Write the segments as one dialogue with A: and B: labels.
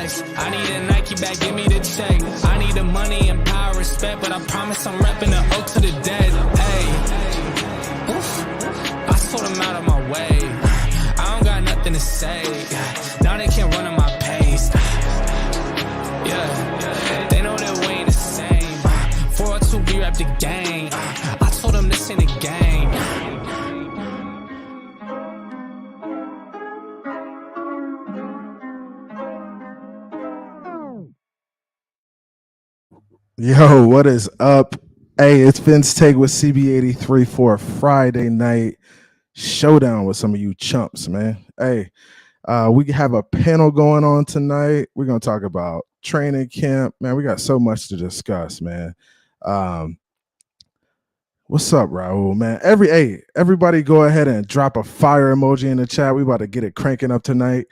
A: yes. I need a Nike bag, give me the check. I need the money and power, respect, but I promise I'm repping the oak to the dead. Hey, oof, I sort them out of my way. I don't got nothing to say. Now they can't run at my pace. Yeah, they know that we ain't the same. 402, we rap the game. I told them this ain't a game.
B: Yo, what is up? Hey, it's Phins Take with CB83 for a Friday night showdown with some of you chumps, man. Hey, we have a panel going on tonight. We're going to talk about training camp. Man, we got so much to discuss, man. What's up, Raul, man? Everybody go ahead and drop a fire emoji in the chat. We about to get it cranking up tonight.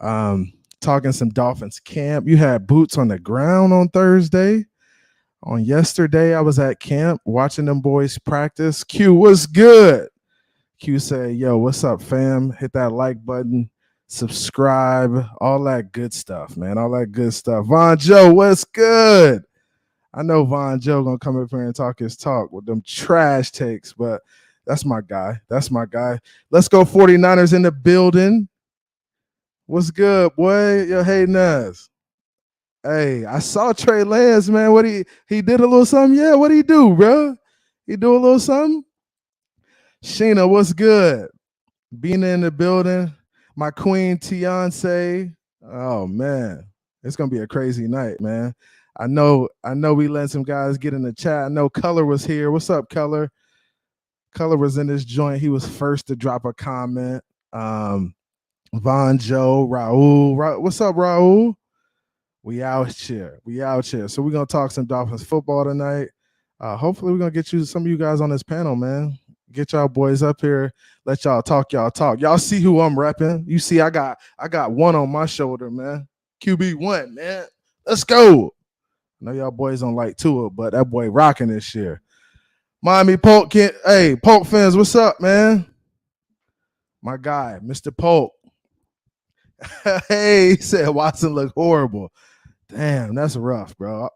B: Talking some Dolphins camp. You had boots on the ground on Thursday. On yesterday, I was at camp watching them boys practice. Q, what's good? Q said, yo, what's up, fam? Hit that like button, subscribe, all that good stuff, man. All that good stuff. Von Joe, what's good? I know Von Joe gonna come up here and talk his talk with them trash takes, but that's my guy. That's my guy. Let's go 49ers in the building. What's good, boy? Yo, hey, Naz. Hey, I saw Trey Lance, man. What he did a little something? Yeah, what he do, bro? He do a little something? Sheena, what's good? Being in the building. My queen, Tiance. Oh, man. It's going to be a crazy night, man. I know we let some guys get in the chat. I know Color was here. What's up, Color? Color was in this joint. He was first to drop a comment. Von Joe, Raul. What's up, Raul? We out here. So we're going to talk some Dolphins football tonight. Hopefully we're going to get some of you guys on this panel, man. Get y'all boys up here. Let y'all talk. Y'all see who I'm repping. You see I got one on my shoulder, man. QB1, man. Let's go. I know y'all boys don't like Tua, but that boy rocking this year. Miami Polk, hey, Polk fans, what's up, man? My guy, Mr. Polk. Hey, he said Watson looked horrible. Damn, that's rough, bro.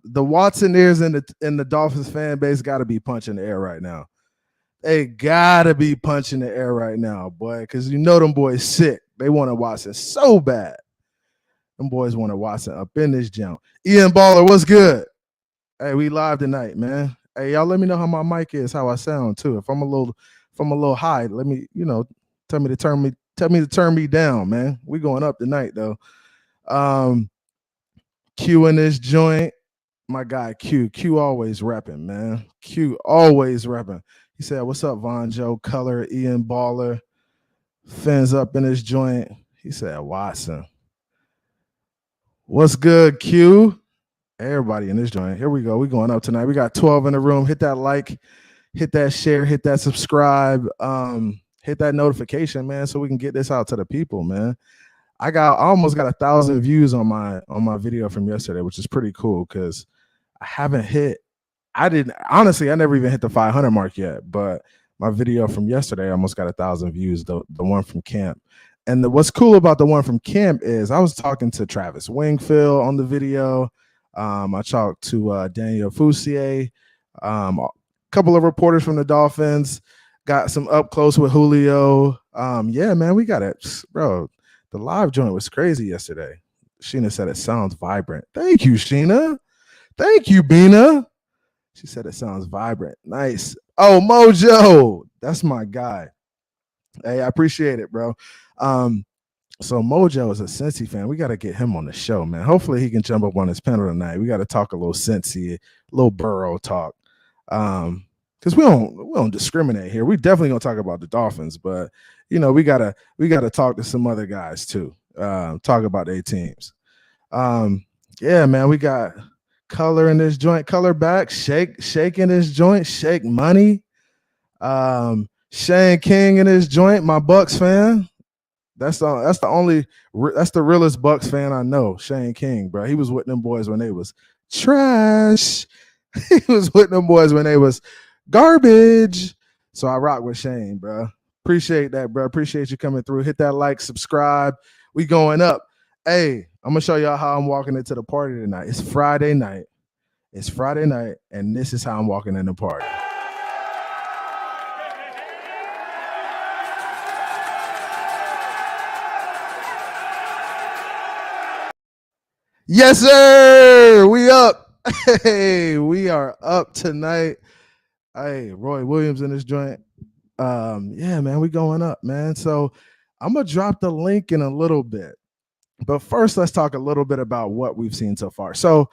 B: The Watson ears in the Dolphins fan base got to be punching the air right now. They got to be punching the air right now, boy, because you know them boys sick. They want to Watson so bad. Them boys want to Watson up in this jump. Ian Baller, what's good? Hey, we live tonight, man. Hey, y'all let me know how my mic is, how I sound too. If I'm a little high, let me, tell me to turn me down, man. We going up tonight though. Q in this joint. My guy Q. Q always repping, man. Q always repping. He said, what's up, Von Joe, Color, Ian Baller, Fins up in this joint. He said, Watson. What's good, Q? Everybody in this joint. Here we go. We going up tonight. We got 12 in the room. Hit that like, hit that share, hit that subscribe, hit that notification, man, so we can get this out to the people, man. I almost got 1,000 views on my video from yesterday, which is pretty cool because I never even hit the 500 mark yet, but my video from yesterday almost got 1,000 views, the one from camp. And what's cool about the one from camp is I was talking to Travis Wingfield on the video. I talked to Daniel Foussier, a couple of reporters from the Dolphins, got some up close with Julio. Yeah, man, we got it, bro. The live joint was crazy yesterday. Sheena said it sounds vibrant. Thank you, Sheena. Thank you, Bina. She said it sounds vibrant. Nice. Oh, Mojo. That's my guy. Hey, I appreciate it, bro. So Mojo is a Cincy fan. We got to get him on the show, man. Hopefully he can jump up on his panel tonight. We got to talk a little Cincy, a little Burrow talk. Because we don't discriminate here. We definitely gonna talk about the Dolphins, but we gotta talk to some other guys too. Talk about their teams. Yeah, man, we got Color in this joint. Color back, shake in this joint, shake money. Shane King in this joint, my Bucs fan. That's the realest Bucs fan I know. Shane King, bro. He was with them boys when they was trash. He was with them boys when they was garbage. So I rock with Shane, bro. Appreciate that, bro. Appreciate you coming through. Hit that like, subscribe. We going up. Hey, I'm gonna show y'all how I'm walking into the party tonight. It's Friday night. It's Friday night, and this is how I'm walking in the party. Yes, sir. We up. Hey, we are up tonight. Hey, Roy Williams in this joint. Yeah, man, we going up, man. So I'm gonna drop the link in a little bit. But first, let's talk a little bit about what we've seen so far. So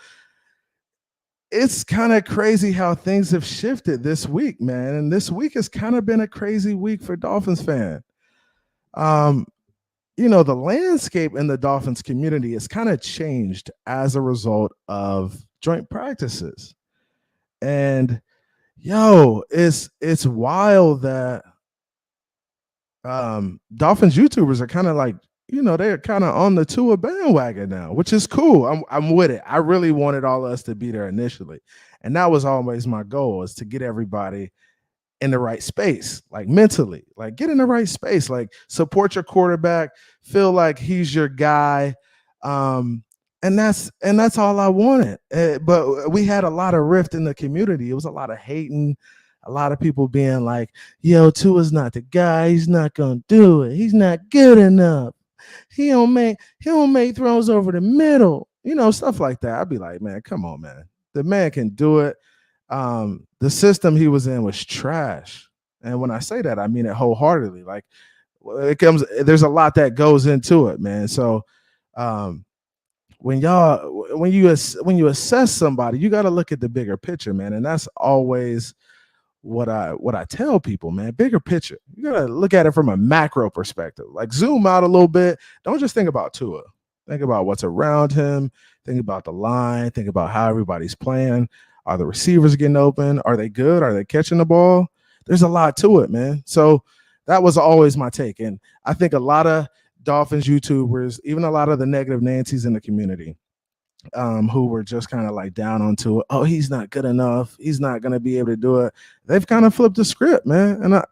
B: it's kind of crazy how things have shifted this week, man. And this week has kind of been a crazy week for Dolphins fan. The landscape in the Dolphins community has kind of changed as a result of joint practices. And it's wild that Dolphins YouTubers are kind of like, they're kind of on the Tua bandwagon now, which is cool. I'm with it. I really wanted all of us to be there initially. And that was always my goal, is to get everybody in the right space, like mentally, like get in the right space, like support your quarterback, feel like he's your guy. And that's all I wanted. But we had a lot of rift in the community. It was a lot of hating, a lot of people being like, yo, Tua's not the guy. He's not gonna do it. He's not good enough. He don't make throws over the middle, stuff like that. I'd be like, man, come on, man. The man can do it. The system he was in was trash. And when I say that, I mean it wholeheartedly. Like there's a lot that goes into it, man. So when you assess somebody, you got to look at the bigger picture, man. And that's always what I tell people, man. Bigger picture. You got to look at it from a macro perspective. Like zoom out a little bit. Don't just think about Tua. Think about what's around him. Think about the line. Think about how everybody's playing. Are the receivers getting open? Are they good? Are they catching the ball? There's a lot to it, man. So that was always my take. And I think a lot of Dolphins YouTubers, even a lot of the negative Nancy's in the community, who were just kind of like down on Tua, oh, he's not good enough. He's not going to be able to do it. They've kind of flipped the script, man.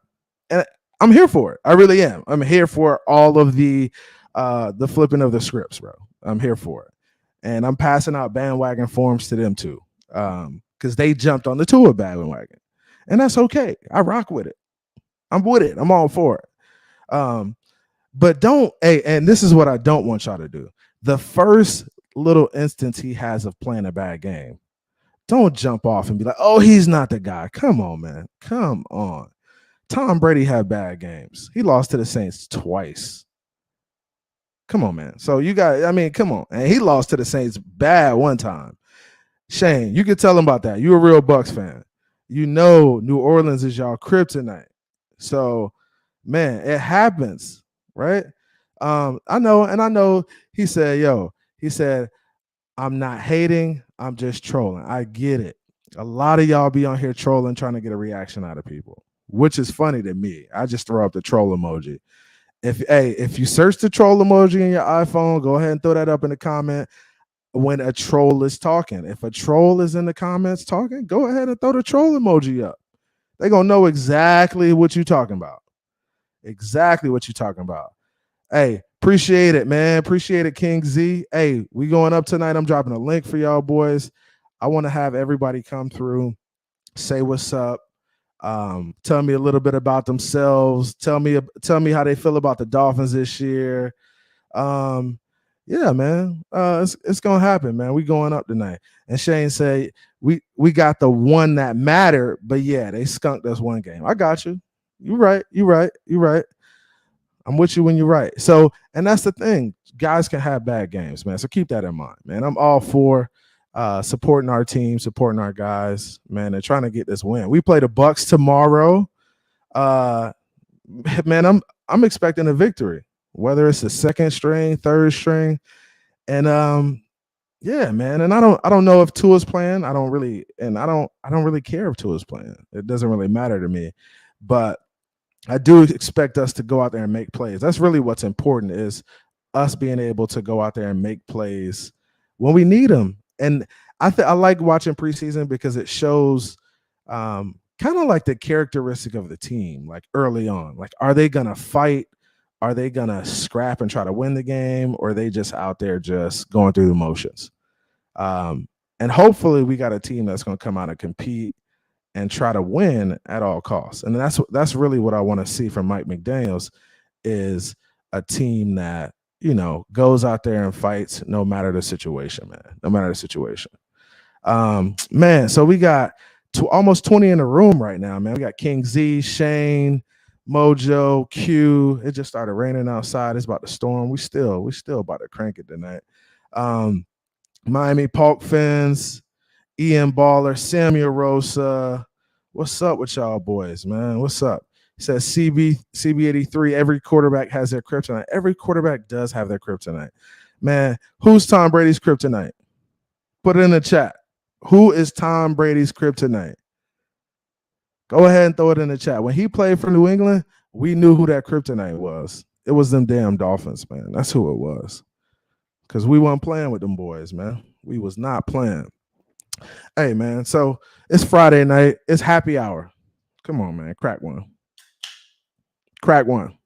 B: And I'm here for it. I really am. I'm here for all of the flipping of the scripts, bro. I'm here for it. And I'm passing out bandwagon forms to them too. Because they jumped on the Tua bandwagon. And that's okay. I rock with it. I'm with it. I'm all for it. But and this is what I don't want y'all to do. The first little instance he has of playing a bad game, don't jump off and be like, oh, he's not the guy. Come on, man. Come on. Tom Brady had bad games. He lost to the Saints twice. Come on, man. So come on. And he lost to the Saints bad one time. Shane, you can tell him about that. You're a real Bucs fan. New Orleans is y'all kryptonite. So, man, it happens, right? I know he said, I'm not hating, I'm just trolling. I get it. A lot of y'all be on here trolling, trying to get a reaction out of people, which is funny to me. I just throw up the troll emoji. If you search the troll emoji in your iPhone, go ahead and throw that up in the comment. When a troll is talking, if a troll is in the comments talking, go ahead and throw the troll emoji up. They're going to know exactly what you're talking about. Exactly what you're talking about. Hey, appreciate it, man. Appreciate it, King Z. Hey, we going up tonight. I'm dropping a link for y'all boys. I want to have everybody come through, say what's up, tell me a little bit about themselves, tell me how they feel about the Dolphins this year. Yeah, man, it's gonna happen, man. We going up tonight. And Shane said we got the one that mattered, but yeah, they skunked us one game. I got you. You're right. I'm with you when you're right. So, and that's the thing. Guys can have bad games, man. So keep that in mind, man. I'm all for supporting our team, supporting our guys, man, and trying to get this win. We play the Bucs tomorrow. Man, I'm expecting a victory, whether it's the second string, third string. And yeah, man. And I don't know if Tua's playing. I don't really care if Tua's playing. It doesn't really matter to me. But I do expect us to go out there and make plays. That's really what's important, is us being able to go out there and make plays when we need them. And I like watching preseason because it shows kind of like the characteristic of the team, like early on. Like, are they going to fight? are they gonna scrap and try to win the game, or are they just out there just going through the motions? And hopefully we got a team that's gonna come out and compete and try to win at all costs. And that's really what I want to see from Mike McDaniels, is a team that, you know, goes out there and fights no matter the situation, man. No matter the situation. Man, so we got almost 20 in the room right now, man. We got King Z, Shane, Mojo, Q. It just started raining outside. It's about to storm. We still about to crank it tonight. Miami Polk Phins, Ian Baller, Samuel Rosa. What's up with y'all boys, man? What's up? He says CB83, every quarterback has their kryptonite. Every quarterback does have their kryptonite. Man, who's Tom Brady's kryptonite? Put it in the chat. Who is Tom Brady's kryptonite? Go ahead and throw it in the chat. When he played for New England, we knew who that kryptonite was. It was them damn Dolphins, man. That's who it was. Because we weren't playing with them boys, man. We was not playing. Hey, man, so it's Friday night. It's happy hour. Come on, man. Crack one. Crack one.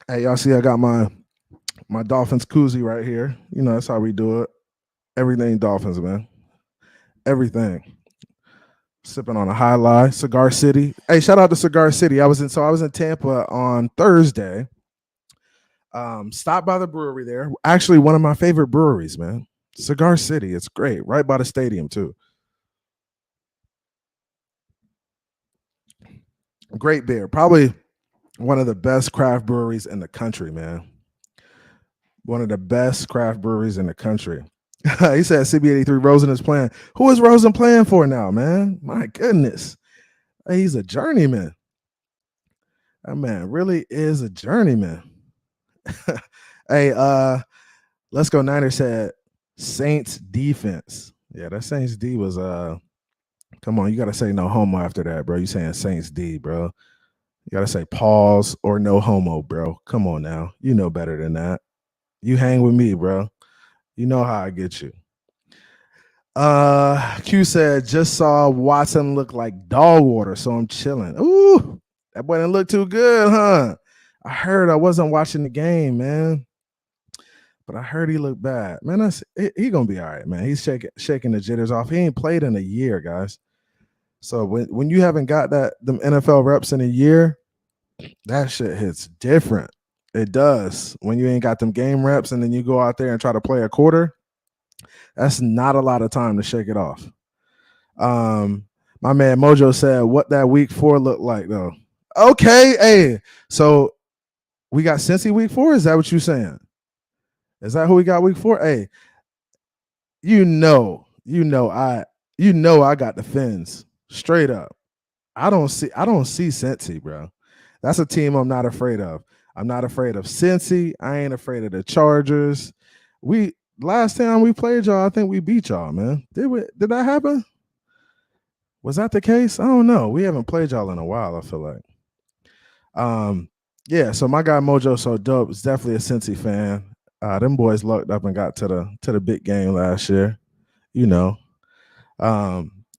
B: Hey, y'all see I got my Dolphins koozie right here. You know, that's how we do it. Everything Dolphins, man. Everything. Sipping on a High Life, Cigar City. Hey, shout out to Cigar City. I was in Tampa on Thursday. Stopped by the brewery there. Actually, one of my favorite breweries, man. Cigar City. It's great. Right by the stadium, too. Great beer. Probably one of the best craft breweries in the country, man. One of the best craft breweries in the country. He said CB83 Rosen is playing. Who is Rosen playing for now, man? My goodness. Hey, he's a journeyman. That man really is a journeyman. Hey, Let's Go Niners said Saints defense. Yeah, that Saints D was come on, you gotta say no homo after that, bro. You saying Saints D, bro. You gotta say pause or no homo, bro. Come on now. You know better than that. You hang with me, bro. You know how I get you. Q said, just saw Watson look like dog water, so I'm chilling. Ooh, that boy didn't look too good, huh? I heard. I wasn't watching the game, man, but I heard he looked bad. Man, he gonna be all right, man. He's shaking the jitters off. He ain't played in a year, guys. So when you haven't got them NFL reps in a year, that shit hits different. It does. When you ain't got them game reps and then you go out there and try to play a quarter, that's not a lot of time to shake it off. My man Mojo said, what that week 4 looked like, though. Okay, hey, so we got Cincy week 4? Is that what you're saying? Is that who we got week 4? Hey, you know I got the Phins straight up. I don't see Cincy, bro. That's a team I'm not afraid of. I'm not afraid of Cincy. I ain't afraid of the Chargers. Last time we played y'all, I think we beat y'all, man. Did that happen? Was that the case? I don't know. We haven't played y'all in a while, I feel like. Yeah, so my guy Mojo So Dope is definitely a Cincy fan. Them boys lucked up and got to the big game last year. You know.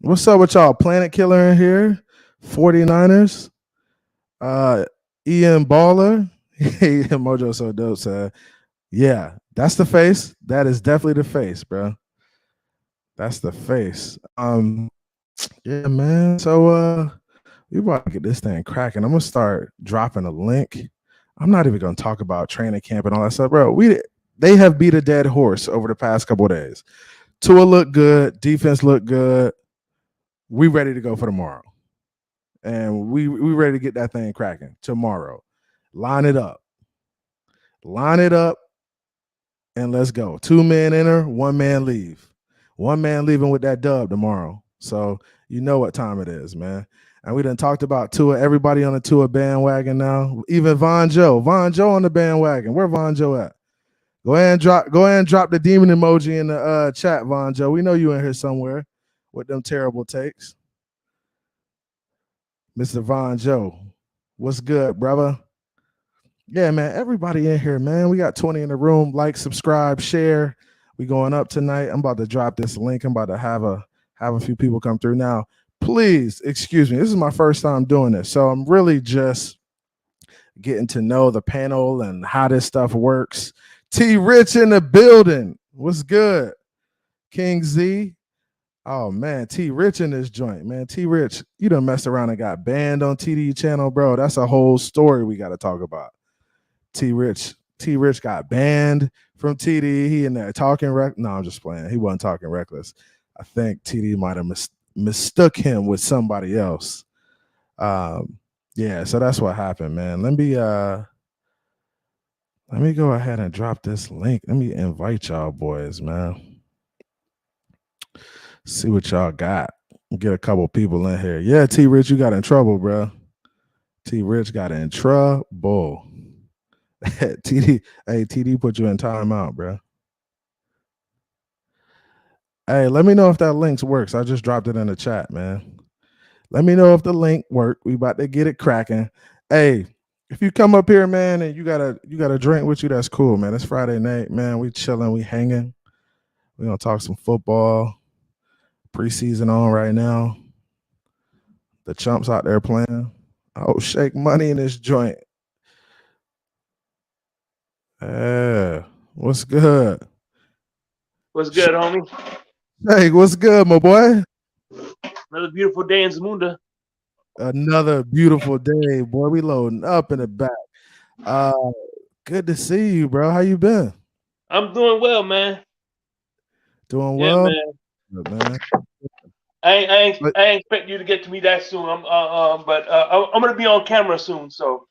B: What's up with y'all? Planet Killer in here. 49ers. Ian Baller. Mojo So Dope said, yeah, that's the face. That is definitely the face, bro. That's the face. Yeah, man. So we about to get this thing cracking. I'm gonna start dropping a link. I'm not even gonna talk about training camp and all that stuff, bro. They have beat a dead horse over the past couple of days. Tua looked good, defense looked good. We ready to go for tomorrow. And we ready to get that thing cracking tomorrow. Line it up. And let's go. 2 men enter, 1 man leave. 1 man leaving with that dub tomorrow. So you know what time it is, man. And we done talked about Tua. Everybody on the Tua bandwagon now. Even Von Joe. Von Joe on the bandwagon. Where Von Joe at? Go ahead and drop the demon emoji in the chat, Von Joe. We know you in here somewhere with them terrible takes. Mr. Von Joe. What's good, brother? Yeah, man, everybody in here, man. We got 20 in the room. Like, subscribe, share. We going up tonight. I'm about to drop this link. I'm about to have a few people come through now. please excuse me. This is my first time doing this, so I'm really just getting to know the panel and how this stuff works. T Rich in the building. What's good? King Z. Oh man, T Rich in this joint, man. T Rich, you done messed around and got banned on TD channel, bro. That's a whole story we got to talk about. T Rich got banned from TD. He in there talking No, I'm just playing. He wasn't talking reckless. I think TD might have mistook him with somebody else. Yeah, so that's what happened, man. Let me go ahead and drop this link. Let me invite y'all boys, man. See what y'all got. Get a couple people in here. Yeah, T Rich, you got in trouble, bro. T Rich got in trouble. TD put you in timeout, bro. Hey, let me know if that link works. I just dropped it in the chat, man. Let me know if the link worked. We about to get it cracking. Hey, if you come up here, man, and you got a drink with you, that's cool, man. It's Friday night, man. We chilling, we hanging. We gonna talk some football. Preseason on right now. The chumps out there playing. Oh, shake money in this joint. What's good?
C: What's good, homie?
B: Hey, what's good, my boy?
C: Another beautiful day in Zamunda.
B: Another beautiful day, boy. We loading up in the back. Good to see you, bro. How you been?
C: I'm doing well, man.
B: Doing well,
C: man.
B: Good, man.
C: I ain't expect you to get to me that soon. I'm gonna be on camera soon. So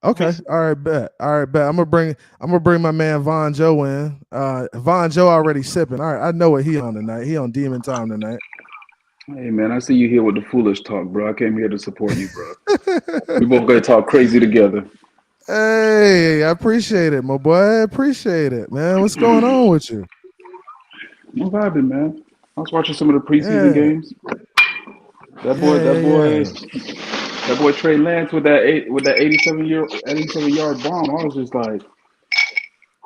B: okay, all right, bet. I'm gonna bring my man Von Joe in. Von Joe already sipping. All right, I know what he on tonight. He on demon time tonight.
D: Hey man, I see you here with the foolish talk, bro. I came here to support you, bro. We both gonna talk crazy together.
B: Hey, I appreciate it, my boy. I appreciate it, man. What's going on with you?
D: I'm vibing, man. I was watching some of the preseason games. That boy Trey Lance with that 87-yard bomb. I was just like,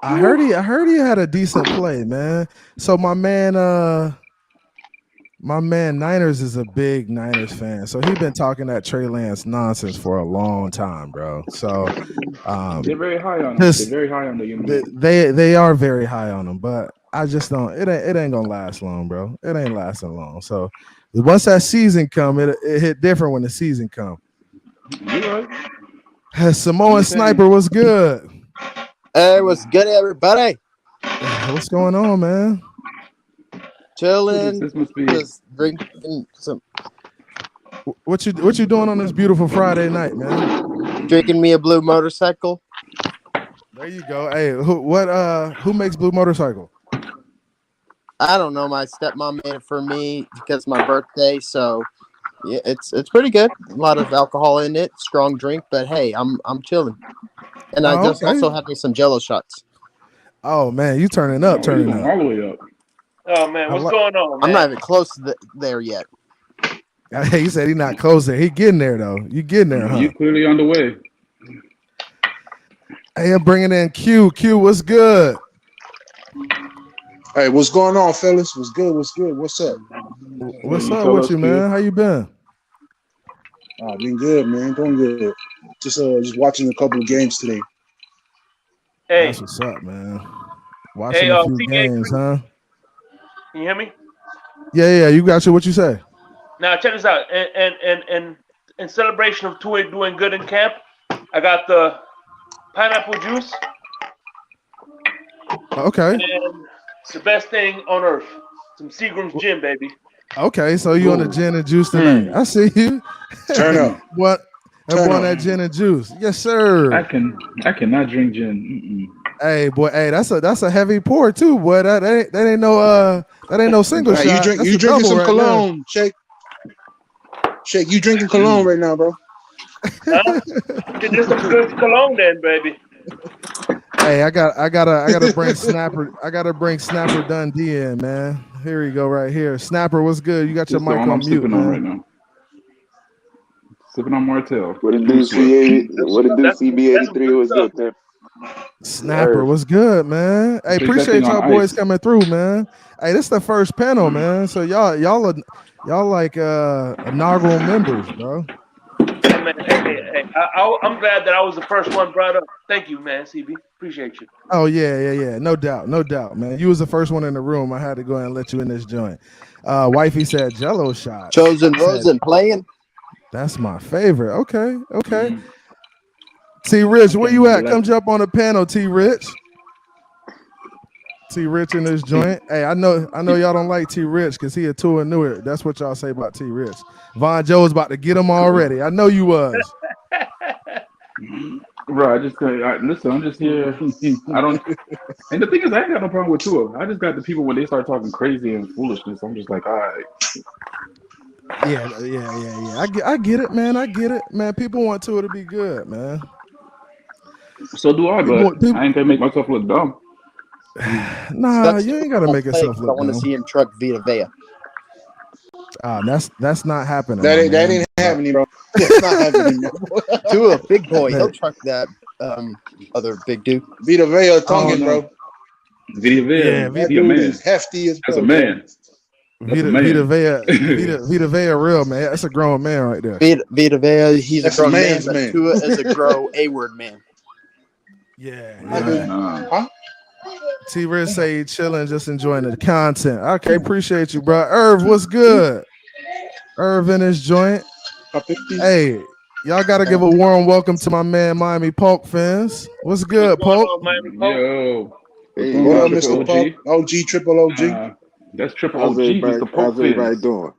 B: I heard he had a decent play, man. So my man Niners is a big Niners fan. So he's been talking that Trey Lance nonsense for a long time, bro. So
D: they're very high on him. They're very high on the unit.
B: They are very high on him, but I just don't. It ain't gonna last long, bro. It ain't lasting long. So once that season come, it hit different when the season come.
D: You're right.
B: Samoan Sniper was good.
E: Hey, what's good, everybody?
B: What's going on, man?
E: Chilling.
D: This must be
E: just drinking some.
B: What you doing on this beautiful Friday night, man?
E: Drinking me a blue motorcycle.
B: There you go. Hey, who makes Blue Motorcycle?
E: I don't know. My stepmom made it for me because it's my birthday. So yeah, it's pretty good. A lot of alcohol in it, strong drink. But hey, I'm chilling. And I just also had me some Jello shots.
B: Oh man, you turning up.
D: all the way up.
C: Oh man, what's going on, man?
E: I'm not even close to there yet.
B: Hey, he said he's not close there. He getting there though. You getting there, huh?
D: You clearly on the way.
B: Hey, I'm bringing in Q. Q, what's good?
F: Hey, what's going on, fellas? What's good? What's up?
B: What's up with you, man? How you been?
F: Been good, man. Doing good. Just watching a couple of games today.
C: Hey,
B: that's what's up, man. Watching a few games, huh?
C: Can you hear me?
B: Yeah. You got what you say?
C: Now check this out. And in celebration of Tua doing good in camp, I got the pineapple juice.
B: Okay.
C: And it's the best thing on earth. Some Seagram's gin, baby.
B: Okay, so you on the gin and juice tonight? I see you.
F: Turn up.
B: What? Everyone that gin and juice? Yes, sir.
D: I cannot drink gin.
B: Hey, boy. Hey, that's a heavy pour too, boy. That ain't no single shot.
F: You drinking some cologne, Shake? Shake, you drinking cologne right now, bro?
C: Get this some good cologne, then, baby.
B: Hey, I gotta bring Snapper. I gotta bring Snapper Dundee in, man. Here we go, right here. Snapper, what's good? You got your mic on mute, man.
D: Right now. Sipping on Martell.
G: What it do, CB83? What's good, man?
B: Snapper, what's good, man? Hey, appreciate y'all boys coming through, man. Hey, this is the first panel, man. So y'all Y'all like inaugural members, bro.
C: Hey, man, hey. I'm glad that I was the first one brought up. Thank you, man, CB. Appreciate you.
B: Oh yeah. No doubt, man. You was the first one in the room. I had to go ahead and let you in this joint. Wifey said Jello shots.
E: Chosen Rosen playing.
B: That's my favorite. Okay. T Rich, where you at? Come jump on the panel, T Rich. T Rich in this joint. Hey, I know y'all don't like T Rich because he a Tua Newer. That's what y'all say about T Rich. Von Joe's about to get him already. I know you was.
D: Bro, listen. I'm just here. I don't. And the thing is, I ain't got no problem with Tua. I just got the people when they start talking crazy and foolishness. I'm just like, all right.
B: Yeah. I get it, man. People want Tua to be good, man.
D: So do I, but I ain't gonna make myself look dumb.
B: Nah, you ain't gotta make yourself look dumb.
E: I want to see him truck Vita Vea.
B: That's not happening.
F: That ain't happening, bro.
E: It's not happening. Tua, big boy. He'll truck that other big dude.
F: Vita Vea Tongan, bro.
D: Vita Vea,
F: that dude is hefty as
D: That's a man.
B: Vita Vea, real man. That's a grown man right there.
E: Vita Vea, he's
F: That's
E: a grown
F: a man's
E: man.
F: man.
E: Tua is a grow A-word man.
B: Yeah. T-Riz say chilling, just enjoying the content. Okay, appreciate you, bro. Irv, what's good? Irv in his joint. Hey, y'all got to give a warm welcome to my man Miami Polk fans. What's good, Polk?
D: Yo.
F: Hey, what up, Mr. Polk? OG, triple OG.
D: That's triple OG. He's the Polk.
G: How's everybody doing?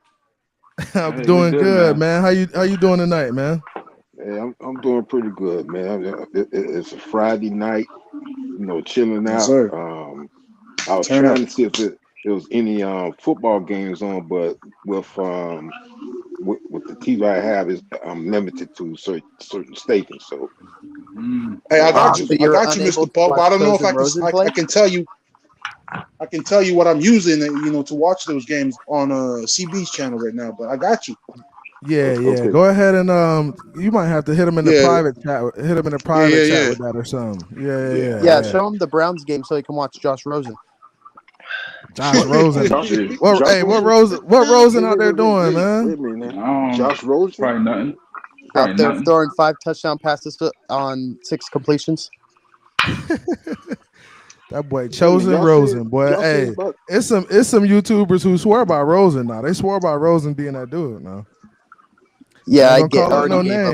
B: I'm doing good, man. How you doing tonight, man?
G: Hey, I'm doing pretty good, man. It's a Friday night, chilling out.
F: Yes,
G: I was trying to see if there was any football games on, but with the TV I have, I'm limited to certain stations. So,
F: hey, I got you, Mr. Polk. I don't know if I can tell you. I can tell you what I'm using, to watch those games on CB's channel right now. But I got you.
B: Yeah. Go ahead and you might have to hit him in the private chat. Hit him in the private chat with that or something. Yeah.
E: Show him the Browns game so he can watch Josh Rosen.
B: Josh Rosen. What Rosen out there doing, man?
G: Josh Rosen?
D: Probably nothing.
E: Out there throwing 5 touchdown passes on 6 completions.
B: That boy Chosen Rosen, boy. Hey, it's some YouTubers who swear by Rosen now. They swore by Rosen being that dude now.
E: Yeah, I gave up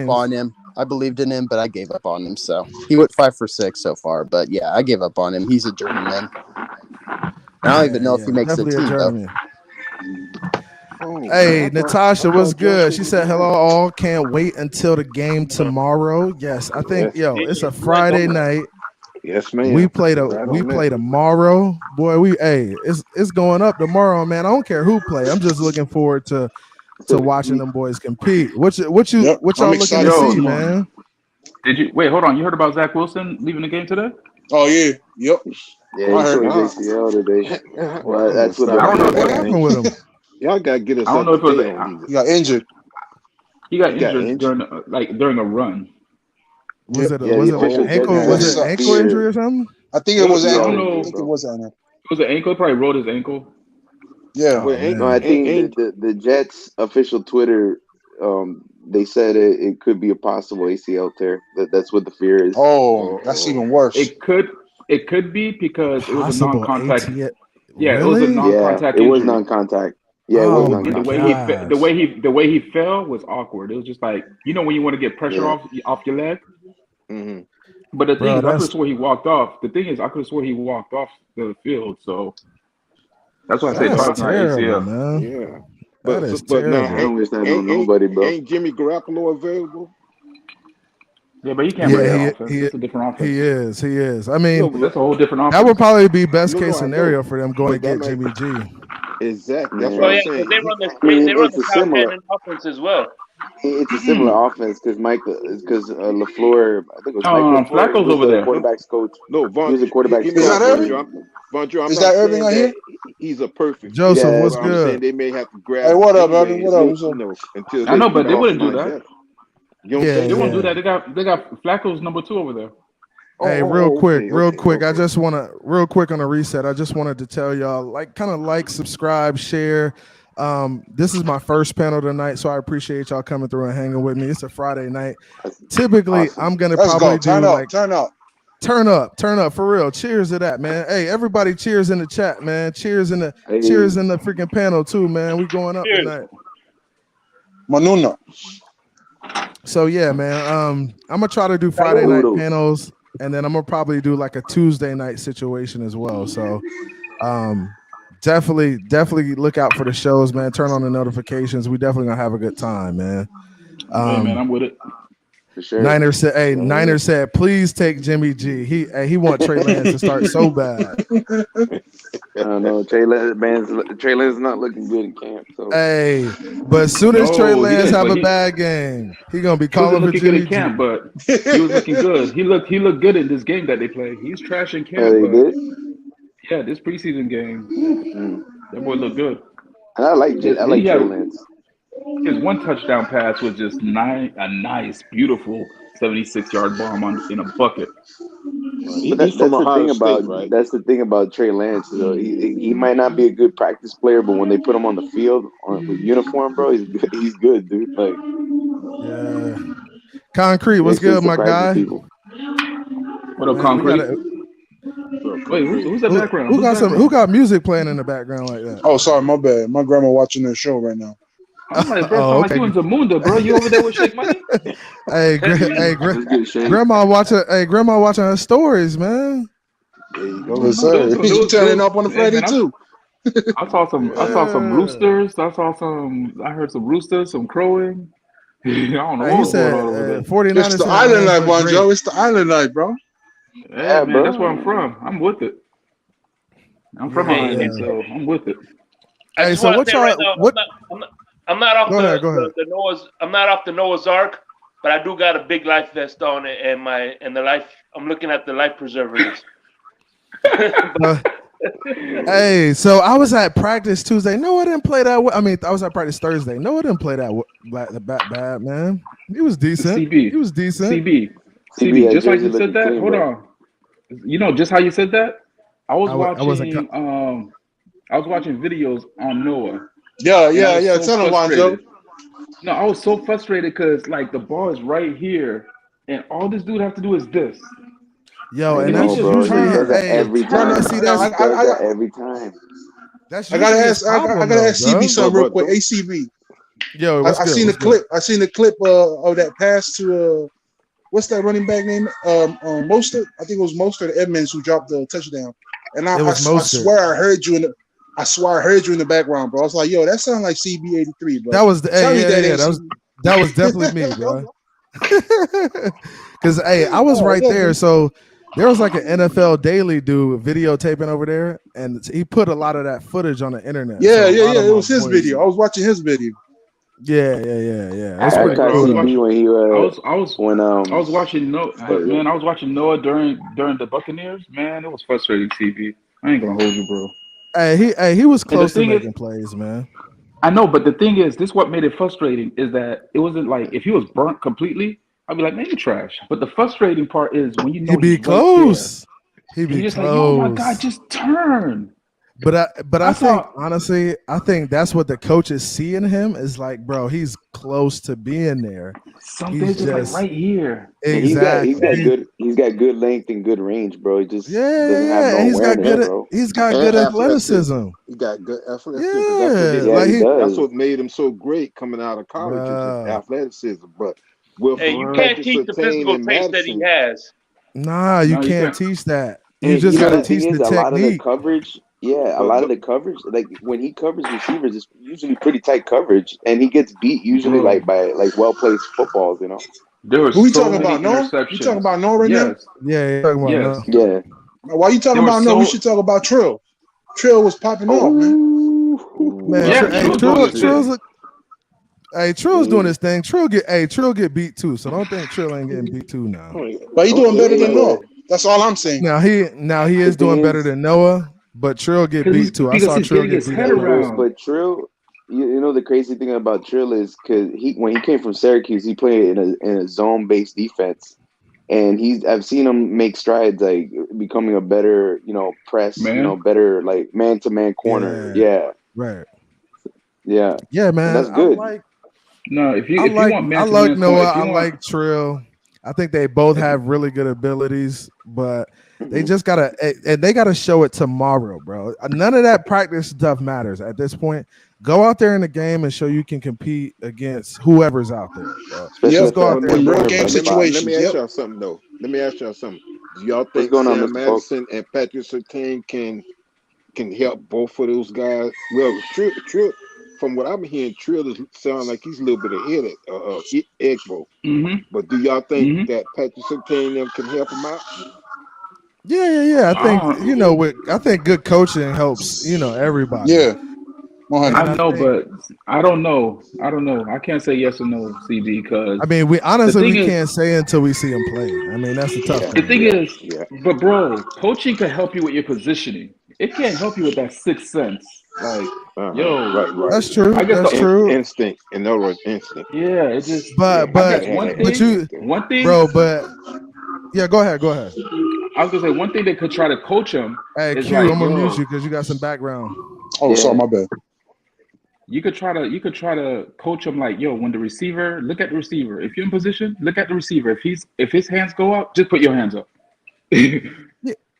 E: on him. I believed in him, but I gave up on him. So he went 5 for 6 so far. But yeah, I gave up on him. He's a journeyman. I don't even know if he makes the team though.
B: Hey, Natasha, what's good? She said, hello all. Can't wait until the game tomorrow. Yes, I think, it's a Friday night.
G: Yes, man.
B: We play tomorrow. Boy, it's going up tomorrow, man. I don't care who play. I'm just looking forward to watching them boys compete. What y'all looking to see, man?
D: Did you wait? Hold on. You heard about Zach Wilson leaving the game today?
F: Oh yeah. Yep.
G: Yeah, I heard ACL today. Well, that's what
D: I don't know
B: what happened with him.
G: Y'all gotta get us.
D: I don't know if it was
F: he got injured.
D: He got injured during a run.
B: Was it an ankle injury or something?
F: I think it was ankle.
D: I think it was ankle. It was an ankle. Probably rolled his ankle.
F: Yeah.
G: I think the Jets official Twitter, they said it could be a possible ACL tear. That's what the fear is.
F: Oh, that's even worse.
D: It could be because it was a non-contact. Yeah,
B: really?
D: It was a non-contact.
G: It was non-contact. Yeah, it was non-contact.
D: The way he fell was awkward. It was just like when you want to get pressure off your leg.
G: Mm-hmm.
D: But the thing is, I could have swore he walked off. The thing is, I could have swore he walked off the field. So that's why I say it's not ACL.
B: Man.
G: Yeah,
B: but
G: now I don't wish that on nobody, bro. Ain't Jimmy Garoppolo available?
D: Yeah, but he can't run that offense. It's a different offense.
B: He is. I mean,
D: that's a whole different offense.
B: That would probably be best case scenario for them going to get Jimmy G.
G: Exactly. That's what I'm saying.
C: They run the top 10 in offense as well.
G: It's a similar offense because LaFleur, I think it was Mike LaFleur,
D: Flacco's over there.
G: Quarterback's coach. No, Von,
F: is that Irving? Is that Irving out here?
G: He's a perfect.
B: Joseph, what's good?
G: They may have to grab.
F: Hey, what up, Irving? What up?
D: I know, but they wouldn't do that.
G: They
D: won't do that. They got Flacco's number 2 over there.
B: Hey, real quick. I just want to real quick on a reset. I just wanted to tell y'all, subscribe, share. This is my first panel tonight, so I appreciate y'all coming through and hanging with me. It's a Friday night. Typically,
G: Awesome.
B: I'm gonna
F: Let's
B: probably
F: go. Turn
B: do
F: up.
B: like
F: Turn up.
B: turn up for real. Cheers to that, man. Hey, everybody, cheers in the chat, man. Cheers in the freaking panel too, man. We going up tonight.
F: Manuna.
B: So yeah, man. I'm gonna try to do Friday night panels, and then I'm gonna probably do like a Tuesday night situation as well. So definitely look out for the shows, man. Turn on the notifications. We definitely gonna have a good time, man.
D: Hey, man, I'm with it.
G: For sure.
B: Niner said, please take Jimmy G. He want Trey Lance to start so bad.
G: I don't know. Trey Lance is not looking good in camp. So.
B: Hey, but as soon as Trey Lance have a bad game, he gonna be calling for Jimmy G.
D: Camp, but he was looking good. He looked good in this game that they played. He's trash in camp. Yeah, this preseason game, that boy looked good.
G: And I like Trey Lance.
D: His one touchdown pass was just a nice, beautiful 76-yard bomb in a bucket.
G: That's the thing about Trey Lance. Though. He might not be a good practice player, but when they put him on the field with uniform, bro, he's good, dude. Like,
B: yeah. Concrete, what's good, my guy?
D: People. What up, Concrete? Wait, who's that background?
B: Who got music playing in the background like that?
F: Oh, sorry, my bad. My grandma watching their show right now.
D: I'm like, bro, like you in Zamunda, bro. You over there with Shake Money?
B: Grandma watching her stories, man.
F: There you go. Yes, sir. You turning up on the Friday too.
D: I saw some roosters. I heard some roosters, some crowing. I don't know what said,
B: 49ers.
F: It's the island life, one Joe. It's the island life, bro.
D: Yeah, man, that's where I'm from. I'm with it. I'm from Miami, so I'm with it.
C: Hey, so what y'all? Right now, I'm not off the Noah's. I'm not off the Noah's Ark, but I do got a big life vest on and the life. I'm looking at the life preservatives.
B: Hey, so I was at practice Tuesday. Noah didn't play that. I mean, I was at practice Thursday. Noah didn't play that bad, man. He was decent.
D: CB.
B: He was decent.
D: CB. Just like you said that. Hold on. You know, just how you said that. I was watching videos on Noah.
F: Yeah. Tell him, Joe.
D: No, I was so frustrated because like the ball is right here, and all this dude have to do is this.
B: Yo, and that's usually
G: every time. Every time.
F: I gotta ask CB something real quick. ACB.
B: Yo,
F: I seen the clip. I seen the clip of that pass to what's that running back name? Mostert. I think it was Mostert Edmonds who dropped the touchdown. And I swear I heard you in the background, bro. I was like, yo, that sounded like CB83, bro.
B: That was that was definitely me, bro. Because I was right there. So there was like an NFL Daily dude videotaping over there, and he put a lot of that footage on the internet.
F: Yeah. It was his video. I was watching his video.
B: Yeah. That's pretty cool.
D: I was watching Noah during the Buccaneers. Man, it was frustrating. CB, I ain't gonna hold you, bro.
B: Hey, he was close to making plays, man.
D: I know, but the thing is, this what made it frustrating is that it wasn't like if he was burnt completely, I'd be like, man, you trash. But the frustrating part is when you know
B: he'd be close. He'd be close.
D: Like, oh my God, just turn.
B: But I think honestly, that's what the coaches see in him is like, bro, he's close to being there.
D: Something's just like right here.
B: Exactly.
G: He's got good length and good range, bro. He just
B: he's got good athleticism.
H: He got good
B: athleticism.
H: That's what made him so great coming out of college, is his athleticism. But
C: you can't teach the physical traits that he has.
B: Nah, you can't teach that. You just gotta teach the technique.
G: A lot of the coverage. Yeah, a lot of the coverage, like when he covers receivers, it's usually pretty tight coverage, and he gets beat usually like by like well placed footballs, you know.
F: Who you talking about? Noah? You talking about Noah right now?
B: Yeah, talking about
G: Noah. Yeah.
F: Why you talking about Noah? We should talk about Trill. Trill was popping off, man.
B: Trill's doing his thing. Trill get beat too, so don't think Trill ain't getting beat too now.
F: But he doing better than Noah. That's all I'm saying.
B: Now he is doing better than Noah. But Trill get beat too. I saw Trill get beat.
G: But Trill, you know the crazy thing about Trill is because when he came from Syracuse, he played in a zone-based defense, and I've seen him make strides like becoming a better, press, better like man-to-man corner.
B: Yeah. Right.
G: Yeah,
B: man.
G: that's good.
D: If you want
B: I like Noah. I like Trill. I think they both have really good abilities, but they just gotta show it tomorrow, bro. None of that practice stuff matters at this point. Go out there in the game and show you can compete against whoever's out there.
H: Just
B: go out there
H: in
F: real game situations.
H: Let me ask y'all something though. Do y'all think
G: Sam
H: Madison and Patrick Surtain can help both of those guys? Well, Trill, from what I'm hearing, Trill sounds like he's a little bit ahead of Egbo. But do y'all think that Patrick Surtain and them can help him out?
B: Yeah. I think I think good coaching helps. Everybody.
F: Yeah.
D: I know, but I don't know. I can't say yes or no, CB, because
B: we honestly can't say until we see him play. That's the tough thing.
D: The thing is, but bro, coaching can help you with your positioning. It can't help you with that sixth sense. Like,
H: right.
B: That's true.
H: I guess
B: that's true.
H: Instinct. In other words, instinct.
D: Yeah, it just.
B: But
D: one thing,
B: bro. But yeah, go ahead.
D: I was gonna say one thing they could try to coach him.
B: Hey, Q, I'm gonna mute you because you got some background.
F: Oh, sorry, my bad.
D: You could try to coach him like, when the receiver, look at the receiver. If you're in position, look at the receiver. If his hands go up, just put your hands up.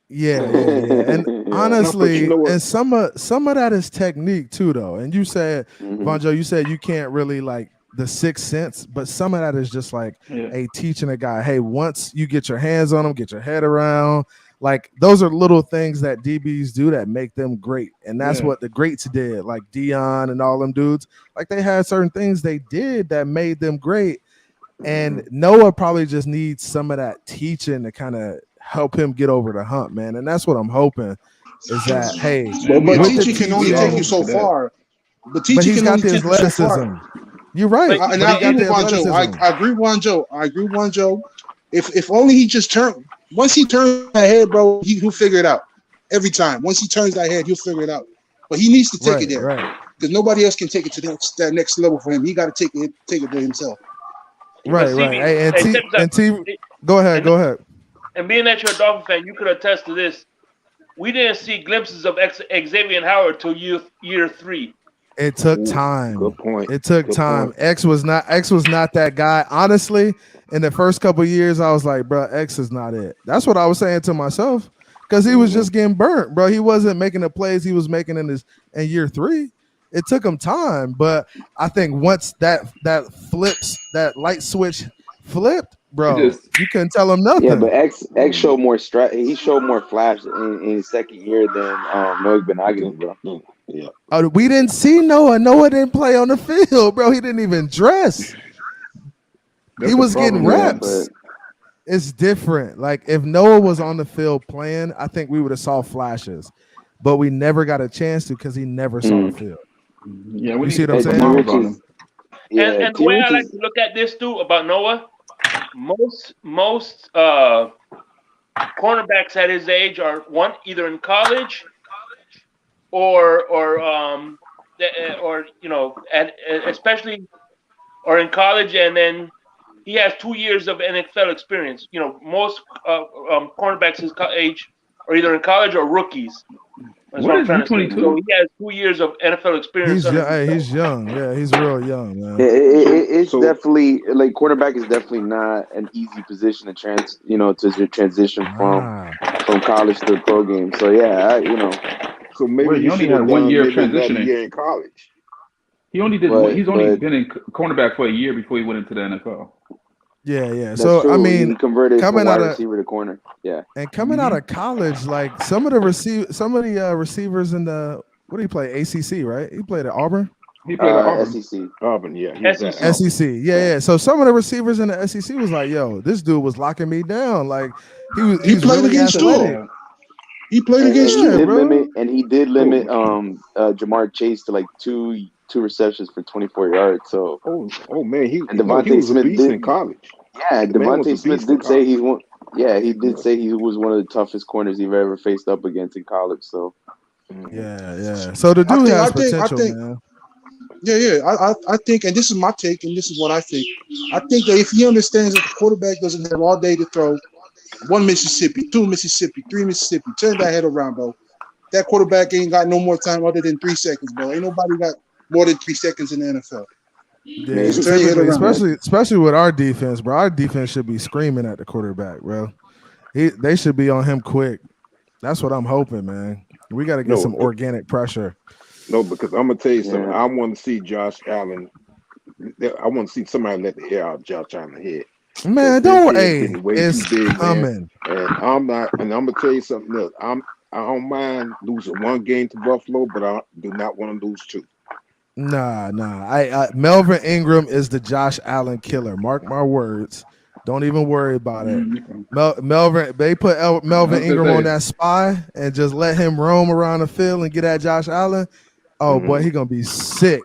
B: Yeah. And honestly, and some of that is technique too, though. And you said, Vonjo, you said you can't really like the sixth sense, but some of that is just like teaching a guy, hey, once you get your hands on him, get your head around. Like, those are little things that DBs do that make them great. And that's what the greats did, like Dion and all them dudes. Like, they had certain things they did that made them great. And Noah probably just needs some of that teaching to kind of help him get over the hump, man. And that's what I'm hoping is that, hey.
F: But teaching can only take you so far. But teaching can only take you so far.
B: You're right.
F: And I agree with Vonjo. I agree with Vonjo. If only he just turned. Once he turns that head, bro, he'll figure it out every time. Once he turns that head, he'll figure it out. But he needs to take it there because nobody else can take it to that next level for him. He got to take it there himself.
B: Right. Hey, go ahead.
C: And being that you're a Dolphin fan, you could attest to this. We didn't see glimpses of Xavier Howard till year 3.
B: It took time.
H: Good point.
B: It took time. X was not that guy. Honestly, in the first couple of years, I was like, bro, X is not it. That's what I was saying to myself because he was just getting burnt, bro. He wasn't making the plays he was making in year 3. It took him time, but I think once that light switch flipped, bro, you couldn't tell him nothing.
G: Yeah, but X showed more he showed more flash in his second year than Noah Benagin, bro.
H: Yeah.
B: Oh, we didn't see Noah. Noah didn't play on the field, bro. He didn't even dress. He was getting reps. It's different. Like, if Noah was on the field playing, I think we would have saw flashes, but we never got a chance to because he never saw the field.
D: Yeah,
B: you see what I'm saying?
C: And the way I like to look at this too about Noah, most cornerbacks at his age are either in college or especially or in college, and then he has 2 years of NFL experience. Most cornerbacks his age are either in college or rookies. That's what I'm trying to say. So he has 2 years of NFL experience.
B: He's young. Yeah, he's real young, man.
G: It's definitely like quarterback is definitely not an easy position to transition from college to the pro game. So
H: So maybe
D: he only had 1 year transitioning.
H: Year in college.
D: He only did. He's only been in cornerback for a year before he went into the NFL.
B: Yeah. So
G: true.
B: I mean,
G: he converted coming out of receiver to corner. Yeah,
B: and coming out of college, like some of the receivers in the what did he play? ACC, right? He played at Auburn.
D: He played at Auburn.
H: SEC. Auburn, yeah.
B: SEC. Yeah. So some of the receivers in the SEC was like, "Yo, this dude was locking me down." Like he played
F: really against you. He played against you,
B: bro.
G: He did limit Jamar Chase to like two receptions for 24 yards. So
H: man, he was a beast in college.
G: Yeah, Devontae Smith did say he's one. Yeah, he did say he was one of the toughest corners he've ever faced up against in college. So
B: yeah. So the dude has potential, man.
F: Yeah. I think, and this is my take, and this is what I think. I think that if he understands that the quarterback doesn't have all day to throw, 1 Mississippi, 2 Mississippi, 3 Mississippi, turn that head around, bro. That quarterback ain't got no more time other than 3 seconds, bro. Ain't nobody got more than 3 seconds in the NFL.
B: Yeah,
F: Just turn your head around.
B: especially with our defense, bro. Our defense should be screaming at the quarterback, bro. They should be on him quick. That's what I'm hoping, man. We got to get some organic pressure.
H: No, because I'm gonna tell you something. I want to see Josh Allen. I want to see somebody let the hair out of Josh Allen's head.
B: Man, don't. Hey, it's coming.
H: And I'm not. And I'm gonna tell you something else. I don't mind losing 1 game to Buffalo, but I do not want to lose 2.
B: Nah. Melvin Ingram is the Josh Allen killer. Mark my words. Don't even worry about it. Melvin, they put Melvin Ingram on that spy and just let him roam around the field and get at Josh Allen. Oh boy, he gonna be sick.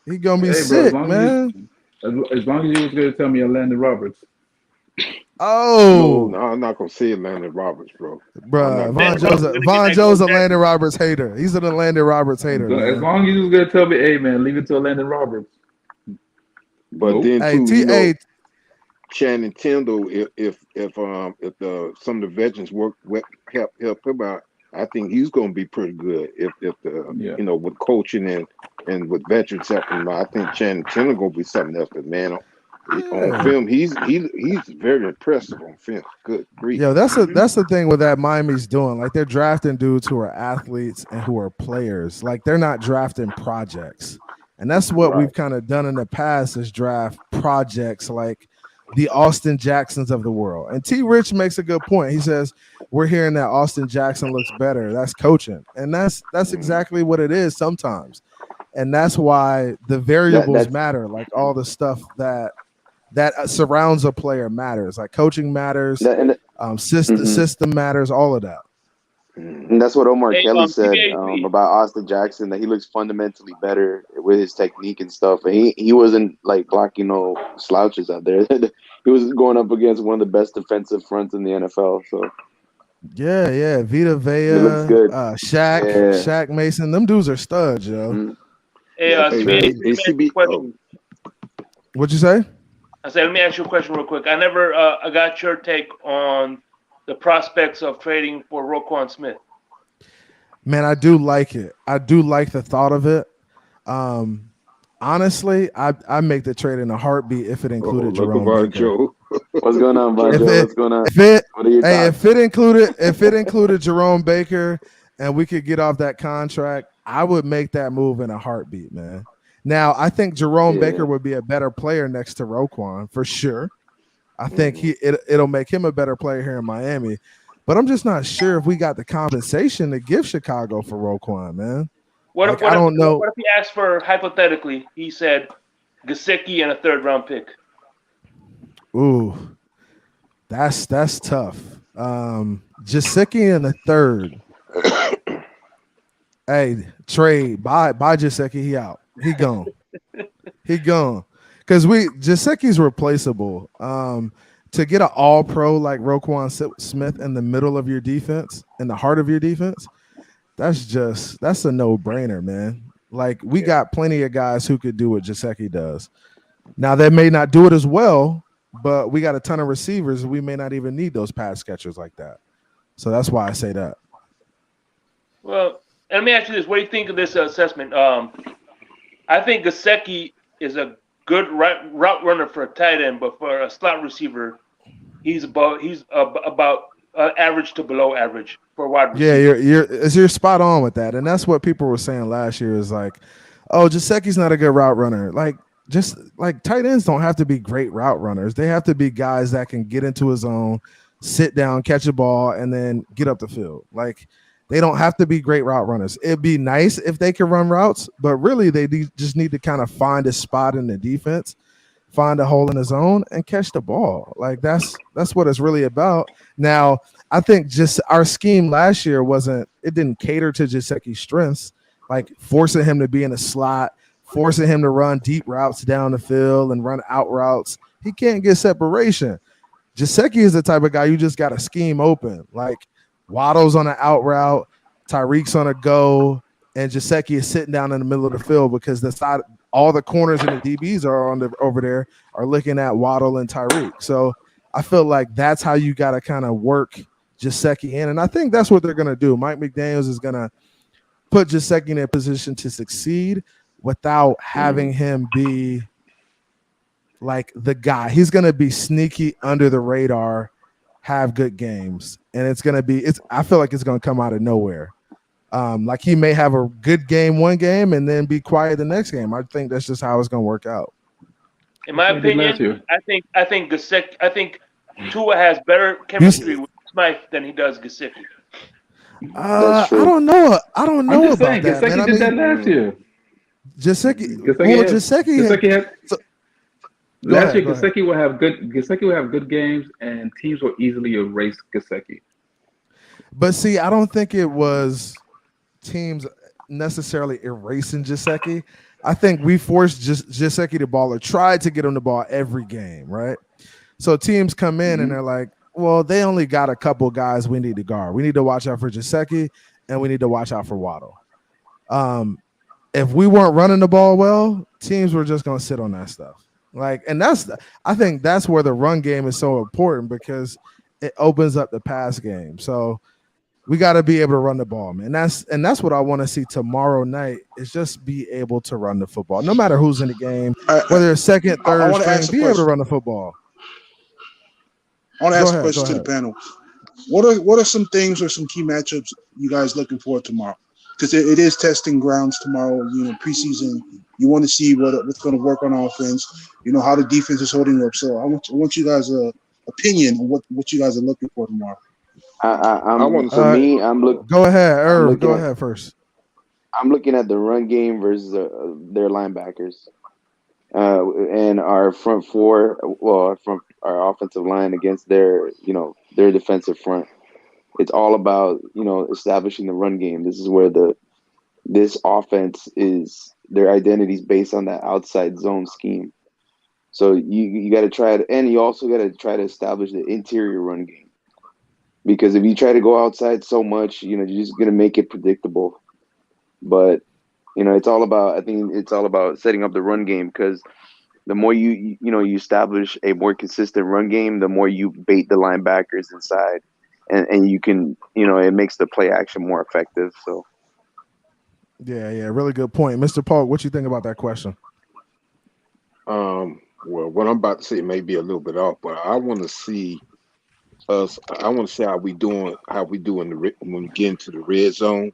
B: He gonna be sick, man.
D: As long as you was gonna tell me Landon Roberts.
B: Oh
H: no, I'm not gonna say Landon Roberts, bro.
B: Bro, Von Joe's a Landon Roberts hater. He's a Landon Roberts hater.
D: As long as you was gonna tell me, hey man, leave it to Landon Roberts.
H: But then too, Channing Tindall, if some of the veterans help him out, I think he's going to be pretty good. If with coaching and with veterans helping him out, I think Channing Tindall going to be something else. But man, on film, he's very impressive on film. Good grief.
B: Yo, that's the thing with that Miami's doing. Like they're drafting dudes who are athletes and who are players. Like they're not drafting projects, and that's what we've kind of done in the past is draft projects like the Austin Jacksons of the world. And T. Rich makes a good point. He says, we're hearing that Austin Jackson looks better. That's coaching. And that's exactly what it is sometimes. And that's why the variables matter. Like all the stuff that surrounds a player matters. Like coaching matters, system matters, all of that.
G: And that's what Omar Kelly said about Austin Jackson, that he looks fundamentally better with his technique and stuff. And he wasn't like blocking no slouches out there. He was going up against one of the best defensive fronts in the NFL. So
B: yeah, Vita Vea,
G: looks good.
B: Shaq Mason, them dudes are studs, yo. What'd you say?
C: I said, let me ask you a question real quick. I got your take on the prospects of trading for Roquan Smith.
B: Man, I do like it. I do like the thought of it. Honestly, I make the trade in a heartbeat if it included Jerome Baker.
G: What's going on, Von Joe? What's going on?
B: If it included Jerome Baker and we could get off that contract, I would make that move in a heartbeat, man. Now, I think Jerome Baker would be a better player next to Roquan for sure. I think it'll make him a better player here in Miami, but I'm just not sure if we got the compensation to give Chicago for Roquan, man.
C: What if he asked for, hypothetically, he said Gesicki and a 3rd-round pick?
B: Ooh, that's tough. Gesicki and a 3rd. Hey, trade. Buy Gesicki. He out. He gone. He gone. Because Gesicki's replaceable. To get an all-pro like Roquan Smith in the middle of your defense, in the heart of your defense, that's a no-brainer, man. Like we got plenty of guys who could do what Gesicki does. Now they may not do it as well, but we got a ton of receivers, and we may not even need those pass catchers like that. So that's why I say that.
C: Well, let me ask you this: what do you think of this assessment? I think Gesicki is a good route runner for a tight end, but for a slot receiver, he's about average to below average for a wide receiver.
B: Yeah, you're spot on with that, and that's what people were saying last year. Is like, oh, Gesicki's not a good route runner. Like, just like tight ends don't have to be great route runners. They have to be guys that can get into a zone, sit down, catch a ball, and then get up the field. Like, they don't have to be great route runners. It'd be nice if they could run routes, but really they just need to kind of find a spot in the defense, find a hole in the zone, and catch the ball. Like that's what it's really about. Now, I think just our scheme last year didn't cater to Gesicki's strengths, like forcing him to be in a slot, forcing him to run deep routes down the field and run out routes. He can't get separation. Gesicki is the type of guy you just got to scheme open. Like Waddle's on an out route, Tyreek's on a go, and Gesicki is sitting down in the middle of the field because all the corners and the DBs are over there are looking at Waddle and Tyreek. So I feel like that's how you got to kind of work Gesicki in, and I think that's what they're going to do. Mike McDaniels is going to put Gesicki in a position to succeed without having him be like the guy. He's going to be sneaky under the radar, have good games, and it's going to be I feel like it's going to come out of nowhere. Like he may have a good game one game and then be quiet the next game. I think that's just how it's going to work out.
C: In my opinion, I think Tua has better chemistry with Smythe than he does Gesicki.
B: I don't know. I don't know about that.
D: Gesicki did that last year.
B: Gesicki had.
D: Last year, Gesicki will have good games, and teams will easily erase Gesicki.
B: But see, I don't think it was teams necessarily erasing Gesicki. I think we forced Gesicki the ball or tried to get him the ball every game, right? So teams come in and they're like, well, they only got a couple guys we need to guard. We need to watch out for Gesicki, and we need to watch out for Waddle. If we weren't running the ball well, teams were just going to sit on that stuff. I think that's where the run game is so important because it opens up the pass game. So we got to be able to run the ball, man. That's what I want to see tomorrow night is just be able to run the football, no matter who's in the game, whether it's second, third string, be able to run the football.
F: I want to ask a question to the panel. What are some things or some key matchups you guys looking for tomorrow? Because it is testing grounds tomorrow. Preseason. You want to see what's going to work on offense. How the defense is holding up. So I want you guys' opinion on what you guys are looking for tomorrow.
G: I'm looking.
B: Go ahead, Irv. Go ahead first.
G: I'm looking at the run game versus their linebackers, and our front four. Well, our offensive line against their defensive front. It's all about establishing the run game. This is where this offense is. Their identity is based on that outside zone scheme. So you got to try it, and you also got to try to establish the interior run game. Because if you try to go outside so much, you're just gonna make it predictable. But it's all about. I think it's all about setting up the run game. Because the more you establish a more consistent run game, the more you bait the linebackers inside, and you can it makes the play action more effective. So.
B: Yeah, really good point, Mr. Paul. What you think about that question?
H: Well, what I'm about to say may be a little bit off, but I want to see us. I want to see how we doing when we get into the red zone.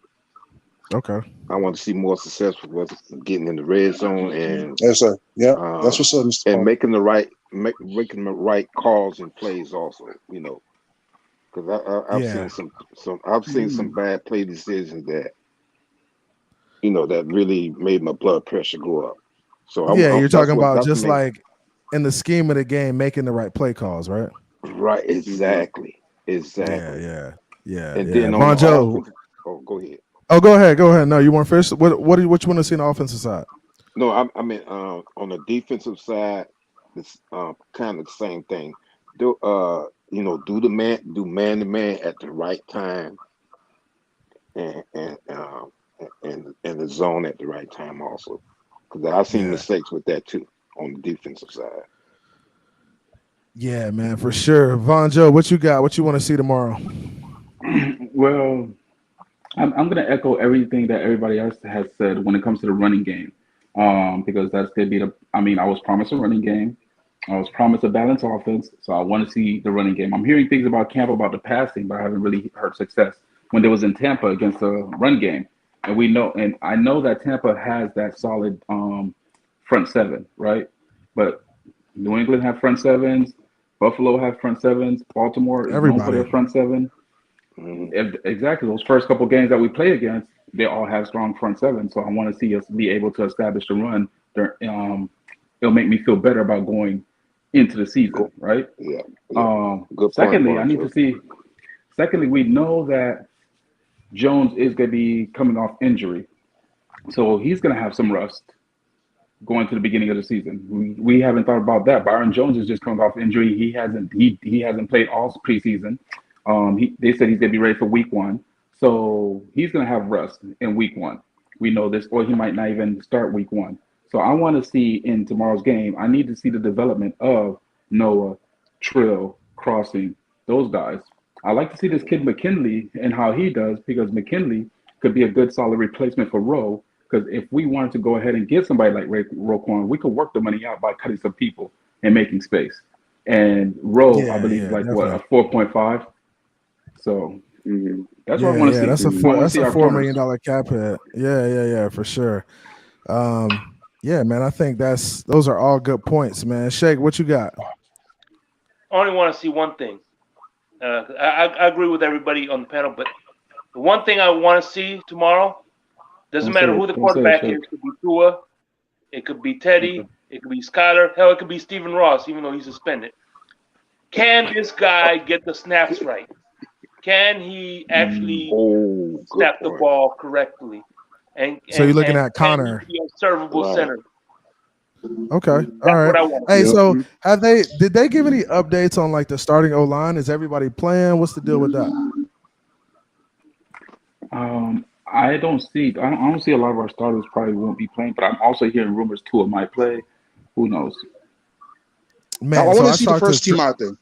B: Okay.
H: I want to see more success with us getting in the red zone and
F: yes, sir. Yeah, that's what's up, Mr. Paul.
H: And making the right calls and plays also. Because I've seen some bad play decisions that. That really made my blood pressure go up. So
B: you're talking about just like in the scheme of the game, making the right play calls, right?
H: Right, exactly.
B: Yeah.
H: And then
B: on Joe.
H: Go ahead.
B: Oh, go ahead. No, you want first. What you want to see on the offensive side?
H: No, I mean on the defensive side, it's kind of the same thing. Do man to man at the right time, and the zone at the right time also, because I've seen mistakes with that too on the defensive side.
B: Yeah, man, for sure. Von Joe, what you got? What you want to see tomorrow?
D: Well, I'm going to echo everything that everybody else has said when it comes to the running game, because that's going to be I was promised a running game. I was promised a balanced offense, so I want to see the running game. I'm hearing things about camp about the passing, but I haven't really heard success when there was in Tampa against the run game. And I know that Tampa has that solid front seven, right? But New England have front sevens, Buffalo have front sevens, Baltimore is known for their front seven. Exactly. Those first couple games that we play against, they all have strong front sevens. So I want to see us be able to establish the run. It'll make me feel better about going into the season, right?
H: Yeah.
D: Good secondly, I need to see. Secondly, we know that Jones is going to be coming off injury, so he's going to have some rust going to the beginning of the season. We haven't thought about that. Byron Jones is just coming off injury. He hasn't played all preseason. They said he's going to be ready for week 1, so he's going to have rust in week 1. We know this, or he might not even start week 1. So I want to see in tomorrow's game. I need to see the development of Noah, Trill, Crossing, those guys. I like to see this kid McKinley and how he does, because McKinley could be a good solid replacement for Rowe. Because if we wanted to go ahead and get somebody like Roquan, we could work the money out by cutting some people and making space. And Raul, I believe,
B: definitely.
D: a 4.5. So that's what I want to see.
B: That's a $4 million cap hit. Yeah, for sure. Yeah, man, I think those are all good points, man. Shake, what you got?
C: I only want to see one thing. I agree with everybody on the panel, but the one thing I want to see tomorrow, doesn't matter who the quarterback is. It could be Tua, it could be Teddy, it could be Skyler, hell, it could be Stephen Ross, even though he's suspended. Can this guy get the snaps right? Can he actually snap the ball correctly?
B: So you're looking at Connor.
C: Be a servable center.
B: Okay. All right. Hey, so did they give any updates on like the starting O-line? Is everybody playing? What's the deal with that?
D: I don't see a lot of our starters probably won't be playing, but I'm also hearing rumors Tua might play. Who knows?
F: Man, I want to see the first team out there.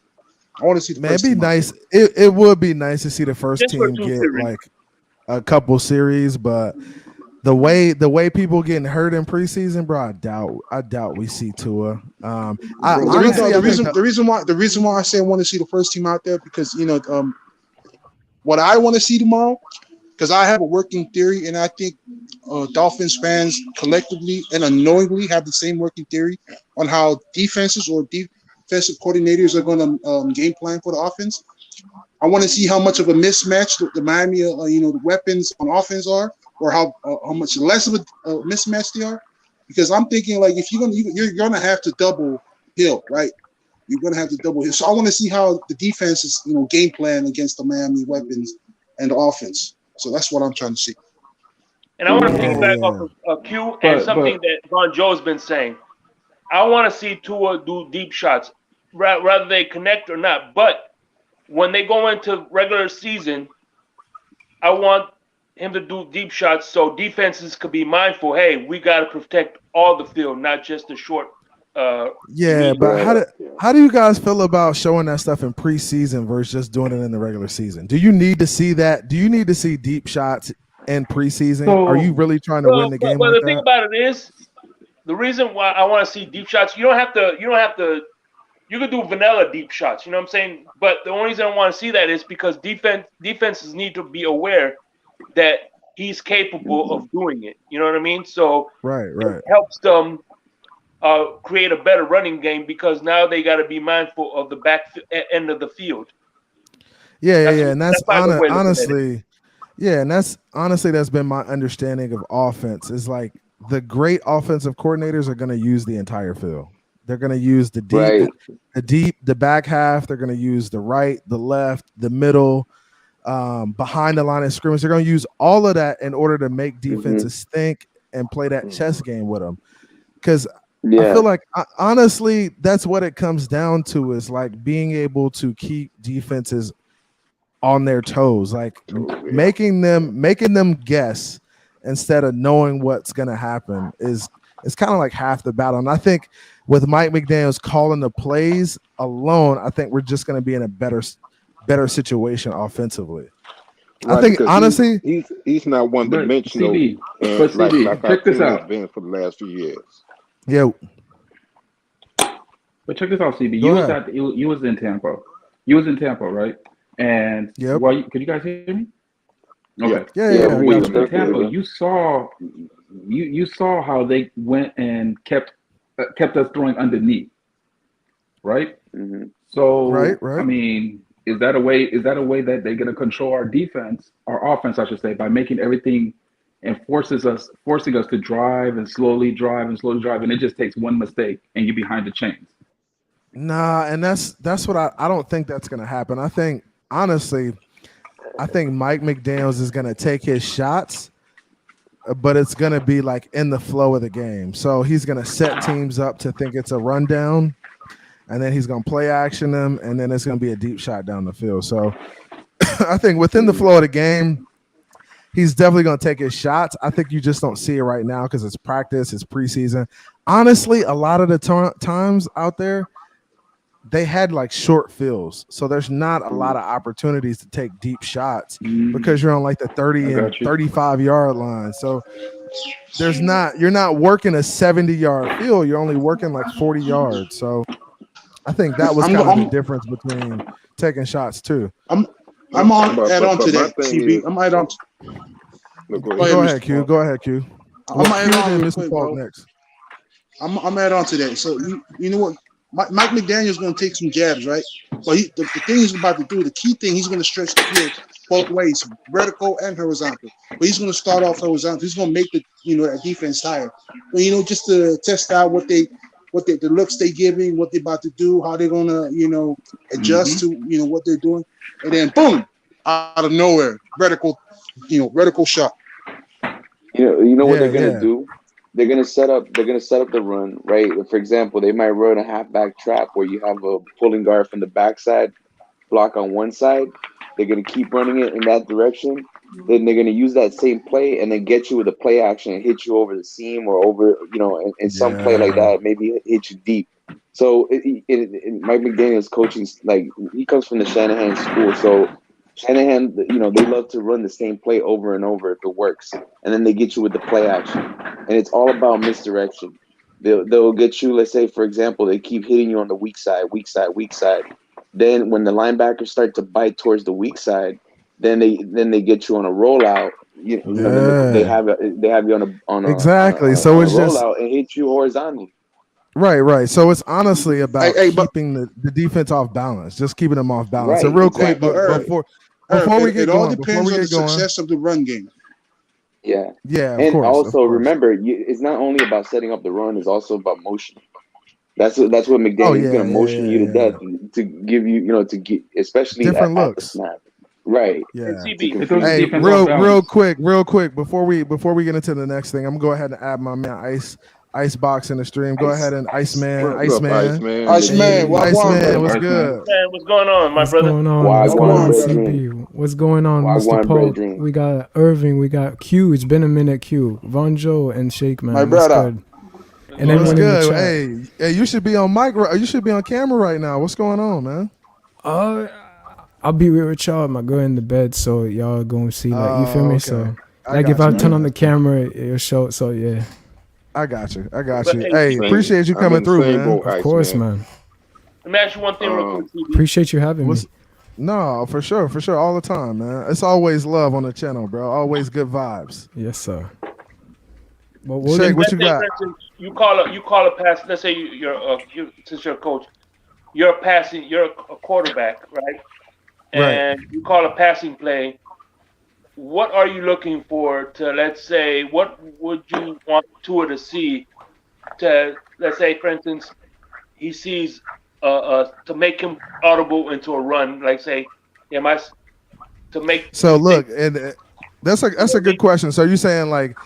F: I want to see the first team.
B: It'd be nice. It would be nice to see the first team get like a couple series, but the way people getting hurt in preseason, bro, I doubt we see Tua.
F: The reason why I say I want to see the first team out there, because what I want to see tomorrow, because I have a working theory, and I think Dolphins fans collectively and unknowingly have the same working theory on how defenses or defensive coordinators are going to game plan for the offense. I want to see how much of a mismatch the Miami, the weapons on offense are, or how much less of a mismatch they are. Because I'm thinking, like, if you're gonna have to double Hill, right? You're gonna have to double Hill. So I want to see how the defense is, game plan against the Miami weapons and the offense. So that's what I'm trying to see.
C: And I want to piggyback off of Q and something that Von Joe's been saying. I want to see Tua do deep shots, rather they connect or not. But when they go into regular season, I want him to do deep shots so defenses could be mindful. Hey, we got to protect all the field, not just the short.
B: But how do you guys feel about showing that stuff in preseason versus just doing it in the regular season? Do you need to see that? Do you need to see deep shots in preseason? Are you really trying to win the game?
C: Well, the thing about it is, the reason why I want to see deep shots, you could do vanilla deep shots, you know what I'm saying? But the only reason I want to see that is because defenses need to be aware that he's capable of doing it. You know what I mean? So it helps them create a better running game, because now they got to be mindful of the back end of the field.
B: And that's honestly, that's been my understanding of offense. Is like the great offensive coordinators are going to use the entire field. They're going to use the deep, the back half. They're going to use the right, the left, the middle, behind the line of scrimmage. They're going to use all of that in order to make defenses think and play that chess game with them. Because I feel like, honestly, that's what it comes down to, is like being able to keep defenses on their toes, like making them guess instead of knowing what's going to happen is kind of like half the battle. And I think with Mike McDaniels calling the plays alone, I think we're just going to be in a better situation offensively.
H: Right,
B: I think honestly,
H: he's not one dimensional.
D: Like check this out.
H: Been for the last few years.
B: Yeah.
D: But check this out, CB. You was in Tampa. You was in Tampa, right? And could you guys hear me? Okay.
B: Yeah.
D: When you was in Tampa, you saw how they went and kept us throwing underneath, right?
G: Mm-hmm.
D: So
B: right.
D: I mean, is that a way that they're gonna control our offense, I should say, by making everything and forcing us to drive and slowly drive, and it just takes one mistake and you're behind the chains.
B: Nah, and that's what I don't think that's gonna happen. I think honestly, Mike McDaniels is gonna take his shots, but it's gonna be like in the flow of the game. So he's gonna set teams up to think it's a rundown, and then he's gonna play action them, and then it's gonna be a deep shot down the field. So I think within the flow of the game, he's definitely going to take his shots. I think you just don't see it right now because it's practice, it's preseason. Honestly, a lot of the times out there, they had like short fields, so there's not a lot of opportunities to take deep shots because you're on like the 30 and 35-yard line. So you're not working a 70-yard field. You're only working like 40 yards. So I think that was kind of the difference between taking shots too.
F: I'm on add on to that, CB. I'm add on.
B: Go ahead, Q. Go ahead, Q.
F: I'm add on Mr. Paul next. I'm add on to that. So you know what? Mike McDaniel's going to take some jabs, right? But the thing he's about to do, the key thing, he's going to stretch the field both ways, vertical and horizontal. But he's going to start off horizontal. He's going to make that defense tired. But, just to test out the looks they giving, what they're about to do, how they're going to, adjust to, what they're doing. And then, boom, out of nowhere, vertical shot.
G: You know what they're going to do? They're gonna set up the run, right? For example, they might run a halfback trap where you have a pulling guard from the backside, block on one side. They're gonna keep running it in that direction. Then they're gonna use that same play and then get you with a play action and hit you over the seam or over, in some play like that, maybe hit you deep. So Mike McDaniel's coaching, like he comes from the Shanahan school, so Shanahan, they love to run the same play over and over if it works, and then they get you with the play action, and it's all about misdirection. They'll get you. Let's say, for example, they keep hitting you on the weak side. Then when the linebackers start to bite towards the weak side, then they get you on a rollout. They have you on a
B: exactly. So it's just
G: rollout and hit you horizontally.
B: Right. So it's honestly about keeping the defense off balance, just keeping them off balance.
G: Right,
B: so real quick, before we get going,
F: it all depends on the success of the run game.
G: Yeah.
B: Of
G: and
B: course,
G: also remember, it's not only about setting up the run; it's also about motion. That's what McDaniel's going to motion you to death to give you, to get especially
B: different
G: at
B: looks.
G: the snap. Right.
B: Yeah.
D: Hey,
B: real quick, before we get into the next thing, I'm gonna go ahead and add my man Icebox in the stream. Go ahead and Iceman.
F: What's good?
C: Man, what's going on, my brother?
I: What's going on, CB? What's going on, Mr. Paul? We got Irving. We got Q. It's been a minute, Q. Von Joe and Shake, man.
F: My brother.
B: And then good. Hey, you should be on mic. You should be on camera right now. What's going on, man?
I: I'll be with y'all. My girl in the bed, so y'all gonna see, like, you feel me?
B: Okay.
I: So, like, if I turn on the camera, it'll show. So, yeah.
B: I got you. Hey, appreciate you coming through, man.
I: Of course, man.
C: Let me ask you one thing real quick, CB.
I: Appreciate you having me.
B: No, for sure, all the time, man. It's always love on the channel, bro. Always good vibes.
I: Yes, sir.
B: Shake, what you got?
C: You call a pass. Let's say since you're a coach, you're a quarterback, right? And you call a passing play. What are you looking for to, let's say, what would you want Tua to see to, let's say, for instance, he sees to make him audible into a run, like say, to make.
B: So look, and that's a good question. So you're saying like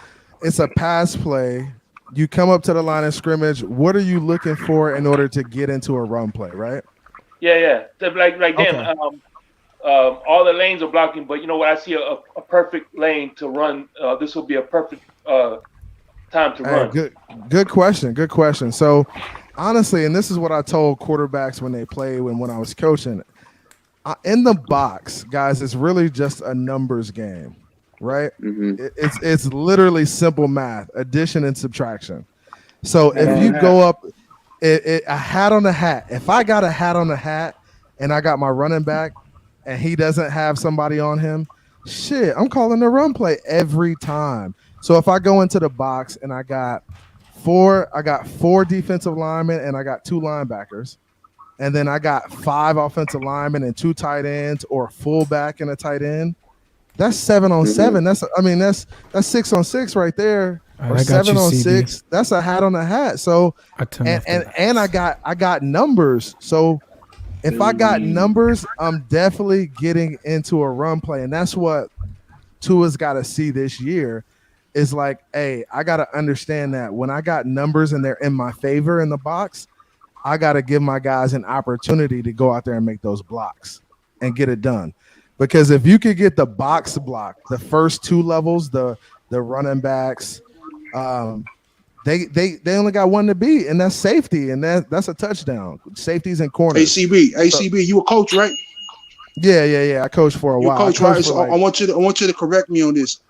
B: it's a pass play. You come up to the line of scrimmage. What are you looking for in order to get into a run play, right?
C: Yeah. Like damn. All the lanes are blocking, but you know what? I see a perfect lane to run. This will be a perfect time to run.
B: Good question. So honestly, and this is what I told quarterbacks when they play when I was coaching. In the box, guys, it's really just a numbers game, right? Mm-hmm. It's literally simple math, addition and subtraction. So if you go up, a hat on the hat. If I got a hat on the hat and I got my running back, and he doesn't have somebody on him, shit, I'm calling the run play every time. So if I go into the box and I got four defensive linemen and I got 2 linebackers, and then I got 5 offensive linemen and 2 tight ends or a fullback and a tight end, that's 7 on 7. That's 6 on 6 right there. Or 7 on 6. That's a hat on a hat. So and I got numbers. So if I got numbers, I'm definitely getting into a run play. And that's what Tua's got to see this year is like, hey, I got to understand that when I got numbers and they're in my favor in the box, I got to give my guys an opportunity to go out there and make those blocks and get it done. Because if you could get the box block, the first 2 levels, the running backs, they only got one to beat, and that's safety, and that's a touchdown. Safeties and corners.
F: ACB, you a coach, right?
B: Yeah. I coached for a while.
F: Coach, right? So I want you to correct me on this.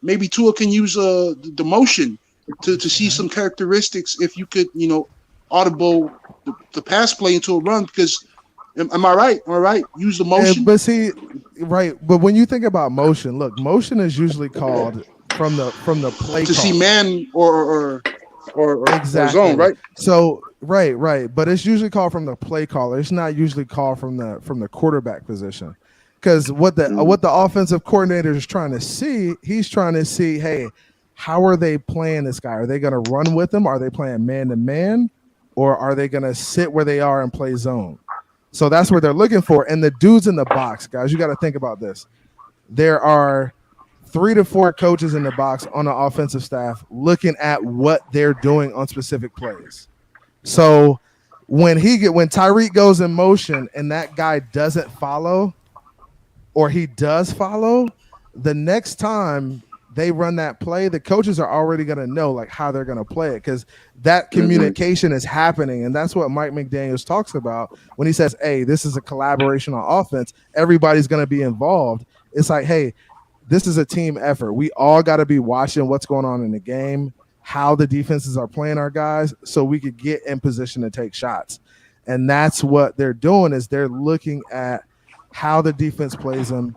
F: Maybe Tua can use the motion to see some characteristics. If you could, audible the pass play into a run, because am I right? Am I right? Use the motion.
B: But see, right. But when you think about motion, look, motion is usually called from the play
F: to
B: call.
F: see man or
B: exactly.
F: zone, right?
B: So right. But it's usually called from the play caller. It's not usually called from the quarterback position. Because what the offensive coordinator is trying to see, he's trying to see, hey, how are they playing this guy? Are they going to run with him? Are they playing man to man, or are they going to sit where they are and play zone? So that's what they're looking for. And the dudes in the box, guys, you got to think about this. There are 3 to 4 coaches in the box on the offensive staff looking at what they're doing on specific plays. So when Tyreek goes in motion and that guy doesn't follow, or he does follow, the next time they run that play, the coaches are already going to know like how they're going to play it, because that communication is happening. And that's what Mike McDaniels talks about when he says, hey, this is a collaboration on offense. Everybody's going to be involved. It's like, hey, this is a team effort. We all got to be watching what's going on in the game, how the defenses are playing our guys, so we could get in position to take shots. And that's what they're doing, is they're looking at how the defense plays them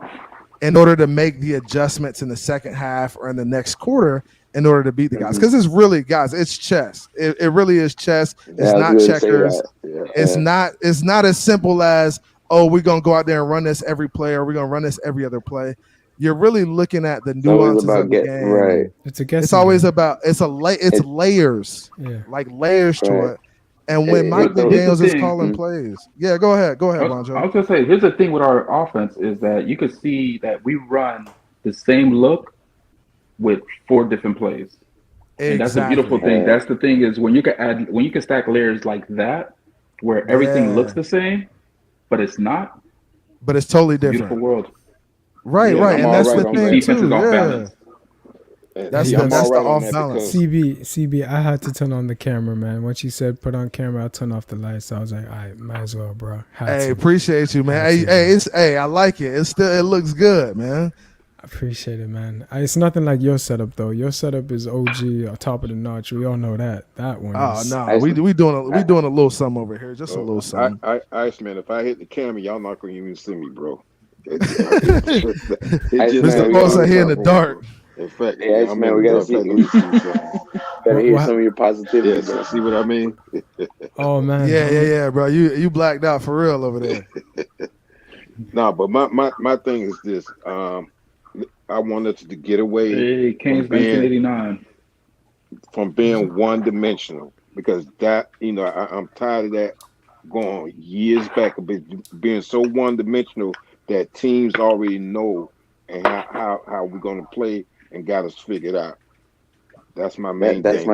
B: in order to make the adjustments in the second half or in the next quarter in order to beat the guys. Because it's really, guys, it's chess. It really is chess. It's not checkers. It's not as simple as, oh, we're going to go out there and run this every play, or we're going to run this every other play. You're really looking at the nuances of the game.
G: Right.
B: It's always about it's layers.
I: Yeah.
B: Like layers to it. And when Mike McDaniels is calling plays, go ahead, Bonjo.
D: I was gonna say, here's the thing with our offense is that you could see that we run the same look with 4 different plays. Exactly. And that's the beautiful thing. That's the thing, is when you can stack layers like that, where everything looks the same, but it's not.
B: But it's totally different.
D: Beautiful world.
B: Right. And that's the thing too.
D: Balance.
B: That's the off balance.
I: CB, I had to turn on the camera, man. When she said put on camera, I turned off the lights. So I was like, all right, might as well, bro.
B: Appreciate you, man. Hey, I like it. It looks good, man.
I: I appreciate it, man. It's nothing like your setup though. Your setup is OG, on top of the notch. We all know that. That one.
B: Oh no, we doing a little something over here, just a little something.
H: Iceman, if I hit the camera, y'all not gonna even see me, bro.
B: Mr. Boss are here in the dark.
H: In fact,
G: man, we gotta see. Gotta hear some of your positivity.
H: Yeah, see what I mean?
I: Oh man.
B: Yeah, bro. You blacked out for real over there.
H: No, but my thing is this. I wanted to get away.
D: Hey, Kane's 1989.
H: From being one-dimensional, because that, I'm tired of that going years back of being so one-dimensional that teams already know and how we're going to play and got us figured out. That's my main thing.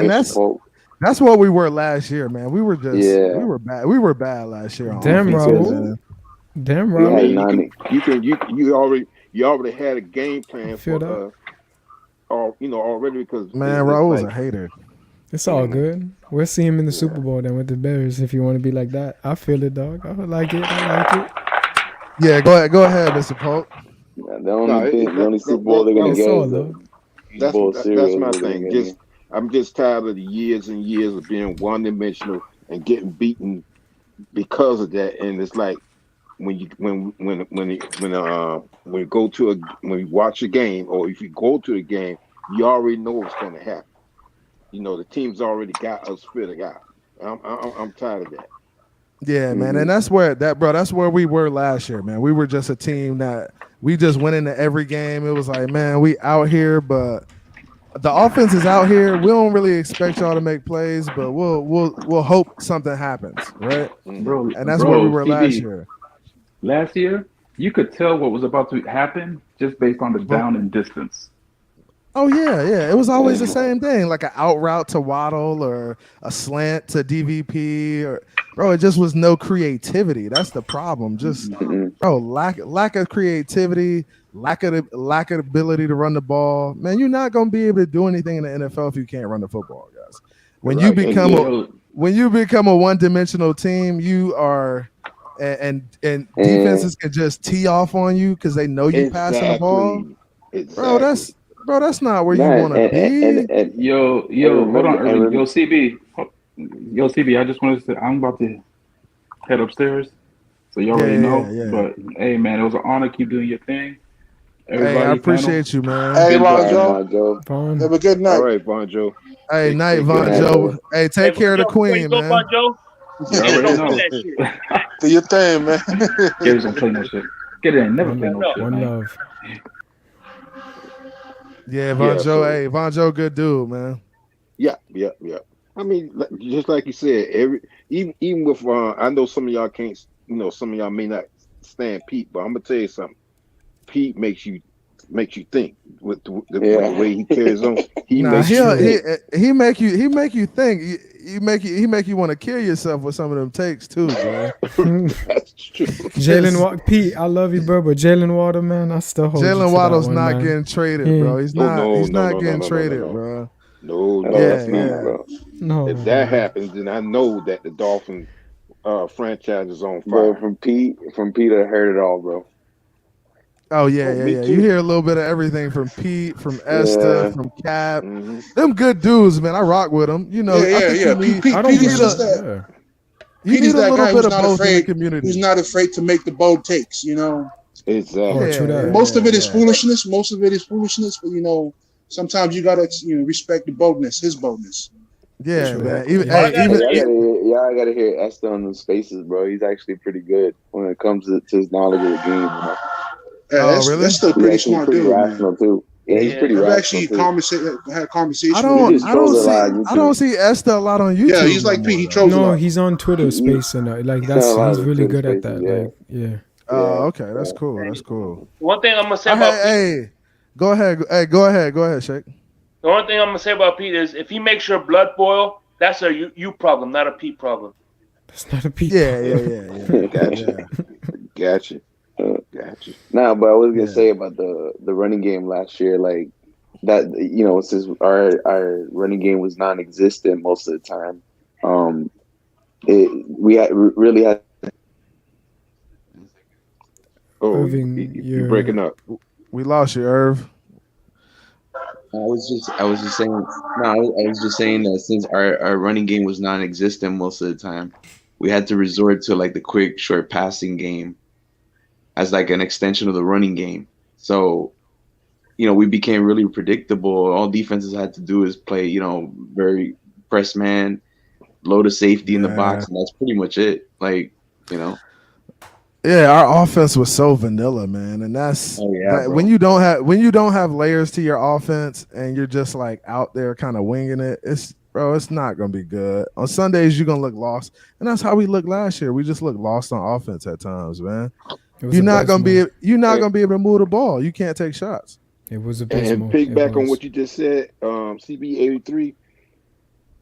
B: That's what we were last year, man. We were just we were bad. We were bad last year.
I: Damn, Raul.
H: You already had a game plan for already, because
B: Raul's a hater.
I: It's all good. We'll see him in the Super Bowl then with the Bears if you want to be like that. I feel it, dog. I like it.
B: Yeah, go ahead, Mr. Polk.
G: The only Super Bowl they're gonna get is
H: that's my thing. I'm just tired of the years and years of being one-dimensional and getting beaten because of that. And it's like when you watch a game, or if you go to a game, you already know what's going to happen. The team's already got us figured out. I'm tired of that.
B: Yeah, man, and that's where we were last year, man. We were just a team that we just went into every game. It was like, man, we out here, but the offense is out here. We don't really expect y'all to make plays, but we'll hope something happens, right?
D: Bro,
B: and that's where we were last year.
D: Last year, you could tell what was about to happen just based on the down and distance.
B: Oh yeah. It was always the same thing, like an out route to Waddle or a slant to DVP, or bro, it just was no creativity. That's the problem. Just bro, lack of creativity, lack of ability to run the ball. Man, you're not gonna be able to do anything in the NFL if you can't run the football, guys. When you become a one-dimensional team, you are and defenses can just tee off on you because they know you passing the ball.
H: Exactly.
B: Bro, that's not where you want to be.
D: Yo, hold on, early. Yo, CB, I just wanted to say I'm about to head upstairs, so you already know. Yeah. But hey, man, it was an honor. Keep doing your thing. Everybody,
B: I appreciate you, man.
F: Hey, Vonjo. Have a good night.
H: All right, Vonjo.
B: Hey, night, Vonjo. Hey, take care of the queen, man.
C: Vonjo.
D: You already know.
F: Do your thing, man.
D: Give some play no shit. Get in. Never play no shit.
I: One love.
B: Yeah, Vonjo. Hey, Vonjo, good dude, man.
H: Yeah. I mean, just like you said, even with I know some of y'all can't, some of y'all may not stand Pete, but I'm gonna tell you something. Pete makes you think with the way he carries on. He make you think. He make you want to kill yourself with some of them takes too, bro. That's true.
I: Pete, I love you, bro, but Jalen Waddle, man, I still hold
B: Jalen Waddle's not
I: man.
B: Getting traded, bro. He's not getting traded, bro.
H: Bro. No. If that happens, then I know that the Dolphin franchise is on fire.
G: Bro, from Pete, I heard it all, bro.
B: Oh yeah. You hear a little bit of everything from Pete, from Esther, from Cap. Them good dudes, man. I rock with them. You know,
F: Pete is just that.
B: You need a little bit of both in the community.
F: He's not afraid to make the bold takes. You know.
H: Exactly.
F: Most of it is foolishness. But sometimes you gotta respect the boldness, his boldness.
B: Yeah, man.
G: I gotta hear Esther on the spaces, bro. He's actually pretty good when it comes to his knowledge of the game.
F: Really? That's still pretty smart dude.
G: Rational too. Yeah, he's pretty rational.
F: I've actually had conversations.
B: I don't see Esther a lot on YouTube.
F: Yeah, he's like Pete. He trolls a lot.
I: He's on Twitter Space and he's really good at that.
B: Oh, okay, that's cool.
C: One thing I'm gonna say about
B: Pete. Go ahead, Shake.
C: The only thing I'm gonna say about Pete is if he makes your blood boil, that's a you problem, not a Pete problem.
I: That's not a Pete.
B: Yeah.
H: Gotcha.
G: Nah, but I was gonna say about the running game last year, like that. Since our running game was non-existent most of the time, we really had.
H: Oh,
I: Irving,
H: you're breaking up.
B: We lost you, Irv.
G: I was just saying that since our running game was non-existent most of the time, we had to resort to like the quick, short passing game as like an extension of the running game. So, we became really predictable. All defenses had to do is play, very press man, load of safety in the box, and that's pretty much it. Like,
B: Yeah, our offense was so vanilla, man, and that's when you don't have layers to your offense and you're just like out there kind of winging it. It's not gonna be good. On Sundays you're gonna look lost, and that's how we looked last year. We just looked lost on offense at times, man. You're not gonna be able to move the ball. You can't take shots.
I: It was a
H: and piggyback on what you just said, CB83.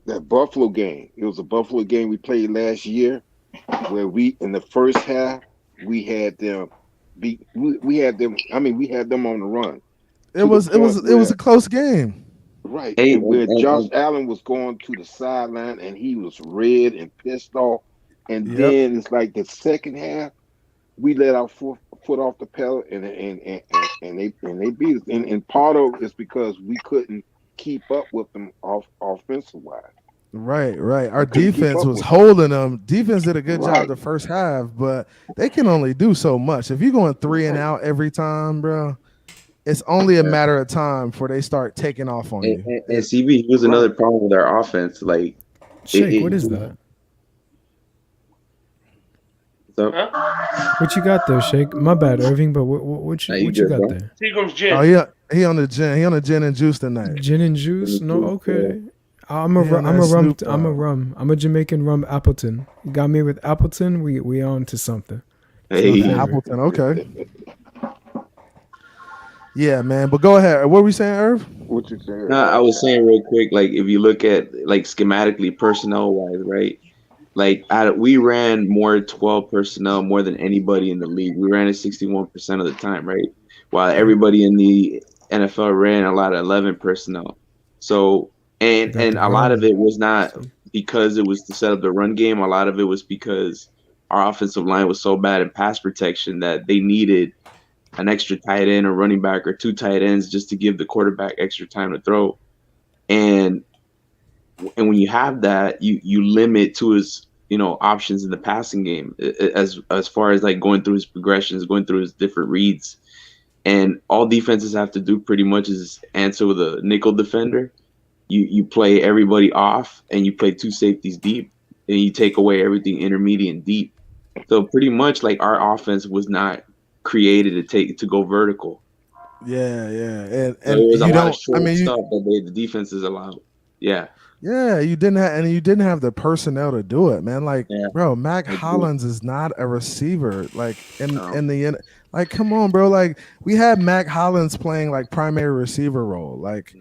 H: That Buffalo game. It was a Buffalo game we played last year, where we in the first half. We had them beat. We had them. I mean, we had them on the run.
B: It was a close game,
H: right? Where Josh Allen was going to the sideline and he was red and pissed off. And then it's like the second half, we let our foot off the pedal and they beat us. And part of it is because we couldn't keep up with them offensive wise.
B: Right. Our defense was holding them. Defense did a good job the first half, but they can only do so much. If you're going 3 and out every time, bro, it's only a matter of time before they start taking off on you.
G: And CB was another problem with our offense. Like,
I: Shake, what is that? What you got there, Shake? My bad, Irving, but what you got there?
C: Seagram's gin.
B: Oh yeah, he on the gin. He on the gin and juice tonight.
I: Gin and juice? No, okay. I'm a Jamaican rum Appleton. You got me with Appleton. We on to something.
B: Hey, Appleton. Okay. Yeah, man. But go ahead. What were we saying, Irv?
H: What you saying?
G: I was saying real quick. Like, if you look at like schematically, personnel wise, right? Like we ran more 12 personnel more than anybody in the league. We ran it 61% of the time, right? While everybody in the NFL ran a lot of 11 personnel. So and a lot of it was not because it was to set up the run game. A lot of it was because our offensive line was so bad in pass protection that they needed an extra tight end or running back or two tight ends just to give the quarterback extra time to throw. And when you have that, you limit to his options in the passing game as far as like going through his progressions, going through his different reads. And all defenses have to do pretty much is answer with a nickel defender. You play everybody off and you play two safeties deep, and you take away everything intermediate and deep. So pretty much like our offense was not created to go vertical.
B: Yeah, and
G: so it was a lot of short stuff that the defenses allowed. Yeah.
B: Yeah, you didn't have the personnel to do it, man. Like, bro, Mac Hollins is not a receiver. Like like, come on, bro. Like, we had Mac Hollins playing like primary receiver role. Like,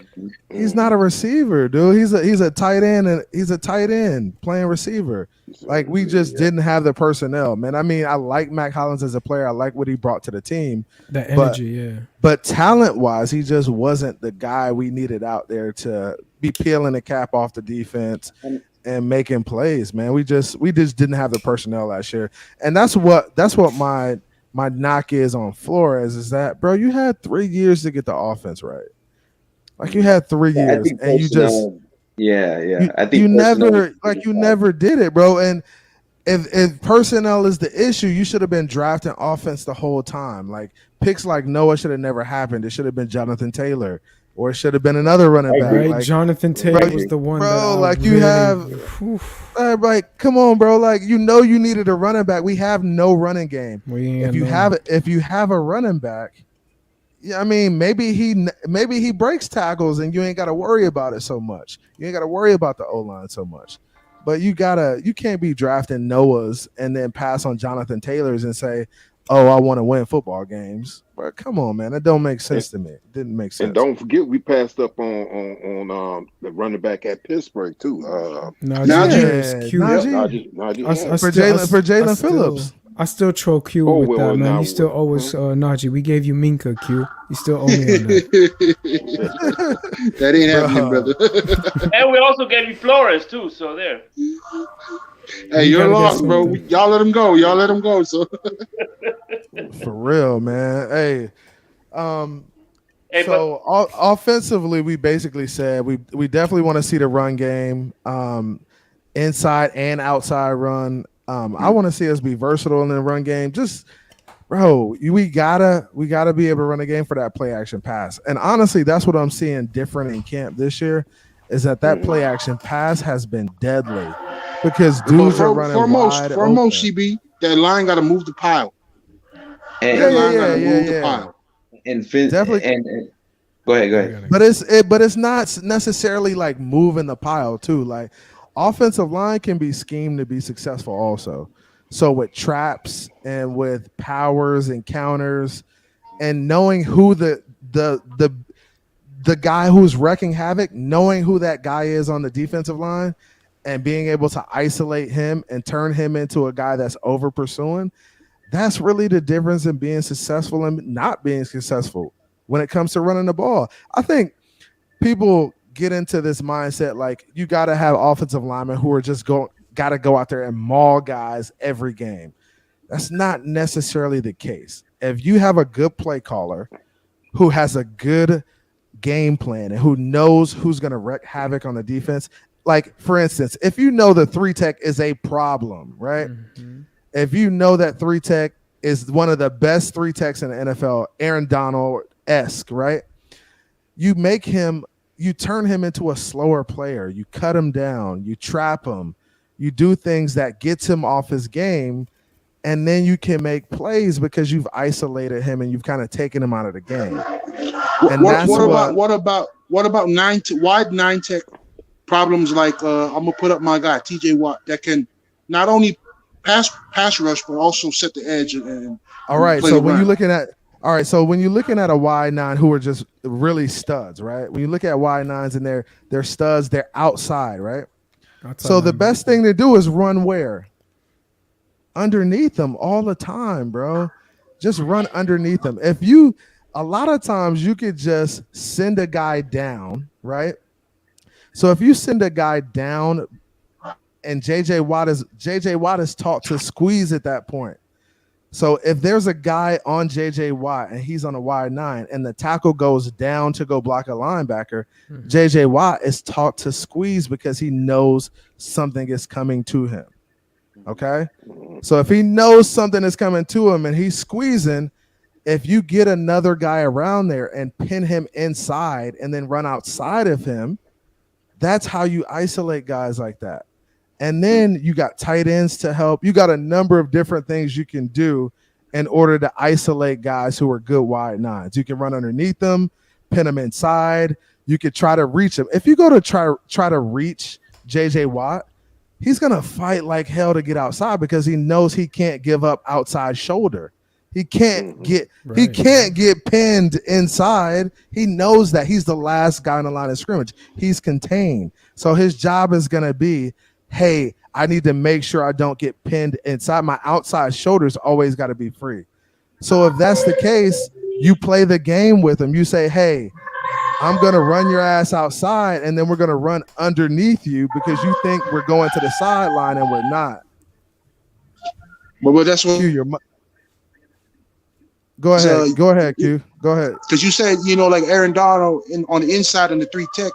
B: he's not a receiver, dude. He's a tight end, and he's a tight end playing receiver. Like, we just didn't have the personnel, man. I mean, I like Mac Hollins as a player. I like what he brought to the team.
I: That energy,
B: But talent-wise, he just wasn't the guy we needed out there to be peeling the cap off the defense and making plays, man. We just didn't have the personnel last year. And that's what my knock is on Flores is that, bro, you had 3 years to get the offense right. Like, you had 3 years and you just I think you never did it, bro. And if personnel is the issue, you should have been drafting offense the whole time. Like, picks like Noah should have never happened. It should have been Jonathan Taylor, or it should have been another running back.
I: Right,
B: like,
I: Jonathan Taylor was the one.
B: Bro, like you have, like, come on, bro. Like, you needed a running back. We have no running game. If you have a running back, I mean, maybe he breaks tackles and you ain't got to worry about it so much. You ain't got to worry about the O-line so much. But you can't be drafting Noahs and then pass on Jonathan Taylor's and say, "Oh, I want to win football games." But come on, man, that don't make sense to me. It didn't make sense.
H: And don't forget, we passed up on the running back at Pittsburgh too.
B: Najee for Jalen Phillips.
I: I still troll Q with that, man. You still owe us Najee. We gave you Minka, Q. You still owe me on
F: that. That ain't happening, brother.
C: And we also gave you Flores too. So there.
F: Hey, you're lost, bro. Y'all let him go. So
B: for real, man. Hey, offensively, we basically said we definitely want to see the run game, inside and outside run. I want to see us be versatile in the run game. Just, bro, we gotta be able to run a game for that play action pass. And honestly, that's what I'm seeing different in camp this year, is that play action pass has been deadly because dudes are running wide open.
F: CB, that line got to move the pile.
B: Yeah.
G: And definitely. And go ahead.
B: But it's not necessarily like moving the pile too. Like, offensive line can be schemed to be successful also. So with traps and with powers and counters and knowing who the guy who's wrecking havoc, knowing who that guy is on the defensive line and being able to isolate him and turn him into a guy that's over pursuing, that's really the difference in being successful and not being successful when it comes to running the ball. I think people get into this mindset like you got to have offensive linemen who are just got to go out there and maul guys every game. That's not necessarily the case. If you have a good play caller who has a good game plan and who knows who's going to wreak havoc on the defense, like, for instance, if you know the 3-tech is a problem, right? Mm-hmm. If you know that 3-tech is one of the best 3-techs in the NFL, Aaron Donald-esque, right? You turn him into a slower player. You cut him down. You trap him. You do things that gets him off his game, and then you can make plays because you've isolated him and you've kind of taken him out of the game. And
F: what about wide 9-tech problems like I'm gonna put up my guy TJ Watt that can not only pass rush but also set the edge and
B: all right. So when you're looking at a wide 9 who are just really studs, right? When you look at wide 9s and they're studs, they're outside, right? So the best thing to do is run where? Underneath them all the time, bro. Just run underneath them. A lot of times you could just send a guy down, right? So if you send a guy down and JJ Watt is taught to squeeze at that point. So if there's a guy on JJ Watt and he's on a wide 9 and the tackle goes down to go block a linebacker, JJ Watt is taught to squeeze because he knows something is coming to him. Okay? So if he knows something is coming to him and he's squeezing, if you get another guy around there and pin him inside and then run outside of him, that's how you isolate guys like that. And then you got tight ends to help. You got a number of different things you can do in order to isolate guys who are good wide 9s. You can run underneath them, pin them inside. You could try to reach them. If you go to try to reach JJ Watt, he's going to fight like hell to get outside because he knows he can't give up outside shoulder. He can't get pinned inside. He knows that he's the last guy on the line of scrimmage. He's contained. So his job is going to be, hey, I need to make sure I don't get pinned inside. My outside shoulders always got to be free. So if that's the case, you play the game with him. You say, hey, I'm going to run your ass outside, and then we're going to run underneath you because you think we're going to the sideline and we're not.
F: But that's what
B: Go ahead, Q. Go ahead.
F: Because you said, like Aaron Donald on the inside in the 3 tech.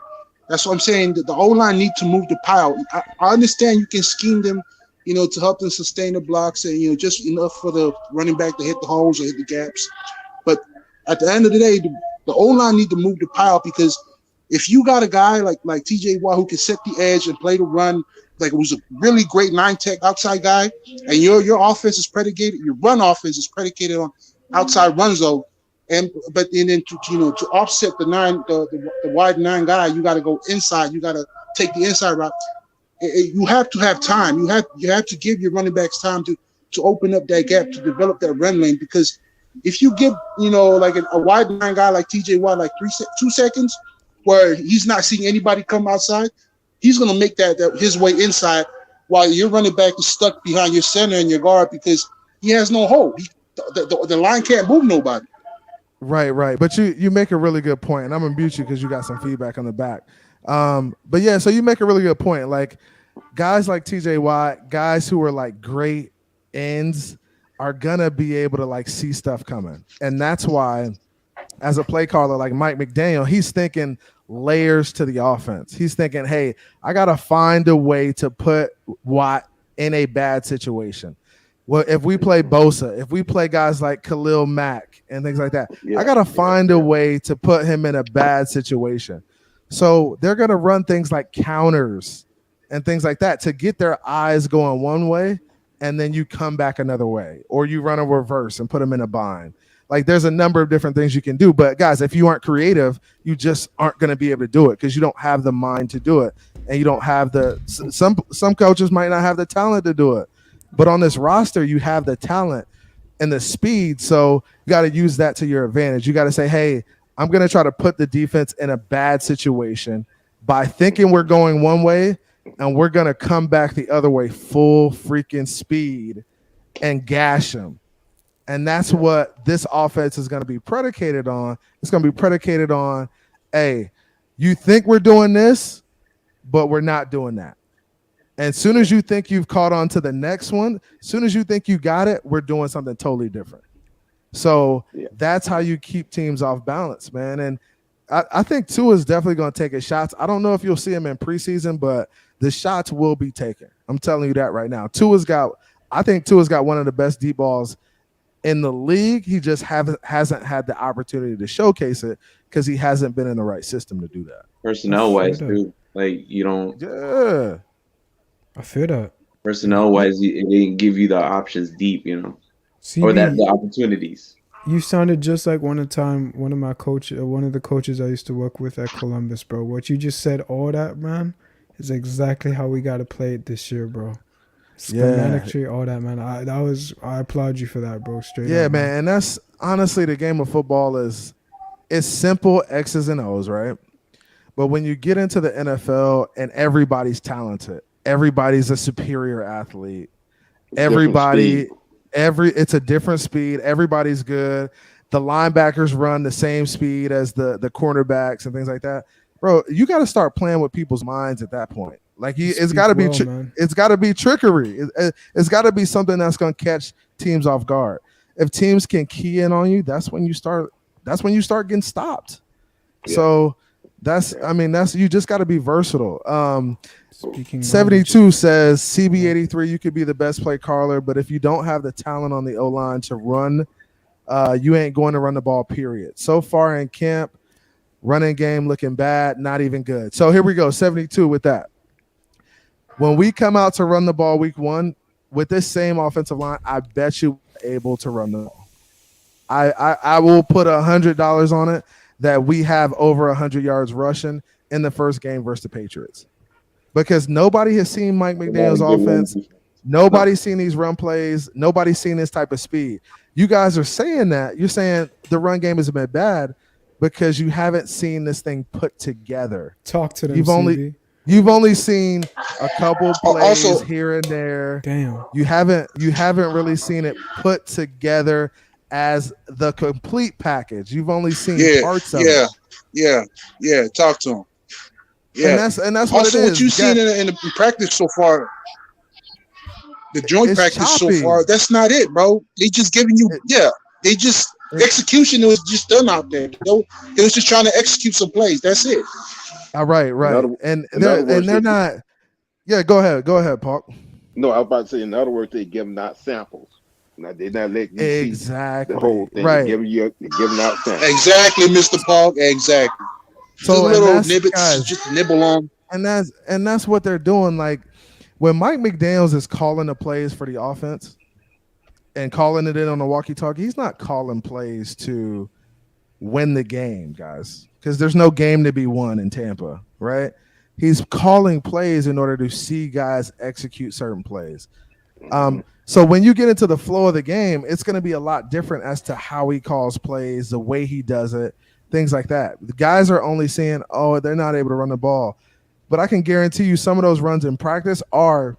F: That's what I'm saying. The O-line need to move the pile. I understand you can scheme them, to help them sustain the blocks and, just enough for the running back to hit the holes or hit the gaps. But at the end of the day, the O-line need to move the pile because if you got a guy like TJ Watt who can set the edge and play the run, like it was a really great 9 tech outside guy, and your offense is predicated, your run offense is predicated on outside run zone. But then to offset the wide 9 guy, you got to go inside. You got to take the inside route. You have to have time. You have to give your running backs time to open up that gap to develop that run lane. Because if you give like a wide 9 guy like TJ Watt like 2 seconds, where he's not seeing anybody come outside, he's gonna make that his way inside while your running back is stuck behind your center and your guard because he has no hole. The line can't move nobody.
B: Right. But you make a really good point, and I'm gonna mute you because you got some feedback on the back. But yeah, so you make a really good point. Like guys like TJ Watt, guys who are like great ends are gonna be able to like see stuff coming. And that's why as a play caller like Mike McDaniel, he's thinking layers to the offense. He's thinking, hey, I gotta find a way to put Watt in a bad situation. Well, if we play Bosa, if we play guys like Khalil Mack and things like that, I got to find a way to put him in a bad situation. So they're going to run things like counters and things like that to get their eyes going one way, and then you come back another way, or you run a reverse and put them in a bind. Like there's a number of different things you can do. But guys, if you aren't creative, you just aren't going to be able to do it because you don't have the mind to do it. And you don't have some coaches might not have the talent to do it. But on this roster, you have the talent and the speed, so you got to use that to your advantage. You got to say, hey, I'm going to try to put the defense in a bad situation by thinking we're going one way, and we're going to come back the other way full freaking speed and gash them. And that's what this offense is going to be predicated on. It's going to be predicated on, hey, you think we're doing this, but we're not doing that. And as soon as you think you've caught on to the next one, as soon as you think you got it, we're doing something totally different. So that's how you keep teams off balance, man. And I think Tua is definitely going to take his shots. I don't know if you'll see him in preseason, but the shots will be taken. I'm telling you that right now. I think Tua's got one of the best deep balls in the league. He just hasn't had the opportunity to showcase it because he hasn't been in the right system to do that.
J: Personnel-wise, too. Like, you don't –
B: yeah.
I: I feel that.
J: Personnel-wise, it didn't give you the options deep,
I: CB,
J: or the opportunities.
I: You sounded just like one of the coaches I used to work with at Columbus, bro. What you just said, all that, man, is exactly how we got to play it this year, bro. Schematically, all that, man. I applaud you for that, bro. Straight up,
B: man. And that's honestly the game of football is it's simple X's and O's, right? But when you get into the NFL and everybody's talented everybody's a superior athlete.
H: It's
B: Everybody, it's a different speed. Everybody's good. The linebackers run the same speed as the cornerbacks and things like that. Bro, you got to start playing with people's minds at that point. Like it's got to be, it's got to be trickery. It's got to be something that's going to catch teams off guard. If teams can key in on you, that's when you start getting stopped. Yeah. So that's you just got to be versatile. 72 says CB83, you could be the best play caller, but if you don't have the talent on the O-line to run, you ain't going to run the ball, period. So far in camp, running game looking bad, not even good. So here we go, 72 with that. When we come out to run the ball week 1 with this same offensive line, I bet you able to run the ball. I will put $100 on it that we have over 100 yards rushing in the first game versus the Patriots. Because nobody has seen Mike McDaniel's offense. Nobody's seen these run plays. Nobody's seen this type of speed. You guys are saying that. You're saying the run game has been bad because you haven't seen this thing put together.
I: Talk to them,
B: You've only seen a couple plays here and there.
I: Damn.
B: You haven't really seen it put together as the complete package. You've only seen parts of it.
F: Yeah. Talk to him. Yeah,
B: and that's
F: what
B: it is.
F: What you've seen in the practice so far, the joint practice
B: choppy.
F: so far, that's not it, bro. They just giving you, they just execution was just done out there. They was just trying to execute some plays. That's it.
B: Right. And they're not. Yeah, go ahead, Paul.
H: No, I was about to say. In other words, they give them out samples. Now they're not letting you see the whole thing.
B: Right.
H: They're giving out samples.
F: Exactly, Mr. Paul. Exactly.
B: So
F: little nibbits, guys, just nibble on.
B: And that's what they're doing. Like when Mike McDaniels is calling the plays for the offense and calling it in on the walkie-talkie, he's not calling plays to win the game, guys, because there's no game to be won in Tampa, right? He's calling plays in order to see guys execute certain plays. So when you get into the flow of the game, it's going to be a lot different as to how he calls plays, the way he does it, things like that. The guys are only seeing, they're not able to run the ball. But I can guarantee you some of those runs in practice are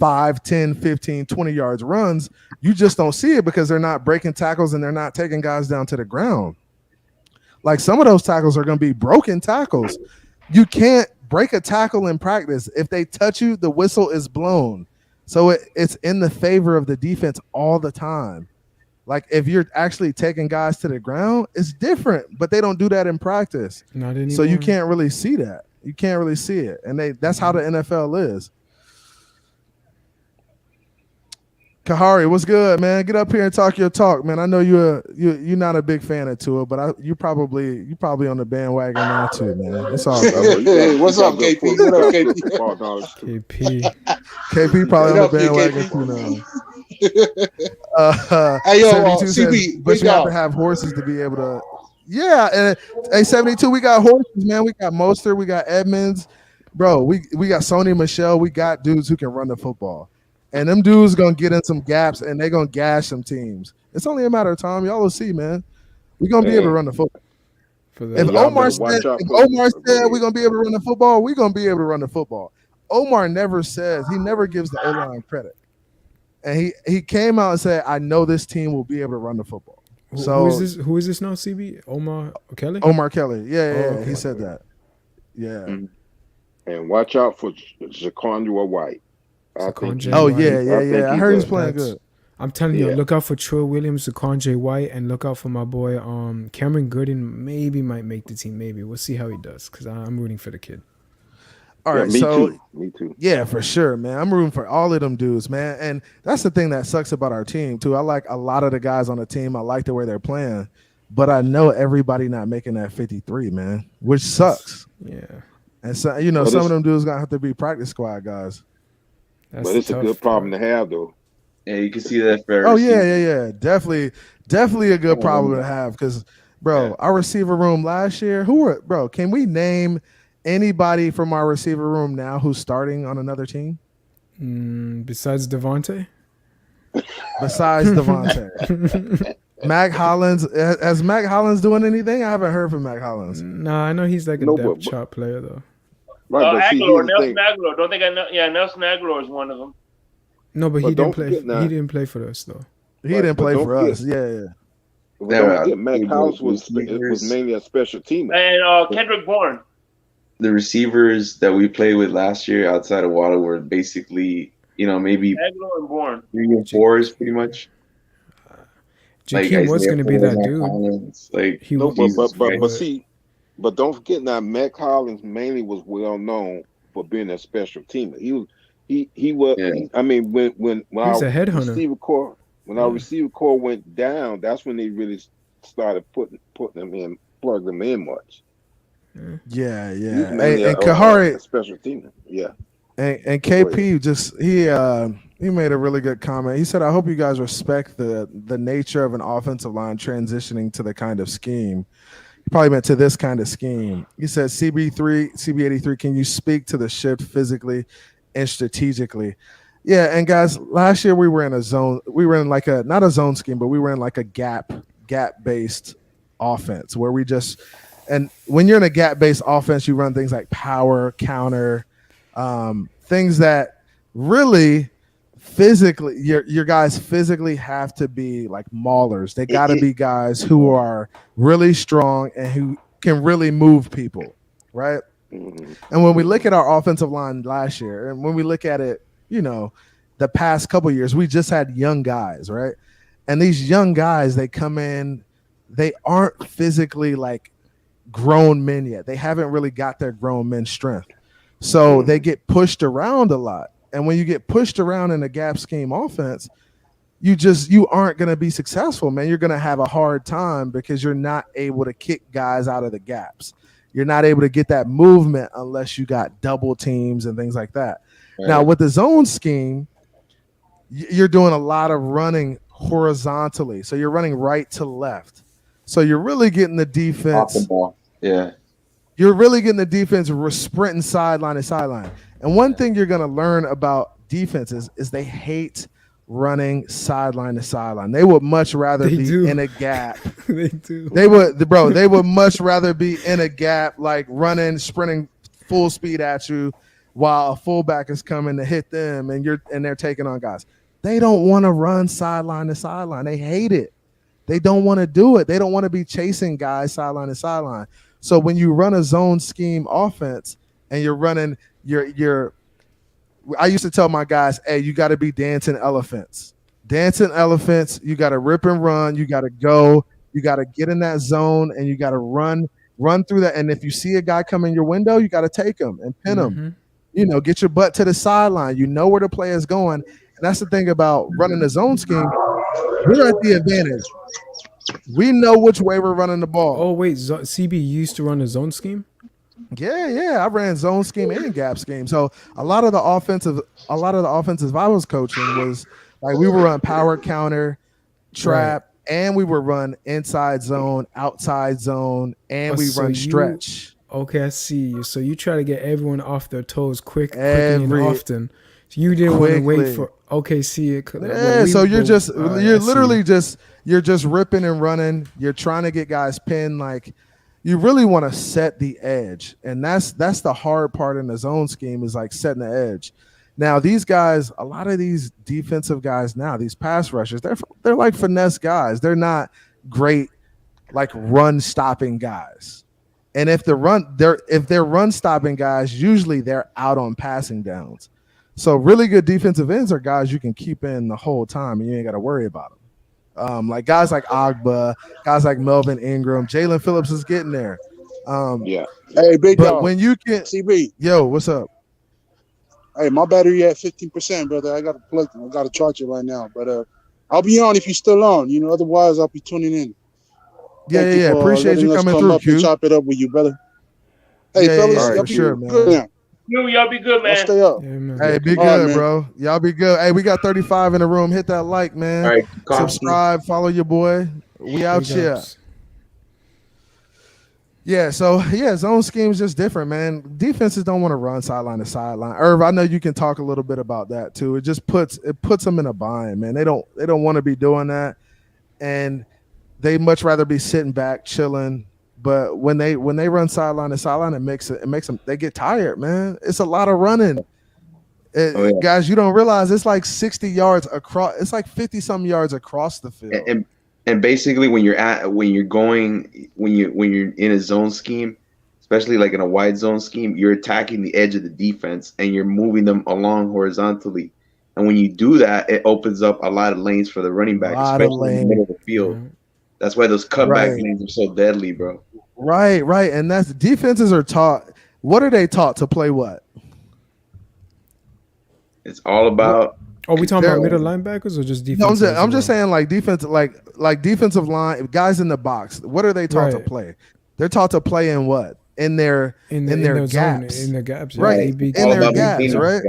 B: 5, 10, 15, 20 yards runs. You just don't see it because they're not breaking tackles and they're not taking guys down to the ground. Like some of those tackles are going to be broken tackles. You can't break a tackle in practice. If they touch you, the whistle is blown. So it's in the favor of the defense all the time. Like if you're actually taking guys to the ground, it's different, but they don't do that in practice.
I: Not anymore.
B: So you can't really see that. You can't really see it. And that's how the NFL is. Kahari, what's good, man? Get up here and talk your talk, man. I know you're not a big fan of Tua, but you probably on the bandwagon now too, man. It's all good.
F: Hey, what's up, KP? What up, KP?
B: KP probably on the bandwagon too now.
F: Hey yo, CB,
B: but you have to have horses to be able to. Yeah, and hey, 72, we got horses, man. We got Mostert, we got Edmonds, bro. We got Sony Michelle. We got dudes who can run the football, and them dudes gonna get in some gaps and they gonna gash some teams. It's only a matter of time. Y'all will see, man. We gonna be able to run the football. If Omar said we're gonna be able to run the football, we're gonna be able to run the football. Omar never gives the O-line credit. And he came out and said, I know this team will be able to run the football. So
I: who is this now, CB? Omar Kelly?
B: Omar Kelly. Yeah, okay. He said that. Yeah.
H: And watch out for Zaquandra White.
B: Yeah. I heard he's playing good.
I: I'm telling you, look out for Troy Williams, Zaquandra White, and look out for my boy Cameron Gooden. Maybe might make the team. Maybe we'll see how he does because I'm rooting for the kid.
B: All right,
H: me too.
B: Yeah, for sure, man. I'm rooting for all of them dudes, man. And that's the thing that sucks about our team too. I like a lot of the guys on the team. I like the way they're playing, but I know everybody not making that 53, man, which sucks.
I: Yeah.
B: And so some of them dudes gonna have to be practice squad guys.
H: But it's a good problem to have, though.
J: Yeah, you can see that for.
B: Oh yeah. Definitely a good problem to have because, bro, our receiver room last year. Can we name anybody from our receiver room now who's starting on another team?
I: Besides Devontae?
B: Besides Devontae. Mac Hollins. Has Mac Hollins doing anything? I haven't heard from Mac Hollins.
I: No, I know he's like a depth chart player, though.
H: Right, but see,
C: Aguilar,
H: here's the
C: Nelson
H: thing.
C: Aguilar. Don't think I know. Yeah, Nelson Aguilar is one of them.
I: No, but he
H: But
I: didn't
H: don't
I: play.
H: forget now.
I: He didn't play for us though.
B: He
H: Right,
B: didn't
H: but
B: play
H: don't
B: for
H: forget.
B: us. Yeah.
H: But don't forget, Matt
J: the
H: House was
J: receivers.
H: mainly a special teamer.
C: And Kendrick Bourne.
J: The receivers that we played with last year outside of Water were basically, maybe
C: Aguilar and Bourne.
J: 3 and 4s pretty much.
I: Jakeem was going to be that dude.
J: Collins,
I: He
H: No,
I: was,
H: but see, but don't forget now, Matt Collins mainly was well known for being a special teamer. He was.
J: Yeah.
H: I mean, when
I: was
H: our
I: a headhunter.
H: receiver core our receiver core went down, that's when they really started putting them in, plug them in much.
B: Yeah.
H: He's
B: And
H: mainly a
B: Kahari,
H: special teamer. Yeah.
B: and KP just he made a really good comment. He said, "I hope you guys respect the nature of an offensive line transitioning to the kind of scheme." He probably meant to this kind of scheme. He said, "CB83, can you speak to the shift physically and strategically?" Yeah, and guys, last year we were in a zone. We were in like not a zone scheme, but we were in like a gap based offense where we just. And when you're in a gap-based offense, you run things like power, counter, things that really physically, your guys physically have to be like maulers. They got to be guys who are really strong and who can really move people, right? And when we look at our offensive line last year, and when we look at it, the past couple of years, we just had young guys, right? And these young guys, they come in, they aren't physically like grown men yet. They haven't really got their grown men strength. So they get pushed around a lot. And when you get pushed around in a gap scheme offense, you aren't going to be successful, man. You're going to have a hard time because you're not able to kick guys out of the gaps. You're not able to get that movement unless you got double teams and things like that. Right. Now, with the zone scheme, you're doing a lot of running horizontally. So you're running right to left. So you're really getting the defense.
J: Off the ball. Yeah.
B: You're really getting the defense sprinting sideline to sideline. And one thing you're going to learn about defenses is they hate running sideline to sideline. They would much rather be in a gap.
I: They do.
B: They would much rather be in a gap, like running, sprinting full speed at you while a fullback is coming to hit them and they're taking on guys. They don't want to run sideline to sideline. They hate it. They don't want to do it. They don't want to be chasing guys sideline to sideline. So when you run a zone scheme offense and you're running I used to tell my guys, hey, you got to be dancing elephants. Dancing elephants, you got to rip and run. You got to go. You got to get in that zone and you got to run through that. And if you see a guy come in your window, you got to take him and pin him. Get your butt to the sideline. You know where the play is going. And that's the thing about running the zone scheme. We're at the advantage. We know which way we're running the ball.
I: Oh wait, CB used to run a zone scheme?
B: Yeah. I ran zone scheme and gap scheme. So a lot of the offensive I was coaching was like we were run power, counter, trap, and we would run inside zone, outside zone, and we run stretch.
I: Okay, I see you. So you try to get everyone off their toes quickly and often. So you didn't want to wait for. Okay, see it.
B: Yeah, so you're just ripping and running. You're trying to get guys pinned. Like you really want to set the edge, and that's the hard part in the zone scheme is like setting the edge. Now these guys, a lot of these defensive guys now, these pass rushers, they're like finesse guys. They're not great like run stopping guys. And if they're run stopping guys, usually they're out on passing downs. So really good defensive ends are guys you can keep in the whole time and you ain't got to worry about them. Like guys like Agba, guys like Melvin Ingram, Jalen Phillips is getting there.
F: Yeah. Hey, big dog.
B: When you can
F: CB.
B: Yo, what's up?
F: Hey, my battery at 15%, brother. I got to plug it. I got to charge it right now. But I'll be on if you're still on. Otherwise I'll be tuning in.
B: Yeah. Appreciate you coming through, Q.
F: And chop it up with you, brother. Hey, fellas, y'all be
B: sure, man.
F: good now.
C: Y'all be good, man.
F: Y'all stay up.
I: Yeah,
B: hey, be good, right, bro. Y'all be good. Hey, we got 35 in the room. Hit that like, man.
J: All right,
B: subscribe, follow your boy. We out here. Yeah, so zone scheme's just different, man. Defenses don't want to run sideline to sideline. Irv, I know you can talk a little bit about that too. It just puts them in a bind, man. They don't want to be doing that, and they much rather be sitting back, chilling, But when they run sideline to sideline, it makes them they get tired, man. It's a lot of running. Guys, you don't realize it's like 60 yards across. It's like 50 some yards across the field.
J: And basically, when you're in a zone scheme, especially like in a wide zone scheme, you're attacking the edge of the defense and you're moving them along horizontally. And when you do that, it opens up a lot of lanes for the running back, especially in the middle of the field. That's why those cutback lanes are so deadly, bro.
B: Right. And that's defenses are taught. What are they taught to play? What?
J: It's all about.
I: Are we talking about middle linebackers or just defense?
B: No, I'm just saying like defense, like defensive line guys in the box. What are they taught to play? They're taught to play in what? In their gaps.
I: Zone, in their gaps,
B: right? In their gaps, right?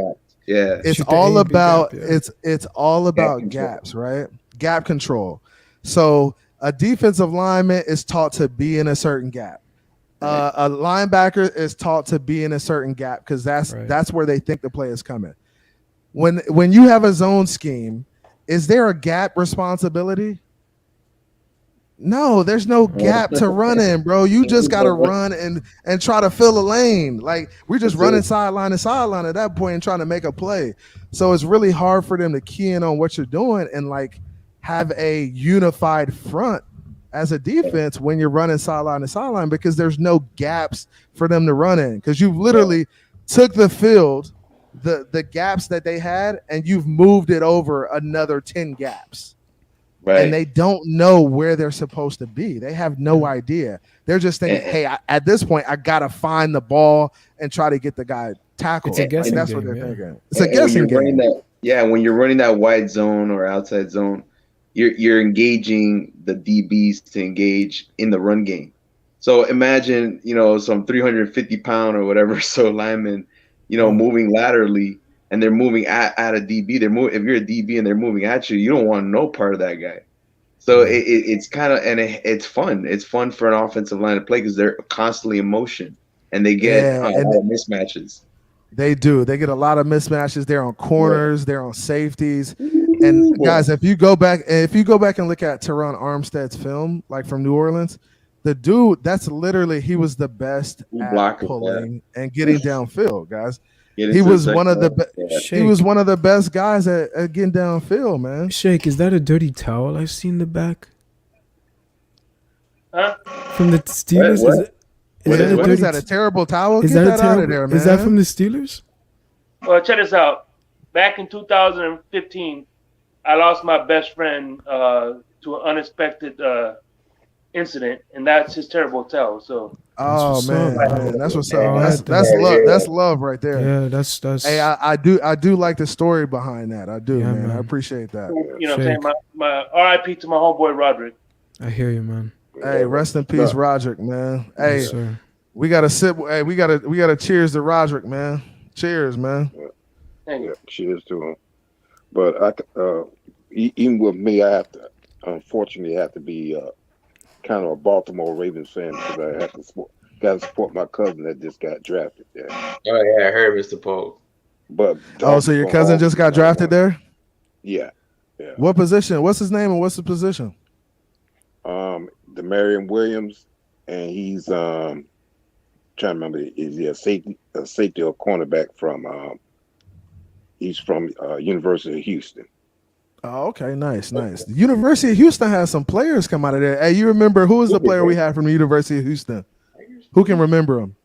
J: Yeah.
B: It's all about it's all about gaps, right? Gap control. So a defensive lineman is taught to be in a certain gap. A linebacker is taught to be in a certain gap because that's where they think the play is coming. When you have a zone scheme, is there a gap responsibility? No, there's no gap to run in, bro. You just got to run and try to fill a lane. Like we're just running sideline to sideline at that point and trying to make a play. So it's really hard for them to key in on what you're doing and like have a unified front as a defense when you're running sideline to sideline because there's no gaps for them to run in because you literally took the field, the gaps that they had, and you've moved it over another 10 gaps. Right. And they don't know where they're supposed to be. They have no idea. They're just thinking, hey, at this point, I got to find the ball and try to get the guy tackled.
I: It's a guessing
B: that's
I: game,
B: what they're thinking. It's
J: and
B: a guessing game.
J: When you're running that wide zone or outside zone, you're engaging the DBs to engage in the run game. So imagine, some 350-pound or whatever so linemen, moving laterally. And they're moving at a DB. If you're a DB and they're moving at you, you don't want no part of that guy. So it's kind of it's fun. It's fun for an offensive line to play because they're constantly in motion and they get a lot of mismatches.
B: They do. They get a lot of mismatches. They're on corners. They're on safeties. And guys, if you go back and look at Teron Armstead's film, like from New Orleans, the dude, that's literally he was the best at pulling and getting downfield, guys. He was one of the best guys at getting downfield, man.
I: Shake, is that a dirty towel I see in the back?
C: Huh?
I: From the Steelers?
B: Is that a terrible towel? Get that out of there, man.
I: Is that from the Steelers?
C: Well, check this out. Back in 2015, I lost my best friend to an unexpected incident, and that's his terrible towel. So.
B: Oh man, that's what's up. That's love. That's love right there.
I: Yeah, that's.
B: Hey, I do like the story behind that. I do, man. I appreciate that.
C: You know what I'm saying? My RIP to my homeboy Roderick.
I: I hear you, man.
B: Hey, rest in peace, Roderick, man. Hey, we gotta sip. Hey, we gotta cheers to Roderick, man. Cheers, man.
H: Cheers to him. But even with me, I unfortunately have to be kind of a Baltimore Ravens fan because I have to got to support my cousin that just got drafted there.
J: Oh yeah, I heard Mr. Pope.
H: But
B: so your cousin just got drafted there?
H: Yeah.
B: What position? What's his name and what's the position?
H: The Marion Williams, and he's trying to remember. Is he a safety or cornerback from? He's from University of Houston.
B: Oh, okay, nice. The University of Houston has some players come out of there. Hey, you remember who was the player we had from the University of Houston? Who can remember him?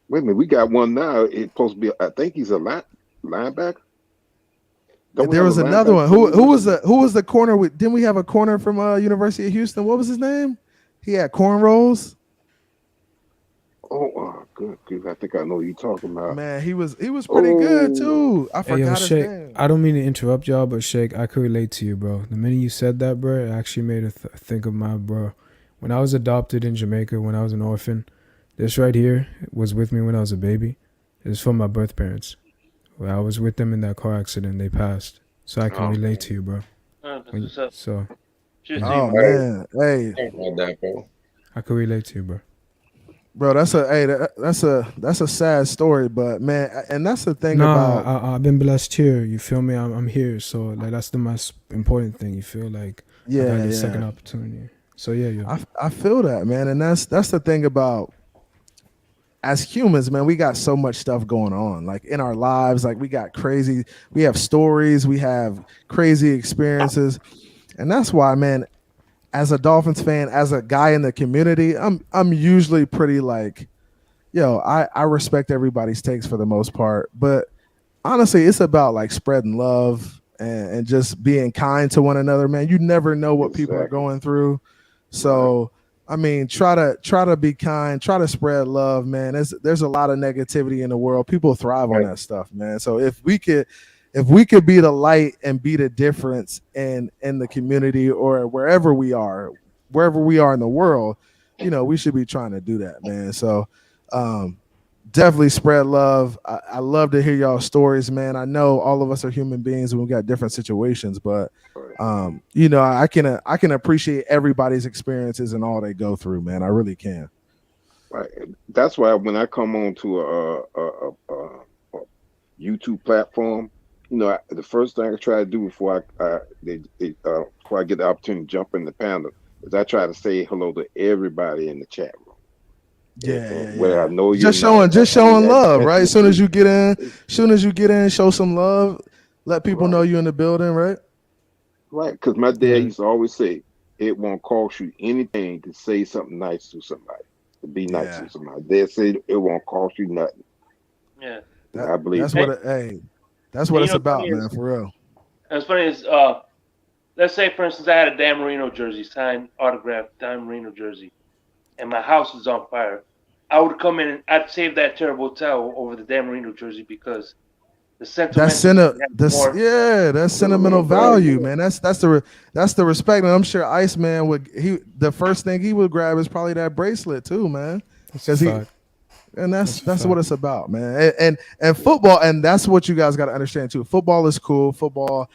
H: Wait a minute, we got one now. It's supposed to be. I think he's a linebacker.
B: There was another one. Who was the corner? Didn't we have a corner from University of Houston? What was his name? He had cornrows.
H: Oh, good. I think I know what you're talking about.
B: Man, he was pretty good too. I forgot his name.
I: I don't mean to interrupt y'all, but Shake, I could relate to you, bro. The minute you said that, bro, it actually made me think of my bro. When I was adopted in Jamaica, when I was an orphan, this right here was with me when I was a baby. It was from my birth parents. When I was with them in that car accident, they passed. So I can relate to you, bro.
B: Man, hey,
I: I could relate to you, bro.
B: Bro, that's a sad story, but man, and that's the thing about.
I: I've been blessed here. You feel me? I'm here, so like that's the most important thing. You feel like I got the second opportunity. So yeah.
B: I feel that, man, and that's the thing about as humans, man. We got so much stuff going on, like in our lives. Like we have stories, we have crazy experiences, and that's why, man. As a Dolphins fan, as a guy in the community, I'm usually pretty like, I respect everybody's takes for the most part, but honestly, it's about like spreading love and just being kind to one another, man. You never know what people are going through. So, I mean, try to be kind, try to spread love, man. There's a lot of negativity in the world. People thrive on that stuff, man. So if we could be the light and be the difference in the community or wherever we are in the world, we should be trying to do that, man. So, definitely spread love. I love to hear y'all stories, man. I know all of us are human beings and we got different situations, but I can appreciate everybody's experiences and all they go through, man. I really can.
H: Right. That's why when I come on to a YouTube platform, the first thing I try to do before I get the opportunity to jump in the panel is I try to say hello to everybody in the chat room. Where I know you're just
B: showing love, right? As soon as you get in, show some love, let people know you're in the building, right?
H: Right, because my dad used to always say, it won't cost you anything to say something nice to somebody, to be nice to somebody. They say it won't cost you nothing.
C: Yeah,
H: I believe
B: that's what it's about, man. For real.
C: As funny as let's say, for instance, I had a Dan Marino jersey, signed, autographed Dan Marino jersey, and my house was on fire. I would come in and I'd save that terrible towel over the Dan Marino jersey because the sentiment.
B: That's sentimental value, man. That's the respect, and I'm sure Iceman the first thing he would grab is probably that bracelet too, man. Because that's what it's about, man. And football, and that's what you guys got to understand too. Football is cool. Football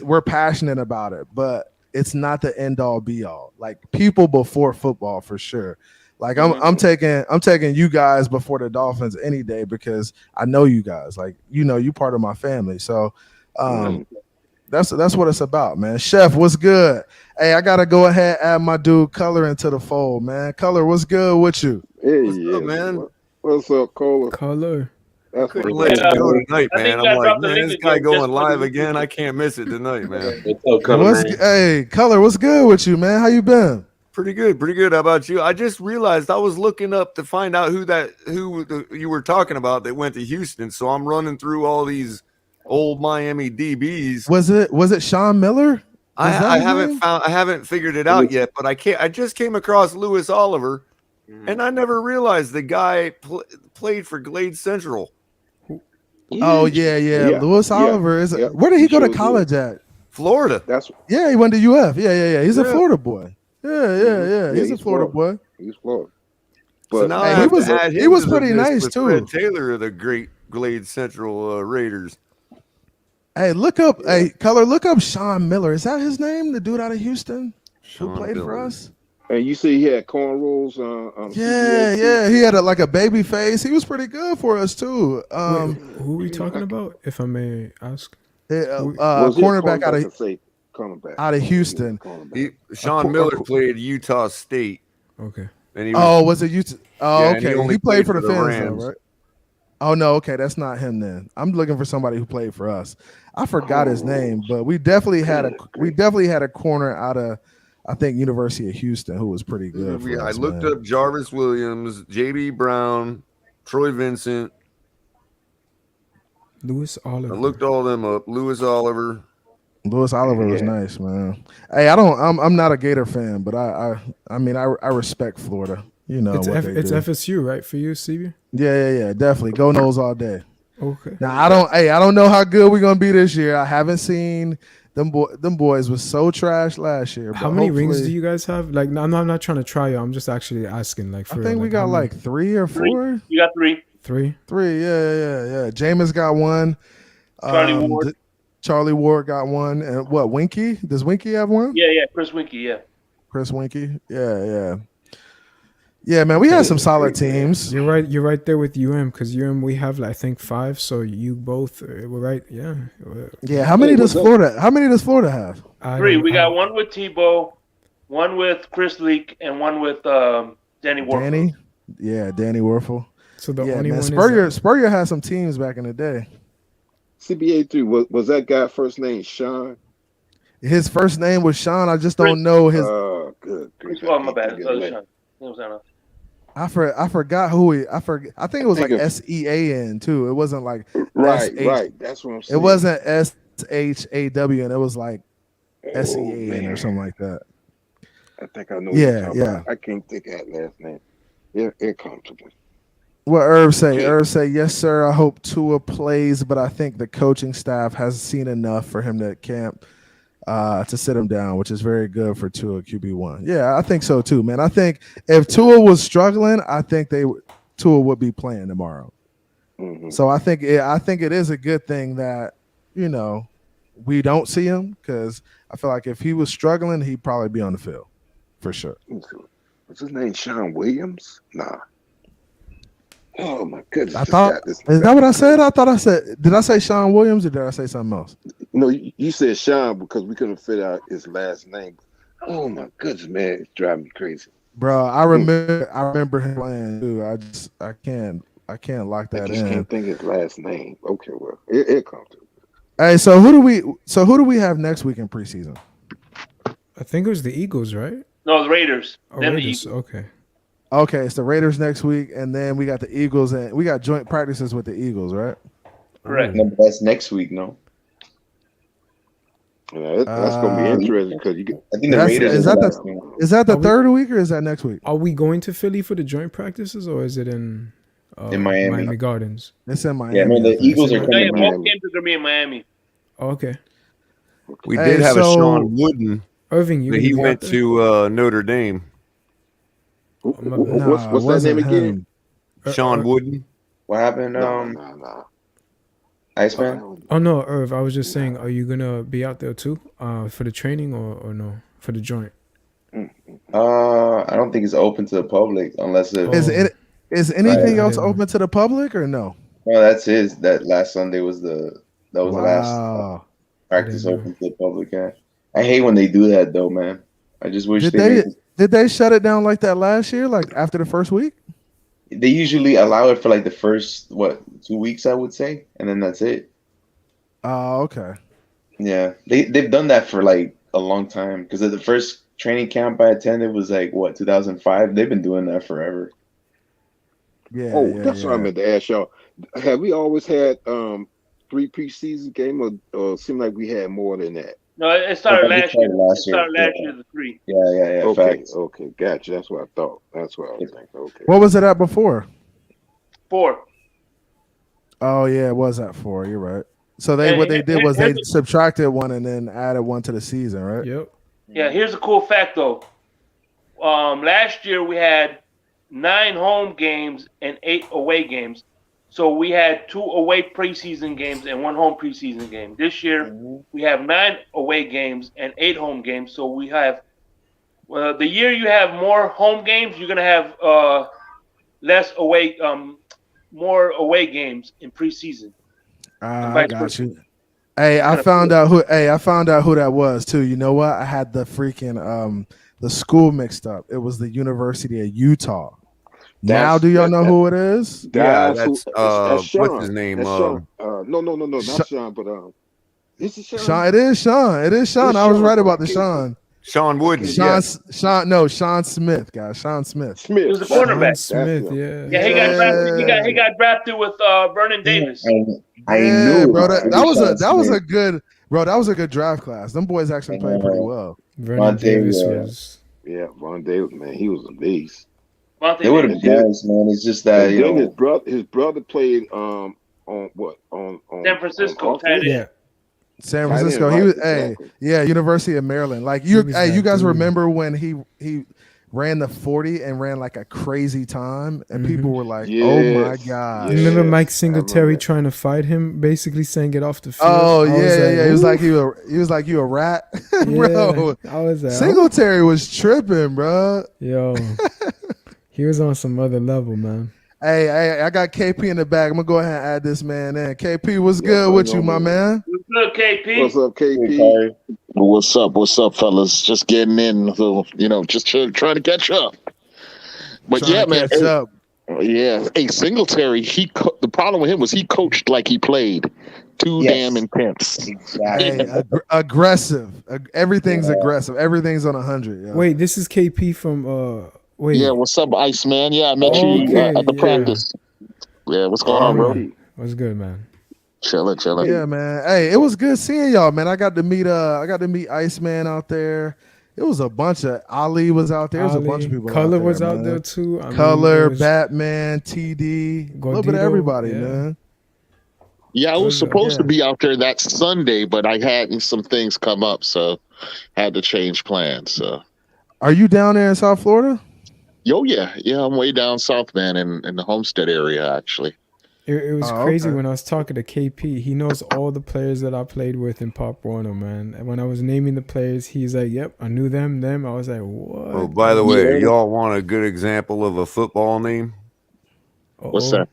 B: we're passionate about it, but it's not the end all be all. Like people before football for sure. Like I'm taking you guys before the Dolphins any day because I know you guys. Like you part of my family. So that's what it's about, man. Chef, what's good? Hey, I gotta go ahead and add my dude Color into the fold, man. Color, what's good with you?
H: Hey,
J: what's up, man?
H: What's up,
I: Color?
H: That's
J: couldn't let it go tonight, man. I'm like, man, this guy going live again. I can't miss it tonight, man.
B: Hey, Color, what's good with you, man? How you been?
J: Pretty good. How about you? I just realized I was looking up to find out who you were talking about that went to Houston. So I'm running through all these old Miami DBs.
B: Was it Sean Miller?
J: I haven't figured it out yet, but I just came across Lewis Oliver, and I never realized the guy played for Glade Central.
B: Oh yeah. Lewis Oliver is. Where did he go to college at?
J: Florida.
B: He went to UF. Yeah. He's a Florida boy. Yeah. He's a Florida boy.
H: He's Florida.
J: But so now he was
B: pretty nice too.
J: Fred Taylor of the great Glade Central Raiders.
B: Hey, look up Sean Miller. Is that his name? The dude out of Houston who played for us?
H: And you see he had cornrows.
B: Yeah. He had a baby face. He was pretty good for us too.
I: Wait, who are we talking about, if I may ask?
B: Cornerback out of Houston.
J: Sean Miller played Utah State.
I: Okay.
J: And
B: was it Utah? Oh, okay. He played for the Phins, right? Oh no, okay, that's not him then. I'm looking for somebody who played for us. I forgot his name, but we definitely had a corner out of, I think, University of Houston who was pretty good.
J: I looked up Jarvis Williams, JB Brown, Troy Vincent,
I: Lewis Oliver.
J: I looked all them up. Lewis Oliver
B: was nice, man. Hey, I'm not a Gator fan, but I respect Florida.
I: It's FSU, right, for you, CB?
B: Yeah, definitely. Go Noles all day.
I: Okay.
B: Now I don't know how good we're gonna be this year. I haven't seen them boys was so trash last year.
I: How many rings do you guys have? Like, I'm not trying to try you. I'm just actually asking. Like,
B: I think we got like 3 or 4.
C: You got 3.
I: 3.
B: Yeah. Jameis got 1. Charlie Ward got 1. And what? Winky? Does Winky have 1?
C: Yeah. Chris Winky. Yeah.
B: Chris Winky. Yeah. Yeah, man, we had some solid teams.
I: You're right there with UM, because UM we have I think 5, so you both were right. Yeah.
B: How many does Florida have?
C: 3. We got 1 with Tebow, one with Chris Leak, and one with Danny Warfel.
B: Danny? Yeah, Danny Warfel.
I: So the
B: Yeah,
I: only
B: man.
I: one
B: Spurrier had some teams back in the day.
H: CBA3, was that guy first name Sean?
B: His first name was Sean. I just don't know his.
H: Oh, good.
C: Oh, my bad. Sean.
B: I forgot who he. I think it was like SEAN too. It wasn't like
H: right. That's what I'm saying.
B: It wasn't SHAW, and it was like SEAN or something like that.
H: I think I know.
B: Yeah.
H: I can't think of that last name. They're comfortable.
B: What Irv say? Irv say, yes, sir. I hope Tua plays, but I think the coaching staff has seen enough for him to camp to sit him down, which is very good for Tua QB1. Yeah, I think so too, man. I think if Tua was struggling, I think Tua would be playing tomorrow.
H: Mm-hmm.
B: So I think it is a good thing that we don't see him, because I feel like if he was struggling, he'd probably be on the field for sure.
H: What's his name? Sean Williams? Nah. Oh my goodness!
B: Is that what I said? I thought I said. Did I say Sean Williams or did I say something else?
H: No, you said Sean because we couldn't fit out his last name. Oh my goodness, man, it's driving me crazy.
B: Bro, I remember him playing too. I can't lock that in.
H: I just can't think his last name. Okay, well, it comes to.
B: Hey, so who do we have next week in preseason?
I: I think it was the Eagles, right?
C: No, the Raiders.
I: Then Raiders. Okay.
B: Okay, it's the Raiders next week, and then we got the Eagles, and we got joint practices with the Eagles, right?
C: Correct.
J: No, that's next week, no?
H: Yeah, that's going to be interesting because you get.
J: I think the Raiders
B: is that the third week or is that next week?
I: Are we going to Philly for the joint practices, or is it in
J: Miami
I: Gardens?
B: It's in Miami.
J: Yeah, no, the Eagles are coming.
C: Both games are going to be in Miami.
I: Oh, okay.
K: We did have a Sean Wooden.
I: Irving,
K: he went to Notre Dame.
H: What's that name again?
K: Sean Wooden.
J: What happened? Iceman?
I: Oh no, Irv. I was just saying, are you gonna be out there too, for the training or no, for the joint?
J: I don't think it's open to the public unless it
B: is anything else open to the public or no?
J: No, that's his. That last Sunday was the last practice open to the public. Yeah, I hate when they do that though, man. I just wish
B: Did they shut it down like that last year, like after the first week?
J: They usually allow it for like the first 2 weeks, I would say, and then that's it.
B: Oh, okay.
J: Yeah, they've done that for like a long time because the first training camp I attended was like 2005. They've been doing that forever.
B: Yeah.
H: That's what I meant to ask y'all. Have we always had 3 preseason games, or seem like we had more than that?
C: No, it started last year. The 3.
J: Yeah.
H: Okay, gotcha. That's what I thought. That's what I was thinking. Okay.
B: What was it at before?
C: 4.
B: Oh yeah, it was at 4. You're right. So they did was they subtracted 1 and then added 1 to the season, right?
I: Yep.
C: Yeah. Here's a cool fact though. Last year we had 9 home games and 8 away games. So we had 2 away preseason games and 1 home preseason game. This year we have 9 away games and 8 home games. So we have the year you have more home games, you're gonna have less away, more away games in preseason.
B: I got you. Hey, I found out who that was too. You know what? I had the freaking the school mixed up. It was the University of Utah. Now, do y'all know who it is?
K: Yeah, that's what's his name?
H: No, not Sean, but is it Sean?
B: Sean, it is Sean. It is Sean. I was right about the Sean.
K: Sean Wooden.
B: Sean Smith, guys. Sean Smith.
C: He was the cornerback.
I: Smith, yeah.
C: Yeah, he got drafted with Vernon Davis.
J: I knew,
B: bro. That was a good, bro. That was a good draft class. Them boys actually played pretty well.
I: Vernon Davis was.
H: Yeah, Von Davis, man, he was a beast.
J: They would have been nice, man. It's just that
H: his brother played on
C: San Francisco.
B: San Francisco. He was University of Maryland. Like you guys remember when he ran the 40 and ran like a crazy time, and people were like, "Oh my god!"
I: You remember Mike Singletary trying to fight him, basically saying get off the field?
B: Oh yeah. He was like you a rat, bro.
I: I was like,
B: Singletary was tripping, bro.
I: Yo, he was on some other level, man.
B: Hey, I got KP in the back. I'm gonna go ahead and add this man in. KP, what's good with you, my man?
C: What's good, KP?
H: What's up, KP?
L: What's up? What's up, fellas? Just getting in, just trying to catch up. But
B: Trying
L: yeah,
B: to
L: man.
B: catch up.
L: Yeah. Hey, Singletary, the problem with him was he coached like he played. Too damn intense.
B: Hey, aggressive. Everything's aggressive. Everything's on 100. Yeah.
I: Wait, this is KP from wait.
L: Yeah, what's up, Iceman? Yeah, I met you at the practice. Yeah, what's going on, bro?
I: What's good, man?
L: Chilling.
B: Yeah, man. Hey, it was good seeing y'all, man. I got to meet Iceman out there. It was a bunch of Ali was out there. There was a bunch of people.
I: Color
B: out there,
I: was
B: man.
I: out there too.
B: Color, Batman, TD, a little bit of everybody, man.
L: Yeah, I was supposed to be out there that Sunday, but I had some things come up, so had to change plans. So,
B: are you down there in South Florida?
L: Yeah, I'm way down south, man, in the Homestead area, actually.
I: It was crazy when I was talking to KP. He knows all the players that I played with in Pop Warner, man. And when I was naming the players, he's like, "Yep, I knew them." I was like, "What?"
K: Oh, by the way, y'all want a good example of a football name?
L: What's that?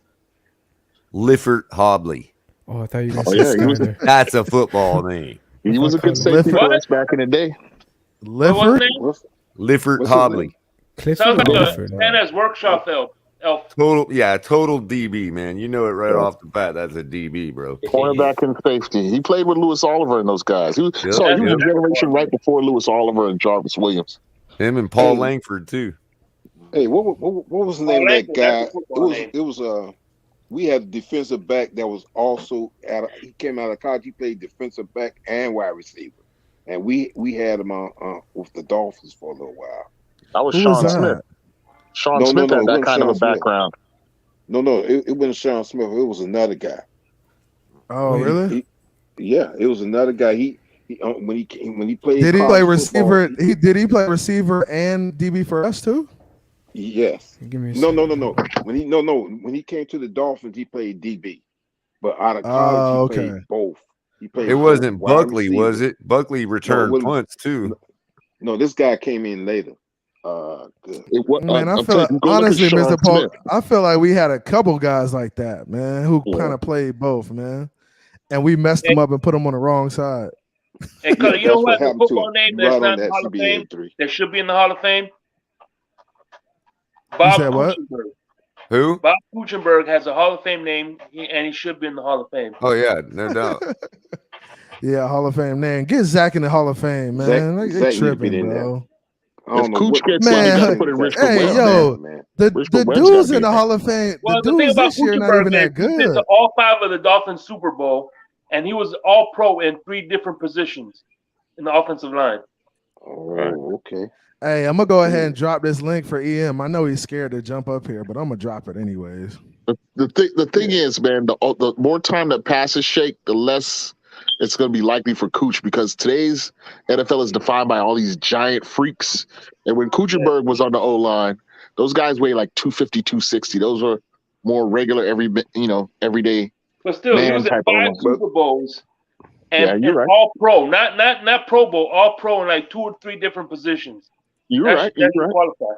K: Lifford Hobley.
I: Oh, I thought you guys said
K: that's a football name.
L: He was a good safety for us back in the day.
B: Lifford
K: Hobley.
C: Sounds like a Santa's workshop elf.
K: Total DB, man. You know it right off the bat. That's a DB, bro.
L: Cornerback and safety. He played with Lewis Oliver and those guys. He was a generation right before Lewis Oliver and Jarvis Williams.
K: Him and Paul Langford too.
H: Hey, what was the name of that guy? It was we had a defensive back that was also he came out of college. He played defensive back and wide receiver, and we had him with the Dolphins for a little while.
L: That was Sean Smith. Sean Smith had that kind of a background.
H: No, it wasn't Sean Smith. It was another guy.
B: Oh, really?
H: It was another guy. He when he played.
B: Did he play receiver? Did he play receiver and DB for us too?
H: Yes. No. When he came to the Dolphins, he played DB, but out of college, he played both. He played.
K: It wasn't Buckley, was it? Buckley returned punts too.
H: No, this guy came in later.
B: Man, I feel honestly, Mr. Paul, I feel like we had a couple guys like that, man, who kind of played both, man, and we messed them up and put them on the wrong side.
C: And you know what? The football name that's not in the Hall of Fame that should be in the Hall of Fame. Bob Kuchenberg.
K: Who?
C: Bob Kuchenberg has a Hall of Fame name, and he should be in the Hall of Fame.
K: Oh yeah, no doubt.
B: Yeah, Hall of Fame name. Get Zach in the Hall of Fame, man. Zach tripping, bro.
L: If Cooch gets one, you gotta put in Rich
B: the dudes in the Hall of Fame.
C: Well,
B: the
C: thing
B: dudes
C: about
B: this year not even that good.
C: He did all 5 of the Dolphins Super Bowl, and he was all pro in 3 different positions in the offensive line.
H: Oh, okay.
B: Hey, I'm gonna go ahead and drop this link for EM. I know he's scared to jump up here, but I'm gonna drop it anyways.
L: The thing is, man, the more time that passes shake, the less it's going to be likely for Cooch, because today's NFL is defined by all these giant freaks. And when Kuchenberg was on the O-line, those guys weigh like 250, 260. Those are more regular, everyday.
C: But still, he was in 5 Super Bowls and
L: right.
C: all pro, not Pro Bowl, all pro in like 2 or 3 different positions.
L: You're right.
C: Qualified.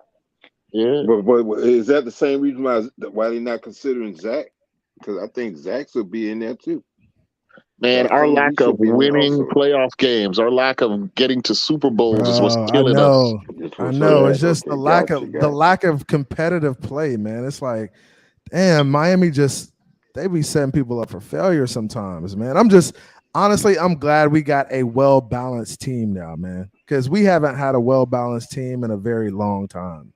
L: Yeah.
H: But is that the same reason why they're not considering Zach? Because I think Zach should be in there too.
L: Man, our lack of winning playoff games, our lack of getting to Super Bowls is what's killing us.
B: I know. It's just the lack of competitive play, man. It's like, damn, Miami they be setting people up for failure sometimes, man. I'm glad we got a well-balanced team now, man, because we haven't had a well-balanced team in a very long time.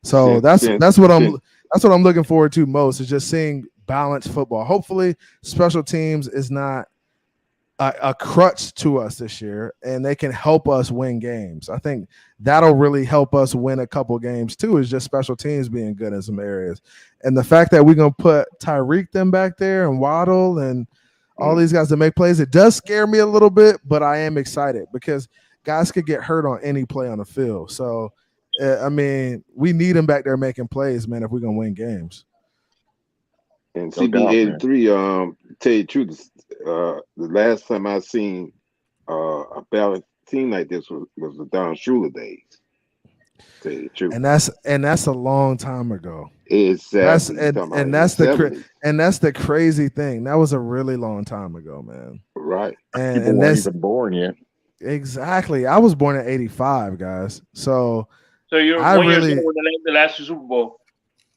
B: So that's what I'm looking forward to most, is just seeing balanced football. Hopefully, special teams is not a crutch to us this year, and they can help us win games. I think that'll really help us win a couple games too, is just special teams being good in some areas. And the fact that we're going to put Tyreek them back there and Waddle and all these guys to make plays, it does scare me a little bit, but I am excited because guys could get hurt on any play on the field. So, I mean, we need them back there making plays, man, if we're going to win games.
H: And CB83, tell you the truth, the last time I seen a balanced team like this was the Don Shula days. Tell you the truth.
B: And that's a long time ago.
H: Exactly.
B: That's the crazy thing. That was a really long time ago, man.
H: Right.
L: And that's even born yet.
B: Exactly. I was born in '85, guys. So
C: you're
B: I
C: 1 year
B: really,
C: old when the last Super Bowl.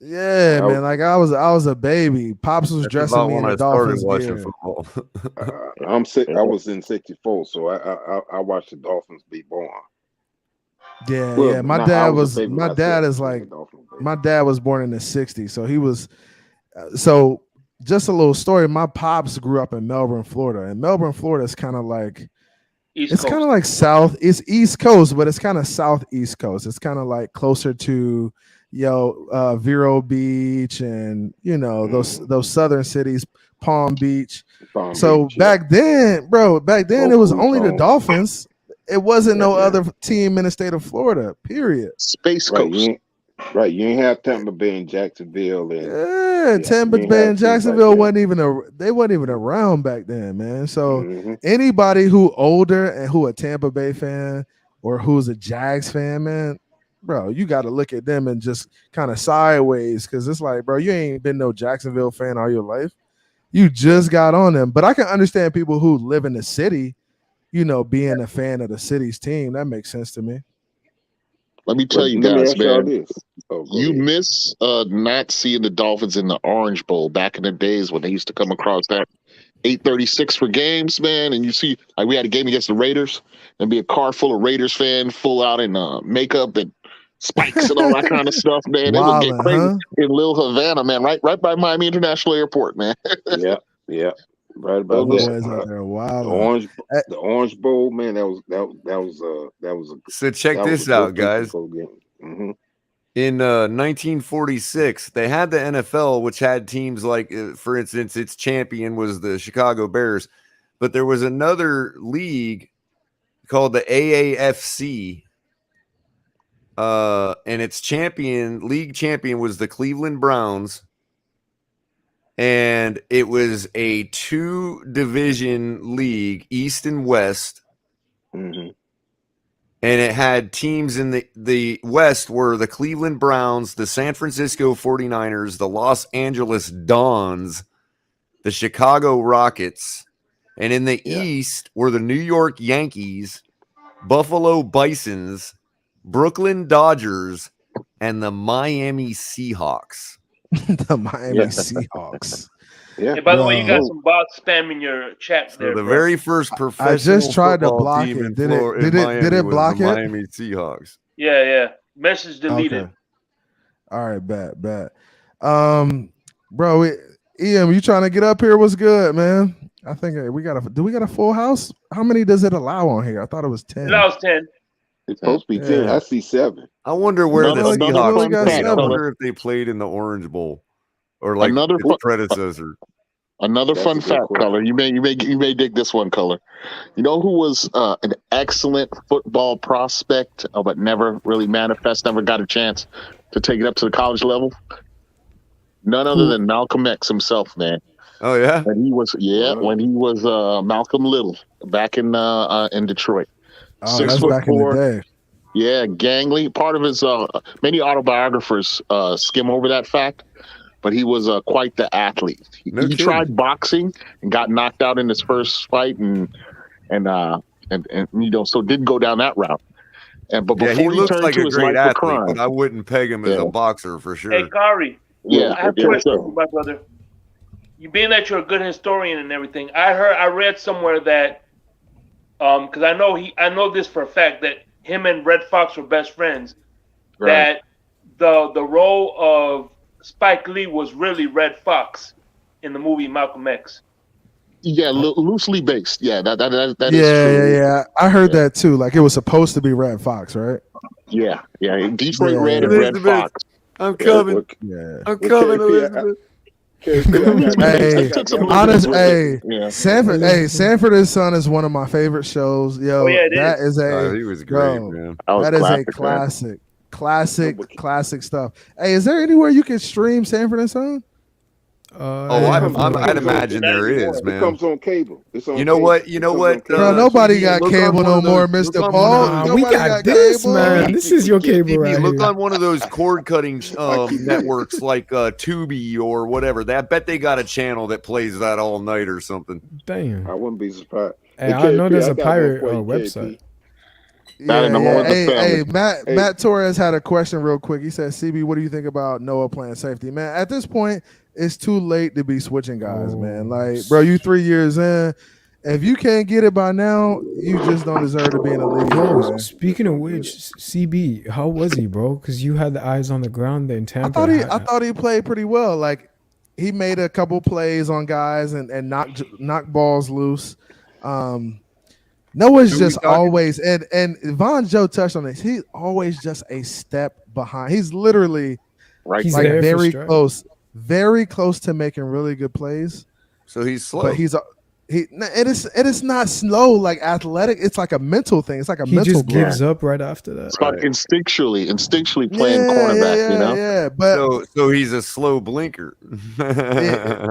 B: yeah, man. Like I was a baby. Pops was
K: That's
B: dressing
K: about
B: me in
K: when
B: the
K: I started
B: Dolphins
K: watching
B: gear.
K: football.
H: I'm sick. I was in '64, so I watched the Dolphins be born.
B: Yeah,
H: Well,
B: yeah. My
H: not, I
B: dad
H: was a
B: was.
H: baby
B: My dad
H: myself
B: is
H: when
B: like.
H: the Dolphins baby.
B: My dad was born in the '60s, so he was. So just a little story. My pops grew up in Melbourne, Florida, and Melbourne, Florida is kind of like. It's kind of like south. It's East Coast, but it's kind of southeast coast. It's kind of like closer to, Vero Beach, and those southern cities, Palm Beach. Back then, it was only the Dolphins. It wasn't no other team in the state of Florida. Period.
L: Space
H: Right,
L: Coast.
H: You ain't have Tampa Bay and Jacksonville, and
B: Tampa Bay and Jacksonville wasn't even around back then, man. So anybody who older and who a Tampa Bay fan or who's a Jags fan, man, bro, you got to look at them and just kind of sideways, because it's like, bro, you ain't been no Jacksonville fan all your life. You just got on them. But I can understand people who live in the city, being a fan of the city's team. That makes sense to me.
L: Let me tell you guys, man. You miss not seeing the Dolphins in the Orange Bowl back in the days when they used to come across that 8:36 for games, man. And you see, like, we had a game against the Raiders, and be a car full of Raiders fans, full out in makeup and spikes and all that kind of stuff, man. They would get crazy in Little Havana, man, right by Miami International Airport, man.
H: Yeah. Right about
B: that.
H: The Orange Bowl, man. That was a.
K: So check this out, guys. In 1946, they had the NFL, which had teams like, for instance, its champion was the Chicago Bears, but there was another league called the AAFC, and its league champion was the Cleveland Browns. And it was a 2-division league, East and West. And it had teams in the West were the Cleveland Browns, the San Francisco 49ers, the Los Angeles Dons, the Chicago Rockets. And in the East were the New York Yankees, Buffalo Bisons, Brooklyn Dodgers, and the Miami Seahawks.
B: The Miami Seahawks.
C: Hey, by the way, you got some bots spamming your chat there.
K: The very first professional
B: I just tried to block
K: team
B: it.
K: in
B: Did
K: Miami
B: it
K: was
B: block
K: the
B: it?
K: Miami Seahawks.
C: Yeah. Message deleted.
B: Okay. All right, bet. Bro, EM, you trying to get up here? What's good, man? I think we got a full house. How many does it allow on here? I thought it was 10.
C: It allows 10.
H: It's supposed to be 10. I see 7.
K: I wonder where the Seahawks played. I
B: 7.
K: wonder if they played in the Orange Bowl or like its predecessor.
L: Another fun fact, Color. You may dig this one, Color. You know who was an excellent football prospect, but never really manifest, never got a chance to take it up to the college level? None other than Malcolm X himself, man.
K: Oh yeah,
L: when he was Malcolm Little back in Detroit.
B: Oh, that's back in the day.
L: Yeah, gangly. Part of his many autobiographers skim over that fact, but he was quite the athlete. He tried boxing and got knocked out in his first fight, and so didn't go down that route. But before
K: he looks
L: turned
K: like
L: to
K: a
L: his
K: great
L: life of
K: athlete,
L: crime,
K: but I wouldn't peg him as a boxer for sure.
C: Hey, Kari.
L: Yeah,
C: I have a question for my brother. You being that you're a good historian and everything, I read somewhere that because I know this for a fact that him and Red Fox were best friends. Right. That the role of Spike Lee was really Red Fox in the movie Malcolm X.
L: Yeah, loosely based. Yeah, that is true.
B: Yeah. I heard that too. Like it was supposed to be Red Fox, right?
L: Yeah. Detroit Red and Red Fox.
K: I'm coming.
B: Yeah.
K: I'm coming, Elizabeth.
B: Sanford and Son is one of my favorite shows. Yo, that is
K: he was great, man.
B: That is a classic stuff. Hey, is there anywhere you can stream Sanford and Son?
K: I'd imagine there is, man.
H: It comes on cable. It's on
K: you know what?
B: Bro, nobody got cable no more, Mr. Paul.
I: We got this, man. This is your cable right here.
K: Look on one of those cord-cutting networks like Tubi or whatever. I bet they got a channel that plays that all night or something.
I: Damn.
H: I wouldn't be surprised.
I: Hey, I know there's a
H: got one
I: pirate
H: for you,
I: website.
L: Not in the moment of
B: Hey,
L: family.
B: Matt Torres had a question real quick. He said, "CB, what do you think about Noah playing safety?" Man, at this point, it's too late to be switching guys, man. Like, bro, you 3 years in. If you can't get it by now, you just don't deserve to be in the league.
I: Yo,
B: Man.
I: speaking of which, CB, how was he, bro? Because you had the eyes on the ground there in Tampa.
B: I thought he played pretty well. Like, he made a couple plays on guys and knocked balls loose. Noah's just always and Von Joe touched on this. He's always just a step behind. He's literally
K: He's
B: like
K: there for
B: very close to making really good plays.
K: So he's slow.
B: But it is not slow like athletic. It's like a mental thing. It's like a
I: He
B: mental
I: just
B: block.
I: gives up right after that.
L: It's like instinctually playing cornerback, you know?
B: Yeah, but
K: so he's a slow blinker.
B: I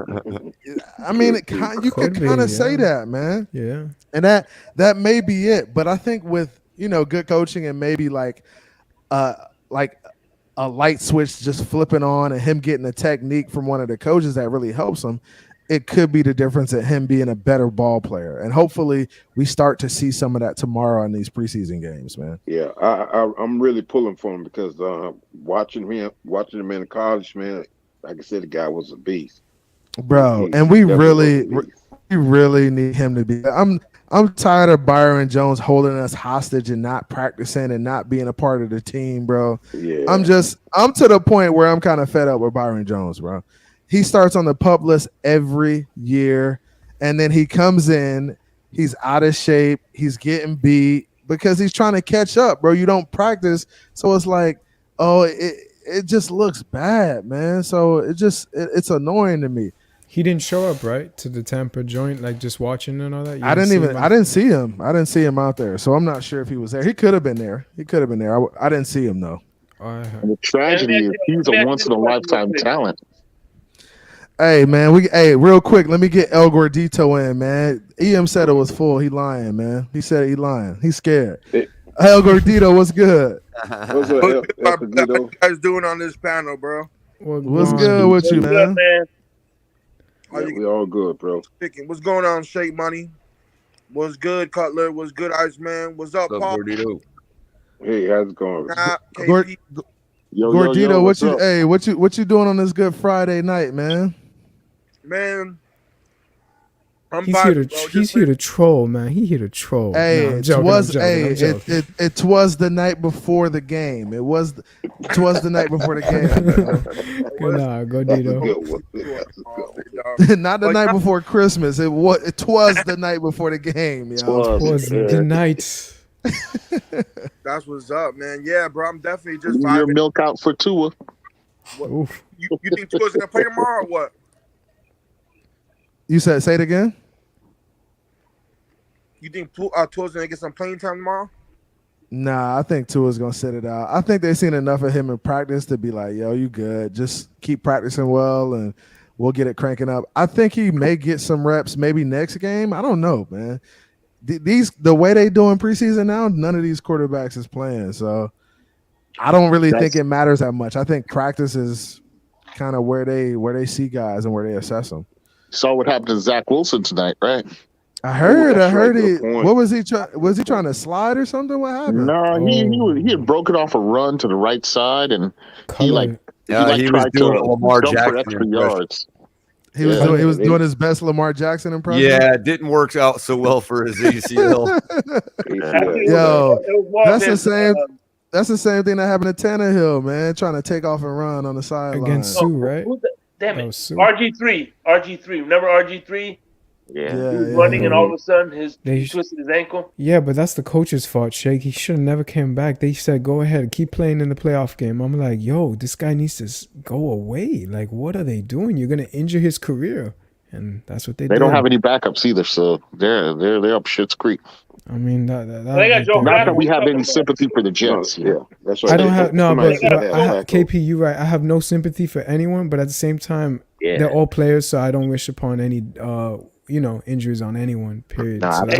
B: mean, you could kind of say that, man.
I: Yeah,
B: and that may be it. But I think with good coaching and maybe like a light switch just flipping on and him getting a technique from one of the coaches that really helps him, it could be the difference at him being a better ball player. And hopefully we start to see some of that tomorrow in these preseason games, man.
H: Yeah, I'm really pulling for him because watching him in college, man, like I said, the guy was a beast.
B: Bro, and we really need him to be. I'm tired of Byron Jones holding us hostage and not practicing and not being a part of the team, bro.
H: Yeah.
B: I'm to the point where I'm kind of fed up with Byron Jones, bro. He starts on the PUP list every year, and then he comes in, he's out of shape, he's getting beat because he's trying to catch up, bro. You don't practice, so it's like, oh, it just looks bad, man. So it's annoying to me.
I: He didn't show up, right, to the Tampa joint, like just watching and all that.
B: I didn't see him. I didn't see him out there, so I'm not sure if he was there. He could have been there. I didn't see him though.
L: And the tragedy is he's a once in a lifetime talent.
B: Hey man, real quick, let me get El Gordito in, man. EM said it was full. He lying, man. He said he lying. He's scared. El Gordito, what's good?
H: What's up, El
M: What you guys doing on this panel, bro?
B: What's good with you, man?
H: Yeah, we all good, bro.
M: What's going on, Shake Money? What's good, Cutler? What's good, Iceman? What's up, Paul?
H: Hey, how's it going?
B: Gordito, what you doing on this Good Friday night, man?
M: Man,
I: He's here to troll, man. He here to troll.
B: Hey,
I: I'm joking.
B: it was the night before the game. It was the night before the game.
I: Nah, go Dito.
B: Not the night before Christmas. It was the night before the game.
I: It was the night.
M: That's what's up, man. Yeah, bro. I'm definitely just
L: your milk out for Tua.
M: You think Tua's gonna play tomorrow or what?
B: You said, say it again.
M: You think Tua's gonna get some playing time tomorrow?
B: Nah, I think Tua's gonna sit it out. I think they've seen enough of him in practice to be like, yo, you good. Just keep practicing well and we'll get it cranking up. I think he may get some reps maybe next game. I don't know, man. The way they doing preseason now, none of these quarterbacks is playing. So I don't really think it matters that much. I think practice is kind of where they see guys and where they assess them.
L: Saw what happened to Zach Wilson tonight, right?
B: I heard he. What was he trying? Was he trying to slide or something? What happened?
L: No, he had broken off a run to the right side, and he
K: was
L: tried
K: doing
L: to
K: Lamar
L: jump for
K: Jackson
L: extra
K: impression.
L: yards.
B: He was doing his best Lamar Jackson impression.
K: Yeah, it didn't work out so well for his ACL.
B: Yo, that's the same thing that happened to Tannehill, man, trying to take off and run on the sideline
I: against Sue, right?
C: Damn it, RG3. Remember RG3?
B: Yeah,
C: he was running, and all of a sudden he twisted his ankle.
I: Yeah, but that's the coach's fault, Shake. He should have never came back. They said, go ahead, keep playing in the playoff game. I'm like, yo, this guy needs to go away. Like, what are they doing? You're going to injure his career. And that's what they do.
L: They don't have any backups either, so they're up Schitt's Creek.
I: I mean,
L: not that we have any sympathy for the Jets.
H: Yeah, that's right.
I: I don't have KP, you're right. I have no sympathy for anyone, but at the same time, they're all players, so I don't wish upon any injuries on anyone. Period.
L: Nah,
I: so
C: they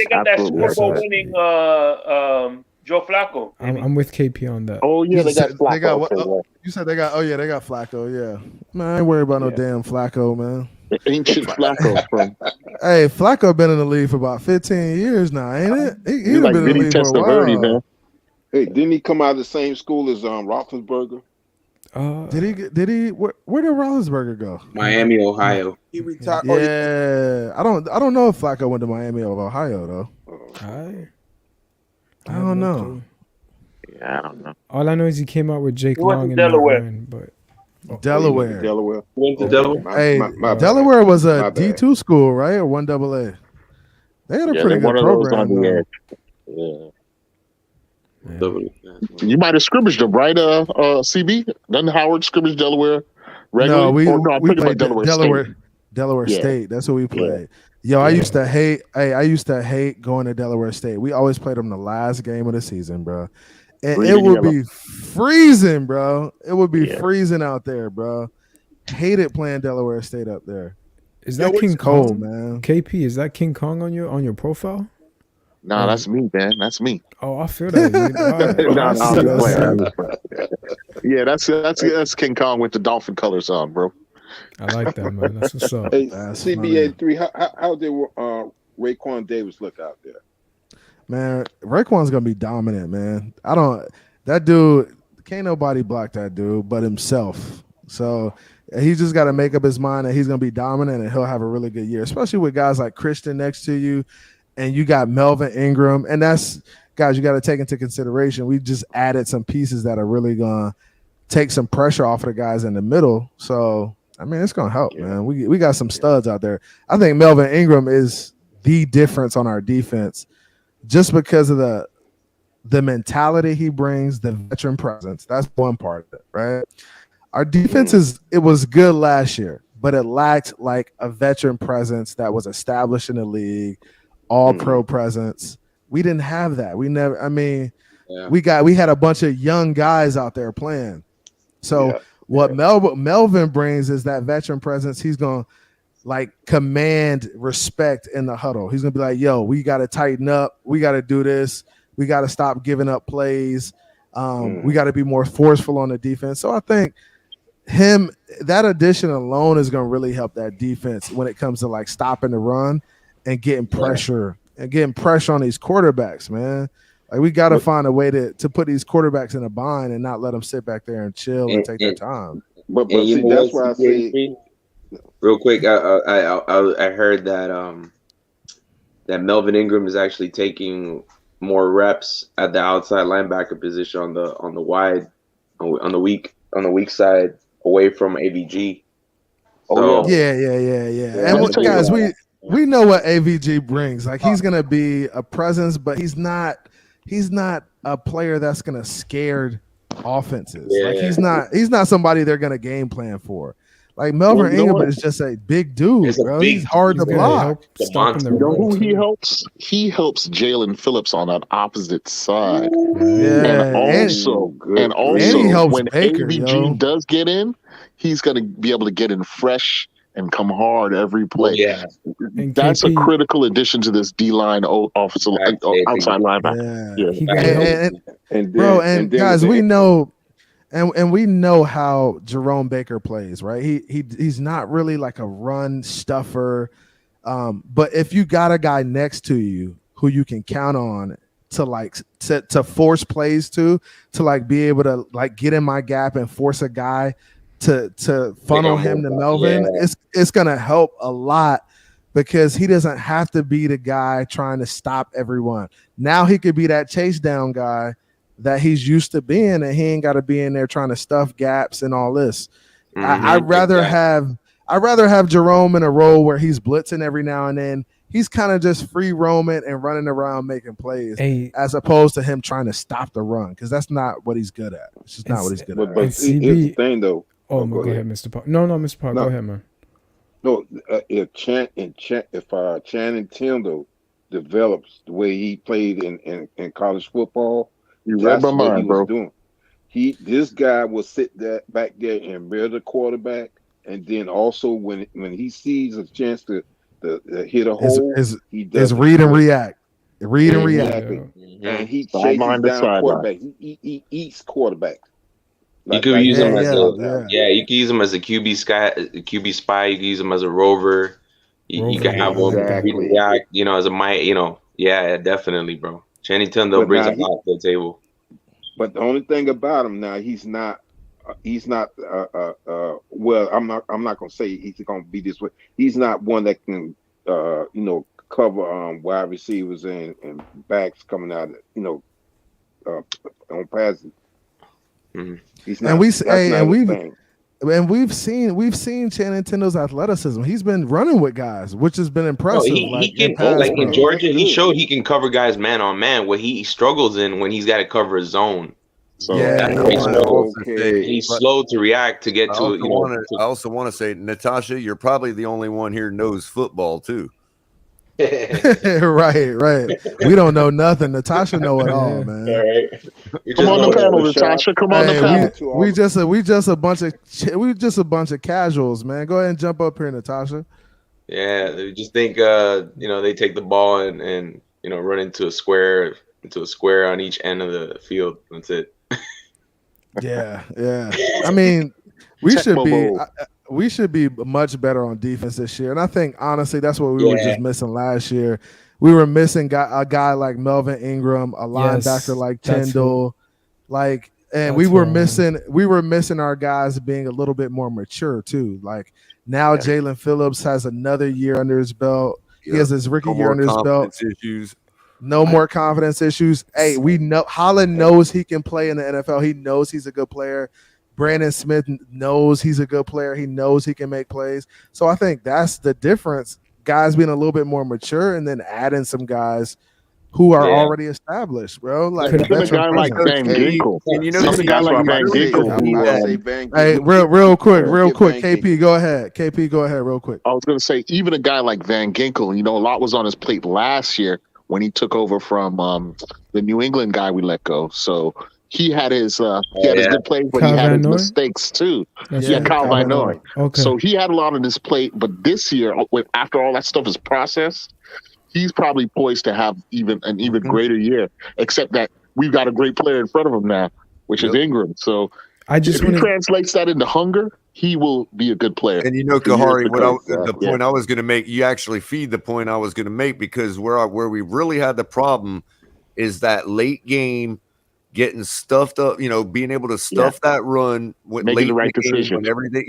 C: got that Super Bowl winning Joe Flacco.
I: I'm with KP on that.
L: Oh yeah, they got Flacco.
B: You said they got Flacco. Yeah, man, I ain't worried about no damn Flacco, man.
L: Ancient Flacco from
B: Hey, Flacco been in the league for about 15 years now, ain't it? He's
L: like
B: been in the
L: Vinny
B: league for a
L: Testaverde,
B: while.
L: man.
H: Hey, didn't he come out of the same school as Roethlisberger?
B: Did he? Where did Roethlisberger go?
N: Miami, Ohio.
M: He retired.
B: Yeah, I don't know if Flacco went to Miami or Ohio though. I don't know.
L: Yeah, I don't know.
I: All I know is he came out with Jake
C: He went
I: Long
C: to
I: in
C: Delaware.
I: that run, but
B: Delaware.
H: Delaware.
N: Went to Delaware.
B: Hey,
H: My
B: Delaware was a
H: My bad.
B: D2 school, right? Or 1AA. They had a pretty
L: they're one
B: good
L: of those
B: program.
L: on the
B: though.
L: edge. You might have scrimmaged them, right? CB? Doesn't Howard scrimmage Delaware regularly?
B: No,
L: I'm
B: we
L: thinking
B: played
L: about Delaware State.
B: Delaware
L: Yeah.
B: State. That's what we played. Yo, I used to hate. Hey, I used to hate going to Delaware State. We always played them the last game of the season, bro. And
L: Green
B: it
L: and
B: would
L: yellow.
B: be freezing, bro. It would be
L: Yeah.
B: freezing out there, bro. Hated playing Delaware State up there.
I: is that
B: It's
I: King
B: cold,
I: Kong?
B: man.
I: KP, is that King Kong on your profile?
L: Nah, that's me, man. That's me.
I: Oh, I feel that. Dude. All right.
L: Nah,
I: I
L: I'm
I: see
L: just
I: that.
L: playing. I'm just playing. Yeah, that's King Kong with the dolphin colors on, bro.
I: I like that, man. That's what's up.
H: Hey,
B: That's
H: CBA3, how did Raquan Davis look out there?
B: Man, Raekwon's gonna be dominant, man. That dude, can't nobody block that dude but himself. So he's just got to make up his mind that he's gonna be dominant and he'll have a really good year, especially with guys like Christian next to you, and you got Melvin Ingram, and that's guys you got to take into consideration. We just added some pieces that are really gonna take some pressure off of the guys in the middle. So I mean, it's gonna help, man. We got some studs out there. I think Melvin Ingram is the difference on our defense, just because of the mentality he brings, the veteran presence. That's one part of it, right? Our defense it was good last year, but it lacked like a veteran presence that was established in the league, all pro presence. We didn't have that. We never. I mean, we had a bunch of young guys out there playing. So what Melvin brings is that veteran presence. He's gonna like command respect in the huddle. He's gonna be like, "Yo, we got to tighten up. We got to do this. We got to stop giving up plays. We got to be more forceful on the defense." So I think that addition alone is going to really help that defense when it comes to like stopping the run and getting pressure on these quarterbacks, man. Like we got to find a way to put these quarterbacks in a bind and not let them sit back there and chill and take their time.
H: But
N: you
H: see,
N: know
H: that's
N: what,
H: why I say.
N: Real quick, I heard that that Melvin Ingram is actually taking more reps at the outside linebacker position on the weak side away from AVG. So,
B: Yeah. And guys, we know what AVG brings. Like he's gonna be a presence, but he's not a player that's gonna scare offenses. Like he's not somebody they're gonna game plan for. Like Melvin Ingram is just a big dude, bro. He's hard to block.
L: You know who he helps? He helps Jalen Phillips on that opposite side.
B: Yeah,
L: and he helps when
B: Baker,
L: AVG does get in, he's going to be able to get in fresh and come hard every play.
N: Yeah,
L: that's a critical addition to this D-line offensive outside linebacker.
B: And guys, we know. And we know how Jerome Baker plays, right? He's not really like a run stuffer. But if you got a guy next to you who you can count on to force plays to like be able to like get in my gap and force a guy to funnel him to Melvin, it's gonna help a lot because he doesn't have to be the guy trying to stop everyone. Now he could be that chase down guy that he's used to being, and he ain't got to be in there trying to stuff gaps and all this. I'd rather have Jerome in a role where he's blitzing every now and then. He's kind of just free roaming and running around making plays, as opposed to him trying to stop the run, because that's not what he's good at. It's just not what he's good at.
H: But here's the thing, though.
I: Go ahead, Mr. Park. No, Mr. Park. Go ahead, man.
H: No, if Channing Tindall develops the way he played in college football,
L: you read my mind, bro.
H: This guy will sit back there and rear the quarterback, and then also when he sees a chance to hit a hole, he does
B: read and react.
H: And he chases down quarterback. He eats quarterback.
N: You could use him as you could use him as a QB spy. You could use him as a rover. You can have him react, as a yeah, definitely, bro. Channing Tindall brings a lot to the table.
H: But the only thing about him now, he's not. Well, I'm not gonna say he's gonna be this way. He's not one that can, cover wide receivers and backs coming out, on passing.
N: Mm-hmm.
H: He's not.
B: We've seen Channing Tindall's athleticism. He's been running with guys, which has been impressive.
N: In Georgia, he showed he can cover guys man on man. What he struggles in when he's got to cover a zone. So he's slow to react to get to.
K: I also want to say, Natasha, you're probably the only one here who knows football too.
B: right. We don't know nothing. Natasha know it all, man.
L: Come on the panel, Natasha. Come on the panel.
B: We just a bunch of casuals, man. Go ahead and jump up here, Natasha.
N: Yeah, they just think they take the ball and run into a square on each end of the field. That's it.
B: Yeah. I mean, we should be much better on defense this year, and I think honestly that's what we were just missing last year. We were missing a guy like Melvin Ingram, a linebacker like Tindall, we were missing our guys being a little bit more mature too. Like now, Jalen Phillips has another year under his belt. He has his rookie year under his belt. No more confidence issues. Hey, we know Holland knows he can play in the NFL. He knows he's a good player. Brandon Smith knows he's a good player. He knows he can make plays. So I think that's the difference. Guys being a little bit more mature and then adding some guys who are already established, bro. Like
L: a guy like Van Ginkel.
B: Hey, real quick, KP, go ahead. KP, go ahead real quick.
L: I was going to say, even a guy like Van Ginkel, a lot was on his plate last year when he took over from the New England guy we let go. So he had his good plays, but he had his mistakes too. Kyle Van Noy. Okay. So he had a lot on his plate, but this year, after all that stuff is processed, he's probably poised to have an even greater year. Except that we've got a great player in front of him now, which is Ingram. So if he translates that into hunger, he will be a good player.
K: And Kahari, point I was going to make, you actually feed the point I was going to make, because where we really had the problem is that late game, getting stuffed up, being able to stuff that run with
L: making the right decision
K: and everything,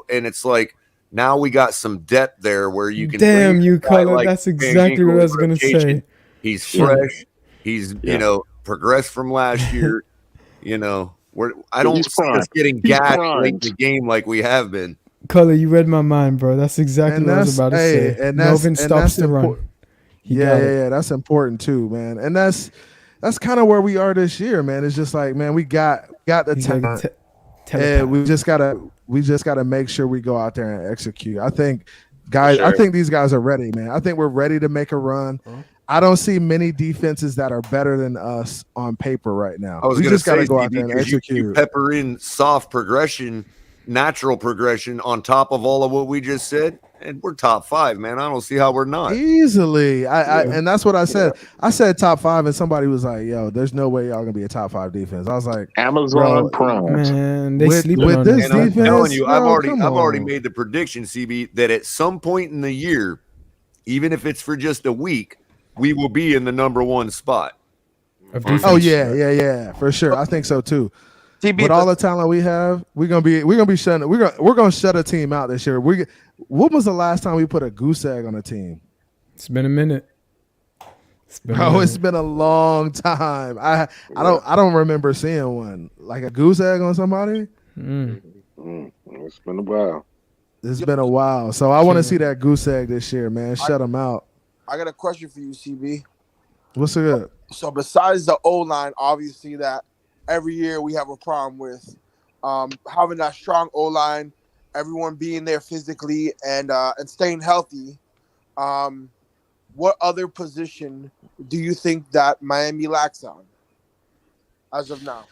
K: and it's like now we got some depth there where you can.
I: Damn you, Color. That's exactly what I was gonna say.
K: He's fresh. He's progressed from last year. I don't see us getting gassed late in the game like we have been.
I: Color, you read my mind, bro. That's exactly what I was about to say.
B: And
I: Melvin stops the run.
B: That's important too, man. And that's kind of where we are this year, man. It's just like, man, we got the talent, and we just gotta make sure we go out there and execute. I think, guys, I think these guys are ready, man. I think we're ready to make a run. I don't see many defenses that are better than us on paper right now.
K: We just got to go out there and execute. You pepper in soft progression, natural progression on top of all of what we just said, and we're top 5, man. I don't see how we're not.
B: Easily. And that's what I said. I said top 5, and somebody was like, yo, there's no way y'all gonna be a top 5 defense. I was like,
L: Amazon Prime.
I: Man, they sleep with
B: this defense.
K: I'm telling you, I've already made the prediction, CB, that at some point in the year, even if it's for just a week, we will be in the number 1 spot.
B: Oh yeah, for sure. I think so too. With all the talent we have, we're gonna shut a team out this year. When was the last time we put a goose egg on a team?
I: It's been a minute.
B: It's been a long time. I don't remember seeing one, like a goose egg on somebody.
H: It's been a while.
B: It's been a while. So I want to see that goose egg this year, man. Shut them out.
M: I got a question for you, CB.
B: What's good?
M: So besides the O-line, obviously that every year we have a problem with having that strong O-line, everyone being there physically and staying healthy. What other position do you think that Miami lacks on as of now?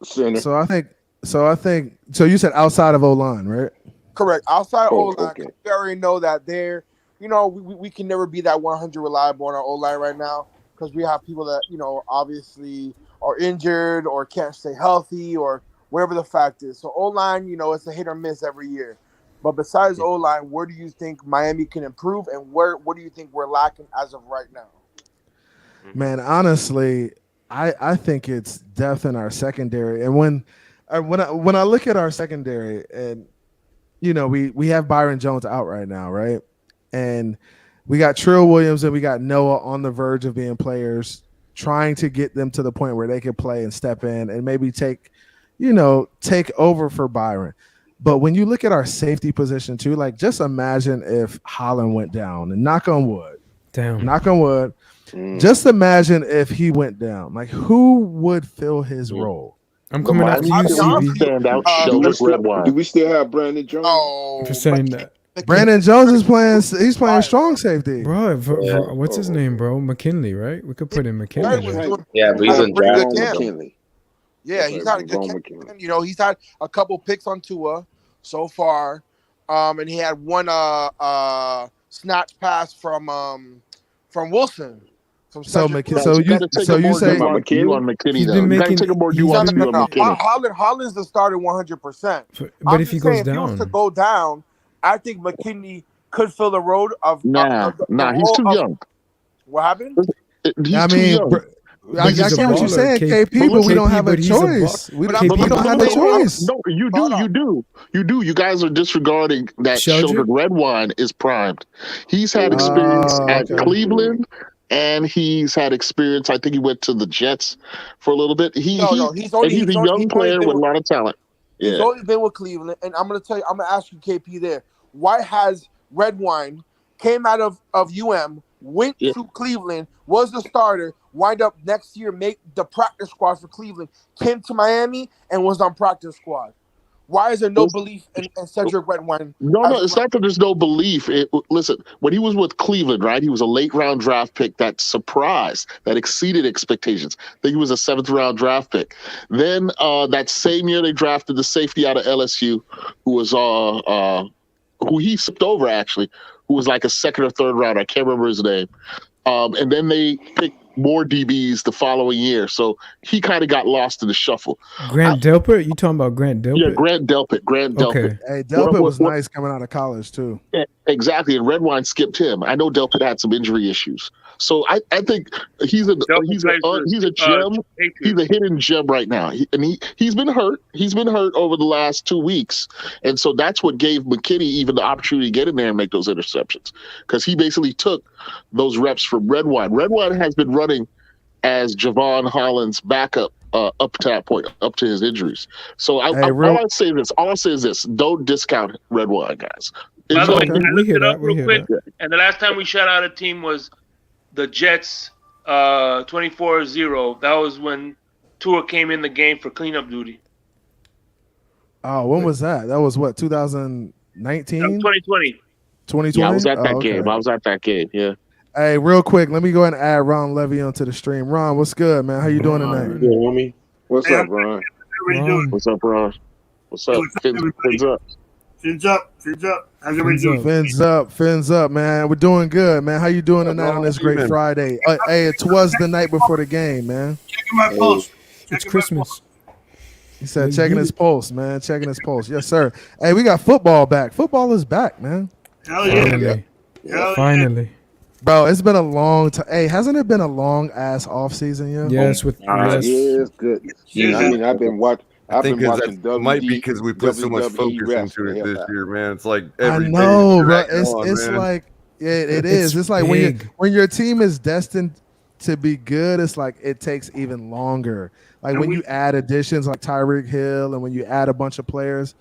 H: Center.
B: So I think you said outside of O-line, right?
M: Correct. Outside of O-line, okay. We already know that they're, we can never be that 100 reliable on our O-line right now because we have people that, obviously are injured or can't stay healthy or whatever the fact is. So O-line, it's a hit or miss every year. But besides O-line, where do you think Miami can improve, and what do you think we're lacking as of right now?
B: Man, honestly, I think it's depth in our secondary. And when I look at our secondary, and we have Byron Jones out right now, right? And we got Trill Williams and we got Noah on the verge of being players, trying to get them to the point where they can play and step in and maybe take over for Byron. But when you look at our safety position too, like just imagine if Holland went down, and knock on wood. Just imagine if he went down. Like, who would fill his role?
I: I'm coming after you,
H: CB. Do we still have Brandon Jones?
M: Oh,
I: for saying that.
B: Brandon Jones is playing. He's playing strong safety,
I: bro. What's his name, bro? McKinley, right? We could put in McKinley.
N: Yeah, but he's on draft.
H: McKinley.
M: Yeah, he's had a good camp. He's had a couple picks on Tua so far, and he had one snatch pass from Wilson.
B: You say
L: you on McKinney though. You gotta take a more nuanced view on McKinney.
M: Holland's the starter 100%.
I: But if he goes down,
M: if he was to go down, I think McKinney could fill the road of.
L: Nah, he's too young.
M: What happened?
L: He's too young.
B: I get what you're saying, KP, but we don't have a choice. We don't have a choice.
L: No, you do. You guys are disregarding that Sheldon Redwine is primed. He's had experience at Cleveland, and he's had experience. I think he went to the Jets for a little bit. He's a young player with a lot of talent. Yeah.
M: He's only been with Cleveland, and I'm gonna ask you, KP, there. Why has Redwine came out of UM, went to Cleveland, was the starter, wind up next year, make the practice squad for Cleveland, came to Miami and was on practice squad? Why is there no belief in Cedric Redwine?
L: No, it's not that there's no belief. Listen, when he was with Cleveland, right, he was a late-round draft pick that surprised, that exceeded expectations. I think he was a 7th-round draft pick. Then that same year they drafted the safety out of LSU, who was who he skipped over, actually, who was like a 2nd or 3rd round. I can't remember his name. And then they picked more DBs the following year. So he kind of got lost in the shuffle.
I: Grant Delpit? You talking about Grant Delpit?
L: Yeah, Grant Delpit.
I: Okay.
B: Hey, Delpit was nice coming out of college, too.
L: Exactly. And Redwine skipped him. I know Delpit had some injury issues. So I think he's a gem. He's a hidden gem right now. He's been hurt. He's been hurt over the last 2 weeks. And so that's what gave McKinney even the opportunity to get in there and make those interceptions. Because he basically took those reps from Redwine. Redwine has been running as Javon Holland's backup up to that point, up to his injuries. So all I say is this: don't discount Redwine, guys.
C: By the way, I looked it up real quick, and the last time we shut out a team was the Jets 24-0. That was when Tua came in the game for cleanup duty.
B: Oh, when was that? That was what, 2019?
C: 2020.
B: 2020?
L: Yeah, I was at that game. Yeah.
B: Hey, real quick, let me go ahead and add Ron Levy onto the stream. Ron, what's good, man? How you doing tonight?
H: Yeah, homie. What's up, Ron?
L: What's up, Ron? What's up? Fins up.
O: Fins up. How's everybody doing?
B: Fins up, man. We're doing good, man. How you doing tonight on this great Friday? Hey, it was the night before the game, man.
O: Checking my pulse.
I: It's Christmas.
B: He said checking his pulse, man. Checking his pulse. Yes, sir. Hey, we got football back. Football is back, man.
O: Hell yeah.
I: Finally.
B: Bro, it's been a long time. Hey, hasn't it been a long ass off season, yo?
I: Yes,
H: Yeah, it's good. Yeah, I mean, I've been watching.
K: It might be because we put so much focus into it this year, man. It's like
B: I know, bro. It's like it is. It's like when your team is destined to be good, it's like it takes even longer. Like when you add additions like tyreekhill, and when you add a bunch of players,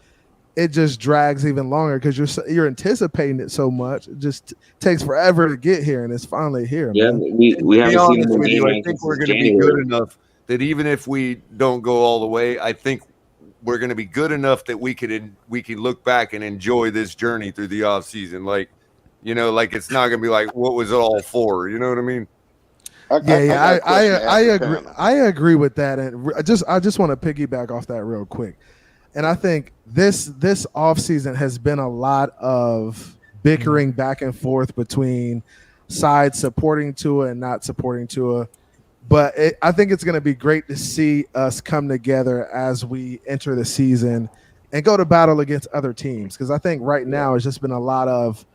B: it just drags even longer because you're anticipating it so much. It just takes forever to get here, and it's finally here.
N: Yeah,
B: man.
N: we haven't seen the game.
K: I think we're going to be good enough that even if we don't go all the way, I think we're going to be good enough that we can look back and enjoy this journey through the off season. Like, like it's not going to be like, what was it all for? You know what I mean?
B: I agree. I agree with that, and I just want to piggyback off that real quick. And I think this offseason has been a lot of bickering back and forth between sides supporting Tua and not supporting Tua. But I think it's going to be great to see us come together as we enter the season and go to battle against other teams. Because I think right now it's just been a lot of,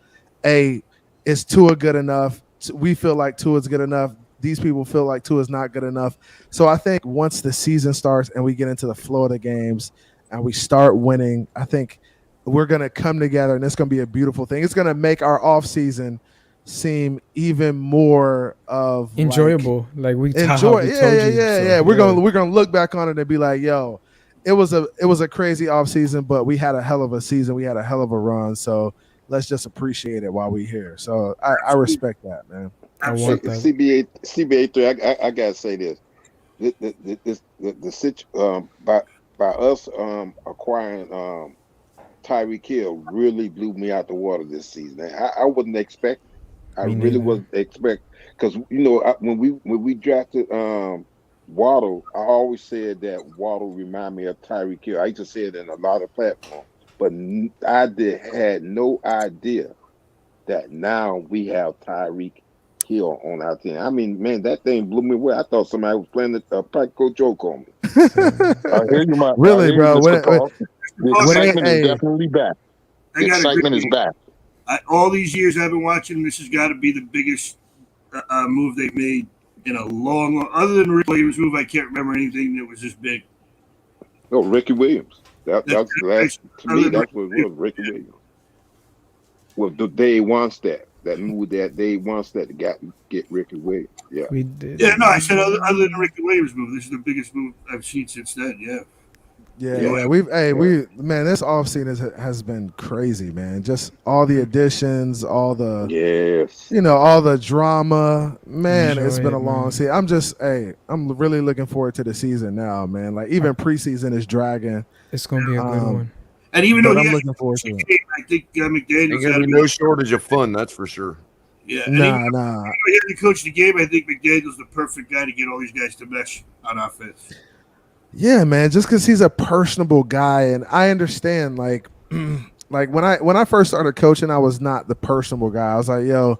B: is Tua good enough? We feel like Tua's good enough. These people feel like Tua's not good enough. So I think once the season starts and we get into the flow of the games and we start winning, I think we're going to come together and it's going to be a beautiful thing. It's going to make our off season seem even more of
I: enjoyable. Like we
B: enjoy.
I: told you. So,
B: We're gonna look back on it and be like, yo, it was a crazy off season, but we had a hell of a season. We had a hell of a run. So let's just appreciate it while we're here. So I respect that, man.
I: I want that.
H: CBA 3. I gotta say this. By us acquiring Tyreekhill really blew me out the water this season. I wasn't expecting. I really wasn't expecting, because when we drafted Waddle, I always said that Waddle remind me of Tyreekhill. I used to say it in a lot of platforms, but I had no idea that now we have Tyreekhill on our team. I mean, man, that thing blew me away. I thought somebody was playing a practical joke on me.
L: I hear you,
B: really, bro.
L: The excitement is definitely back. The excitement is back.
O: All these years I've been watching, this has got to be the biggest move they've made in a long, other than Rick Williams' move. I can't remember anything that was this big.
H: Oh, Ricky Williams. That's to me, that's what it was. Ricky Williams. Well, they wants that move that they wants that to get Ricky Williams. Yeah,
I: we did.
O: Yeah, no, I said other than Ricky Williams' move, this is the biggest move I've seen since then. Yeah.
B: Yeah. Man, this offseason has been crazy, man. Just all the additions, all the all the drama. Man, it's been a long season. I'm really looking forward to the season now, man. Like even preseason is dragging.
I: It's gonna be a good one.
O: And even though
B: I'm looking forward to it.
O: I think McDaniel's
K: got no shortage of fun, that's for sure.
O: Yeah,
B: nah.
O: He had to coach the game. I think McDaniel's the perfect guy to get all these guys to mesh on offense.
B: Yeah, man, just because he's a personable guy, and I understand, like when I first started coaching, I was not the personable guy. I was like, yo,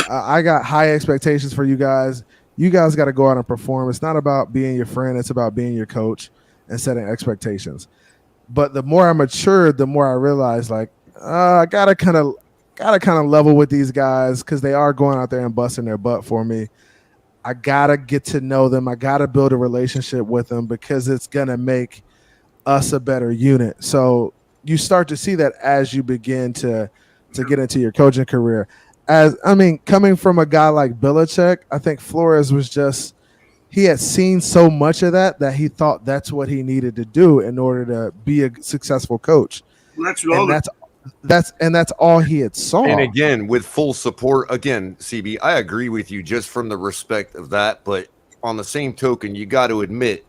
B: I got high expectations for you guys. You guys got to go out and perform. It's not about being your friend; it's about being your coach and setting expectations. But the more I matured, the more I realized, like, I gotta kind of level with these guys because they are going out there and busting their butt for me. I gotta get to know them. I gotta build a relationship with them because it's gonna make us a better unit. So you start to see that as you begin to get into your coaching career. Coming from a guy like Belichick, I think Flores was he had seen so much of that he thought that's what he needed to do in order to be a successful coach. That's all he had saw.
K: And again, with full support, CB, I agree with you just from the respect of that. But on the same token, you got to admit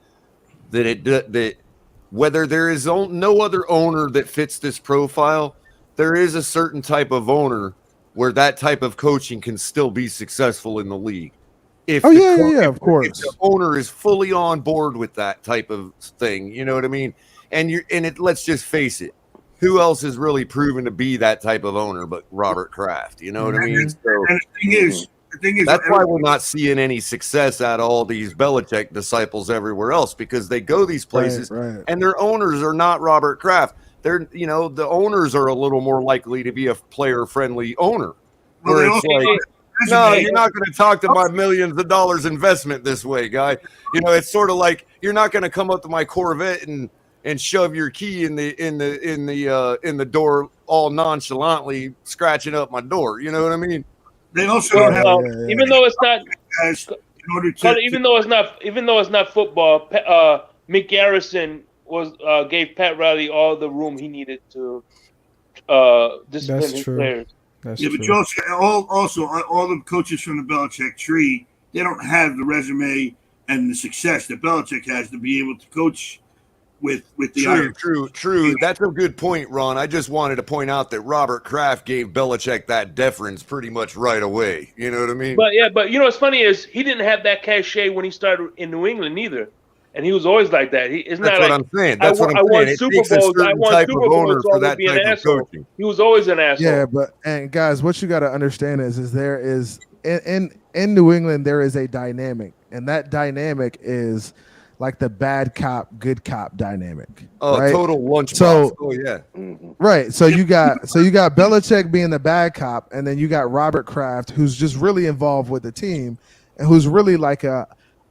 K: that whether there is no other owner that fits this profile, there is a certain type of owner where that type of coaching can still be successful in the league. Of
B: course.
K: If the owner is fully on board with that type of thing, you know what I mean? Let's just face it. Who else has really proven to be that type of owner but Robert Kraft? You know what I mean? So,
O: and the thing is,
K: that's why we're not seeing any success out of all these Belichick disciples everywhere else, because they go these places and their owners are not Robert Kraft. They're, the owners are a little more likely to be a player-friendly owner. Where it's like, no, you're not going to talk to my millions of dollars investment this way, guy. It's sort of like you're not going to come up to my Corvette and shove your key in the door all nonchalantly, scratching up my door. You know what I mean?
O: They also have,
C: even though it's not, even though it's not football. Mick Garrison gave Pat Riley all the room he needed to discipline his players.
O: But you also all the coaches from the Belichick tree, they don't have the resume and the success that Belichick has to be able to coach with the
K: True. That's a good point, Ron. I just wanted to point out that Robert Kraft gave Belichick that deference pretty much right away. You know what I mean?
C: But what's funny is he didn't have that cachet when he started in New England either. And he was always like that.
K: That's what I'm saying. That's what I'm saying. It takes a certain type of owner for that type of coaching.
C: He was always an asshole.
B: Yeah, and guys, what you got to understand is there is in New England there is a dynamic, and that dynamic is like the bad cop, good cop dynamic.
K: Oh,
B: right?
K: total lunchbox.
B: So,
K: oh yeah.
B: right. So you got Belichick being the bad cop, and then you got Robert Kraft, who's just really involved with the team, and who's really like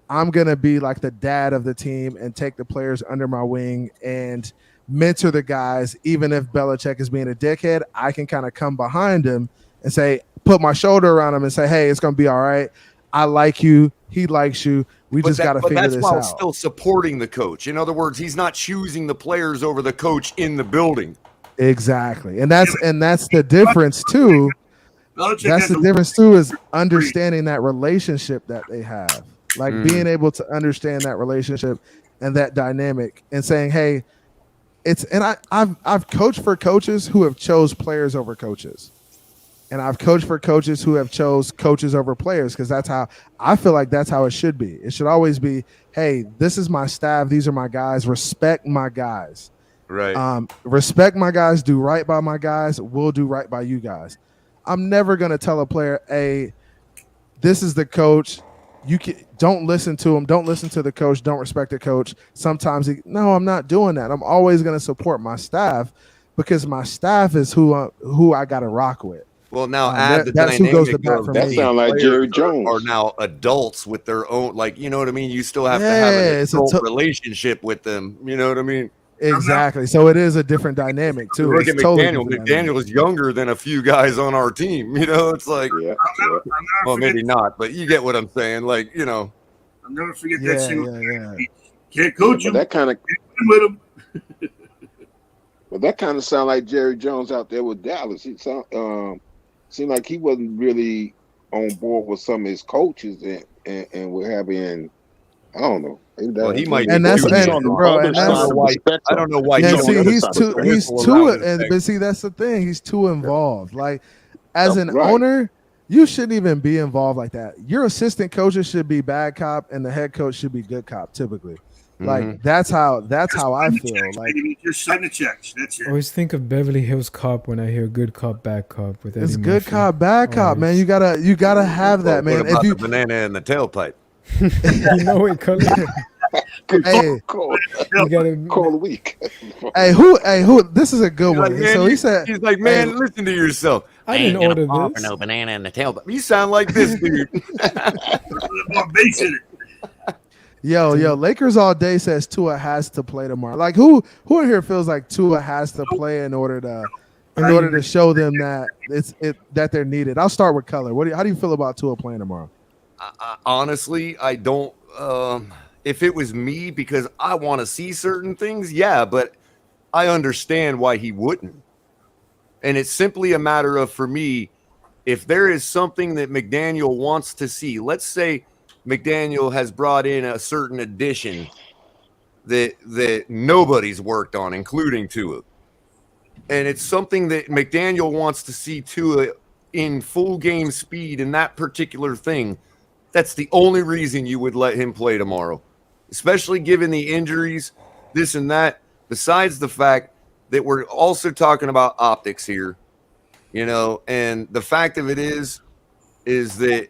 B: I'm gonna be like the dad of the team and take the players under my wing and mentor the guys. Even if Belichick is being a dickhead, I can kind of come behind him and say, put my shoulder around him and say, hey, it's gonna be all right. I like you. He likes you. We just got to figure this out.
K: That's while still supporting the coach. In other words, he's not choosing the players over the coach in the building.
B: Exactly, and that's the difference too. That's the difference too, is understanding that relationship that they have, like being able to understand that relationship and that dynamic, and saying, hey, I've coached for coaches who have chose players over coaches. And I've coached for coaches who have chose coaches over players, because that's how I feel like that's how it should be. It should always be, hey, this is my staff. These are my guys. Respect my guys.
K: Right.
B: Respect my guys. Do right by my guys. We'll do right by you guys. I'm never going to tell a player, hey, this is the coach. Don't listen to him. Don't listen to the coach. Don't respect the coach. Sometimes, no, I'm not doing that. I'm always going to support my staff, because my staff is who I got to rock with.
K: Well, now add the
B: that's
K: dynamic
B: who goes to bat for
H: that
B: me.
H: sound like Jerry Jones.
K: Are now adults with their own, like, you know what I mean? You still have to have an adult relationship with them. You know what I mean?
B: Exactly. So it is a different dynamic too.
K: Look at
B: totally
K: McDaniel. McDaniel is younger than a few guys on our team. You know, it's like, well, maybe not, but you get what I'm saying. Like, you know,
O: I'll never forget that scene. Can't coach him.
H: That kind of
O: with him.
H: Well, that kind of sound like Jerry Jones out there with Dallas. It seemed like he wasn't really on board with some of his coaches and what have you. And I don't know.
K: Well, he might.
B: And that's bro. And that's
K: I don't know why.
B: And see, he's too. But see, that's the thing. He's too involved. Like, as an owner, you shouldn't even be involved like that. Your assistant coaches should be bad cop, and the head coach should be good cop. Typically, like that's how I feel. Like,
O: just sign the checks. That's it.
I: I always think of Beverly Hills Cop when I hear good cop, bad cop. With
B: it's
I: Eddie
B: good
I: Murphy.
B: cop, bad cop, man. You gotta have that, man.
K: What about the banana in the tailpipe?
I: You know it, Cully.
B: Hey,
I: you gotta
H: call the week.
B: Hey, who? This is a good one.
K: Like, man,
B: so he said,
K: he's like, man, listen to yourself.
I: I didn't order
K: fall
I: this.
K: for no banana in the tailpipe. You sound like this dude.
O: More bass in it.
B: Yo, Lakers all day says Tua has to play tomorrow. Like, who in here feels like Tua has to play in order to show them that that they're needed? I'll start with Color. How do you feel about Tua playing tomorrow?
K: Honestly, I don't. If it was me, because I want to see certain things, yeah, but I understand why he wouldn't. And it's simply a matter of, for me, if there is something that McDaniel wants to see, let's say McDaniel has brought in a certain addition that nobody's worked on, including Tua. And it's something that McDaniel wants to see Tua in full game speed in that particular thing. That's the only reason you would let him play tomorrow, especially given the injuries, this and that. Besides the fact that we're also talking about optics here, you know, and the fact of it is that,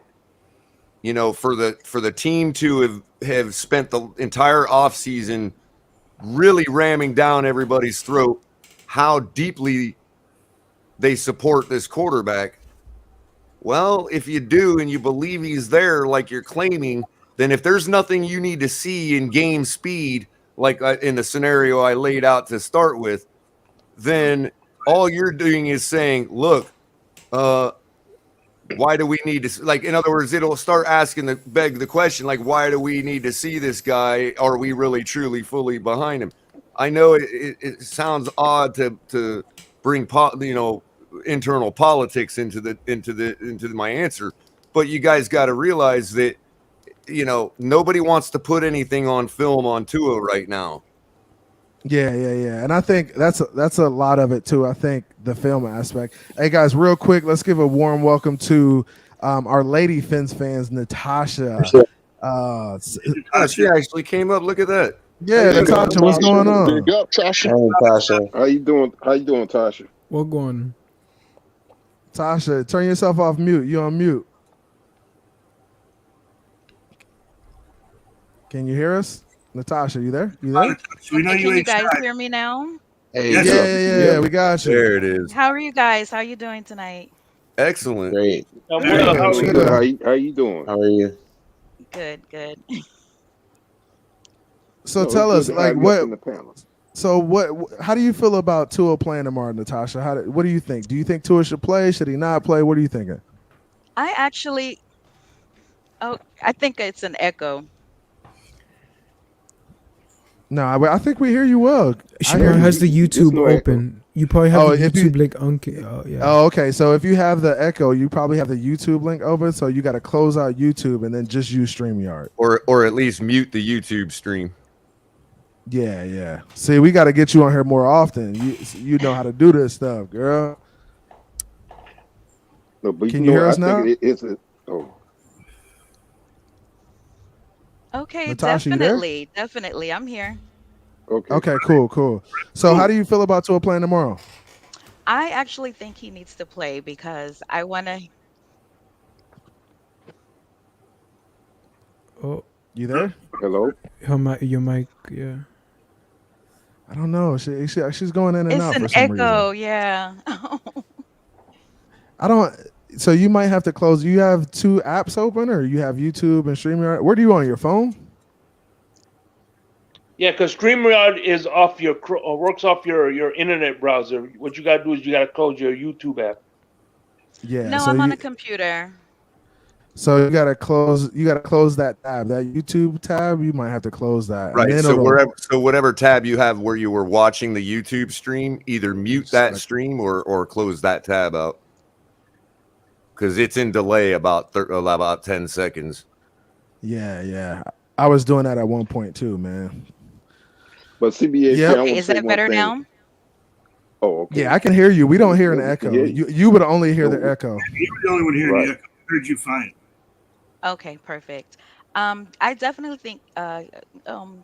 K: you know, for the team to have spent the entire offseason really ramming down everybody's throat how deeply they support this quarterback. Well, if you do and you believe he's there like you're claiming, then if there's nothing you need to see in game speed, like in the scenario I laid out to start with, then all you're doing is saying, look, why do we need to, like, in other words, it'll start beg the question, like, why do we need to see this guy? Are we really, truly, fully behind him? I know it sounds odd to bring, internal politics into my answer, but you guys got to realize that, you know, nobody wants to put anything on film on Tua right now.
B: Yeah. And I think that's a lot of it too. I think the film aspect. Hey guys, real quick, let's give a warm welcome to our lady Phins fans, Natasha.
K: She actually came up. Look at that.
B: Yeah, Natasha, what's going on?
L: Big up, Tasha.
G: Hey, Tasha.
H: How you doing, Tasha?
I: What going?
B: Tasha, turn yourself off mute. You on mute. Can you hear us? Natasha, you there? You there?
O: We know
P: Can
O: you
P: you
O: ain't
P: guys
O: shy.
P: hear me now?
G: Hey,
B: Yeah,
G: yeah.
B: we got you.
K: There it is.
P: How are you guys? How are you doing tonight?
K: Excellent.
N: Great.
C: I'm
O: Very
C: well.
O: good.
C: How are
H: Doing
C: you?
H: good. How you doing?
N: How are you?
P: Good, good.
B: So
H: No,
B: tell
H: it's
B: us,
H: good to
B: like,
H: have you up
B: what?
H: in the panel.
B: So what? How do you feel about Tua playing tomorrow, Natasha? What do you think? Do you think Tua should play? Should he not play? What are you thinking?
P: I actually, oh, I think it's an echo.
B: No, I think we hear you well.
I: She
B: I hear
I: probably
B: you.
I: has the YouTube
H: no echo.
I: open. You probably have
B: Oh,
I: the
B: if you-
I: YouTube link. Oh, yeah.
B: Oh, okay. So if you have the echo, you probably have the YouTube link open. So you got to close out YouTube and then just use StreamYard.
K: Or at least mute the YouTube stream.
B: Yeah, yeah. See, we got to get you on here more often. You know how to do this stuff, girl.
H: No, but
B: Can you hear us now?
H: It's a. Oh,
P: Okay,
B: Natasha, you there?
P: definitely. I'm here.
H: okay.
B: Okay, cool. So how do you feel about Tua playing tomorrow?
P: I actually think he needs to play because I want to.
I: Oh,
B: You there?
H: Hello.
I: your mic, yeah.
B: I don't know. She's going in and
P: It's
B: out
P: an
B: for some
P: echo,
B: reason.
P: yeah.
B: I don't. So you might have to close. You have two apps open, or you have YouTube and StreamYard. Where do you on your phone?
C: Yeah, because StreamYard is off your works off your internet browser. What you gotta do is you gotta close your YouTube app.
B: Yeah.
P: No,
B: so
P: I'm on
B: you,
P: a computer.
B: so you gotta close. You gotta close that tab, that YouTube tab. You might have to close that.
K: Right.
B: And then
K: So whatever tab you have where you were watching the YouTube stream, either mute that stream or close that tab out. Because it's in delay about 10 seconds.
B: Yeah. I was doing that at one point too, man.
H: But CBA,
B: Yep.
H: I want to
P: Is
H: say
P: that
H: one
P: better
H: thing.
P: now?
H: Oh, okay.
B: Yeah, I can hear you. We don't hear an echo.
H: Yeah.
B: You would only hear the echo.
O: You were the only one hearing
H: Right.
O: the echo. I heard you fine.
P: Okay, perfect. I definitely think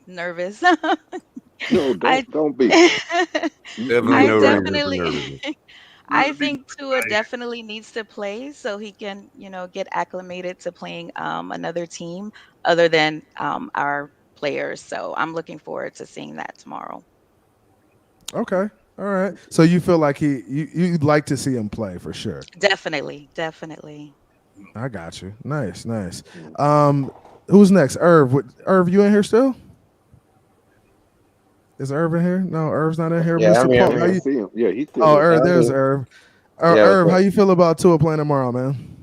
P: nervous.
H: No, don't be.
K: Definitely
P: I
K: no reason for
P: definitely
K: nervousness.
P: I think Tua definitely needs to play so he can, get acclimated to playing another team other than our players. So I'm looking forward to seeing that tomorrow.
B: Okay. All right. So you feel like you'd like to see him play for sure.
P: Definitely.
B: I got you. Nice. Who's next? Irv, you in here still? Is Irv in here? No, Irv's not in here.
N: Yeah,
B: Mr.
N: I'm here,
B: Paul,
N: I'm
B: how
N: here.
B: you?
H: See him. Yeah, he's still
B: Oh,
H: here.
B: Irv, there's
N: Yeah.
B: Irv.
N: Yeah,
B: Irv,
N: what's
B: how
N: up?
B: you feel about Tua playing tomorrow, man?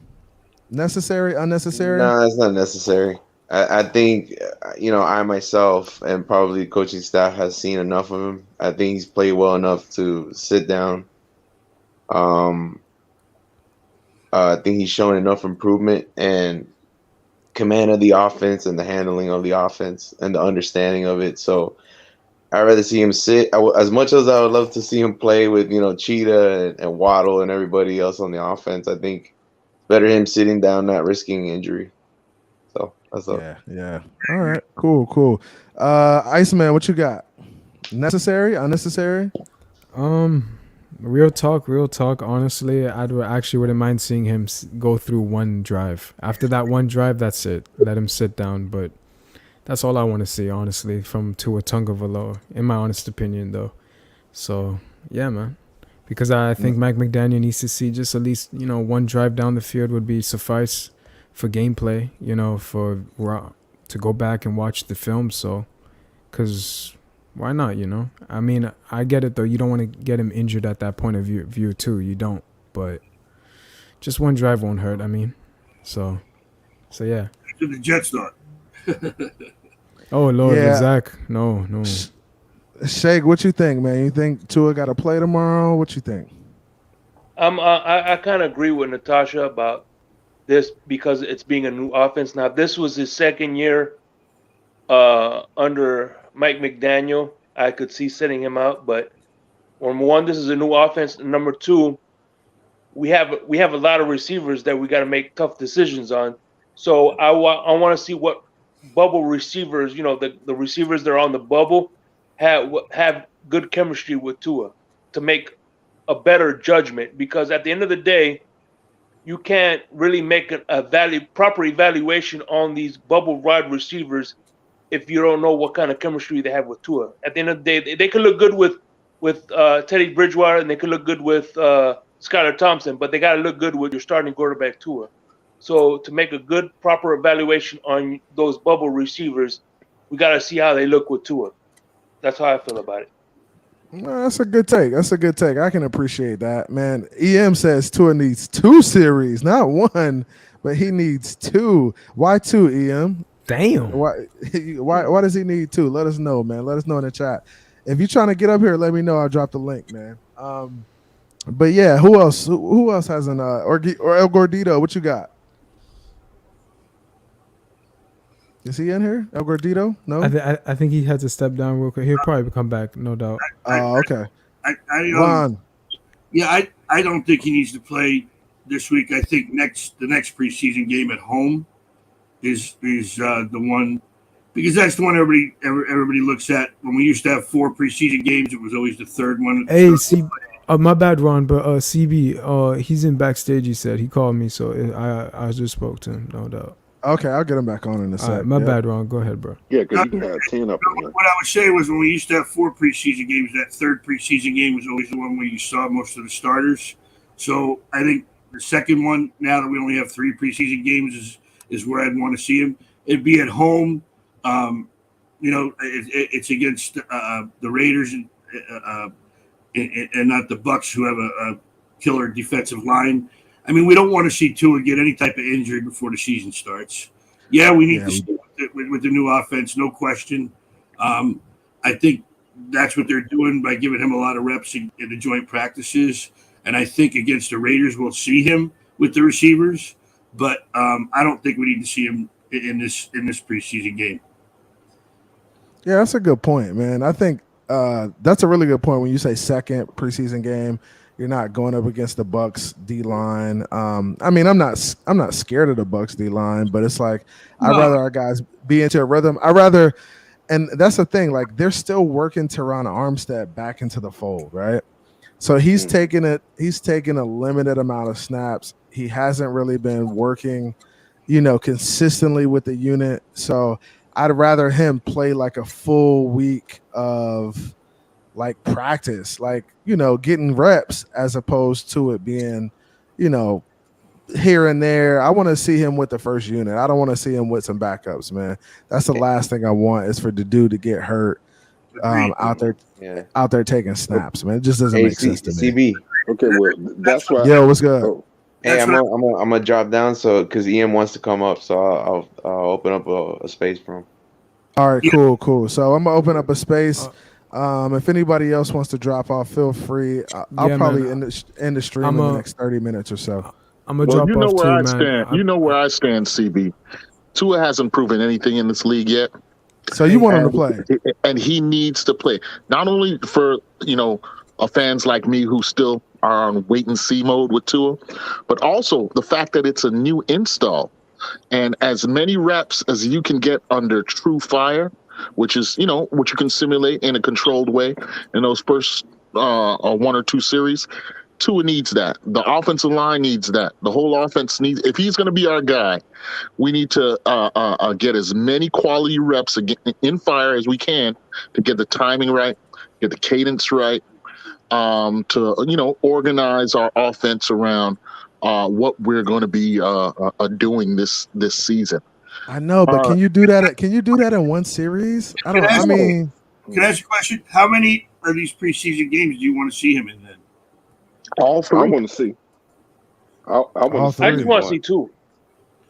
B: Necessary? Unnecessary?
N: No, it's not necessary. I think, I myself and probably the coaching staff has seen enough of him. I think he's played well enough to sit down. I think he's shown enough improvement and command of the offense and the handling of the offense and the understanding of it. So I'd rather see him sit. As much as I would love to see him play with, Cheetah and Waddle and everybody else on the offense, I think better him sitting down, not risking injury. So that's up.
B: Yeah. All right. Cool. Iceman, what you got? Necessary? Unnecessary?
I: Real talk. Honestly, wouldn't mind seeing him go through one drive. After that one drive, that's it. Let him sit down. But that's all I want to see, honestly, from Tua Tagovailoa, in my honest opinion, though. So yeah, man. Because I think Mike McDaniel needs to see just at least one drive down the field would be suffice for gameplay. To go back and watch the film. So, because. Why not, I mean, I get it, though. You don't want to get him injured at that point of view too. You don't. But just one drive won't hurt, I mean. So yeah.
O: To the Jets start.
I: Oh, Lord,
B: Yeah.
I: Zach. No.
B: Shake, what you think, man? You think Tua got to play tomorrow? What you think?
C: I kind of agree with Natasha about this because it's being a new offense. Now, this was his second year under Mike McDaniel. I could see setting him out, but number one, this is a new offense. And number two, we have a lot of receivers that we got to make tough decisions on. So I want to see what bubble receivers, the receivers that are on the bubble have good chemistry with Tua to make a better judgment. Because at the end of the day, you can't really make a proper evaluation on these bubble wide receivers if you don't know what kind of chemistry they have with Tua. At the end of the day, they could look good with Teddy Bridgewater, and they could look good with Skylar Thompson, but they got to look good with your starting quarterback Tua. So to make a good, proper evaluation on those bubble receivers, we got to see how they look with Tua. That's how I feel about it.
B: No, that's a good take. That's a good take. I can appreciate that, man. EM says Tua needs 2 series, not 1, but he needs 2. Why 2, EM?
I: Damn.
B: Why does he need 2? Let us know, man. Let us know in the chat. If you're trying to get up here, let me know. I'll drop the link, man. But yeah, who else? Who else has an or El Gordito? What you got? Is he in here? El Gordito? No.
I: I think he had to step down real quick. He'll probably come back, no doubt.
B: Oh, okay.
O: Ron. Yeah, I don't think he needs to play this week. I think the next preseason game at home is the one, because that's the one everybody looks at. When we used to have 4 preseason games, it was always the third one.
I: Hey, my bad, Ron, but CB, he's in backstage. He said he called me, so I just spoke to him, no doubt.
B: Okay, I'll get him back on in a second.
I: My bad, Ron. Go ahead, bro.
H: Yeah, because you can have 10 up in here.
O: What I would say was when we used to have 4 preseason games, that third preseason game was always the one where you saw most of the starters. So I think the second one, now that we only have 3 preseason games, is where I'd want to see him. It'd be at home. It's against the Raiders and not the Bucs, who have a killer defensive line. I mean, we don't want to see Tua get any type of injury before the season starts. Yeah, we need to stay with the new offense, no question. I think that's what they're doing by giving him a lot of reps in the joint practices. And I think against the Raiders, we'll see him with the receivers. But I don't think we need to see him in this preseason game.
B: Yeah, that's a good point, man. I think that's a really good point when you say second preseason game. You're not going up against the Bucs D line. I mean, I'm not scared of the Bucs D line, but it's like I'd rather our guys be into a rhythm. And that's the thing. Like they're still working Teron Armstead back into the fold, right? So he's taking a limited amount of snaps. He hasn't really been working, consistently with the unit. So I'd rather him play like a full week of like practice, like, getting reps as opposed to it being, here and there. I want to see him with the first unit. I don't want to see him with some backups, man. That's the last thing I want is for the dude to get hurt out there taking snaps, man. It just doesn't make sense to me.
N: CB.
H: Okay, well, that's why.
B: Yo, what's good?
H: Oh.
N: Hey, I'm gonna drop down because EM wants to come up, so I'll open up a space for him.
B: All right, cool. So I'm gonna open up a space. If anybody else wants to drop off, feel free. I'll probably end the stream in the next 30 minutes or so.
I: I'm gonna drop off too, man.
L: Stand. You know where I stand, CB. Tua hasn't proven anything in this league yet.
B: So you want him to play,
L: and he needs to play. Not only for fans like me who still are on wait and see mode with Tua, but also the fact that it's a new install, and as many reps as you can get under true fire, which is what you can simulate in a controlled way in those first 1 or 2 series. Tua needs that. The offensive line needs that. The whole offense needs. If he's going to be our guy, we need to get as many quality reps in fire as we can to get the timing right, get the cadence right, to organize our offense around what we're going to be doing this season.
B: I know, but can you do that? Can you do that in 1 series?
O: Can I ask you a question? How many of these preseason games do you want to see him in then?
L: All 3.
H: I want to see. I
C: just want to see 2.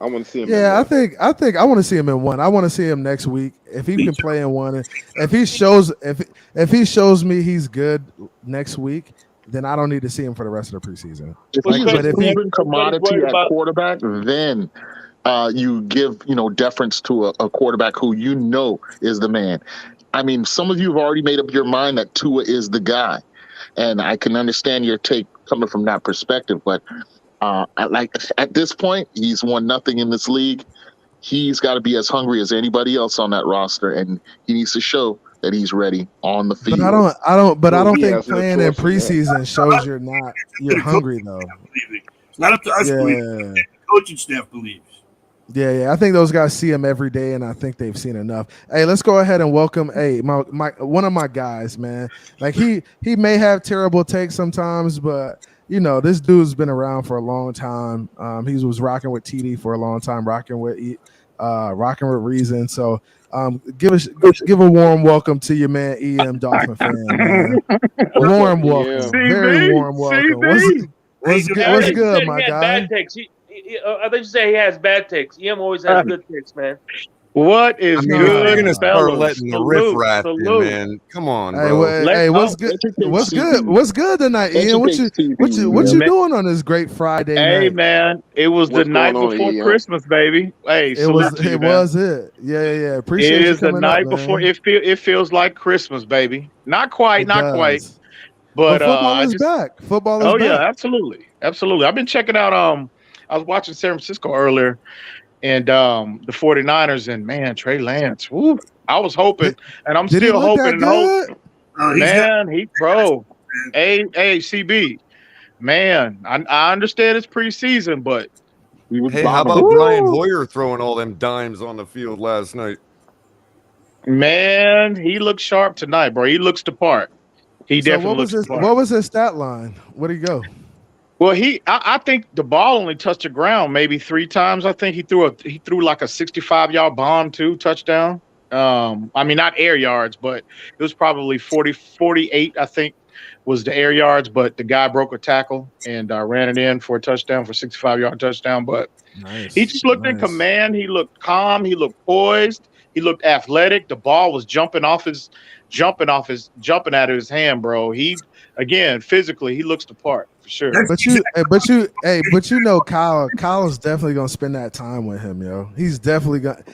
H: I want to see him.
B: Yeah, I think I want to see him in 1. I want to see him next week if he can play in 1. If he shows me he's good next week, then I don't need to see him for the rest of the preseason.
L: If he's a proven commodity at quarterback, then you give deference to a quarterback who is the man. I mean, some of you have already made up your mind that Tua is the guy, and I can understand your take coming from that perspective. But at this point, he's won nothing in this league. He's got to be as hungry as anybody else on that roster, and he needs to show that he's ready on the field.
B: But I don't think playing in preseason shows you're hungry though.
O: It's not up to us to believe. The coaching staff believes.
B: Yeah. I think those guys see him every day, and I think they've seen enough. Hey, let's go ahead and welcome my one of my guys, man. Like he may have terrible takes sometimes, but this dude's been around for a long time. He was rocking with TD for a long time, rocking with Reason. So give a warm welcome to your man EM Dolphin fan, man. Warm welcome, very warm welcome. What's good, my guy?
C: Bad takes. I think you say he has bad takes. EM always has good takes, man.
Q: What is good?
K: You're gonna start
Q: fellas?
K: letting the riffraff in, man. Come on, bro.
B: What's good? What's good? What's good tonight, Ian? What you doing on this great Friday night?
Q: Hey, man, it was the night before Christmas, baby. Hey,
B: it was it. Yeah. Appreciate
Q: it.
B: You
Q: Is the night before. It feels like Christmas, baby. Not quite. But
B: football is back. Football is back.
Q: Oh yeah, absolutely. I've been checking out. I was watching San Francisco earlier, and the 49ers, and man, Trey Lance. Woo, I was hoping, and I'm still hoping. CB, man, I understand it's preseason, but
K: hey, how about Brian Hoyer throwing all them dimes on the field last night?
Q: Man, he looks sharp tonight, bro. He looks the part. He definitely looks the part.
B: What was his stat line? Where'd he go?
Q: Well, I think the ball only touched the ground maybe 3 times. I think he threw like a 65-yard bomb too, touchdown. I mean, not air yards, but it was probably 48, I think, was the air yards. But the guy broke a tackle and ran it in for a touchdown, for a 65-yard touchdown. But he just looked in command. He looked calm. He looked poised. He looked athletic. The ball was jumping out of his hand, bro. Physically, he looks the part. Sure.
B: But Kyle is definitely gonna spend that time with him, yo. He's definitely gonna.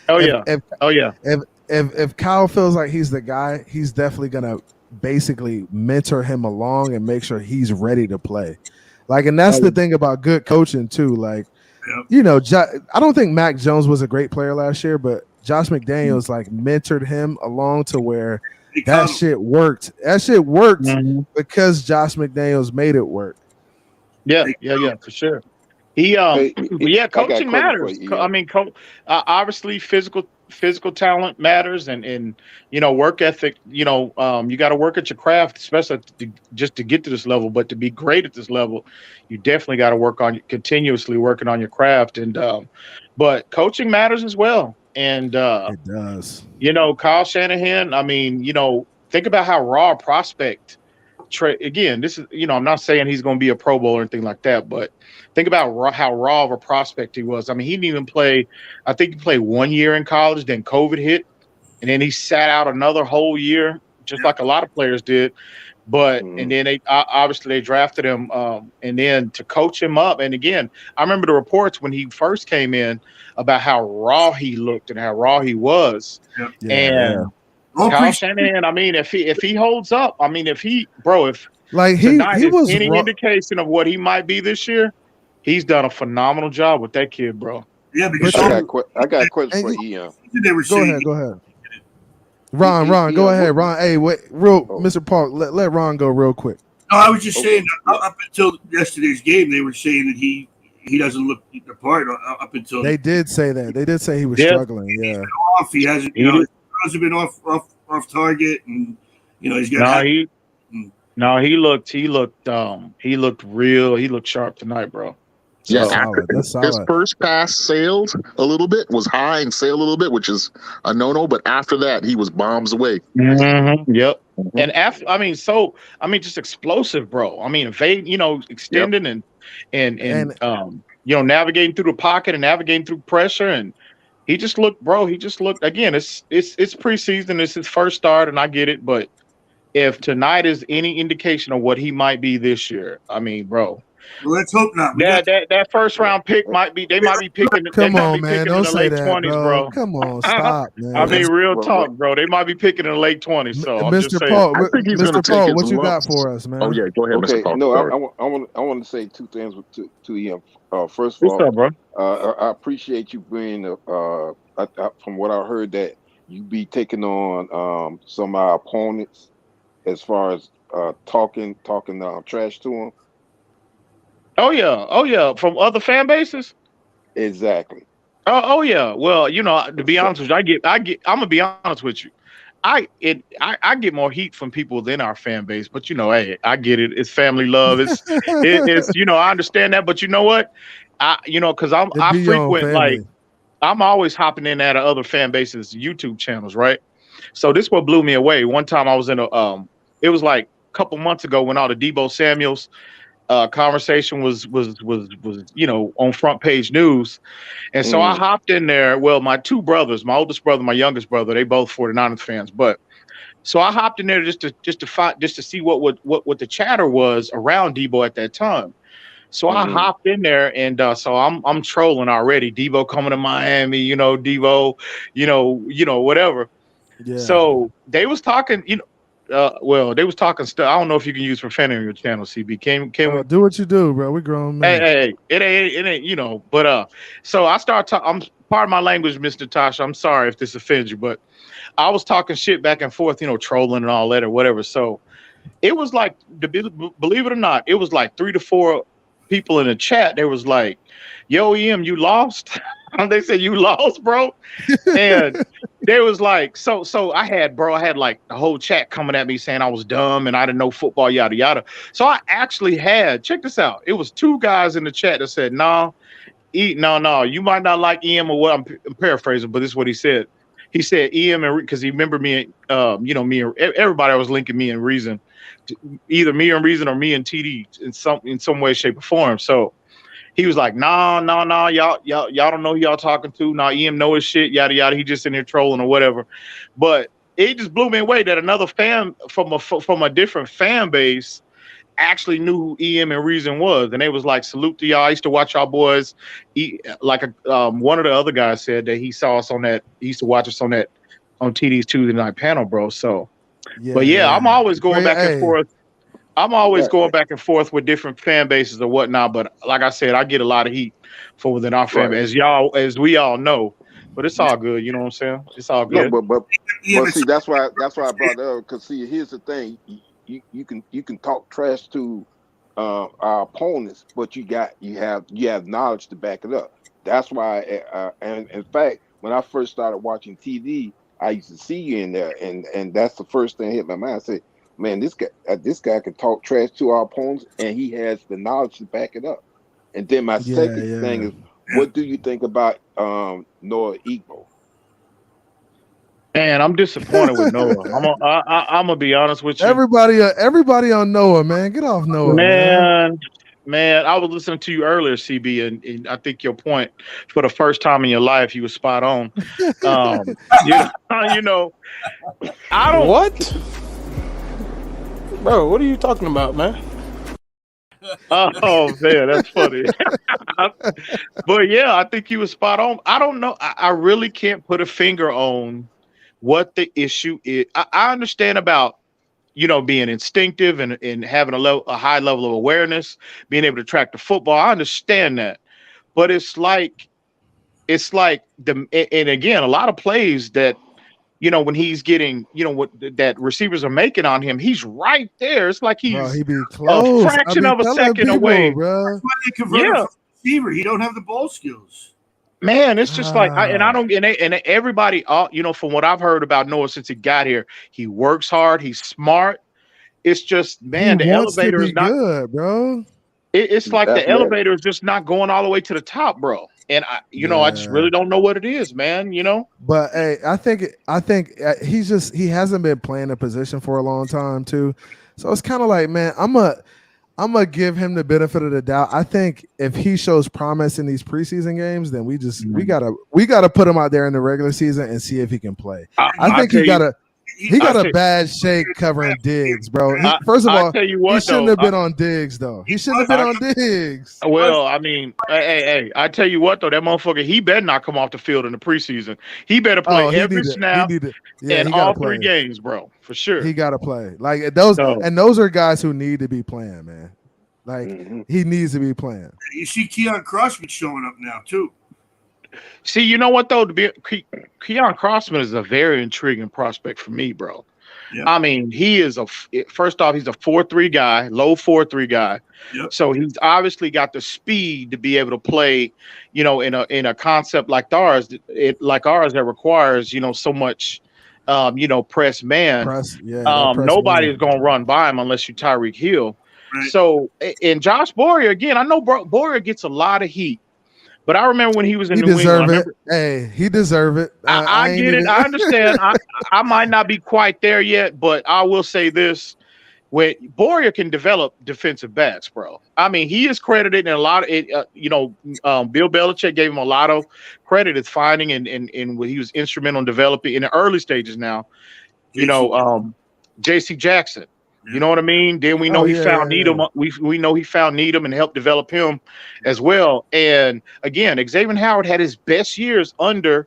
B: If Kyle feels like he's the guy, he's definitely gonna basically mentor him along and make sure he's ready to play. Like, and that's the thing about good coaching too. Like, I don't think Mac Jones was a great player last year, but Josh McDaniels mentored him along to where that shit worked. That shit worked because Josh McDaniels made it work.
Q: Yeah, for sure. Coaching matters. I mean, obviously physical talent matters, and work ethic. You got to work at your craft, especially just to get to this level. But to be great at this level, you definitely got to continuously working on your craft. And but coaching matters as well. And
B: it does.
Q: Kyle Shanahan. I mean, think about how raw a prospect. Again, this is, I'm not saying he's going to be a Pro Bowl or anything like that, but think about how raw of a prospect he was. I mean, he didn't even play. I think he played 1 year in college, then COVID hit, and then he sat out another whole year, just like a lot of players did. But and then they drafted him, and then to coach him up. And again, I remember the reports when he first came in about how raw he looked and how raw he was. Kyle Shanahan, I mean, if he holds up, I mean, if he was any indication of what he might be this year, he's done a phenomenal job with that kid, bro.
O: Yeah, because
H: I got a question for Ian.
B: Go ahead. Ron, go ahead. Ron, hey, wait, Mr. Park, let Ron go real quick.
O: No, I was just saying, up until yesterday's game, they were saying that he doesn't look the part. Up until
B: they did say that. They did say he was struggling. Yeah,
O: he hasn't. Hasn't been off target, and he's got.
Q: He looked sharp tonight, bro.
L: Yeah, that's solid. His first pass sailed a little bit, was high and sailed a little bit, which is a no-no. But after that, he was bombs away.
Q: Mm-hmm. Yep. Mm-hmm. And just explosive, bro. I mean, extending and navigating through the pocket and navigating through pressure, and he just looked again. It's preseason. It's his first start, and I get it. But if tonight is any indication of what he might be this year, I mean, bro.
O: Well, let's hope not.
Q: That first round pick might be picking.
B: Come on, man! Don't say that,
Q: 20s, bro.
B: Come on, stop, man.
Q: I mean, real talk, bro. They might be picking in the late 20s. So
B: Mr. Paul, what you got for us, man?
L: Oh yeah, go ahead, Mr. Paul.
H: No, I want to say two things to Ian. First of all,
Q: what's up, bro?
H: I appreciate you bringing from what I heard that you be taking on some of our opponents as far as talking trash to them.
Q: Oh yeah, from other fan bases.
H: Exactly.
Q: Oh yeah. Well, to be honest with you, I'm gonna be honest with you. I get more heat from people than our fan base, but hey, I get it. It's family love. It's I understand that, but you know what? Because
B: It
Q: I
B: be your own
Q: frequent
B: family.
Q: I'm always hopping in at other fan bases' YouTube channels, right? So this what blew me away. One time I was in it was like a couple months ago when all the Debo Samuels conversation was on front page news. And so I hopped in there. Well, my two brothers, my oldest brother, my youngest brother, they both 49ers fans. But so I hopped in there just to see what the chatter was around Debo at that time. So I hopped in there, and so I'm trolling already. Debo coming to Miami, Debo, whatever.
B: Yeah.
Q: So they was talking, they was talking stuff. I don't know if you can use profanity on your channel, CB. Can we
B: do what you do, bro? We grown men.
Q: Hey, it ain't, but so I start talking. I'm part of my language, Mr. Tasha. I'm sorry if this offends you, but I was talking shit back and forth, trolling and all that or whatever. So it was like, believe it or not, it was like 3 to 4 people in the chat. They was like, "Yo, EM, you lost." They said, "You lost, bro," and there was like, so I had like the whole chat coming at me saying I was dumb and I didn't know football, yada yada. So I actually had, check this out. It was 2 guys in the chat that said, no, you might not like EM or what. I'm paraphrasing, but this is what he said. He said EM, because he remembered me, me and everybody was linking me and Reason, either me and Reason or me and TD in some way, shape, or form. So he was like, nah, y'all don't know who y'all talking to. Nah, EM know his shit, yada yada. He just in here trolling or whatever. But it just blew me away that another fan from a different fan base actually knew who EM and Reason was, and they was like, "Salute to y'all. I used to watch y'all boys." One of the other guys said that he saw us on that. He used to watch us on TD's Tuesday night panel, bro. So, I'm always going back and forth. I'm always going back and forth with different fan bases or whatnot. But like I said, I get a lot of heat from within our fan base, as we all know. But it's all good. You know what I'm saying? It's all good.
H: No, but see, that's why I brought it up. Because see, here's the thing: you can talk trash to our opponents, but you have knowledge to back it up. That's why, and in fact, when I first started watching TV, I used to see you in there, and that's the first thing that hit my mind. I said, man, this guy can talk trash to our opponents, and he has the knowledge to back it up. And then my second thing is, what do you think about Noah Igbo?
Q: Man, I'm disappointed with Noah. I'm gonna be honest with you.
B: Everybody on Noah, man. Get off Noah,
Q: man. I was listening to you earlier, CB, and I think your point for the first time in your life, you were spot on. I don't.
R: What? Bro, what are you talking about, man?
Q: Oh man, that's funny. But yeah, I think you were spot on. I don't know. I really can't put a finger on what the issue is. I understand about being instinctive and having a high level of awareness, being able to track the football. I understand that, but it's like and again, a lot of plays that when he's getting what that receivers are making on him, he's right there. It's like he's
B: he be close.
Q: A fraction of a second away,
O: bro. Receiver, he don't have the ball skills.
Q: Man, it's just like everybody, from what I've heard about Noah since he got here, he works hard, he's smart. It's just, man, the elevator is not
B: good, bro.
Q: It's like the elevator is just not going all the way to the top, bro. And I just really don't know what it is, man.
B: But hey, I think he hasn't been playing a position for a long time too, so it's kind of like, man, I'm gonna give him the benefit of the doubt. I think if he shows promise in these preseason games, then we gotta put him out there in the regular season and see if he can play. I think he got a bad shake covering Diggs, bro. First of all, he shouldn't have been on Diggs, though. He shouldn't have been on Diggs.
Q: Well, I mean, hey, I tell you what, though, that motherfucker, he better not come off the field in the preseason. He better play every snap in all 3 games, bro, for sure.
B: He got to play. Like those are guys who need to be playing, man. Like he needs to be playing.
O: You see Keon Crossman showing up now, too.
Q: See, you know what though? Keon Crossman is a very intriguing prospect for me, bro.
O: Yep.
Q: I mean, he is first off, he's a 4.3 guy, low 4.3 guy.
O: Yep.
Q: So he's obviously got the speed to be able to play, in a concept like ours, that requires, so much, press man. Nobody is going to run by him unless you Tyreek Hill.
O: Right.
Q: So, and Josh Boyer, again, I know Boyer gets a lot of heat. But I remember when he was in New England.
B: He deserve it.
Q: I get it. I understand. I might not be quite there yet, but I will say this: when Boyer can develop defensive backs, bro. I mean, he is credited in a lot of it. Bill Belichick gave him a lot of credit as finding and what he was instrumental in developing in the early stages. Now, J.C. Jackson. You know what I mean? Then we know he found Needham. We know he found Needham and helped develop him as well. And again, Xavier Howard had his best years under,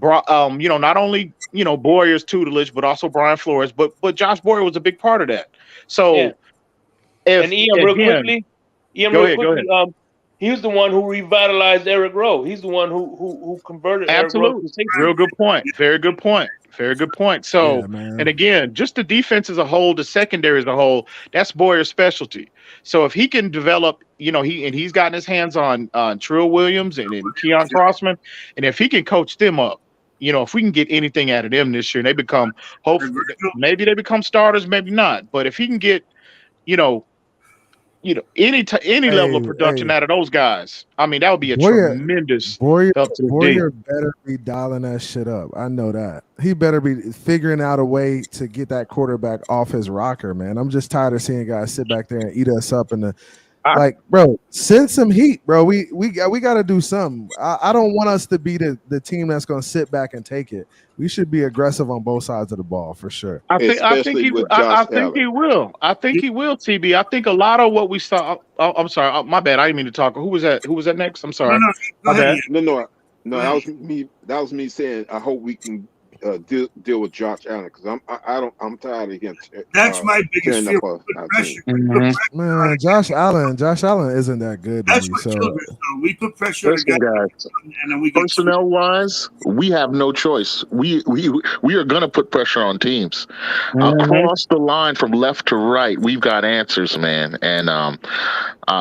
Q: not only Boyer's tutelage, but also Brian Flores. But Josh Boyer was a big part of that. So,
C: and Ian, real quickly, he was the one who revitalized Eric Rowe. He's the one who converted.
Q: Absolutely,
C: Eric Rowe to
Q: real good point. Very good point. Very good point. So, and again, just the defense as a whole, the secondary as a whole, that's Boyer's specialty. So if he can develop, he's gotten his hands on Trill Williams and Keon Crossman, and if he can coach them up, if we can get anything out of them this year, and they become, hopefully, maybe they become starters, maybe not. But if he can get, any level of production out of those guys, I mean, that would be a tremendous help to the
B: Boyer better be dialing that shit up. I know that. He better be figuring out a way to get that quarterback off his rocker, man. I'm just tired of seeing guys sit back there and eat us up in the bro, send some heat, bro. We got to do something. I don't want us to be the team that's going to sit back and take it. We should be aggressive on both sides of the ball for sure.
Q: I think he will. I think he will, TB. I think a lot of what we saw. I'm sorry, my bad. I didn't mean to talk. Who was that? Who was that next? I'm sorry.
H: No, that was me saying I hope we can deal with Josh Allen because I'm tired of him.
O: That's my biggest fear. Pressure.
B: Man, Josh Allen isn't that good.
O: That's what killed us. We put pressure on the guys, and then we get
L: personnel wise. We have no choice. We are going to put pressure on teams across the line from left to right. We've got answers, man, and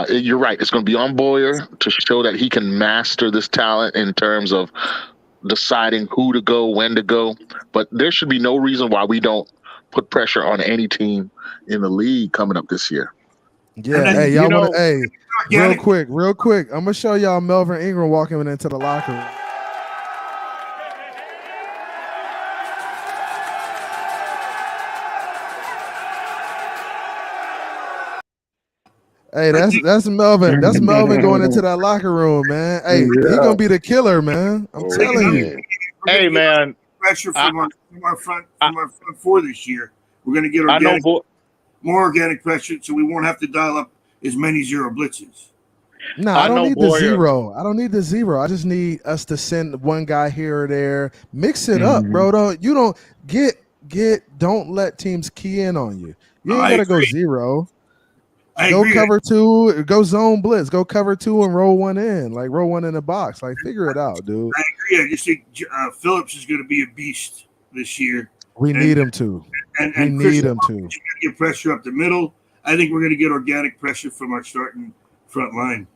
L: you're right. It's going to be on Boyer to show that he can master this talent in terms of deciding who to go, when to go, but there should be no reason why we don't put pressure on any team in the league coming up this year.
B: Yeah, hey, y'all want to? Hey, real quick. I'm gonna show y'all Melvin Ingram walking into the locker room. Hey, that's Melvin. That's Melvin going into that locker room, man. Hey, he's gonna be the killer, man. I'm telling you.
Q: Hey, man,
O: pressure from our front four this year. We're gonna get more organic pressure, so we won't have to dial up as many zero blitzes.
B: No, I don't need the zero. I don't need the zero. I just need us to send one guy here or there. Mix it up, bro. Don't let teams key in on you. You ain't gotta go zero. Go cover two, go zone blitz, go cover two and roll one in, roll one in the box. Figure it out, dude.
O: I agree. I just think Phillips is going to be a beast this year.
B: We need him to.
O: And need him to. Get pressure up the middle. I think we're going to get organic pressure from our starting front line.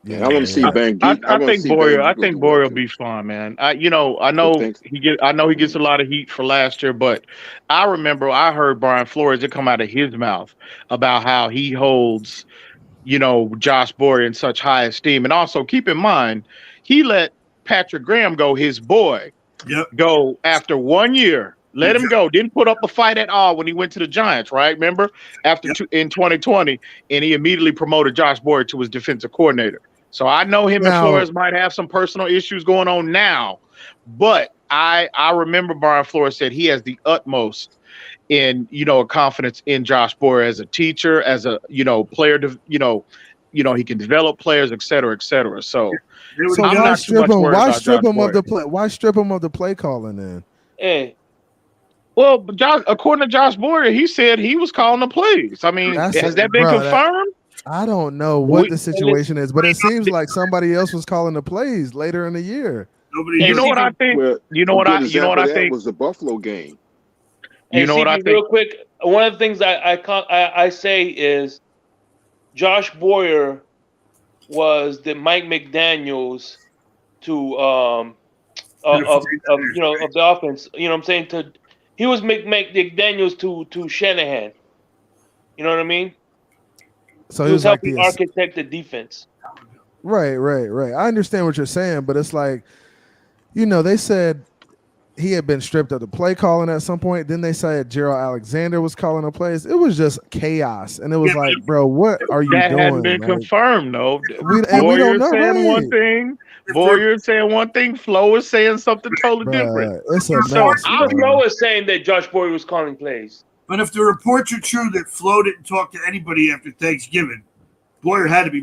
H: Yeah, I want to see Van.
Q: I think Boyer will be fun, man. I know he gets a lot of heat for last year, but I remember I heard Brian Flores come out of his mouth about how he holds, Josh Boyer in such high esteem, and also keep in mind he let Patrick Graham go, his boy, go after 1 year. Let him go. Didn't put up a fight at all when he went to the Giants, right? Remember? In 2020, and he immediately promoted Josh Boyer to his defensive coordinator. So I know him and Flores might have some personal issues going on now, but I remember Brian Flores said he has the utmost in confidence in Josh Boyer as a teacher, as a player. He can develop players, et cetera, et cetera. So
B: why strip him of the play? Why strip him of the play calling then?
C: Hey.
Q: Well, according to Josh Boyer, he said he was calling the plays. I mean, has that been confirmed?
B: I don't know what the situation is, but it seems like somebody else was calling the plays later in the year.
Q: You know what I think? You know what I think
H: was the Buffalo game.
C: Hey,
Q: You know what I
C: CB,
Q: think?
C: real quick, one of the things I say is Josh Boyer was the Mike McDaniels to of the offense. You know what I'm saying? He was McDaniels to Shanahan. You know what I mean?
B: So
C: he was
B: like
C: helping architect the defense.
B: Right. I understand what you're saying, but it's like, they said he had been stripped of the play calling at some point. Then they said Gerald Alexander was calling the plays. It was just chaos, and it was like, bro, what are you
Q: That
B: doing?
Q: hadn't been confirmed, though.
B: We don't know.
Q: Saying one
B: Right.
Q: thing, Boyer saying one thing, Flo is saying something totally different.
B: It's a mess.
C: Flo is saying that Josh Boyer was calling plays.
O: But if the reports are true that Flo didn't talk to anybody after Thanksgiving, Boyer had to be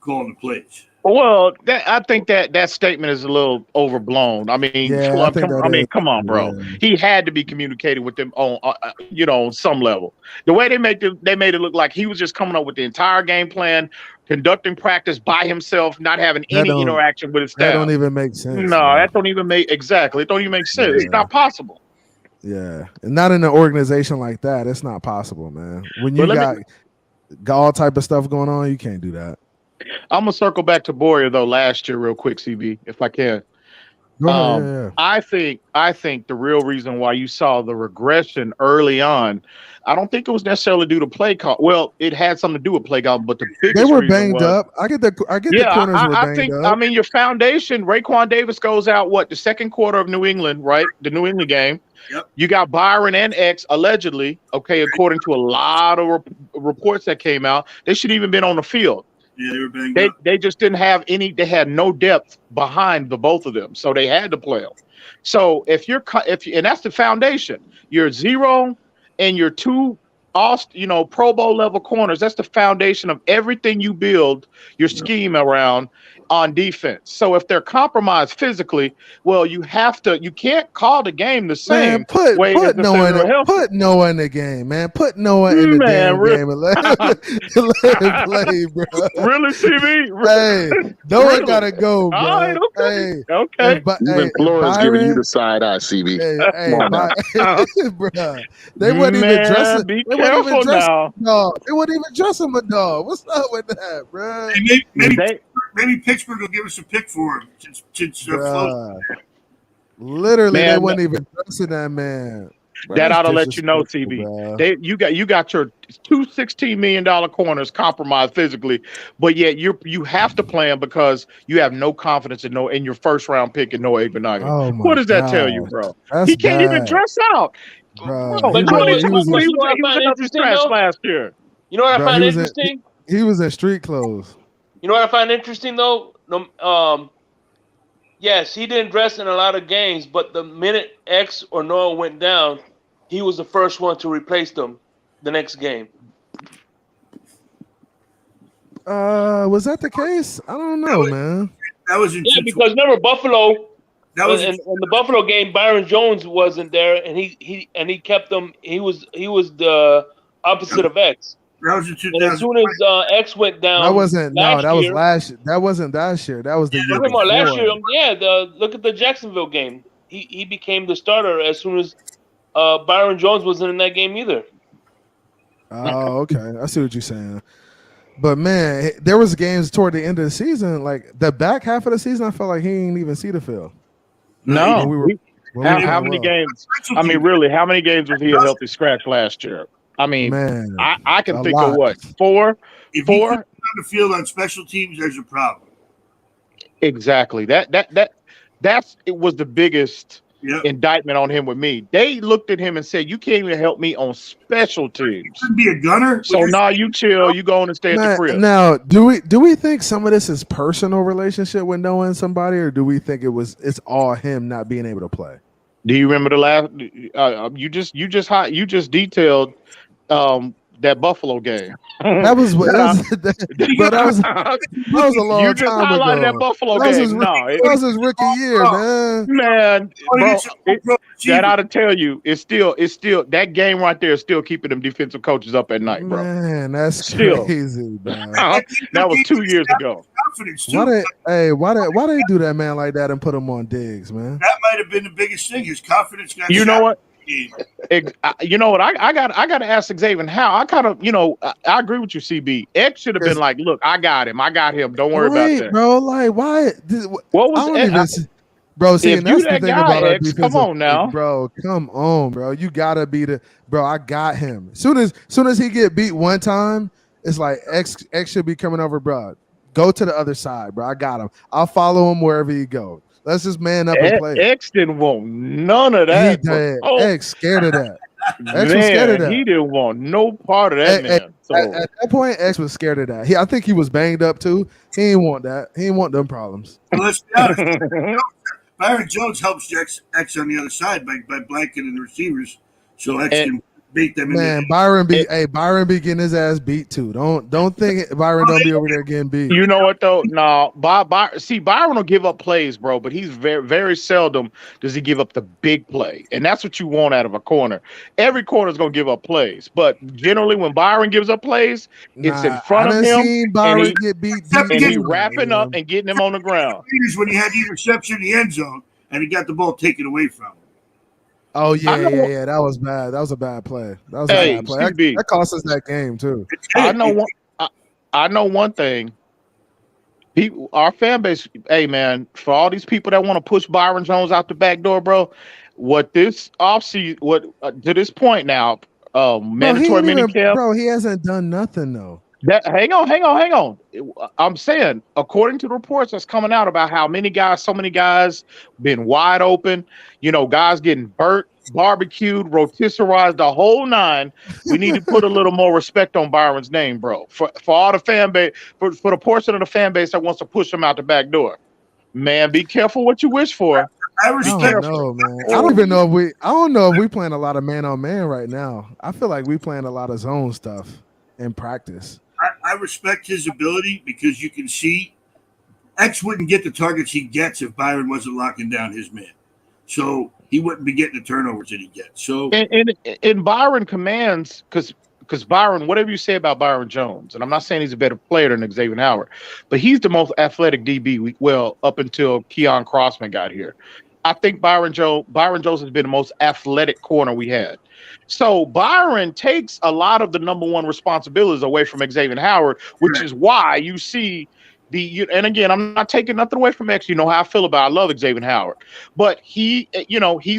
O: calling the plays.
Q: Well, I think that statement is a little overblown. I mean, come on, bro.
B: Yeah.
Q: He had to be communicating with them on, on some level. The way they made it look like he was just coming up with the entire game plan, conducting practice by himself, not having any interaction with his staff.
B: That don't even make sense.
Q: No, that don't even make It don't even make sense. It's not possible.
B: Yeah, and not in an organization like that. It's not possible, man. When you got all type of stuff going on, you can't do that.
Q: I'm gonna circle back to Boyer though last year real quick, CB, if I can.
B: Go ahead,
Q: I think the real reason why you saw the regression early on, I don't think it was necessarily due to play call. Well, it had something to do with play call, but the biggest
B: they were
Q: reason
B: banged up. I get the corners were banged up.
Q: I mean, your foundation, Raquan Davis goes out the second quarter of New England, right? The New England game.
O: Yep.
Q: You got Byron and X allegedly, according to a lot of reports that came out, they should even been on the field.
O: Yeah, they were banged up.
Q: They just didn't have any. They had no depth behind the both of them, so they had to play them. So and that's the foundation. You're 0 and you're 2 Pro Bowl level corners. That's the foundation of everything you build your scheme around on defense. So if they're compromised physically, well, you can't call the game the same.
B: Man, put Noah in the game, man. Put Noah in the damn game and let him play, bro.
Q: Really, CB?
B: Hey, Noah gotta go, bro.
Q: All right, okay.
B: Hey,
Q: okay.
L: Even Florida's giving you the side eye, CB.
B: Bro, they wouldn't even dress him.
Q: Be careful now.
B: No, they wouldn't even dress him a dog. What's up with that, bro?
O: Hey, maybe Pittsburgh will give us a pick for him.
B: Literally, they weren't even dressing that man. Bro,
Q: that ought to let you know, CB. You got your two $16 million corners compromised physically, but yet you have to play them because you have no confidence in your first round pick in Noah Igbenogany. What does that tell you, bro? He can't even dress out.
B: Bro,
C: he was
Q: in trash last year.
C: You know what I find interesting?
B: He was in street clothes.
C: You know what I find interesting though? Yes, he didn't dress in a lot of games, but the minute X or Noah went down, he was the first one to replace them the next game.
B: Was that the case? I don't know, man.
O: That was
C: because remember Buffalo. That was in the Buffalo game. Byron Jones wasn't there, and he kept them. He was the opposite of X.
O: That was
C: and as soon as X went down,
B: that wasn't last year. That wasn't last year. That was the year before.
C: Last year, look at the Jacksonville game. He became the starter as soon as Byron Jones wasn't in that game either.
B: Oh, okay. I see what you're saying. But man, there was games toward the end of the season, like the back half of the season, I felt like he didn't even see the field.
Q: No. How many games? I mean, really, how many games was he a healthy scratch last year? I mean,
B: man,
Q: I can think of what, 4?
O: If you on the field on special teams, there's a problem.
Q: Exactly. It was the biggest indictment on him with me. They looked at him and said, "You can't even help me on special teams. You
O: couldn't be a gunner."
Q: So now you chill. You go on and stay at the crib.
B: Now, do we think some of this is personal relationship with knowing somebody, or do we think it's all him not being able to play?
Q: Do you remember the last? You just detailed that Buffalo game.
B: That was a long time ago.
Q: You just highlighted that Buffalo game.
B: That was his rookie year, man.
Q: Man, bro, that ought to tell you, it's still that game right there is still keeping them defensive coaches up at night, bro.
B: Man, that's crazy, man.
Q: That was 2 years ago.
B: Why they do that man like that and put him on digs, man?
O: That might have been the biggest thing. His confidence got
Q: You know what? You know what? I got to ask Xavier how. I kind of, I agree with you, CB. X should have been like, look, I got him. Don't worry about that,
B: bro. Like, why?
Q: What was?
B: I don't even. Bro, see,
Q: if
B: and that's
Q: you
B: the
Q: that
B: thing
Q: guy,
B: about our
Q: X,
B: defensive.
Q: come on now,
B: bro. Come on, bro. You gotta be bro. I got him. Soon as he get beat one time, it's like X should be coming over, bro. Go to the other side, bro. I got him. I'll follow him wherever he goes. Let's just man up and play.
Q: X didn't want none of that.
B: He did. X scared of that. X
Q: man,
B: was scared of that.
Q: He didn't want no part of that, man.
B: At that point, X was scared of that. I think he was banged up too. He didn't want that. He didn't want them problems.
O: Well, let's be honest. Byron Jones helps X on the other side by blanketing the receivers, so X can beat them.
B: Man, Byron be getting his ass beat too. Don't think Byron don't be over there getting beat.
Q: You know what though? No, Byron will give up plays, bro, but he's very, very seldom does he give up the big play, and that's what you want out of a corner. Every corner is gonna give up plays, but generally when Byron gives up plays, it's in front of him.
B: Seen Byron get beat,
Q: and he wrapping up and getting him on the ground.
O: When he had the interception in the end zone and he got the ball taken away from him.
B: Oh yeah. That was bad. That was a bad play. That was a bad play. That cost us that game too.
Q: I know one thing. Our fan base, hey man, for all these people that want to push Byron Jones out the back door, bro. What this offseason, to this point now, mandatory minicamp,
B: bro, he hasn't done nothing though.
Q: Hang on. I'm saying, according to the reports that's coming out about how so many guys been wide open, guys getting burnt, barbecued, rotisserized, the whole nine. We need to put a little more respect on Byron's name, bro. For all the fan base, for the portion of the fan base that wants to push him out the back door. Man, be careful what you wish for.
B: I don't know, man. I don't know if we playing a lot of man on man right now. I feel like we playing a lot of zone stuff in practice.
O: I respect his ability because you can see X wouldn't get the targets he gets if Byron wasn't locking down his man. So he wouldn't be getting the turnovers that he gets. So
Q: and Byron commands because Byron, whatever you say about Byron Jones, and I'm not saying he's a better player than Xavier Howard, but he's the most athletic DB up until Keon Crossman got here. I think Byron Jones has been the most athletic corner we had. So Byron takes a lot of the number one responsibilities away from Xavier Howard, which is why you see and again, I'm not taking nothing away from X. You know how I feel about I love Xavier Howard. But he's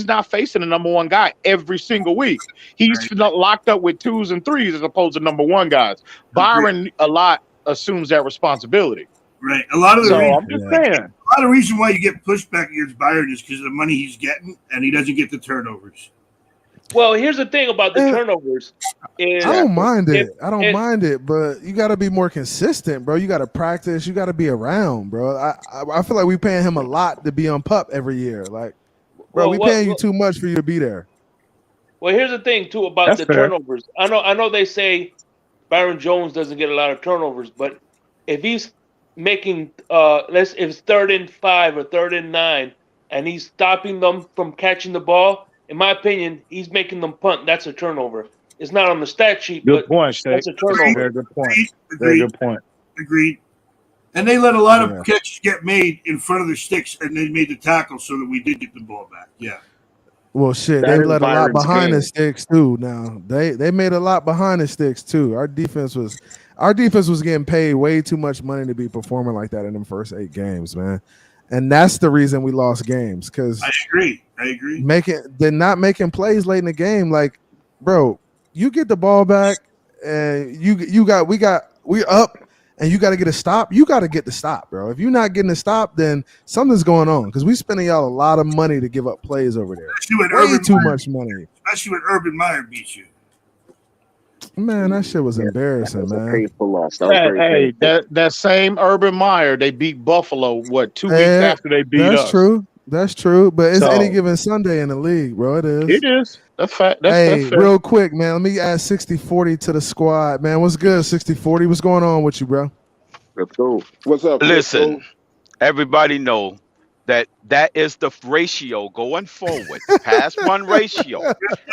Q: not facing the number one guy every single week. He's locked up with 2s and 3s as opposed to number one guys. Byron a lot assumes that responsibility.
O: Right. A lot of
Q: the
O: reason why you get pushback against Byron is because of the money he's getting and he doesn't get the turnovers.
C: Well, here's the thing about the turnovers.
B: I don't mind it, but you got to be more consistent, bro. You got to practice. You got to be around, bro. I feel like we paying him a lot to be on PUP every year. Like, bro, we paying you too much for you to be there.
C: Well, here's the thing too about turnovers. I know they say Byron Jones doesn't get a lot of turnovers, but if he's making if it's 3rd and 5 or 3rd and 9, and he's stopping them from catching the ball. In my opinion, he's making them punt. That's a turnover. It's not on the stat sheet,
Q: but that's
C: a turnover.
Q: Very good point. Very good point.
O: Agreed. And they let a lot of catches get made in front of their sticks, and they made the tackle so that we did get the ball back. Yeah.
B: Well, shit, they let a lot behind the sticks too. Now they made a lot behind the sticks too. Our defense was getting paid way too much money to be performing like that in the first 8 games, man. And that's the reason we lost games. Because
O: I agree.
B: They're not making plays late in the game. Like, bro, you get the ball back and we're up and you got to get a stop. You got to get the stop, bro. If you're not getting a stop, then something's going on. Because we're spending y'all a lot of money to give up plays over there. Way too much money.
O: Especially when Urban Meyer beats you.
B: Man, that shit was embarrassing, man.
L: Painful loss.
Q: That same Urban Meyer, they beat Buffalo 2 weeks after they beat us.
B: That's true. But it's any given Sunday in the league, bro. It is.
Q: It is. That's fact.
B: That's fair. Real quick, man. Let me add 60-40 to the squad, man. What's good, 60-40? What's going on with you, bro?
L: Let's go.
H: What's up?
R: Listen, everybody know that is the ratio going forward. Pass 1 ratio.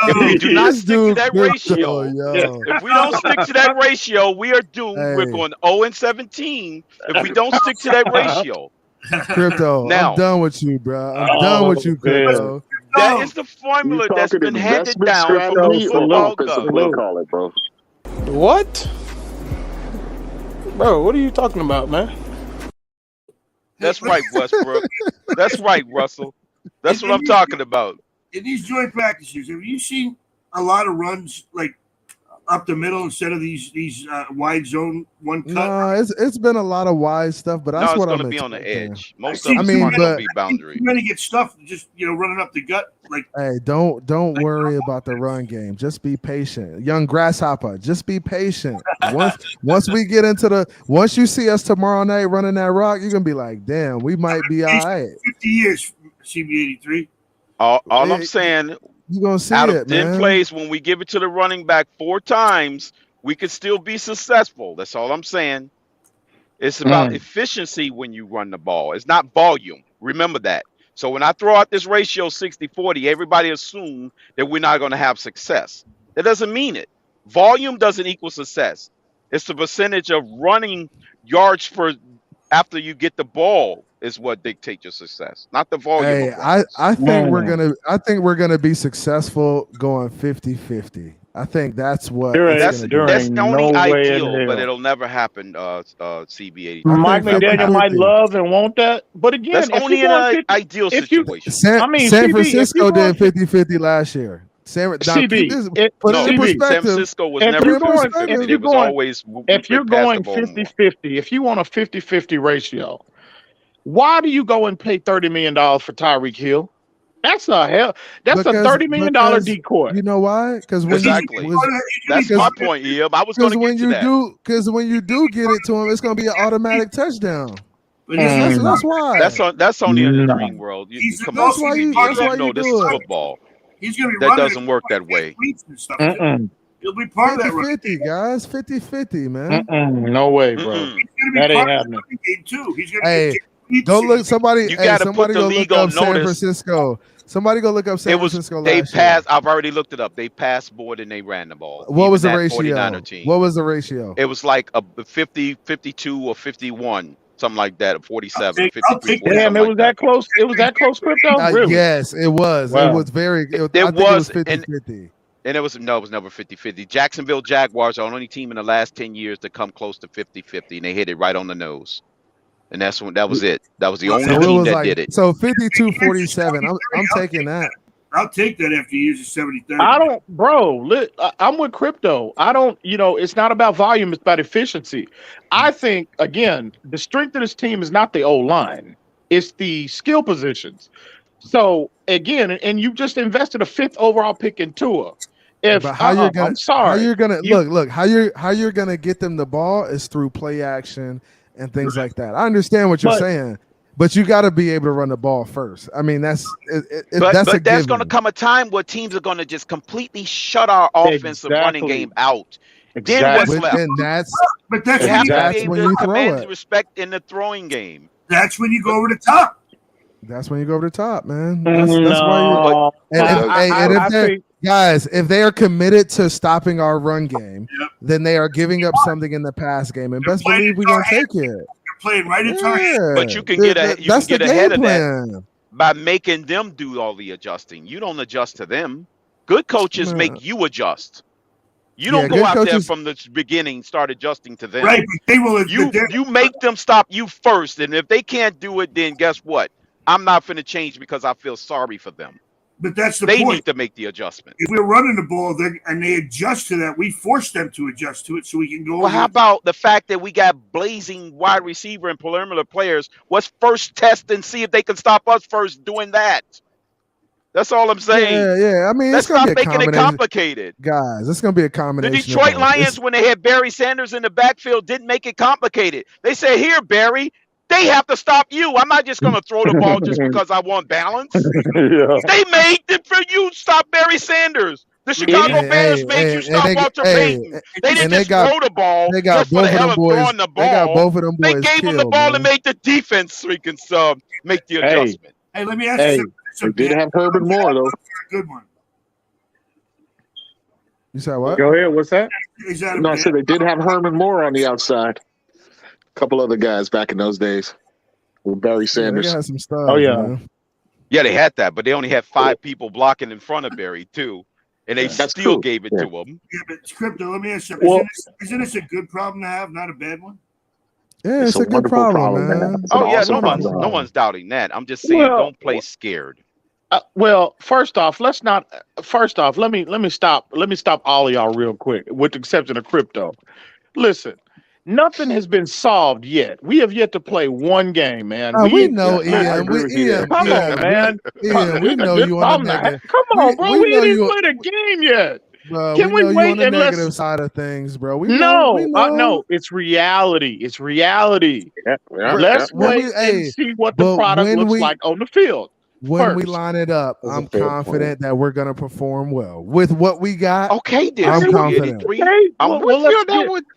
R: If we do not stick to that ratio, if we don't stick to that ratio, we are doomed. We're going 0-17 if we don't stick to that ratio.
B: Crypto, now, I'm done with you, bro. I'm done with you, Crypto.
R: That is the formula that's
L: talking
R: been handed
L: investment
R: down from the
L: strategy or
R: football
L: offensive
R: gods.
L: play call it, bro?
S: What? Bro, what are you talking about, man?
R: That's right, Westbrook. That's right, Russell. That's what I'm talking about.
O: In these joint practices, have you seen a lot of runs like up the middle instead of these wide zone one cut?
B: No, it's been a lot of wide stuff, but that's
R: No, it's
B: what
R: going
B: I'm
R: to be on the
B: expecting.
R: edge. Most of the front will be boundary.
O: Too many get stuffed, just running up the gut. Like,
B: Hey, don't worry about the run game. Just be patient. Young grasshopper, just be patient. Once we get into once you see us tomorrow night running that rock, you're gonna be like, damn, we might be all right.
O: 50 years, CB83.
R: All I'm saying,
B: you're gonna see
R: out
B: it,
R: of 10
B: man.
R: plays, when we give it to the running back 4 times, we could still be successful. That's all I'm saying. It's about efficiency when you run the ball. It's not volume. Remember that. So when I throw out this ratio 60-40, everybody assume that we're not going to have success. That doesn't mean it. Volume doesn't equal success. It's the percentage of running yards for after you get the ball is what dictates your success, not the volume.
B: Hey,
R: of
B: I think we're gonna be successful going 50-50. I think that's what
R: that's the only ideal, but it'll never happen. CB80.
Q: Mike McDaniel might love and want that, but again,
R: that's only in an ideal situation.
B: San Francisco did 50-50 last year. San Francisco
R: was never 50-50. It was always
Q: if you're going 50-50, if you want a 50-50 ratio, why do you go and pay $30 million for Tyreekhill? That's a $30 million decoy.
B: You know why? Because when
R: that's my point, Ian. I was going to get to that.
B: Because when you do get it to him, it's going to be an automatic touchdown. That's why.
R: That's only in the dream world. Come on, CB. This is football.
O: He's going to be
R: that doesn't work that way.
O: He'll be part of that
B: 50-50, guys. 50-50, man.
Q: No way, bro. That ain't happening.
B: Hey, go look. Somebody go look up San Francisco. Somebody go look up San Francisco last year.
R: I've already looked it up. They passed more than they ran the ball.
B: What was the ratio? What was the ratio?
R: It was like a 50, 52, or 51. Something like that, 47, 53.
Q: Damn, it was that close. It was that close, Crypto? Really?
B: Yes, it was.
Q: Wow.
B: It was very. I think it was 50-50.
R: And it was never 50-50. Jacksonville Jaguars are the only team in the last 10 years to come close to 50-50, and they hit it right on the nose. And that was it. That was the only team that did it.
B: So 52-47. I'm taking that.
O: I'll take that after years of 70-30.
Q: I don't, bro. I'm with Crypto. I don't, it's not about volume, it's about efficiency. I think, again, the strength of this team is not the O-line, it's the skill positions. So, again, and you just invested a 5th overall pick in Tua. I'm sorry.
B: How you're gonna look, how you're gonna get them the ball is through play action and things like that. I understand what you're saying. But you got to be able to run the ball first. I mean, that's
R: there's going to come a time where teams are going to just completely shut our offensive running game out.
Q: Exactly.
R: Then what's left?
O: And that's
R: you have to be
B: when
R: able
B: you
R: to
B: throw
R: command
B: it.
R: respect in the throwing game.
O: That's when you go over the top.
B: That's when you go over the top, man. That's why you. Guys, if they are committed to stopping our run game, then they are giving up something in the pass game, and best believe we're gonna take it.
O: Playing right into our hand.
R: But you can get ahead of that by making them do all the adjusting. You don't adjust to them. Good coaches make you adjust. You don't go out there from the beginning, start adjusting to them.
O: Right, but they will.
R: You make them stop you first, and if they can't do it, then guess what? I'm not going to change because I feel sorry for them.
O: But that's the
R: point.
O: point.
R: They need to make the adjustment.
O: If we're running the ball and they adjust to that, we force them to adjust to it so we can go.
R: Well, how about the fact that we got blazing wide receiver and perimeter players? Let's first test and see if they can stop us first doing that. That's all I'm saying.
B: Yeah. I mean,
R: let's stop making it complicated.
B: Guys, it's going to be a combination.
R: The Detroit Lions, when they had Barry Sanders in the backfield, didn't make it complicated. They said, here, Barry, they have to stop you. I'm not just going to throw the ball just because I want balance. They made it for you to stop Barry Sanders. The Chicago Bears made you stop Walter Payton. They didn't just throw the ball just for the hell of throwing the ball.
B: They got both of them boys.
R: They gave them the ball and made the defense freaking make the adjustment.
O: Hey, let me ask you something.
L: They did have Herbert Moore, though.
O: Good one.
B: You said what?
Q: Go ahead. What's that?
L: No, I said they did have Herman Moore on the outside. A couple other guys back in those days with Barry Sanders.
B: They got some stuff,
Q: Oh, yeah.
B: Man.
R: Yeah, they had that, but they only had 5 people blocking in front of Barry too, and they still gave it to him.
O: Yeah, but Crypto, let me ask you something. Isn't this a good problem to have, not a bad one?
B: Yeah, it's a good problem, man.
R: Oh yeah, no one's doubting that. I'm just saying, don't play scared.
Q: Well, first off, let me stop all of y'all real quick, with the exception of Crypto. Listen, nothing has been solved yet. We have yet to play one game, man.
B: We know, Ian.
Q: Come on, man.
B: Ian, we know you on the negative.
Q: Come on, bro. We ain't even played a game yet.
B: Bro,
Q: Can we
B: know
Q: wait
B: you on the
Q: and
B: negative side of things, bro?
Q: No, it's reality. It's reality. Let's wait and see what the product looks like on the field.
B: When we line it up, I'm confident that we're gonna perform well with what we got.
R: Okay, then
B: I'm confident.
Q: Okay,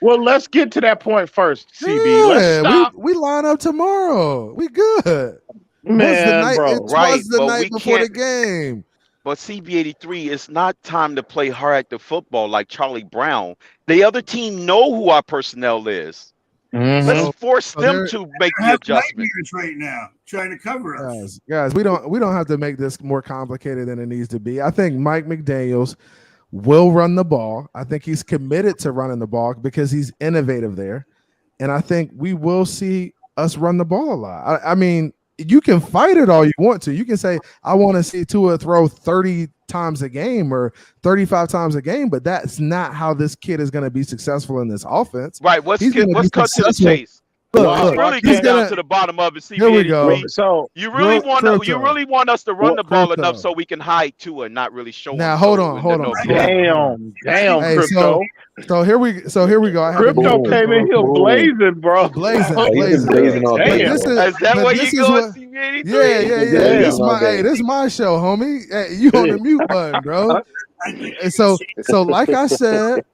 Q: let's get to that point first, CB. Let's stop.
B: We line up tomorrow. We good.
Q: Man,
B: it was the night before the game.
R: But CB83, it's not time to play hard-active football like Charlie Brown. The other team know who our personnel is.
Q: Mm-hmm.
R: Let's force them to make the adjustment.
O: Right now, trying to cover us.
B: Guys, we don't have to make this more complicated than it needs to be. I think Mike McDaniels will run the ball. I think he's committed to running the ball because he's innovative there, and I think we will see us run the ball a lot. I mean, you can fight it all you want to. You can say, I want to see Tua throw 30 times a game or 35 times a game, but that's not how this kid is going to be successful in this offense.
R: Right. Let's cut to the chase.
B: Look,
R: really get down to the bottom of it.
B: Here we go.
R: So you really want us to run the ball enough so we can hide Tua and not really show.
B: Now hold on.
Q: Damn,
B: hey,
Q: Crypto.
B: So here we go.
Q: Crypto came in here blazing, bro.
B: Blazing.
Q: Is
R: that what you going to
B: Yeah. This is my show, homie. Hey, you on the mute button, bro. And so like I said,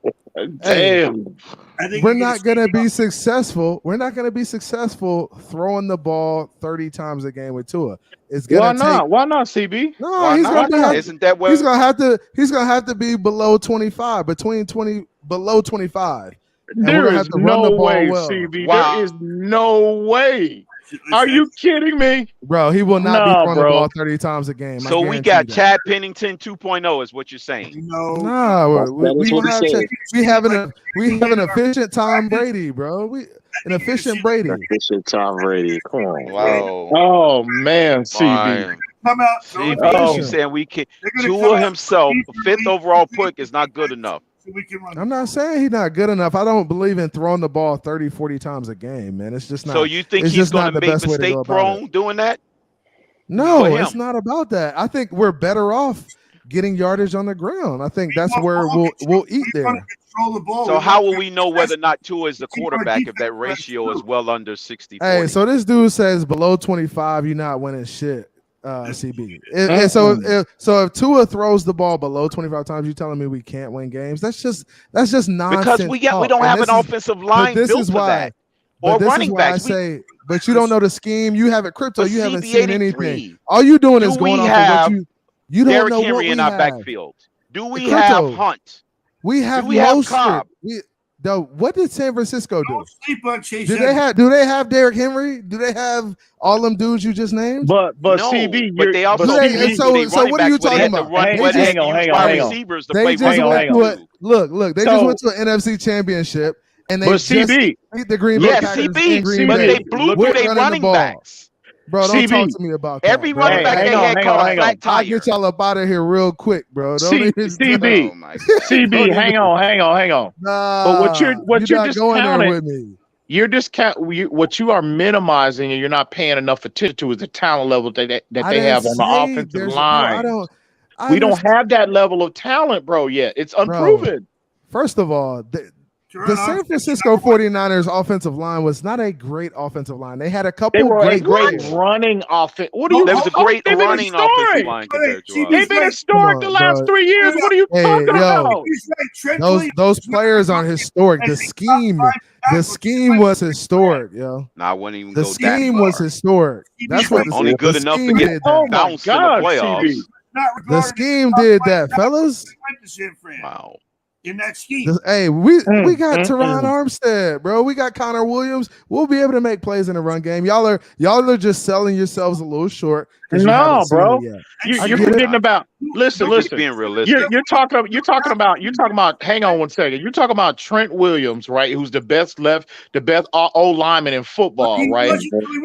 B: we're not gonna be successful. We're not gonna be successful throwing the ball 30 times a game with Tua. It's gonna
Q: Why not, CB?
B: No, he's gonna have to be below 25, below 25.
Q: There is no way, CB. Wow. There is no way. Are you kidding me?
B: Bro, he will not be throwing the ball 30 times a game.
R: So we got Chad Pennington 2.0 is what you're saying.
B: We have an efficient Tom Brady, bro. An efficient Brady.
L: Efficient Tom Brady. Come on.
R: Wow.
Q: Oh man, CB.
O: Come out.
R: CB, you saying we can Tua himself, 5th overall pick is not good enough.
B: I'm not saying he's not good enough. I don't believe in throwing the ball 30, 40 times a game, man. It's just not.
R: So you think he's going to make mistake prone doing that?
B: No, it's not about that. I think we're better off getting yardage on the ground. I think that's where we'll eat there.
R: So how will we know whether or not Tua is the quarterback if that ratio is well under 60?
B: Hey, so this dude says below 25, you're not winning shit. CB. And so if Tua throws the ball below 25 times, you telling me we can't win games? That's just nonsense.
R: Because we don't have an offensive line built for that. Or running backs.
B: But you don't know the scheme. You haven't Crypto. You haven't seen anything. All you doing is going off of what you don't know what we
R: in our
B: have.
R: Backfield. Do we have Hunt?
B: We have
R: Cobb?
B: What did San Francisco do?
O: Don't sleep on Chase.
B: Do they have Derrick Henry? Do they have all them dudes you just named?
Q: But
R: no,
Q: CB,
R: but they also
B: so what are you talking about?
Q: Hang on.
R: Receivers to play
B: Look, they just went to an NFC championship and they just beat the Green Bay Packers.
R: But they blew through their running backs.
B: Bro, don't talk to me about that.
R: Every running back they had caught a flat tire.
B: I'll get y'all up out of here real quick, bro.
Q: CB, hang on.
B: Nah,
Q: but what you're discounting
B: with me.
Q: What you are minimizing and you're not paying enough attention to is the talent level that they have on the offensive line. We don't have that level of talent, bro, yet. It's unproven.
B: First of all, the San Francisco 49ers offensive line was not a great offensive line. They had a couple great
Q: running offense.
R: There was a great running offensive line compared to us.
Q: They've been historic the last 3 years. What are you talking about?
B: Those players aren't historic. The scheme was historic, yo.
R: Nah, I wouldn't even
B: the
R: go that
B: scheme
R: far.
B: Was historic. That's what
R: only good enough to get bounced in the playoffs.
B: The scheme did that, fellas.
R: Wow.
O: in that scheme.
B: Hey, we got Teron Armstead, bro. We got Connor Williams. We'll be able to make plays in the run game. Y'all are just selling yourselves a little short.
Q: No, bro.
B: You're
Q: You're forgetting about. Listen.
R: Being realistic.
Q: You're talking about. Hang on one second. You're talking about Trent Williams, right? Who's the best O lineman in football, right?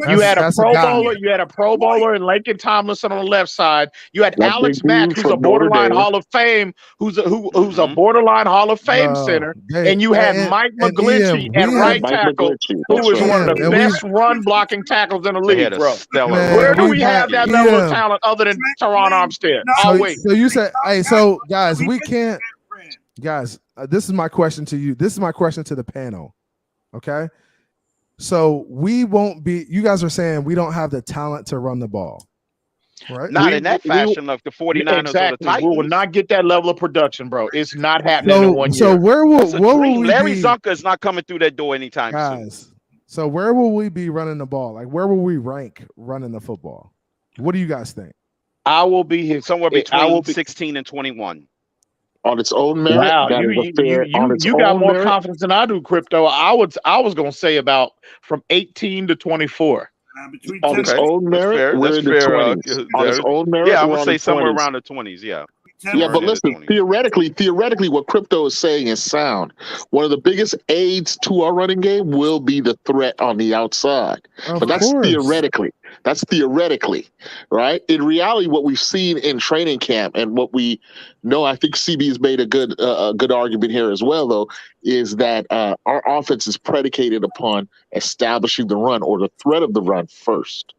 Q: You had a Pro Bowler. You had a Pro Bowler and Laken Tomlinson on the left side. You had Alex Mack, who's a borderline Hall of Fame, who's a borderline Hall of Fame center, and you had Mike McGlinchey at right tackle, who was one of the best run blocking tackles in the league, bro. Where do we have that level of talent other than Teron Armstead?
B: So you said, hey, so guys, we can't, guys. This is my question to you. This is my question to the panel. Okay, so we won't be. You guys are saying we don't have the talent to run the ball, right?
R: Not in that fashion, like the 49ers or the Titans.
Q: We will not get that level of production, bro. It's not happening in 1 year.
B: So where will we
R: Larry
B: be?
R: Zonka is not coming through that door anytime
B: soon. So where will we be running the ball? Like, where will we rank running the football? What do you guys think?
Q: I will be here
R: somewhere between 16 and 21.
L: On its own merit.
Q: Wow, you got more confidence than I do, Crypto. I was gonna say about from 18 to 24.
L: On its own merit, we're in the 20s. On its own merit,
R: yeah, I would
L: we're
R: say
L: on
R: somewhere
L: 20s.
R: around the 20s. Yeah.
L: Yeah, but listen, theoretically, what Crypto is saying is sound. One of the biggest aids to our running game will be the threat on the outside. But that's theoretically. That's theoretically, right? In reality, what we've seen in training camp and what we know, I think CB has made a good argument here as well, though, is that our offense is predicated upon establishing the run or the threat of the run first.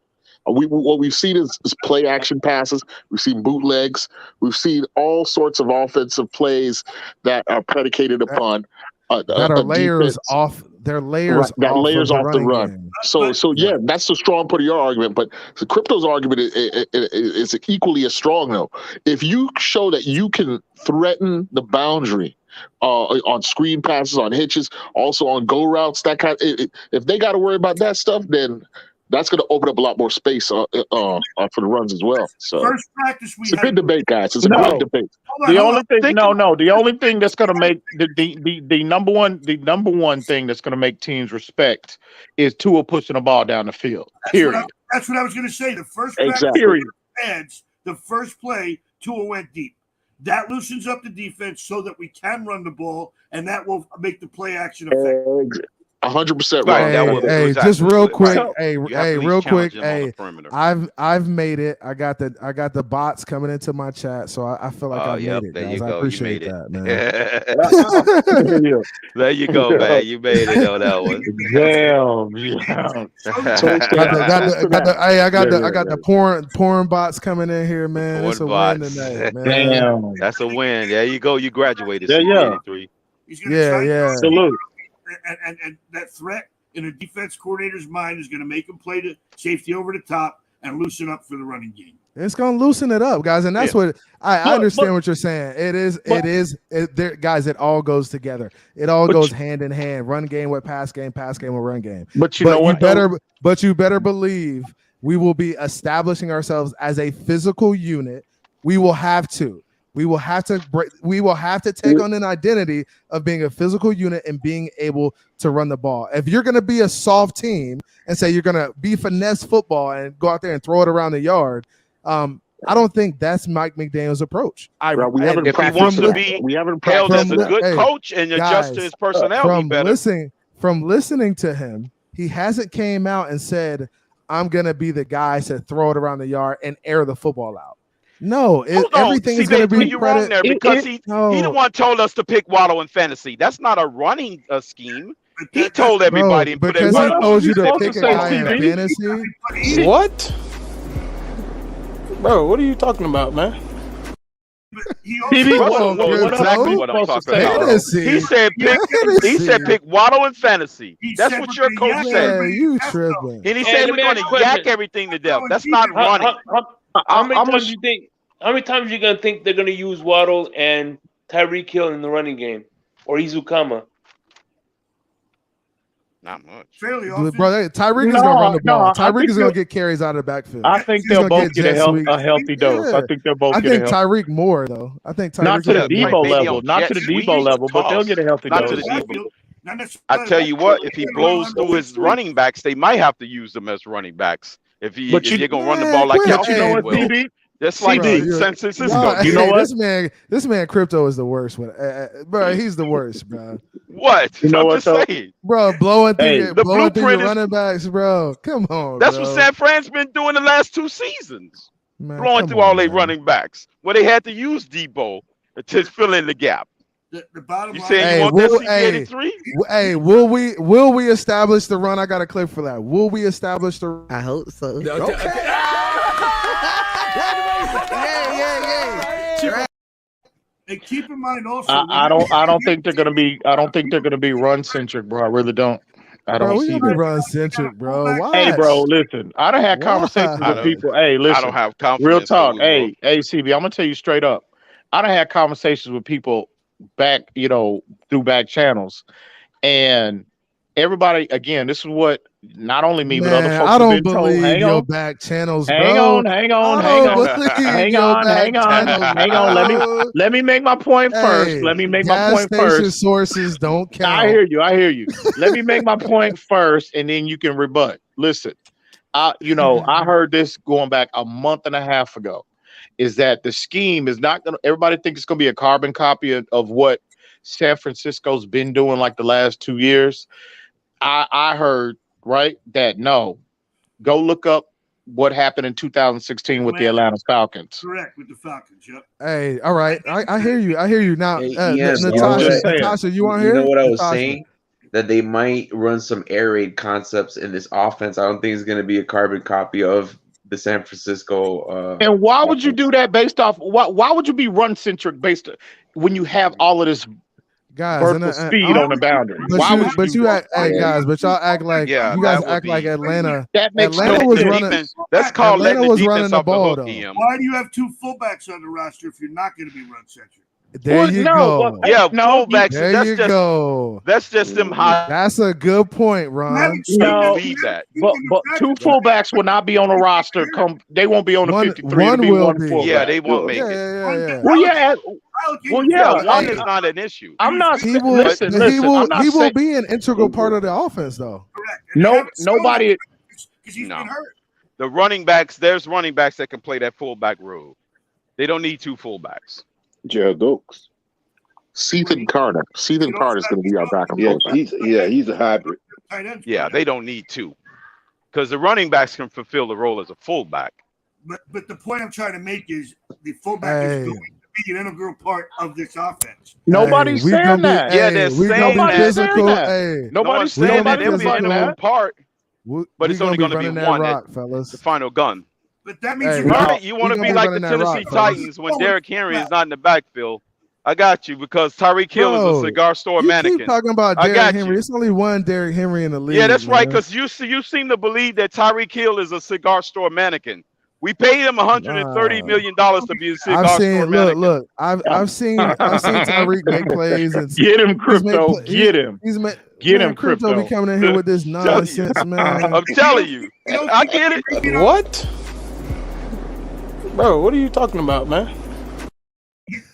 L: What we've seen is play action passes. We've seen bootlegs. We've seen all sorts of offensive plays that are predicated upon
B: that are layers defense. Off. They're layers
L: that
B: off
L: layers
B: of
L: off the run. Game. So yeah, that's the strong part of your argument. But the Crypto's argument is equally as strong, though. If you show that you can threaten the boundary on screen passes, on hitches, also on go routes, that kind. If they got to worry about that stuff, then that's going to open up a lot more space for the runs as well. So
O: first practice we
L: it's a good debate, guys. It's a good debate.
Q: The only thing that's going to make the number one thing that's going to make teams respect is Tua pushing the ball down the field. Period.
O: That's what I was going to say. The first
Q: period.
O: Adds the first play, Tua went deep. That loosens up the defense so that we can run the ball, and that will make the play action effective.
L: 100% right.
B: Hey, just real quick. Real quick. I've made it. I got the bots coming into my chat, so I feel like I made it, guys. I appreciate that, man.
R: There you go, man. You made it on that one.
B: I got the porn bots coming in here, man. It's a win tonight, man.
R: Damn, that's a win. There you go. You graduated.
B: Yeah.
O: Salute. And that threat in a defense coordinator's mind is going to make him play the safety over the top and loosen up for the running game.
B: It's going to loosen it up, guys, and that's what I understand what you're saying. Guys. It all goes together. It all goes hand in hand. Run game with pass game with run game.
Q: But you
B: better believe we will be establishing ourselves as a physical unit. We will have to. We will have to take on an identity of being a physical unit and being able to run the ball. If you're going to be a soft team and say you're going to be finesse football and go out there and throw it around the yard, I don't think that's Mike McDaniel's approach.
R: If he wants to be held as a good coach and adjust to his personality
B: from listening to him, he hasn't came out and said, I'm going to be the guy to throw it around the yard and air the football out. No, everything is going to be
R: wrong there because he the one told us to pick Waddle in fantasy. That's not a running scheme. He told everybody
B: because he told you to pick a guy in fantasy.
S: What, bro? What are you talking about, man?
R: Exactly what I'm talking about. He said pick Waddle in fantasy. That's what your coach said.
B: You tripping?
R: And he said we're going to yak everything to death. That's not running.
C: How many times are you gonna think they're gonna use Waddle and Tyreek Hill in the running game or Izukama?
R: Not much.
O: Fairly
B: Bro,
O: often.
B: Tyreek is gonna run the ball. Tyreek is gonna get carries out of the backfield.
Q: I think
B: He's
Q: they'll
B: gonna
Q: both get
B: jet sweeps.
Q: a healthy dose. I think they'll both
B: I
Q: get a
B: think
Q: healthy.
B: Tyreek more though. I think Tyreek
Q: Not to the
R: Yeah,
Q: Debo
R: maybe
Q: level,
R: on
Q: not
R: jet
Q: to the
R: sweeps,
Q: Debo level, but they'll
R: toss.
Q: get a healthy
R: Not to
Q: dose.
R: the Debo. I tell you what, if he blows through his running backs, they might have to use them as running backs. If you're gonna run the ball like Calvin will. Just like San Francisco.
Q: You know what?
B: This man, Crypto is the worst one. Bro, he's the worst, bro.
R: What?
Q: You know
R: I'm
Q: what,
R: just
Q: though?
R: saying.
B: Bro, blowing through
R: Hey,
B: your,
R: the
B: blowing through your
R: blueprint is-
B: running backs, bro. Come on,
R: That's
B: bro.
R: what San Fran's been doing the last 2 seasons.
B: Man,
R: Blowing
B: come
R: through
B: on,
R: all their
B: man.
R: running backs. Where they had to use Debo to fill in the gap.
O: The bottom
R: You
O: line.
R: saying you want that CB83?
B: Will we establish the run? I got a clip for that. Will we establish the?
T: I hope so.
O: And keep in mind also.
Q: I don't think they're gonna be. I don't think they're gonna be run centric, bro. I really don't. I don't
B: we
Q: see
B: gonna be
Q: that.
B: run centric, bro. Watch.
Q: Hey, bro, listen. I done had
B: Why?
Q: conversations
R: I
Q: with
R: don't-
Q: people. Hey, listen.
R: I don't have confidence.
Q: Real talk.
R: that we will.
Q: Hey, CB, I'm gonna tell you straight up. I done had conversations with people back, through back channels, and everybody. Again, this is what not only me but other
B: Man,
Q: folks
B: I
Q: have
B: don't
Q: been told.
B: believe
Q: Hang
B: your
Q: on.
B: back channels,
Q: Hang
B: bro.
Q: on, hang on,
B: I
Q: hang
B: don't
Q: on,
B: believe
Q: hang
B: your
Q: on,
B: back
Q: hang on,
B: channels,
Q: hang on.
B: bro.
Q: Let me make my point first.
B: Hey,
Q: Let me make my
B: gas
Q: point
B: station
Q: first.
B: sources don't count.
Q: I hear you. I hear you. Let me make my point first, and then you can rebut. Listen, I heard this going back a month and a half ago. Is that the scheme is not going to? Everybody thinks it's going to be a carbon copy of what San Francisco's been doing like the last 2 years. I heard that no. Go look up what happened in 2016 with the Atlanta Falcons.
O: Correct, with the Falcons, yep.
B: Hey, all right. I hear you. I hear you now. Natasha, you want to
N: You
B: hear?
N: know what I was
B: Natasha.
N: saying? That they might run some air raid concepts in this offense. I don't think it's going to be a carbon copy of the San Francisco.
Q: And why would you do that based off? Why would you be run centric based when you have all of this
B: guys
Q: vertical speed on the boundary? Why would
B: but
Q: you
B: you act, hey guys, but y'all act like you guys act like Atlanta.
Q: That makes
B: Atlanta
Q: no
B: was
Q: sense.
B: running.
R: That's called
B: Atlanta
R: letting the
B: was
R: defense
B: running the
R: off the
B: ball
R: hook,
B: though.
R: EM.
O: Why do you have 2 fullbacks on the roster if you're not going to be run centric?
B: There you go.
R: Yeah,
Q: no,
R: fullbacks.
B: There
R: That's
B: you
R: just
B: go.
R: that's just them high.
B: That's a good point, Ron.
Q: No,
R: believe that.
Q: but 2 fullbacks will not be on the roster. They won't be on the 53. It'll be one fullback.
R: Yeah, they won't make it.
B: Yeah.
Q: Well, yeah. Well, yeah.
R: One is not an issue.
Q: I'm not.
B: He will.
Q: Listen.
B: He will.
Q: I'm not
B: He will
Q: saying,
B: be an integral part of the offense, though.
Q: nobody.
R: No. The running backs. There's running backs that can play that fullback role. They don't need 2 fullbacks.
L: Gerald Oaks. Sethan Carter. Sethan Carter is going to be our backup.
H: He's a hybrid.
R: Yeah, they don't need 2, because the running backs can fulfill the role as a fullback.
O: But the point I'm trying to make is the fullback is going to be an integral part of this offense.
Q: Nobody's saying that.
R: Yeah, they're saying
Q: that. Nobody's saying that.
R: They'll be an integral part, but it's only going to be one
B: rock, fellas.
R: the final gun.
O: But that means
R: You want to be like the Tennessee Titans when Derrick Henry is not in the backfield. I got you, because Tyreek Hill is a cigar store mannequin.
B: Keep talking about
R: I
B: Derrick
R: got
B: Henry.
R: you.
B: It's only one Derrick Henry in the league.
R: Yeah, that's right,
B: man.
R: because you seem to believe that Tyreek Hill is a cigar store mannequin. We paid him $130 million to be a cigar store mannequin.
B: Look, I've seen Tyreek make plays and
Q: get him, Crypto. Get him. Get him,
B: Crypto. Be coming in here with this nonsense, man.
R: I'm telling you, I get it.
S: What? Bro, what are you talking about, man?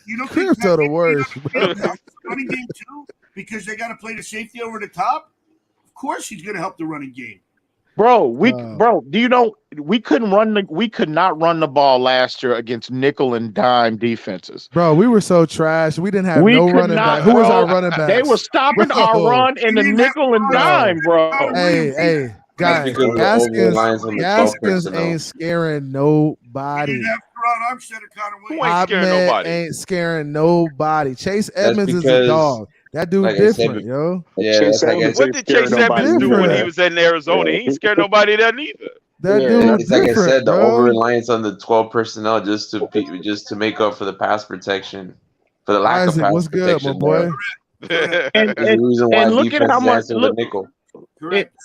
O: You don't
B: Crypto the worst.
O: Running game too, because they got to play the safety over the top. Of course, he's going to help the running game.
Q: Bro, do you know we could not run the ball last year against nickel and dime defenses.
B: Bro, we were so trash. We didn't have no running back. Who was our running back?
Q: They were stopping our run in the nickel and dime, bro.
B: Hey, guys, Gaskins ain't scaring nobody. Ain't scaring nobody. Chase Edmonds is a dog. That dude different, yo.
R: Yeah, what did Chase Edmonds do when he was in Arizona? He ain't scared nobody there neither.
B: That dude
N: it's like I said, the
B: bro.
N: over reliance on the 12 personnel just to make up for the pass protection, for the lack
B: Isaac,
N: of pass
B: what's good,
N: protection.
B: my boy?
N: And the reason why
Q: look at how much
N: nickel.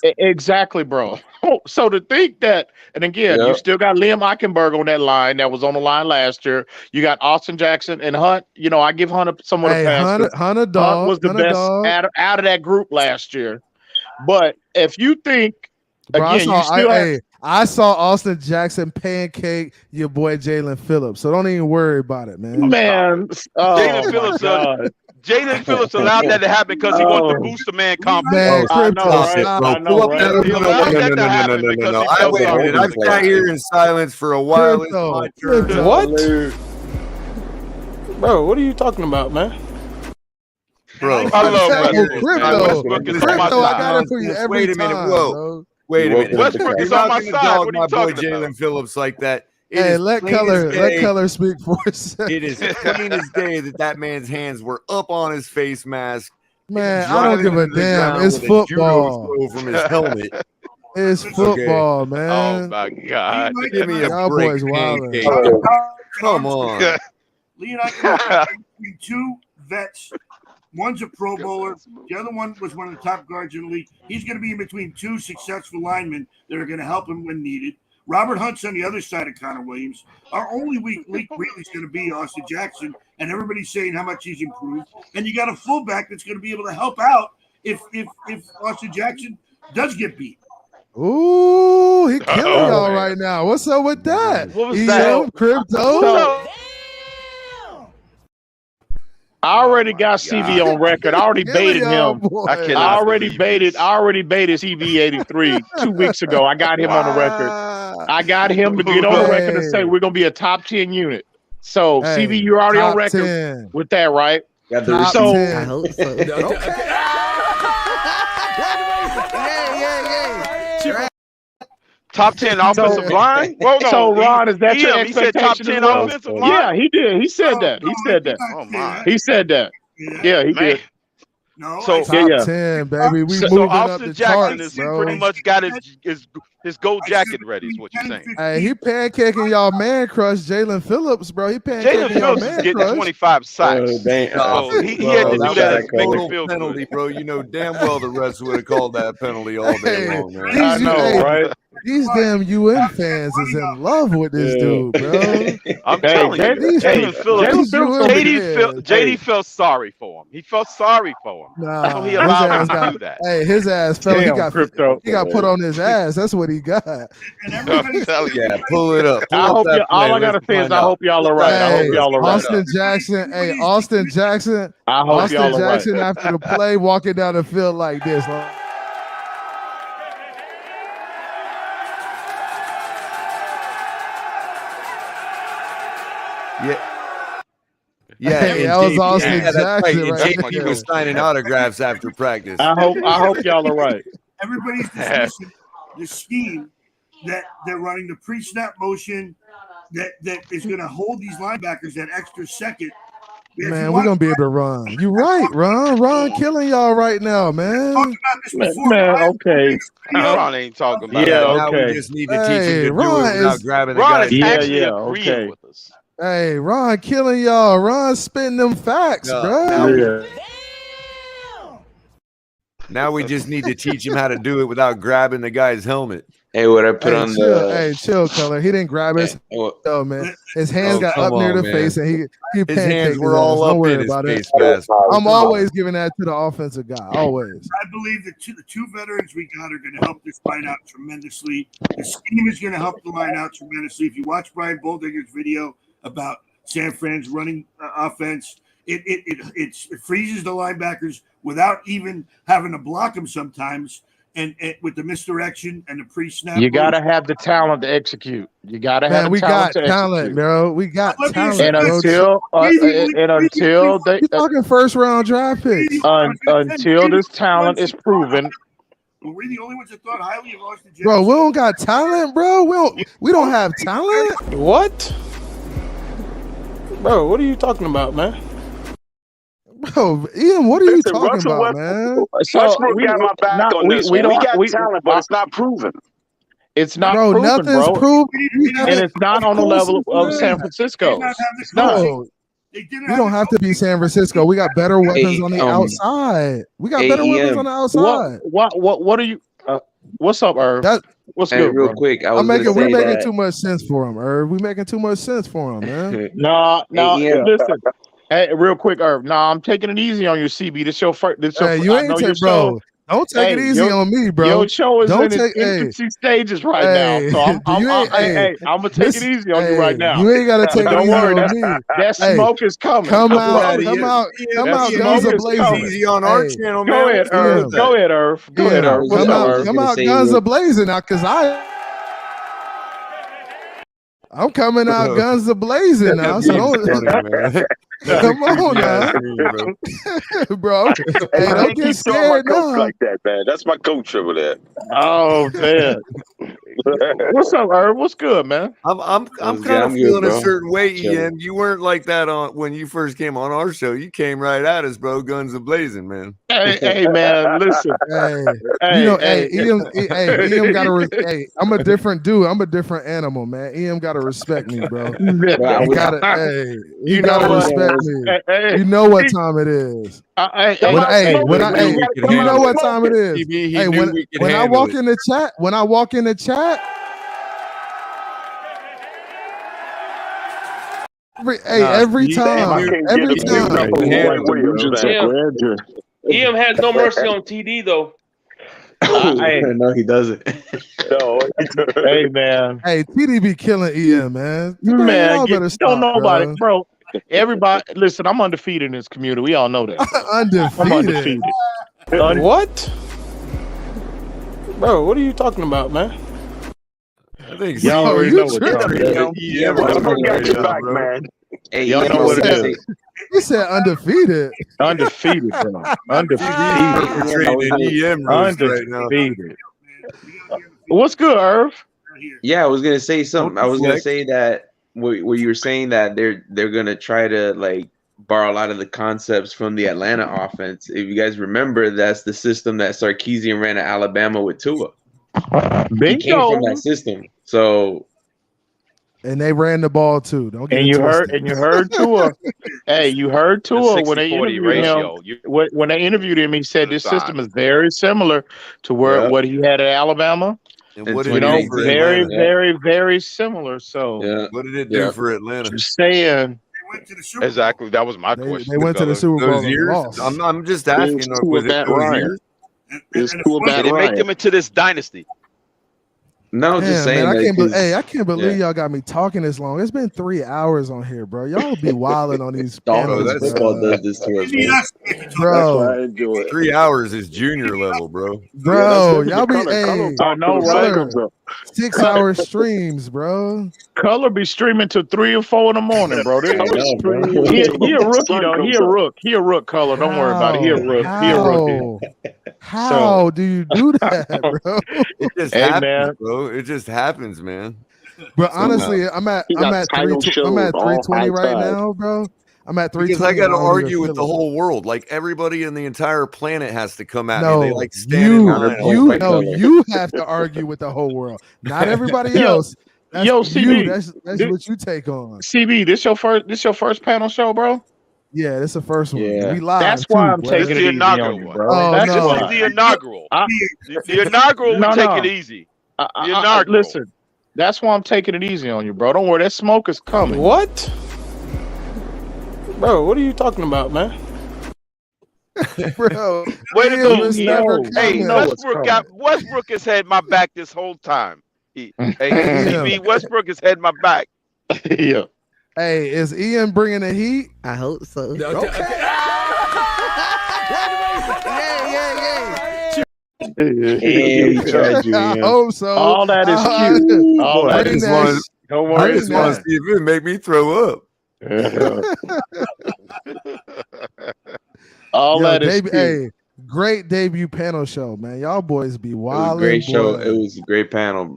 Q: Exactly, bro. So to think that, and again, you still got Liam Eichenberg on that line that was on the line last year. You got Austin Jackson and Hunt. I give Hunt somewhat a pass.
B: Hunt a dog.
Q: Hunt was the best out of that group last year. But if you think
B: Bro,
Q: again, you still
B: I saw Austin Jackson pancake your boy Jalen Phillips, so don't even worry about it, man.
R: Jalen Phillips allowed that to happen because he wanted to boost the man confidence.
B: Man, I know, right?
K: No. I've sat here in silence for a while. It's my turn.
S: What? Bro, what are you talking about, man?
K: Bro,
R: I love
B: Crypto, I got it for you every
K: Wait a minute,
B: time,
K: whoa.
B: bro.
K: Wait a minute.
R: Westbrook is on my side. What are you
K: my boy
R: talking about?
K: Jalen Phillips like that.
B: Hey, let Color speak for us.
K: It is plain as day that man's hands were up on his face mask.
B: Man, I don't give a damn. It's football.
K: From his helmet.
B: It's football, man.
R: Oh my God!
K: Give me a
B: Y'all
K: break.
B: boys wildin'.
K: Come on.
O: Lee and I can between two vets. One's a Pro Bowler. The other one was one of the top guards in the league. He's going to be in between two successful linemen that are going to help him when needed. Robert Hunt's on the other side of Connor Williams. Our only weak link really is going to be Austin Jackson, and everybody's saying how much he's improved. And you got a fullback that's going to be able to help out if Austin Jackson does get beat.
B: Ooh, he killing y'all right now. What's up with that?
R: What was that?
B: Crypto.
Q: I already got CV on record. I already baited him. I already baited CV 83 2 weeks ago. I got him on the record. I got him to get on the record and say we're gonna be a top 10 unit. So CV, you're already on record
B: 10.
Q: with that, right?
K: Got
Q: the
K: receipt.
Q: I
B: hope so.
R: Top 10 offensive line? Well, no,
Q: so Ron, is that your
R: he said top 10 offensive line?
Q: Yeah, he did. He said that. He said that.
R: Oh my!
Q: He said that. Yeah, he did.
O: No,
R: So
B: top 10, baby. We moving up
R: Austin
B: the
R: Jackson
B: charts,
R: is
B: bro.
R: pretty much got his gold jacket ready. Is what you're saying?
B: Hey, he pancaking y'all man crush, Jalen Phillips, bro. He
R: Jalen
B: pancaking y'all
R: Phillips is
B: man
R: getting
B: crush.
R: 25 sacks.
K: Oh,
R: he had to do that to make
K: total
R: him feel
K: penalty,
R: good.
K: bro. You know damn well the refs would have called that penalty all day long, man.
Q: I know, right?
B: These damn UN fans is in love with this dude, bro.
R: I'm telling you, Jalen Phillips. JD felt sorry for him. He felt sorry for him. So he allowed him to do that.
B: Hey, his ass fell. He got put on his ass. That's what he got.
R: I'm telling you.
K: Yeah, pull it up.
Q: I hope all I gotta say is I hope y'all are right. I hope y'all are right.
B: Austin Jackson. Hey, Austin Jackson.
Q: I hope y'all are right.
B: Austin Jackson after the play walking down the field like this.
K: Yeah,
B: Hey, that was Austin Jackson right
K: JP
B: there.
K: was signing autographs after practice.
Q: I hope y'all are right.
O: Everybody's dismissing the scheme that they're running, the pre-snap motion that is going to hold these linebackers that extra second.
B: Man, we're gonna be able to run. You right, Ron killing y'all right now, man.
Q: Man, okay.
R: Ron ain't talking about
Q: Yeah,
R: that.
K: Now
Q: okay.
K: we just need to teach him to do
B: Ron
K: it without
B: is-
K: grabbing the
R: Ron
K: guy's
R: is actually
Q: yeah,
R: agreeing
Q: okay.
R: with us.
B: Hey, Ron killing y'all. Ron spitting them facts, bro.
K: Now we just need to teach him how to do it without grabbing the guy's helmet.
N: Hey, what I put on
B: chill,
N: the
B: hey, chill, Color. He didn't grab his oh man. His hands got up near the face, and he
K: his
B: pancaked
K: hands were
B: his ass.
K: all
B: Don't
K: up
B: worry
K: in his
B: about
K: face
B: it.
K: mask.
B: I'm always giving that to the offensive guy. Always.
O: I believe that the two veterans we got are going to help this line out tremendously. The scheme is going to help the line out tremendously. If you watch Brian Boldinger's video about San Fran's running offense, it freezes the linebackers without even having to block them sometimes. And with the misdirection and the pre-snap,
Q: You gotta have the talent to execute. You gotta have the
B: we
Q: talent
B: got
Q: to
B: talent,
Q: execute.
B: bro. We got talent.
Q: And until they
B: You're talking first round draft picks.
Q: until this talent is proven,
O: were we the only ones that thought highly of Austin Jackson?
B: Bro, we don't got talent, bro. We don't have talent.
S: What? Bro, what are you talking about, man?
B: Bro, Ian, what are you talking about, man?
L: Westbrook got my back on this. We got talent, but it's not proven.
Q: it's not
B: Bro,
Q: proven,
B: nothing's
Q: bro.
B: proven.
Q: And it's not on the level of San Francisco. It's not.
B: No, we don't have to be San Francisco. We got better weapons on the outside. We got better weapons on the outside.
Q: What are you? What's up, Irv? What's good,
N: real
Q: bro?
N: quick,
B: we're making too much sense for him, Irv. We're making too much sense for him, man.
Q: No, listen. Hey, real quick, Irv. No, I'm taking it easy on your CB. This your first.
B: Hey, you ain't bro. Don't take it easy on me, bro.
Q: Your show is
B: Don't
Q: in its infancy stages right now, so I'm gonna take it easy on you right now.
B: You ain't gotta take it
Q: Don't
B: easy
Q: worry,
B: on me.
Q: that smoke is coming.
B: Come out, guns a blazing.
K: Easy on our channel, man.
Q: Go ahead, Irv. Go ahead, Irv.
B: Come out, guns a blazing now, cause I'm coming out guns a blazing now. So come on now, bro. Hey, don't get scared now.
T: Like that, man. That's my coach over there.
Q: Oh man. What's up, Irv? What's good, man?
K: I'm kind of feeling a certain way, Ian. You weren't like that on when you first came on our show. You came right at us, bro. Guns a blazing, man.
Q: Hey, man, listen.
B: Ian gotta. I'm a different dude. I'm a different animal, man. Ian gotta respect me, bro. You gotta respect me. You know what time it is. You know what time it is. Hey, when I walk in the chat, every time.
C: Ian has no mercy on TD though.
N: No, he doesn't.
T: No.
Q: Hey, man.
B: Hey, TD be killing Ian, man.
Q: Man, don't nobody, bro. Everybody, listen. I'm undefeated in this community. We all know that. I'm undefeated.
S: What? Bro, what are you talking about, man?
K: I think
Q: y'all already know what y'all
T: man.
N: Hey,
Q: y'all know what it is.
B: You said undefeated.
Q: Undefeated, bro. Undefeated. What's good, Irv?
N: Yeah, I was gonna say something. I was gonna say that where you were saying that they're gonna try to like borrow a lot of the concepts from the Atlanta offense. If you guys remember, that's the system that Sarkisian ran at Alabama with Tua. He came from that system. So,
B: and they ran the ball too. Don't get
Q: and
B: it
Q: you
B: twisted.
Q: heard Tua. Hey, you heard Tua when they interviewed him. When they interviewed him, he said this system is very similar to what he had at Alabama.
K: And what did
Q: You know,
K: it do for
Q: very,
K: Atlanta?
Q: very, very similar. So,
K: What did it do for Atlanta?
Q: just saying.
R: Exactly. That was my question.
B: They went to the Super Bowl.
K: Those
B: and
K: years?
B: lost.
K: I'm just asking. Was it those years?
R: Did it make them into this dynasty?
N: No,
B: Damn,
N: just saying.
B: man,
N: That
B: I can't believe y'all got me talking this long. It's been 3 hours on here, bro. Y'all be wilding on these panels,
N: football does this to us, man.
B: bro.
T: I enjoy it.
K: 3 hours is junior level, bro.
B: Bro, y'all be
Q: right.
B: 6 hour streams, bro.
Q: Color be streaming till 3 or 4 in the morning, bro. He a rookie though. He a rook. Color. Don't worry about it. He a rook. He a rookie.
B: How do you do that, bro?
K: It just happens, bro. It just happens, man.
B: But honestly, I'm at 320 right now, bro. I'm at 320.
K: Because I got to argue with the whole world. Like everybody in the entire planet has to come at me. They like stand in line.
B: You have to argue with the whole world, not everybody else. That's
Q: CB,
B: that's what you take on.
Q: CB, this your first panel show, bro?
B: Yeah, this is the first one.
N: Yeah.
B: We live.
Q: That's why I'm taking it easy on you, bro.
R: This is the inaugural. The inaugural, we take it easy. The inaugural.
Q: Listen, that's why I'm taking it easy on you, bro. Don't worry, that smoke is coming.
S: What? Bro, what are you talking about, man?
B: Bro,
R: way to go.
Q: Hey,
R: Westbrook has had my back this whole time. CB, Westbrook has had my back.
Q: Yeah.
B: Hey, is Ian bringing the heat?
U: I hope so.
B: Okay. I hope so.
Q: All that is cute. All that is
K: Don't worry. I just want to see if it make me throw up.
Q: All that is cute.
B: Hey, great debut panel show, man. Y'all boys be wild.
N: Great show. It was a great panel.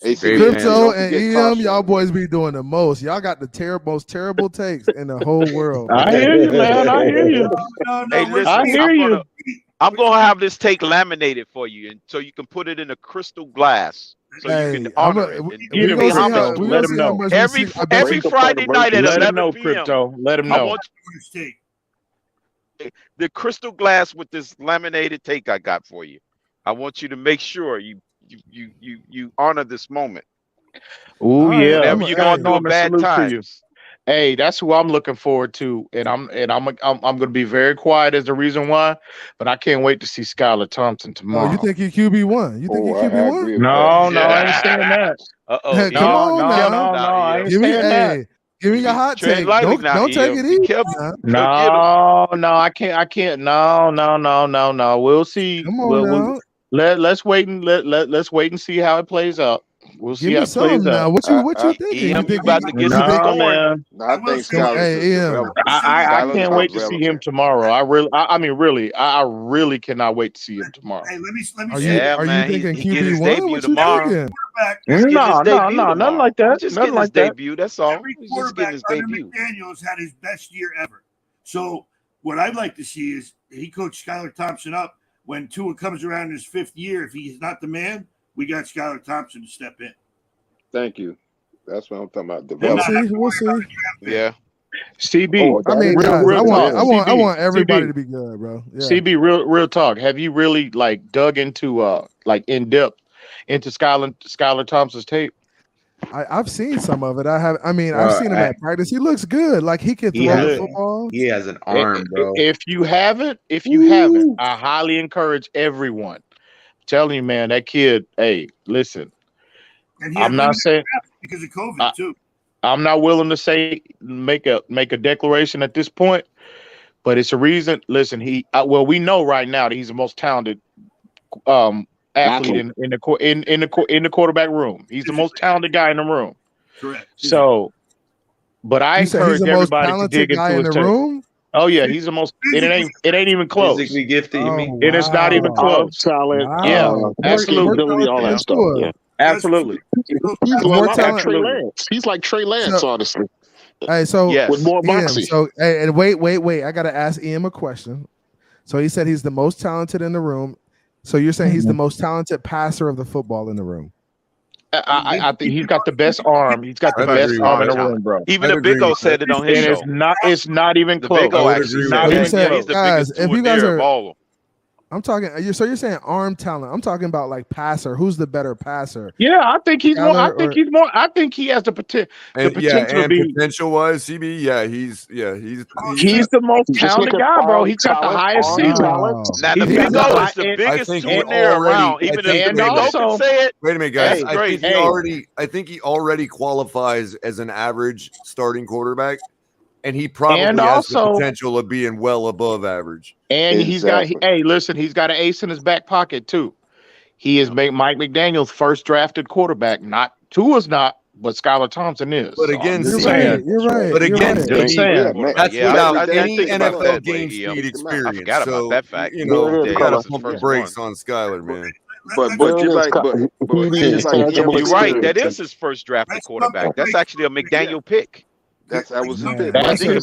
B: Crypto and EM, y'all boys be doing the most. Y'all got the most terrible takes in the whole world.
Q: I hear you, man. I hear you.
R: Hey, listen,
Q: I hear you.
R: I'm gonna have this take laminated for you, and so you can put it in a crystal glass, so you can honor it.
Q: Let him know.
R: Every Friday night at 11 p.m.
Q: Crypto. Let him know.
R: I want you the crystal glass with this laminated take I got for you. I want you to make sure you honor this moment.
Q: Oh yeah.
R: Whenever you're going through bad times.
Q: Hey, that's who I'm looking forward to, and I'm going to be very quiet as the reason why, but I can't wait to see Skylar Thompson tomorrow.
B: Oh, you think he QB1? You think he QB1?
Q: No, I ain't saying that.
B: Hey, come on now.
Q: No, I ain't
B: Give me,
Q: saying that.
B: hey, give me your hot
R: Tread
B: take.
R: lightly
B: Don't
R: now,
B: take
R: EM.
B: it easy.
Q: No, I can't. No. We'll see.
B: Come on now.
Q: Let's wait and see how it plays out. We'll see
B: Give
Q: how
B: me
Q: it plays
B: some now.
Q: out.
B: What you thinking?
R: EM, you about to get some scoring.
Q: Man.
T: I think Skylar's
B: Hey, Ian.
Q: I can't wait to see him tomorrow. I really cannot wait to see him tomorrow.
O: Hey, let me
B: Are you thinking
R: he get his
B: QB1?
R: debut
B: What you
R: tomorrow.
B: thinking?
Q: No, nothing like that.
R: Just
Q: Nothing
R: getting his
Q: like that.
R: debut. That's all.
O: Every
R: He's just getting
O: quarterback
R: his
O: under
R: debut.
O: McDaniels had his best year ever. So what I'd like to see is he coached Skylar Thompson up. When Tua comes around in his 5th year, if he's not the man, we got Skylar Thompson to step in.
T: Thank you. That's what I'm talking about.
B: We'll see.
R: Yeah.
Q: CB,
B: I mean,
Q: real
B: guys,
Q: talk.
B: I want everybody
Q: CB,
B: to be good, bro. Yeah.
Q: CB, real talk. Have you really dug into in depth into Skylar Thompson's tape?
B: I've seen some of it. I've seen him at practice. He looks good. Like he can throw the football.
J: He has an arm, bro.
Q: If you haven't, I highly encourage everyone. I'm telling you, man, that kid. Hey, listen.
O: And
Q: I'm not saying
O: because of COVID too.
Q: I'm not willing to say make a declaration at this point, but it's a reason. Listen, we know right now that he's the most talented athlete in the quarterback room. He's the most talented guy in the room.
O: Correct.
Q: So, but I encourage everybody to dig into his tape.
B: Room?
Q: Oh yeah, he's the most. It ain't even close.
J: Physically gifted, you mean?
Q: And it's not even close.
L: Solid.
B: Wow.
Q: Yeah, absolutely.
L: All that stuff. Yeah.
Q: Absolutely.
L: He's like Trey Lance. He's like Trey Lance, honestly.
B: Hey, so
L: with more
B: Ian,
L: moxie.
B: so and wait. I gotta ask Ian a question. So he said he's the most talented in the room. So you're saying he's the most talented passer of the football in the room?
Q: I think he's got the best arm. He's got the best arm in the room, bro.
R: Even the Big O said it on his show.
Q: It's not even
R: The
Q: close.
R: Big O actually said he's the biggest
B: if you guys
R: of all.
B: I'm talking. So you're saying arm talent. I'm talking about like passer. Who's the better passer?
Q: Yeah, I think he's more. I think he has the potential.
K: Potential-wise, CB. Yeah, he's
Q: the most talented guy, bro. He's got the highest ceiling.
R: Now the Big O is the biggest souvenir around. Even if the Big O can say it.
K: Wait a minute, guys. I think he already qualifies as an average starting quarterback. And he probably has the potential of being well above average.
Q: And he's got an ace in his back pocket too. He is Mike McDaniel's first drafted quarterback. Not Tua's not, but Skylar Thompson is.
K: But again,
B: you're right.
K: But again,
Q: that's
K: without any NFL game speed experience.
R: I forgot about that fact.
K: You gotta pump the brakes on Skylar, man.
T: But you're
R: right. That is his first drafted quarterback. That's actually a McDaniel pick.
T: That was a pick.
B: That's a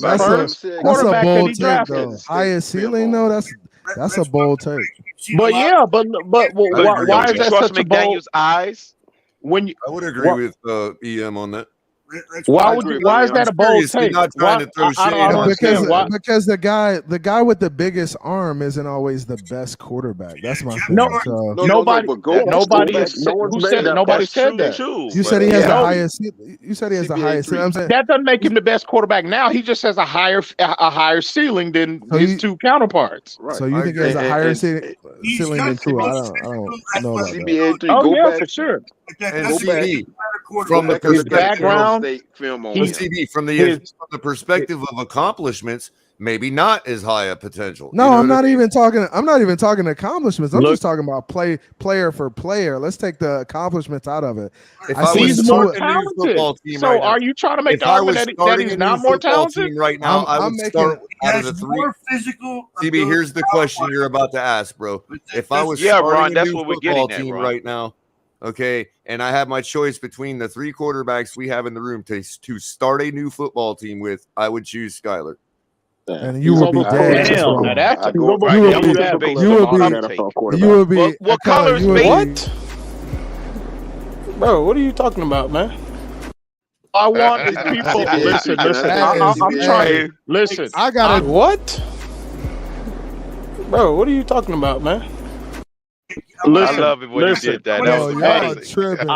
B: bold take, though. Highest ceiling, though. That's a bold take.
Q: But yeah, but why is that such a bold?
R: McDaniel's eyes?
K: I would agree with EM on that.
Q: Why is that a bold take?
K: Not trying to throw shade
B: because the guy with the biggest arm isn't always the best quarterback. That's my thing.
Q: Nobody said that.
B: You said he has the highest. You said he has the highest. I'm saying
Q: that doesn't make him the best quarterback now. He just has a higher ceiling than his two counterparts.
B: Right. So you think he has a higher ceiling than Tua? I don't know about that.
Q: Oh yeah, for sure.
K: And CB, from the perspective of accomplishments, maybe not as high a potential.
B: No, I'm not even talking accomplishments. I'm just talking about player for player. Let's take the accomplishments out of it.
Q: He's more talented. So are you trying to make the argument that he's not more talented?
K: Right now, I would start out of the three.
O: More physical.
K: CB, here's the question you're about to ask, bro. If I was starting a new football team right now, okay, and I have my choice between the three quarterbacks we have in the room to start a new football team with, I would choose Skylar.
B: And you would be dead. You would be.
R: What color is
S: what? Bro, what are you talking about, man?
Q: I want these people. Listen. I'm trying. Listen,
B: I got
S: what? Bro, what are you talking about, man?
R: I love it when he did that. That was amazing.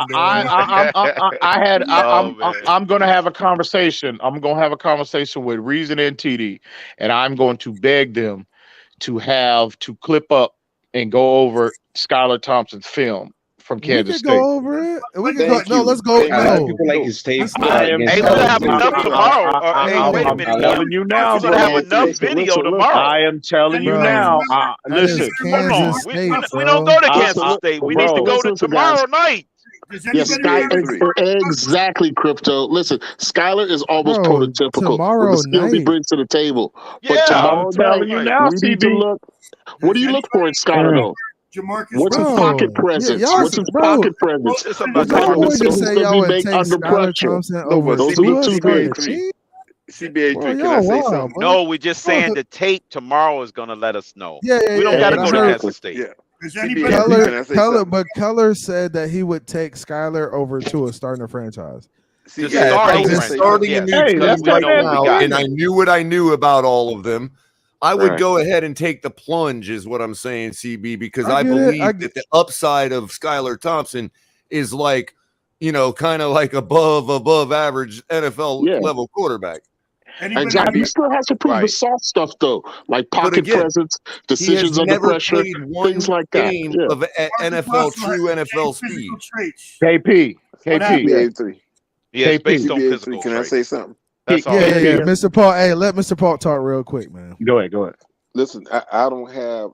Q: I'm going to have a conversation. I'm going to have a conversation with Reason and TD, and I'm going to beg them to clip up and go over Skylar Thompson's film from Kansas State.
B: Go over it. We can go. No, let's go.
N: A lot of people like his tape.
R: Hey, we're gonna have enough tomorrow. Hey, wait a minute.
Q: I'm telling you now,
R: we're gonna have enough video tomorrow.
Q: I am telling you now. Listen,
R: hold on. We don't go to Kansas State. We need to go to tomorrow night.
L: Yes, exactly, Crypto. Listen, Skylar is almost prototypical with the skills he brings to the table. But tomorrow night, we need to look. What do you look for in Skylar, though? What's his pocket presence? What's his pocket presence? What kind of decisions does he make under pressure? Those are the two things.
H: CBA3, can I say something?
R: No, we're just saying the tape tomorrow is going to let us know.
B: Yeah,
R: we don't got to go to Kansas State.
B: But Keller said that he would take Skylar over to a starting a franchise.
K: Starting a new team right now, and I knew what I knew about all of them. I would go ahead and take the plunge, is what I'm saying, CB, because I believe that the upside of Skylar Thompson is like, kind of like above average NFL level quarterback.
L: Exactly. He still has to prove the soft stuff, though, like pocket presence, decisions under pressure, things like that.
K: Of NFL, true NFL speed.
Q: KP.
R: Yeah, it's based on physical
H: Can I say something?
B: That's all. Yeah. Mr. Paul, hey, let Mr. Paul talk real quick, man.
Q: Go ahead.
H: Listen, I don't have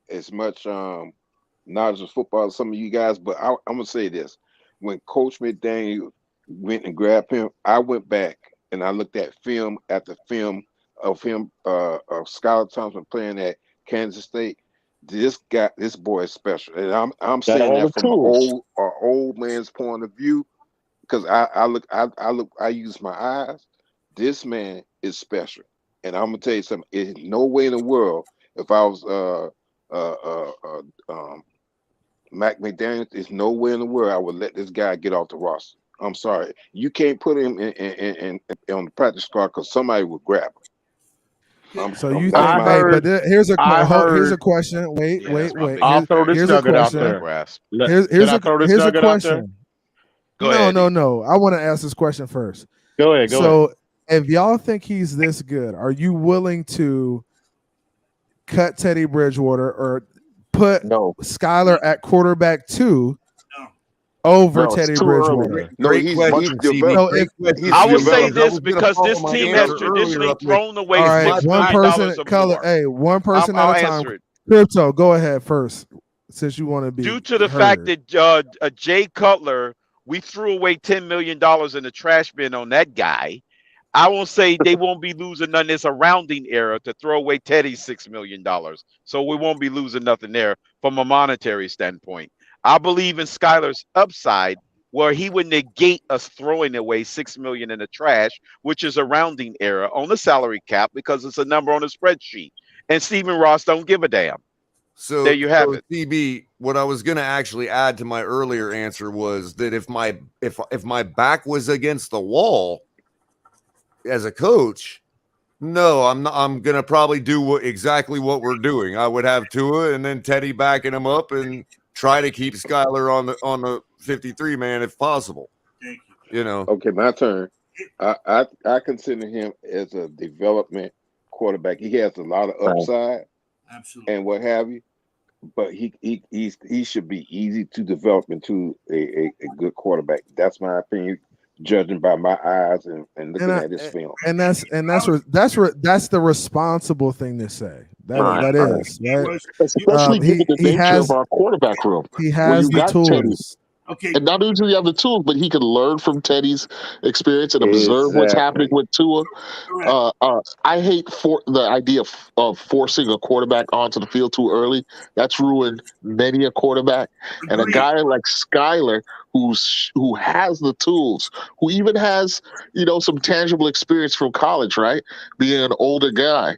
H: as much knowledge of football as some of you guys, but I'm gonna say this: when Coach McDaniel went and grabbed him, I went back and I looked at film after film of him, of Skylar Thompson playing at Kansas State. This boy is special, and I'm saying that from an old man's point of view, because I use my eyes. This man is special, and I'm gonna tell you something. There's no way in the world if I was Mac McDaniel, there's no way in the world I would let this guy get off the roster. I'm sorry, you can't put him in on the practice squad because somebody would grab him.
B: Here's a question. Wait.
Q: I'll throw this nugget out there.
B: Here's a question.
R: Go ahead.
B: No. I want to ask this question first.
Q: Go ahead.
B: So, if y'all think he's this good, are you willing to cut Teddy Bridgewater or put Skylar at quarterback 2 over Teddy Bridgewater?
R: I would say this because this team has traditionally thrown away $6 million.
B: One person at a time. Crypto, go ahead first, since you want to be.
R: Due to the fact that Jay Cutler, we threw away $10 million in the trash bin on that guy. I won't say they won't be losing none. It's a rounding error to throw away Teddy's $6 million. So we won't be losing nothing there from a monetary standpoint. I believe in Skylar's upside, where he would negate us throwing away $6 million in the trash, which is a rounding error on the salary cap because it's a number on the spreadsheet. And Stephen Ross don't give a damn.
K: So
R: there you have it.
K: CB, what I was going to actually add to my earlier answer was that if my back was against the wall as a coach, no, I'm not. I'm going to probably do exactly what we're doing. I would have Tua and then Teddy backing him up and try to keep Skylar on the 53 man if possible.
H: Okay, my turn. I consider him as a development quarterback. He has a lot of upside,
O: absolutely,
H: and what have you. But he should be easy to develop into a good quarterback. That's my opinion, judging by my eyes and looking at his film.
B: And that's the responsible thing to say. That is right.
L: Especially given the nature of our quarterback room.
B: He has the tools.
L: Teddy.
O: Okay.
L: And not only do you have the tools, but he can learn from Teddy's experience and observe what's happening with Tua. I hate the idea of forcing a quarterback onto the field too early. That's ruined many a quarterback. And a guy like Skylar, who has the tools, who even has some tangible experience from college, right? Being an older guy.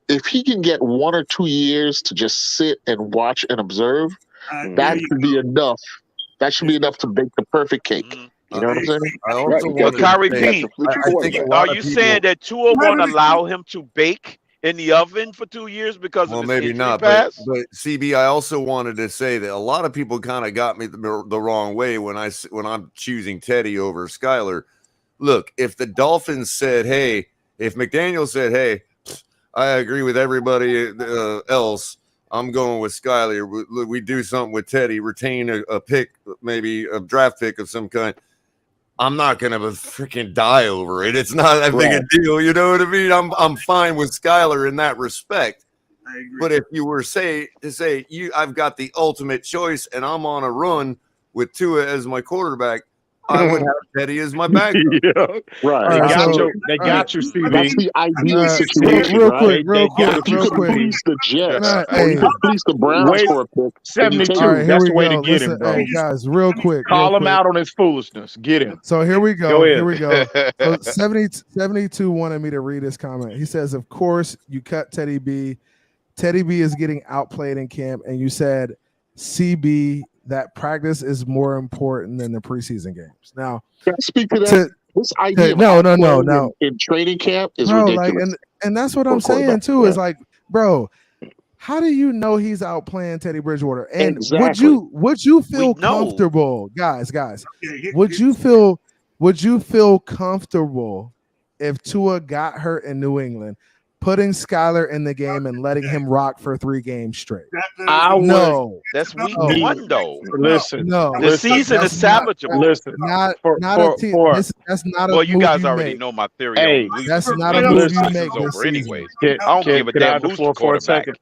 L: If he can get 1 or 2 years to just sit and watch and observe, that should be enough. That should be enough to bake the perfect cake. You know what I'm saying?
K: I also
R: Kyrie P, are you saying that Tua won't allow him to bake in the oven for 2 years because of his
K: maybe
R: injury
K: not.
R: past?
K: But CB, I also wanted to say that a lot of people kind of got me the wrong way when I'm choosing Teddy over Skyler. Look, if the Dolphins said, "Hey," if McDaniel said, "Hey, I agree with everybody else. I'm going with Skyler. We do something with Teddy, retain a pick, maybe a draft pick of some kind." I'm not gonna freaking die over it. It's not that big a deal, you know what I mean? I'm fine with Skyler in that respect.
O: I agree.
K: But if you were I've got the ultimate choice and I'm on a run with Tua as my quarterback, I would have Teddy as my backup.
L: Right.
Q: They got you, CB.
L: That's the ideal situation,
B: real
L: right?
B: quick.
L: If you could please the Jets or you could please the Browns for a pick.
Q: 72.
B: All right,
Q: That's the way to get him, bro.
B: Hey, guys, real quick.
Q: Call him out on his foolishness. Get him.
B: So here we go.
Q: Go ahead.
B: Here we go. So 72 wanted me to read his comment. He says, "Of course, you cut Teddy B. Teddy B is getting outplayed in camp, and you said, CB, that practice is more important than the preseason games." Now,
L: can I speak to that? This idea
B: no.
L: in training camp is
B: Bro,
L: ridiculous.
B: and that's what I'm saying too. Is like, bro, how do you know he's outplaying Teddy Bridgewater? And would you feel comfortable, guys? Would you feel comfortable if Tua got hurt in New England, putting Skyler in the game and letting him rock for 3 games straight?
R: That's week 1, though.
Q: Listen,
R: the season is salvageable.
Q: Listen,
B: not a team. That's not a
R: well, you
B: move
R: guys
B: you
R: already
B: make.
R: know my theory.
Q: Hey,
B: that's not a move you make this
R: over anyways.
B: season.
R: I don't give a damn who's the
Q: for a
R: quarterback.
Q: second.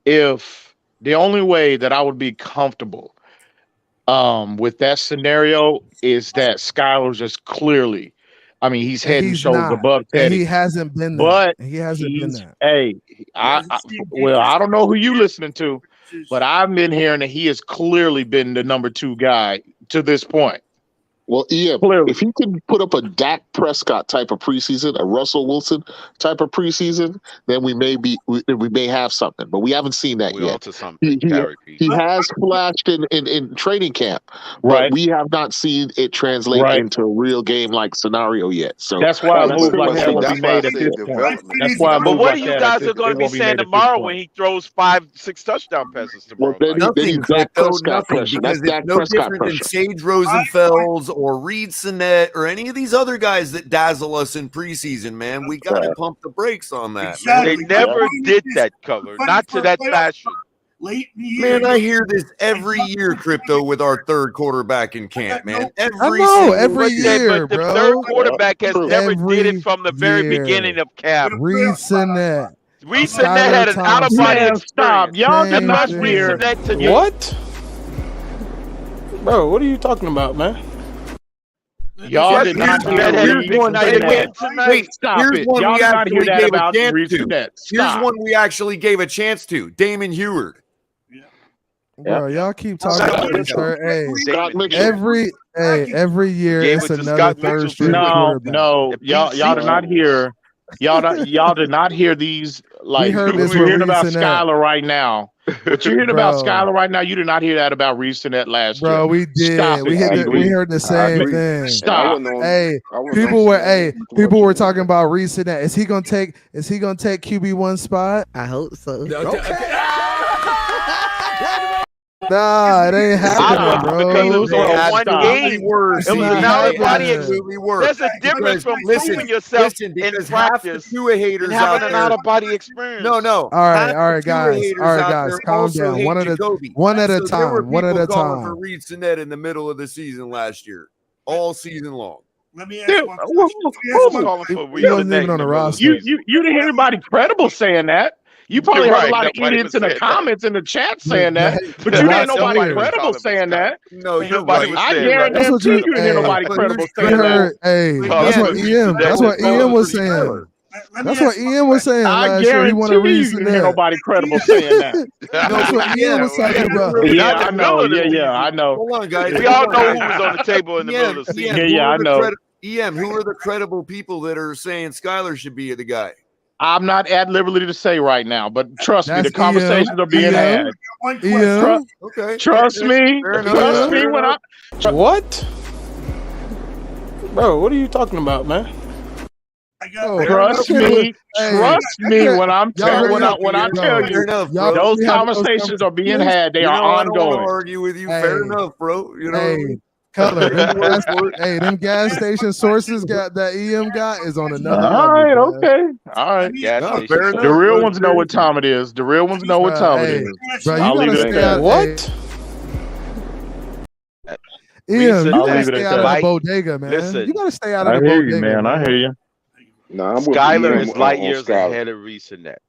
Q: If the only way that I would be comfortable with that scenario is that Skyler's just clearly, I mean, he's head and shoulders above Teddy.
B: And he hasn't been that. He hasn't been that.
Q: Hey, I don't know who you listening to, but I've been hearing that he has clearly been the number 2 guy to this point.
L: Well, yeah, if he can put up a Dak Prescott type of preseason, a Russell Wilson type of preseason, then we may have something. But we haven't seen that yet. He has flashed in training camp, but we have not seen it translate into a real game like scenario yet. So
Q: that's why a move like that will be made at this point. That's why.
R: But what are you guys are going to be saying tomorrow when he throws 5-6 touchdown passes tomorrow?
K: Nothing, because it's no different than Sage Rosenfels or Reed Sinnett or any of these other guys that dazzle us in preseason, man. We got to pump the brakes on that.
R: They never did that, Color. Not to that fashion.
O: Late in the year.
K: Man, I hear this every year, Crypto, with our third quarterback in camp, man. Every
R: But
K: year,
R: the
K: bro.
R: third quarterback has never did it from the very beginning of camp.
B: Reed Sinnett.
R: Reed Sinnett had an out-of-body experience.
Q: Stop. Y'all did not
R: Reed
Q: hear.
R: Sinnett to
S: What? Bro, what are you talking about, man?
Q: Y'all did not hear.
K: Here's one.
Q: Wait, stop it. Y'all did not hear that about Reed Sinnett.
K: Here's one we actually gave a chance to. Damon Heward.
B: Bro, y'all keep talking about this. Every year it's another third string quarterback.
Q: No, y'all did not hear. Y'all did not hear these. Like
B: heard this
Q: you're hearing
B: with
Q: about
B: Reed Sinnett.
Q: Skyler right now. But you're hearing about Skyler right now. You did not hear that about Reed Sinnett last year.
B: Bro, we did.
Q: Stop
B: We heard the same thing.
Q: Stop.
B: Hey, people were talking about Reed Sinnett. Is he gonna take QB1 spot?
U: I hope so.
B: Nah, it ain't happening, bro.
R: Because it was on one game. It was out-of-body
K: absolutely worse.
R: There's a difference from proving yourself in practice and having an out-of-body experience.
K: No.
B: All right, guys, calm down. One at a time. One at a time.
K: For Reed Sinnett in the middle of the season last year, all season long.
O: Let me ask one.
B: He wasn't even on the roster.
Q: You didn't hear anybody credible saying that. You probably heard a lot of idiots in the comments in the chat saying that, but you didn't hear nobody credible saying that.
K: No, nobody.
Q: I guarantee you didn't hear nobody credible saying that.
B: Hey, that's what EM was saying. That's what Ian was saying last year. He wanted to
Q: you didn't hear nobody credible saying that.
B: That's what Ian was talking about.
Q: Yeah, I know. Yeah, I know.
K: Hold on, guys.
R: We all know who was on the table in the middle of the season.
Q: Yeah, I know.
K: EM, who are the credible people that are saying Skyler should be the guy?
Q: I'm not at liberty to say right now, but trust me, the conversations are being had. Trust me. Trust me when I.
S: What? Bro, what are you talking about, man?
Q: Trust me when I tell you those conversations are being had. They are
K: I don't want to
Q: ongoing.
K: argue with you. Fair enough, bro. You know.
B: Color. Them gas station sources that EM got is on another level.
Q: All right,
B: bro.
Q: okay. All right.
K: Fair enough.
Q: The real ones know what time it is. The real ones know what time it is.
B: Bro,
Q: I'll leave it at that.
I: What?
B: EM, you gotta stay out of the bodega, man.
R: Listen,
B: you gotta stay out of
Q: I
B: the
Q: hear
B: bodega.
Q: you, man. I hear you.
T: No, I'm with
R: Skyler
T: EM
R: is light
T: on
R: years
T: Skyler.
R: ahead of Reese in that.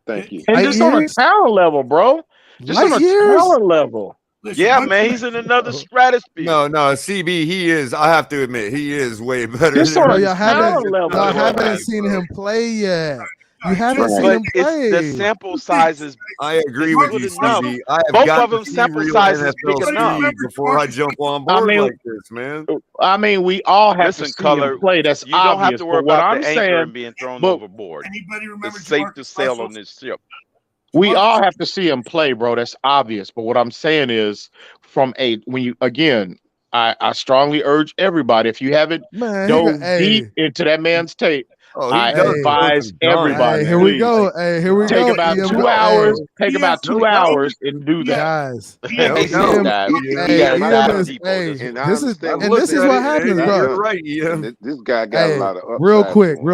T: Thank you.
Q: And just on a talent level, bro. Just on a talent level.
R: Yeah, man, he's in another stratosphere.
K: No, CB, he is. I have to admit, he is way better.
Q: Just on a talent level.
B: Y'all haven't seen him play yet. You haven't seen him play.
R: The sample size is.
K: I agree with you, CB. I have
R: Both
K: got
R: of them
K: to see
R: sample
K: real
R: size is
K: NFL
R: big enough.
K: speed before I jump on board like this, man.
Q: I mean, we all have
R: Listen,
Q: to see
R: Color,
Q: him play. That's
R: you don't have
Q: obvious.
R: to worry
Q: But what
R: about
Q: I'm
R: the anchor
Q: saying,
R: and being thrown
Q: but
R: overboard. It's safe to sail on this ship.
Q: we all have to see him play, bro. That's obvious. But what I'm saying is, I strongly urge everybody, if you haven't dove deep into that man's tape, I advise everybody.
B: Hey, here we go.
Q: Take about 2 hours. Take about 2 hours and do that.
B: Guys.
Q: This
B: is what happens, bro.
K: You're right,
T: This guy got a lot of upside.
B: real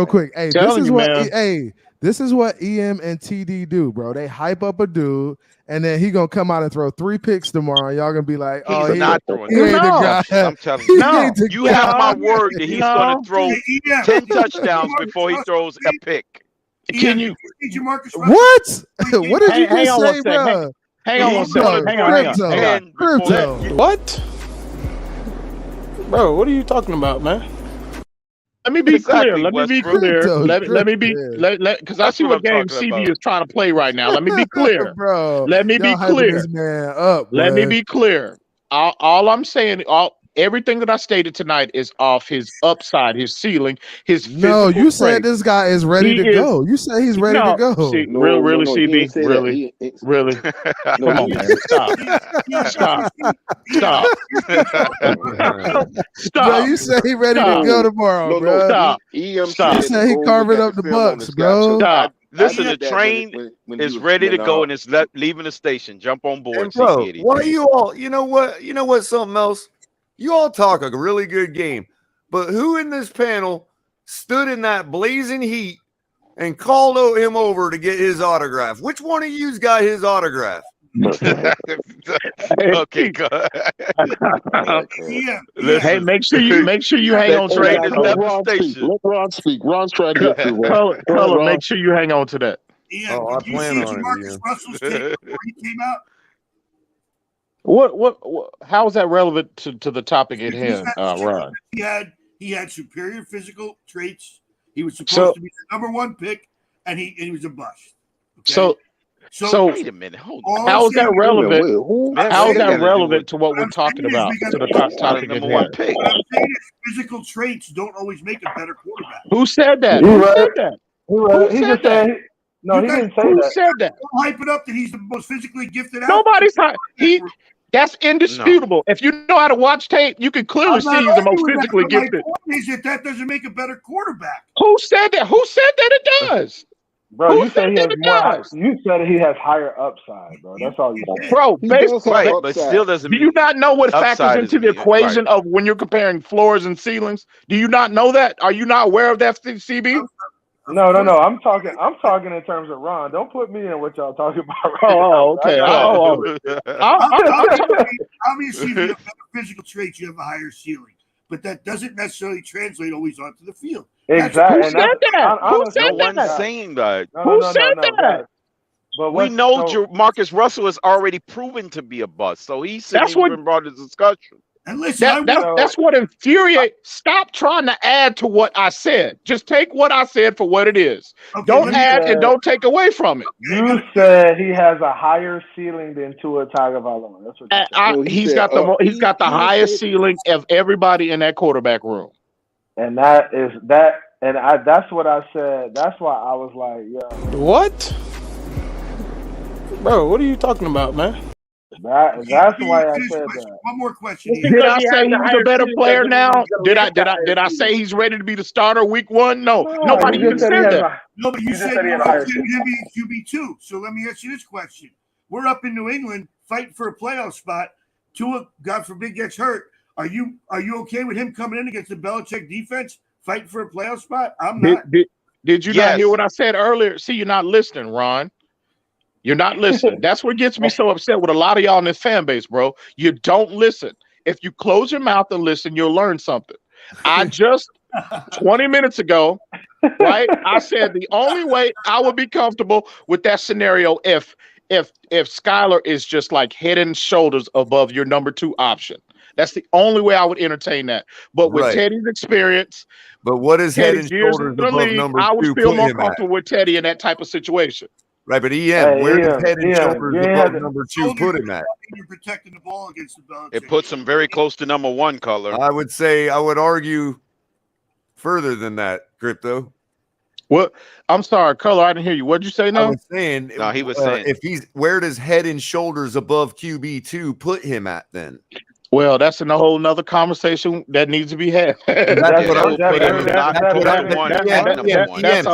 B: quick. Hey,
Q: Telling
B: this is what EM and TD do, bro. They hype up a dude, and then he gonna come out and throw 3 picks tomorrow. And y'all gonna be like, "Oh,
R: He's not throwing.
B: he ain't the guy."
R: I'm telling you, you have my word that he's gonna throw 10 touchdowns before he throws a pick.
Q: Can you?
B: What? What did you just say, bro?
Q: Hang on one second. Hang on.
S: What? Bro, what are you talking about, man?
Q: Let me be clear. Let me be
S: Westbrook.
Q: clear. Let me be
S: Crypto.
Q: because I see what game CB is trying to play right now. Let me be clear,
B: bro.
Q: Let me be
B: Y'all hyping
Q: clear.
B: this man up,
Q: Let me
B: bruh.
Q: be clear. All I'm saying, everything that I stated tonight is off his upside, his ceiling, his
B: No,
Q: physical
B: you said
Q: strength.
B: this guy is ready
Q: He
B: to
Q: is-
B: go. You said he's ready to go.
Q: See,
T: No,
Q: really,
T: no, he
Q: CB,
T: didn't say that.
Q: really, really. Come on, man, stop.
B: Bro, you said he ready to go tomorrow, bro.
T: EM
B: You said he carving up the Bucs, bro.
R: Listen, the train is ready to go and it's leaving the station. Jump on board.
K: And bro, why you all? You know what? Something else. You all talk a really good game, but who in this panel stood in that blazing heat and called him over to get his autograph? Which one of you's got his autograph?
R: Okay, good.
Q: Hey, make sure you hang on to that.
L: Let Ron speak. Ron's trying to get through. Man.
Q: Color, make sure you hang on to that.
K: Oh, I plan on it.
O: Marcus Russell's tape before he came out?
Q: What how is that relevant to the topic at hand, Ron?
O: He had superior physical traits. He was supposed to be the #1 pick, and he was a bust. Okay?
Q: So
R: wait a minute. Hold on.
Q: how is that relevant? How is that
R: gotta
Q: relevant to what we're talking about? To the topic at hand.
O: What I'm saying is physical traits don't always make a better quarterback.
Q: Who said that?
O: You're
Q: Who
O: right.
Q: said that?
O: Who
Q: He
O: said
Q: just
O: that?
Q: said. No, he didn't say that. Who said that?
O: Don't hype it up that he's the most physically gifted.
Q: Nobody's That's indisputable. If you know how to watch tape, you can clearly see he's the most physically gifted.
O: My point is that doesn't make a better quarterback.
Q: Who said that? Who said that it does?
U: Bro,
Q: Who
U: you said he
Q: said
U: has
Q: that it
U: more.
Q: does?
U: You said he has higher upside, bro. That's all you said.
Q: Bro,
R: Right, but still doesn't
Q: do you not know what
R: upside
Q: factors
R: is
Q: into the
R: right.
Q: equation of when you're comparing floors and ceilings? Do you not know that? Are you not aware of that, CB?
U: No. I'm talking in terms of Ron. Don't put me in what y'all talking about.
Q: Oh, okay.
O: Obviously, if you have better physical traits, you have a higher ceiling. But that doesn't necessarily translate always onto the field.
U: Exactly.
Q: Who said that? Who said
R: No one's
Q: that?
R: saying that.
Q: Who said that?
U: But
R: we know Marcus Russell is already proven to be a bust, so he's
Q: That's what-
R: even brought the discussion.
O: And listen,
Q: That's what infuriates. Stop trying to add to what I said. Just take what I said for what it is. Don't add and don't take away from it.
U: You said he has a higher ceiling than Tua Tagovailoa. That's what you said.
Q: He's got the highest ceiling of everybody in that quarterback room.
U: And that's what I said. That's why I was like, yo.
S: What? Bro, what are you talking about, man?
U: That's why I said that.
O: One more question.
Q: Did I say he was a better player now? Did I say he's ready to be the starter week 1? No, nobody even said that.
O: No, but you said you were up to him being QB2. So let me ask you this question. We're up in New England fighting for a playoff spot. Tua, God forbid, gets hurt. Are you okay with him coming in against the Belichick defense, fighting for a playoff spot? I'm not.
Q: Did you not hear what I said earlier? See, you're not listening, Ron. You're not listening. That's what gets me so upset with a lot of y'all in this fan base, bro. You don't listen. If you close your mouth and listen, you'll learn something. I just 20 minutes ago, right? I said the only way I would be comfortable with that scenario if Skylar is just like head and shoulders above your number 2 option. That's the only way I would entertain that. But with Teddy's experience,
K: but what is head and shoulders above number 2?
Q: I would feel more comfortable with Teddy in that type of situation.
K: Right, but where does head and shoulders above number 2 put him at?
O: You're protecting the ball against the Belichick.
R: It puts him very close to number 1, Color.
K: I would argue further than that, Crypto.
Q: What? I'm sorry, Color. I didn't hear you. What'd you say now?
K: I was saying,
R: no, he was saying
K: where does head and shoulders above QB2 put him at then?
Q: Well, that's a whole nother conversation that needs to be had.
K: That's a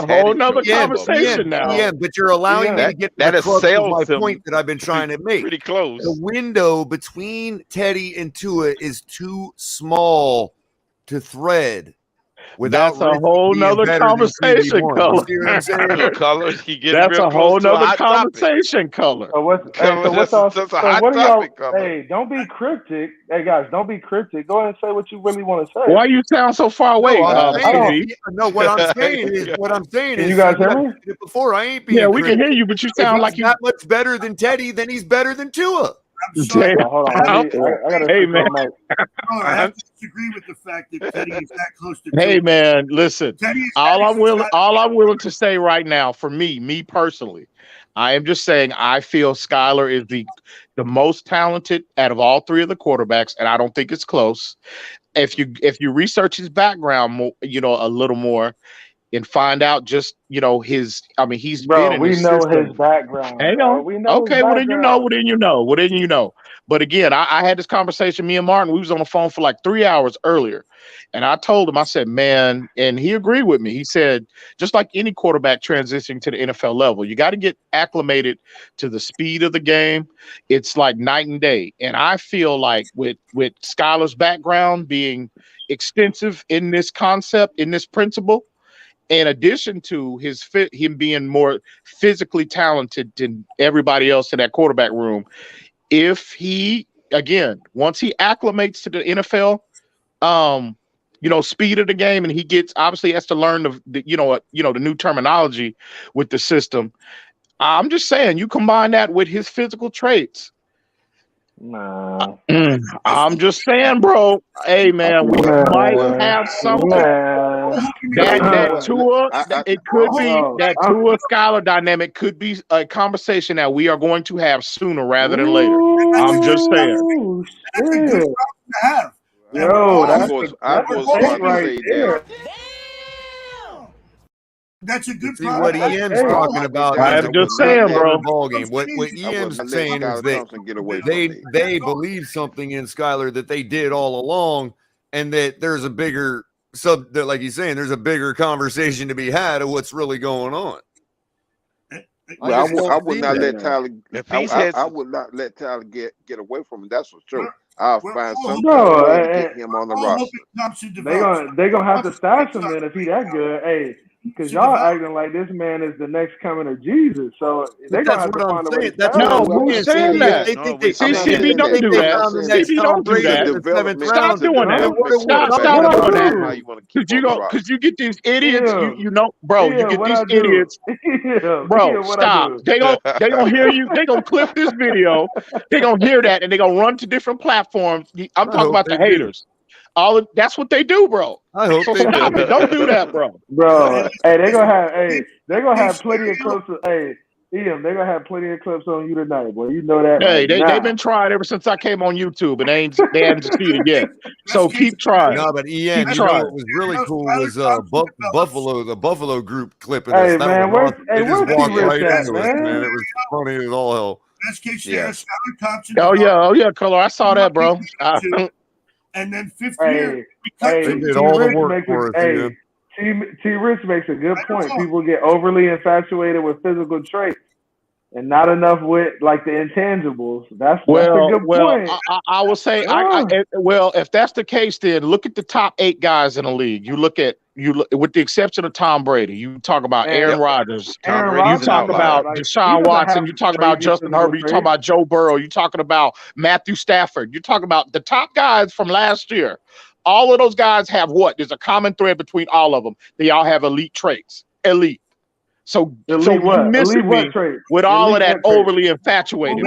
Q: whole nother conversation now.
K: Yeah, but you're allowing me to get
R: that
K: the crux of my
R: him
K: point that I've been trying to make.
R: Pretty close.
K: The window between Teddy and Tua is too small to thread.
Q: That's a whole nother conversation, Color. That's a whole nother conversation, Color.
U: So what's all? So what are y'all? Hey, don't be cryptic. Hey guys, don't be cryptic. Go ahead and say what you really want to say.
Q: Why you sound so far away?
K: No, what I'm saying is,
U: you guys hear me?
K: Before I ain't being.
Q: Yeah, we can hear you, but you sound like
K: he's not much better than Teddy. Then he's better than Tua.
U: Hold on.
Q: Hey man,
O: I have to disagree with the fact that Teddy is that close to.
Q: Hey man, listen. All I'm willing to say right now, for me personally, I am just saying I feel Skylar is the most talented out of all 3 of the quarterbacks, and I don't think it's close. If you research his background more, a little more, and find out just he's been in
U: we know
Q: system.
U: His background.
Q: Hang on. Okay, well then you know. But again, I had this conversation, me and Martin, we was on the phone for like 3 hours earlier. And I told him, I said, man, and he agreed with me. He said, just like any quarterback transitioning to the NFL level, you got to get acclimated to the speed of the game. It's like night and day. And I feel like with Skylar's background being extensive in this concept, in this principle, in addition to him being more physically talented than everybody else in that quarterback room, if he, again, once he acclimates to the NFL, speed of the game, and he obviously has to learn the new terminology with the system. I'm just saying, you combine that with his physical traits.
U: No.
Q: I'm just saying, bro. Hey, man, we might have something. That Tua, it could be that Tua Skylar dynamic could be a conversation that we are going to have sooner rather than later. I'm just saying.
O: That's a good problem to have.
U: Yo,
H: that's right there.
O: That's a good
K: See what Ian's talking about.
Q: I'm just saying, bro.
K: Ball game. What Ian's saying is they believe something in Skylar that they did all along, and that there's a bigger like he's saying, there's a bigger conversation to be had of what's really going on.
H: Well, I would not let Tyler. I would not let Tyler get away from him. That's for sure. I'll find some way to get him on the roster.
U: They gonna have to stash him then if he that good. Hey. Because y'all acting like this man is the next coming of Jesus, so they gonna have to find a way.
Q: No, who's saying that? CB don't do that. CB don't do that. Stop doing that. Stop doing that. Because you get these idiots. You get these idiots. Bro, stop. They gonna hear you. They gonna clip this video. They gonna hear that, and they gonna run to different platforms. I'm talking about the haters. That's what they do, bro.
K: I hope
Q: so
K: they
Q: stop
K: do.
Q: it. Don't do that, bro.
U: Bro, hey, they're gonna have plenty of clips. Ian, they're gonna have plenty of clips on you tonight, boy. You know that.
Q: Hey, they've been trying ever since I came on YouTube, and they haven't succeeded yet. So keep trying.
K: No, but Ian, what was really cool was Buffalo, the Buffalo group clipping
U: us.
K: They just walked right into it, man. It was funny as all hell.
O: Best case scenario, Skylar Thompson.
Q: Oh yeah, Color. I saw that, bro.
O: And then fifth year, we cut
B: Hey,
O: to
U: T. Rich makes a good point. People get overly infatuated with physical traits and not enough with like the intangibles. That's a good point.
Q: I will say, if that's the case, then look at the top 8 guys in the league. You look, with the exception of Tom Brady. You talk about Aaron Rodgers. You talk about Deshaun Watson. You talk about Justin Herbert. You talk about Joe Burrow. You talking about Matthew Stafford. You talk about the top guys from last year. All of those guys have what? There's a common thread between all of them. They all have elite traits. Elite. So you missing me with all of that overly infatuated.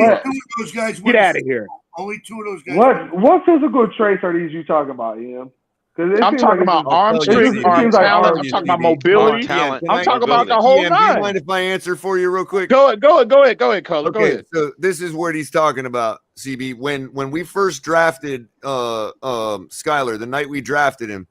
O: Those guys
Q: get out of here.
O: Only 2 of those guys.
U: What physical traits are these you talking about, Ian?
Q: I'm talking about arm strength, arm talent. I'm talking about mobility. I'm talking about the whole nine.
K: Do you mind if I answer for you real quick?
Q: Go ahead, Color.
K: Okay,
Q: Go ahead.
K: So this is what he's talking about, CB. When we first drafted Skylar, the night we drafted him,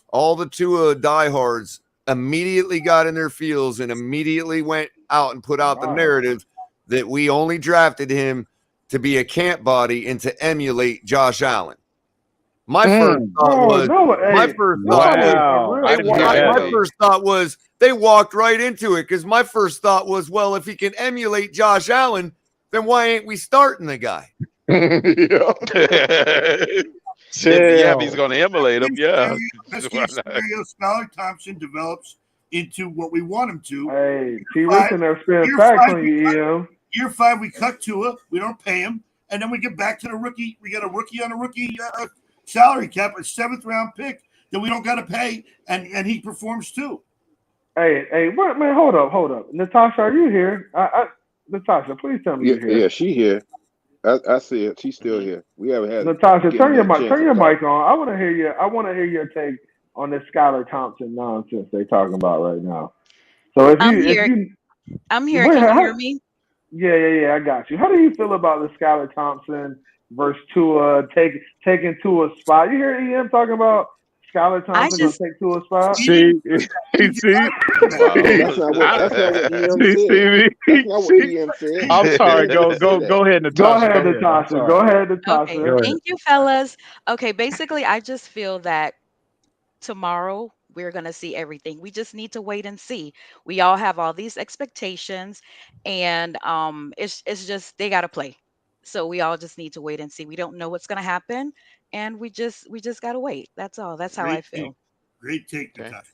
K: all the Tua diehards immediately got in their feels and immediately went out and put out the narrative that we only drafted him to be a camp body and to emulate Josh Allen. My first thought was they walked right into it because my first thought was, well, if he can emulate Josh Allen, then why ain't we starting the guy?
R: If he's going to emulate him, yeah.
O: Best case scenario, Skylar Thompson develops into what we want him to.
U: Hey, T. Rich and they're spinning facts on you, Ian.
O: Year 5, we cut Tua. We don't pay him. And then we get back to the rookie. We got a rookie on a rookie salary cap, a 7th-round pick that we don't got to pay, and he performs too.
U: Hey, what, man? Hold up. Natasha, are you here? Natasha, please tell me you're here.
H: Yeah, she here. I see it. She's still here. We haven't had
U: Natasha. Turn your mic on. I want to hear your take on this Skylar Thompson nonsense they talking about right now. So if
P: I'm
U: you,
P: here.
U: if you,
P: I'm here. Can you hear me?
U: Yeah. I got you. How do you feel about the Skylar Thompson versus Tua taking Tua's spot? You hear Ian talking about Skylar Thompson gonna take Tua's spot?
Q: See.
H: That's not what Ian said.
Q: I'm sorry. Go ahead, Natasha.
U: Go ahead, Natasha.
P: Okay, thank you, fellas. Okay, basically, I just feel that tomorrow we're going to see everything. We just need to wait and see. We all have all these expectations, and it's just they got to play. So we all just need to wait and see. We don't know what's going to happen, and we just got to wait. That's all. That's how I feel.
O: Great take, Natasha.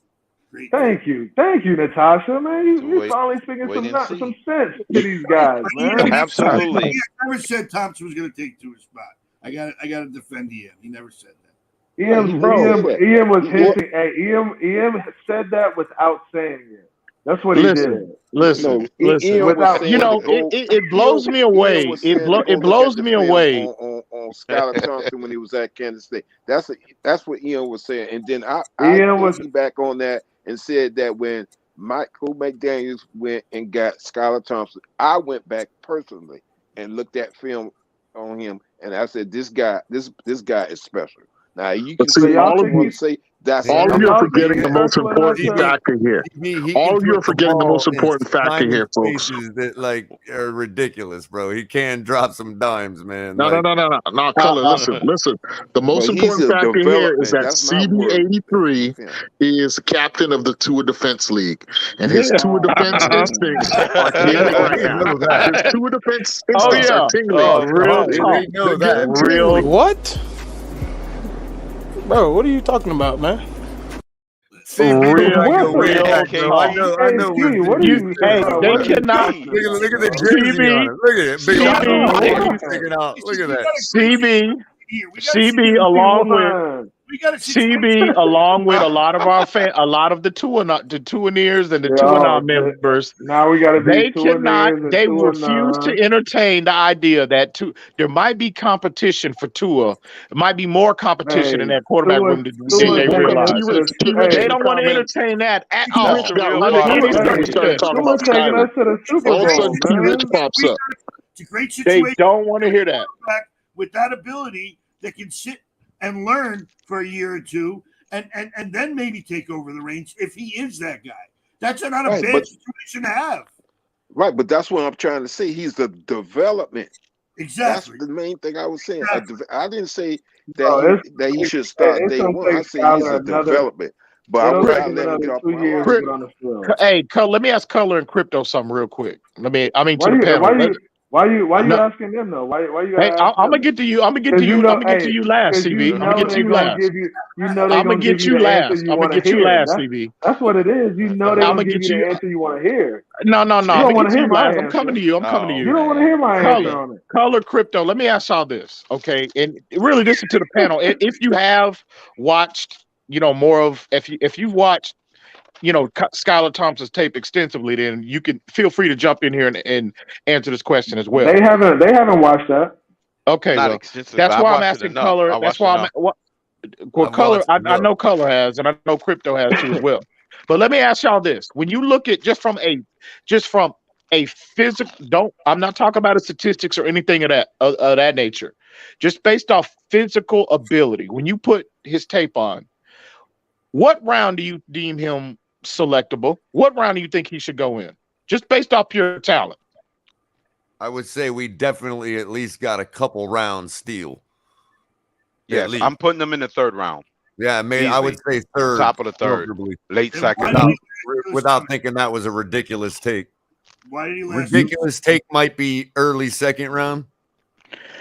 U: Thank you, Natasha. Man, you finally speaking some sense to these guys, man.
R: Absolutely.
O: He never said Thompson was going to take Tua's spot. I got to defend Ian. He never said that.
U: Ian was hinting. Hey, Ian said that without saying it. That's what he did.
Q: Listen. It blows me away. It blows me away.
H: On Skylar Thompson when he was at Kansas State. That's what Ian was saying. And then I was back on that and said that when Michael McDaniels went and got Skylar Thompson, I went back personally and looked at film on him, and I said, this guy is special. Now you can say all of you say that's
L: all of you are forgetting the most important factor here. All of you are forgetting the most important factor here, folks.
K: That are ridiculous, bro. He can drop some dimes, man.
L: No, Color, listen. The most important factor here is that CB83 is captain of the Tua Defense League, and his Tua Defense instincts are tingling right now. His Tua Defense instincts are tingling.
S: Real what? Bro, what are you talking about, man?
Q: I know.
U: What are you?
Q: Hey, they cannot.
K: Look at the jersey on it. Look at it. Big he's sticking out. Look at that.
Q: CB along with a lot of our a lot of the Tuaneers and the Tuanon members.
U: Now we got to be.
Q: They refuse to entertain the idea that there might be competition for Tua. It might be more competition in that quarterback room than they realize. They don't want to entertain that at all.
U: All of a sudden,
L: T-Rich pops up.
O: It's a great situation.
Q: They don't want to hear that.
O: With that ability, they can sit and learn for a year or two, and then maybe take over the reins if he is that guy. That's not a bad situation to have.
T: Right, but that's what I'm trying to say. He's the development.
O: Exactly.
T: That's the main thing I was saying. I didn't say
U: No,
T: that he should start
U: it's
T: day
U: gonna
T: one. I
U: take
T: say he's
U: Skyler
T: a development. But I
U: It'll
T: would
U: take
T: not
U: him
T: let him get
U: another
T: off
U: 2
T: my
U: years
T: roster.
U: to get on the field.
Q: Hey, let me ask Color and Crypto something real quick. To the panel.
U: Why you
Q: No.
U: asking them though? Why you
Q: Hey,
U: gotta ask
Q: I'm gonna
U: them?
Q: get to you. I'm gonna get
U: 'Cause
Q: to you.
U: you know,
Q: I'm gonna get to you last,
U: 'cause
Q: CB. I'm gonna get to
U: they
Q: you
U: gonna
Q: last.
U: give you. You know
Q: I'm
U: they
Q: gonna
U: gonna give
Q: get
U: you
Q: you
U: the answer
Q: last.
U: you
Q: I'm gonna
U: want to
Q: get you
U: hear.
Q: last, CB.
U: That's what it is. You know they
Q: I'm
U: gonna
Q: gonna
U: give
Q: get
U: you the
Q: you.
U: answer you want to hear.
Q: No.
U: You
Q: I'm
U: don't
Q: gonna
U: want
Q: get
U: to
Q: to
U: hear
Q: you
U: my
Q: last. I'm
U: answer.
Q: coming to you. I'm coming to you.
U: You don't want to hear my answer
Q: Color,
U: on it.
Q: Color, Crypto. Let me ask y'all this, okay? And really listen to the panel. If you have watched, more of if you've watched, Skylar Thompson's tape extensively, then you can feel free to jump in here and answer this question as well.
U: They haven't watched that.
Q: Okay,
R: Not
Q: well,
R: extensive.
Q: that's
R: I
Q: why I'm
R: watched it
Q: asking
R: enough.
Q: Color.
R: I
Q: That's
R: watched
Q: why
R: enough.
Q: Color.
K: watched
Q: I
K: enough.
Q: know Color has, and I know Crypto has too as well. But let me ask y'all this: when you look at just from a physical, I'm not talking about the statistics or anything of that nature, just based off physical ability. When you put his tape on, what round do you deem him selectable? What round do you think he should go in? Just based off pure talent.
K: I would say we definitely at least got a couple rounds steal.
R: Yes, I'm putting them in the third round.
K: Yeah, maybe I would say third,
R: top of the third,
K: preferably.
R: late second.
K: Without thinking that was a ridiculous take.
O: Why did he last?
K: Ridiculous take might be early second round.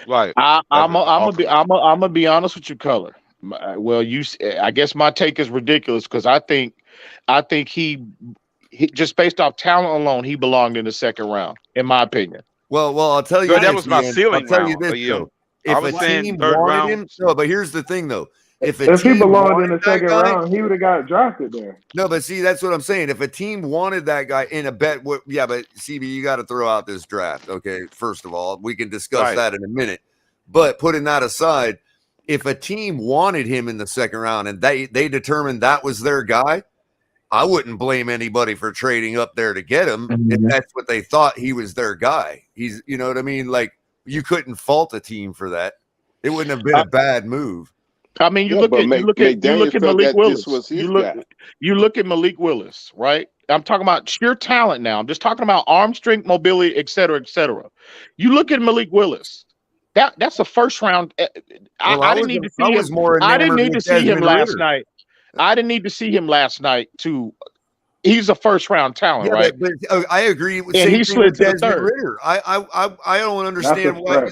R: Right.
Q: I'm gonna be honest with you, Color. Well, I guess my take is ridiculous because I think he just based off talent alone, he belonged in the second round, in my opinion.
K: Well, I'll tell you.
R: Good, that was my ceiling
K: I'll tell you
R: round.
K: this though. If
R: I was
K: a
R: saying
K: team
R: third
K: wanted
R: round.
K: him, no, but here's the thing though. If
U: If he
K: team
U: belonged in
K: wanted
U: the second
K: that guy,
U: round, he would have got drafted there.
K: no, but see, that's what I'm saying. If a team wanted that guy in a bet, yeah, but CB, you got to throw out this draft. Okay, first of all, we can discuss that in a minute. But putting that aside, if a team wanted him in the second round and they determined that was their guy, I wouldn't blame anybody for trading up there to get him if that's what they thought he was their guy. He's, you know what I mean? Like, you couldn't fault a team for that. It wouldn't have been a bad move.
Q: I mean, you look at Malik Willis. You look at Malik Willis, right? I'm talking about sheer talent now. I'm just talking about arm strength, mobility, et cetera, et cetera. You look at Malik Willis. That's a first round. I didn't need to see him. I didn't need to see him last night. I didn't need to see him last night to. He's a first round talent, right?
K: But I agree.
Q: And he slid to the third.
K: Ritter. I don't understand why.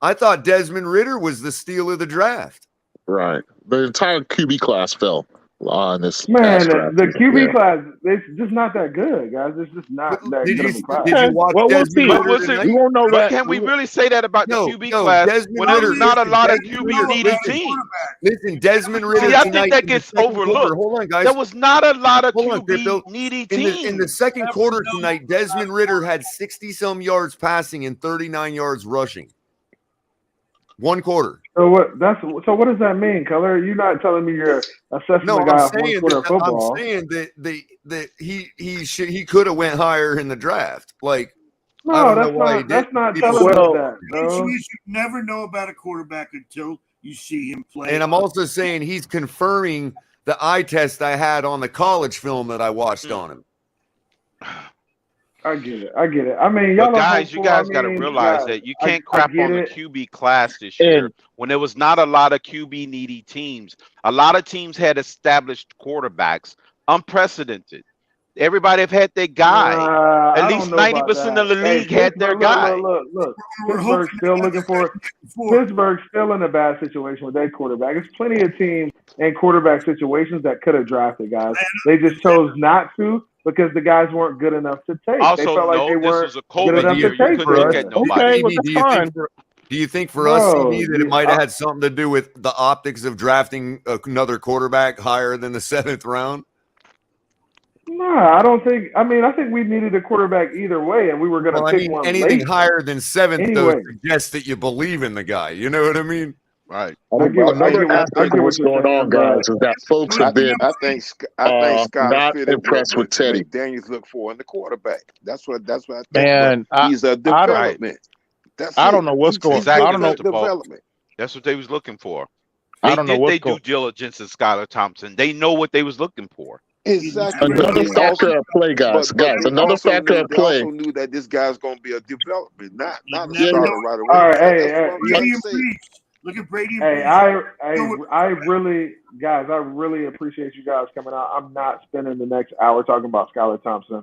K: I thought Desmond Ritter was the steal of the draft.
L: Right. The entire QB class fell on this.
U: Man, the QB class, it's just not that good, guys. It's just not that good of a class.
K: Did you watch Desmond Ritter?
Q: We won't know that.
R: Can we really say that about the QB class when there's not a lot of QB needy teams?
K: Listen, Desmond Ritter.
R: See, I think that gets overlooked.
K: Hold on, guys.
R: There was not a lot of QB needy teams.
K: In the second quarter tonight, Desmond Ritter had 60-some yards passing and 39 yards rushing. One quarter.
U: So what does that mean, Color? You're not telling me you're assessing the guy off one quarter of football.
K: I'm saying that he could have went higher in the draft. Like,
U: no, that's not telling us that.
O: You should never know about a quarterback until you see him play.
K: And I'm also saying he's confirming the eye test I had on the college film that I watched on him.
U: I get it. I mean, y'all
R: guys, you guys got to realize that you can't crap on the QB class this year when there was not a lot of QB needy teams. A lot of teams had established quarterbacks, unprecedented. Everybody have had their guy. At least 90% of the league had their guy.
U: Look. Pittsburgh's still looking for. Pittsburgh's still in a bad situation with their quarterback. There's plenty of teams in quarterback situations that could have drafted guys. They just chose not to. Because the guys weren't good enough to take.
R: Also,
U: they felt like they weren't
R: good enough to take.
K: Do you think for us, CB, that it might have had something to do with the optics of drafting another quarterback higher than the 7th round?
U: Nah, I don't think. I mean, I think we needed a quarterback either way, and we were going to pick one.
K: Anything
U: late.
K: higher than 7th though suggests that you believe in the guy. You know what I mean?
R: Right.
L: Another aspect of what's going on, guys, is that folks have been
T: I think Scott
L: not impressed with Teddy.
T: Daniels look for in the quarterback. That's what I think.
Q: Man,
T: he's a development.
Q: I don't know what's going on. I don't know
T: development.
R: That's what they was looking for.
Q: I don't know what's
R: going. They due diligence in Skylar Thompson. They know what they was looking for.
H: Exactly.
L: Another
H: But
L: factor at play, guys. Guys, another factor at
H: they
L: play.
H: also knew that this guy's going to be a development, not a
L: Yeah,
H: starter right away.
U: All right,
H: That's
U: hey,
H: what I'm
U: yeah.
H: trying to say.
O: Look at Brady and
U: Hey,
O: Breeze.
U: I really, guys, I really appreciate you guys coming out. I'm not spending the next hour talking about Skylar Thompson.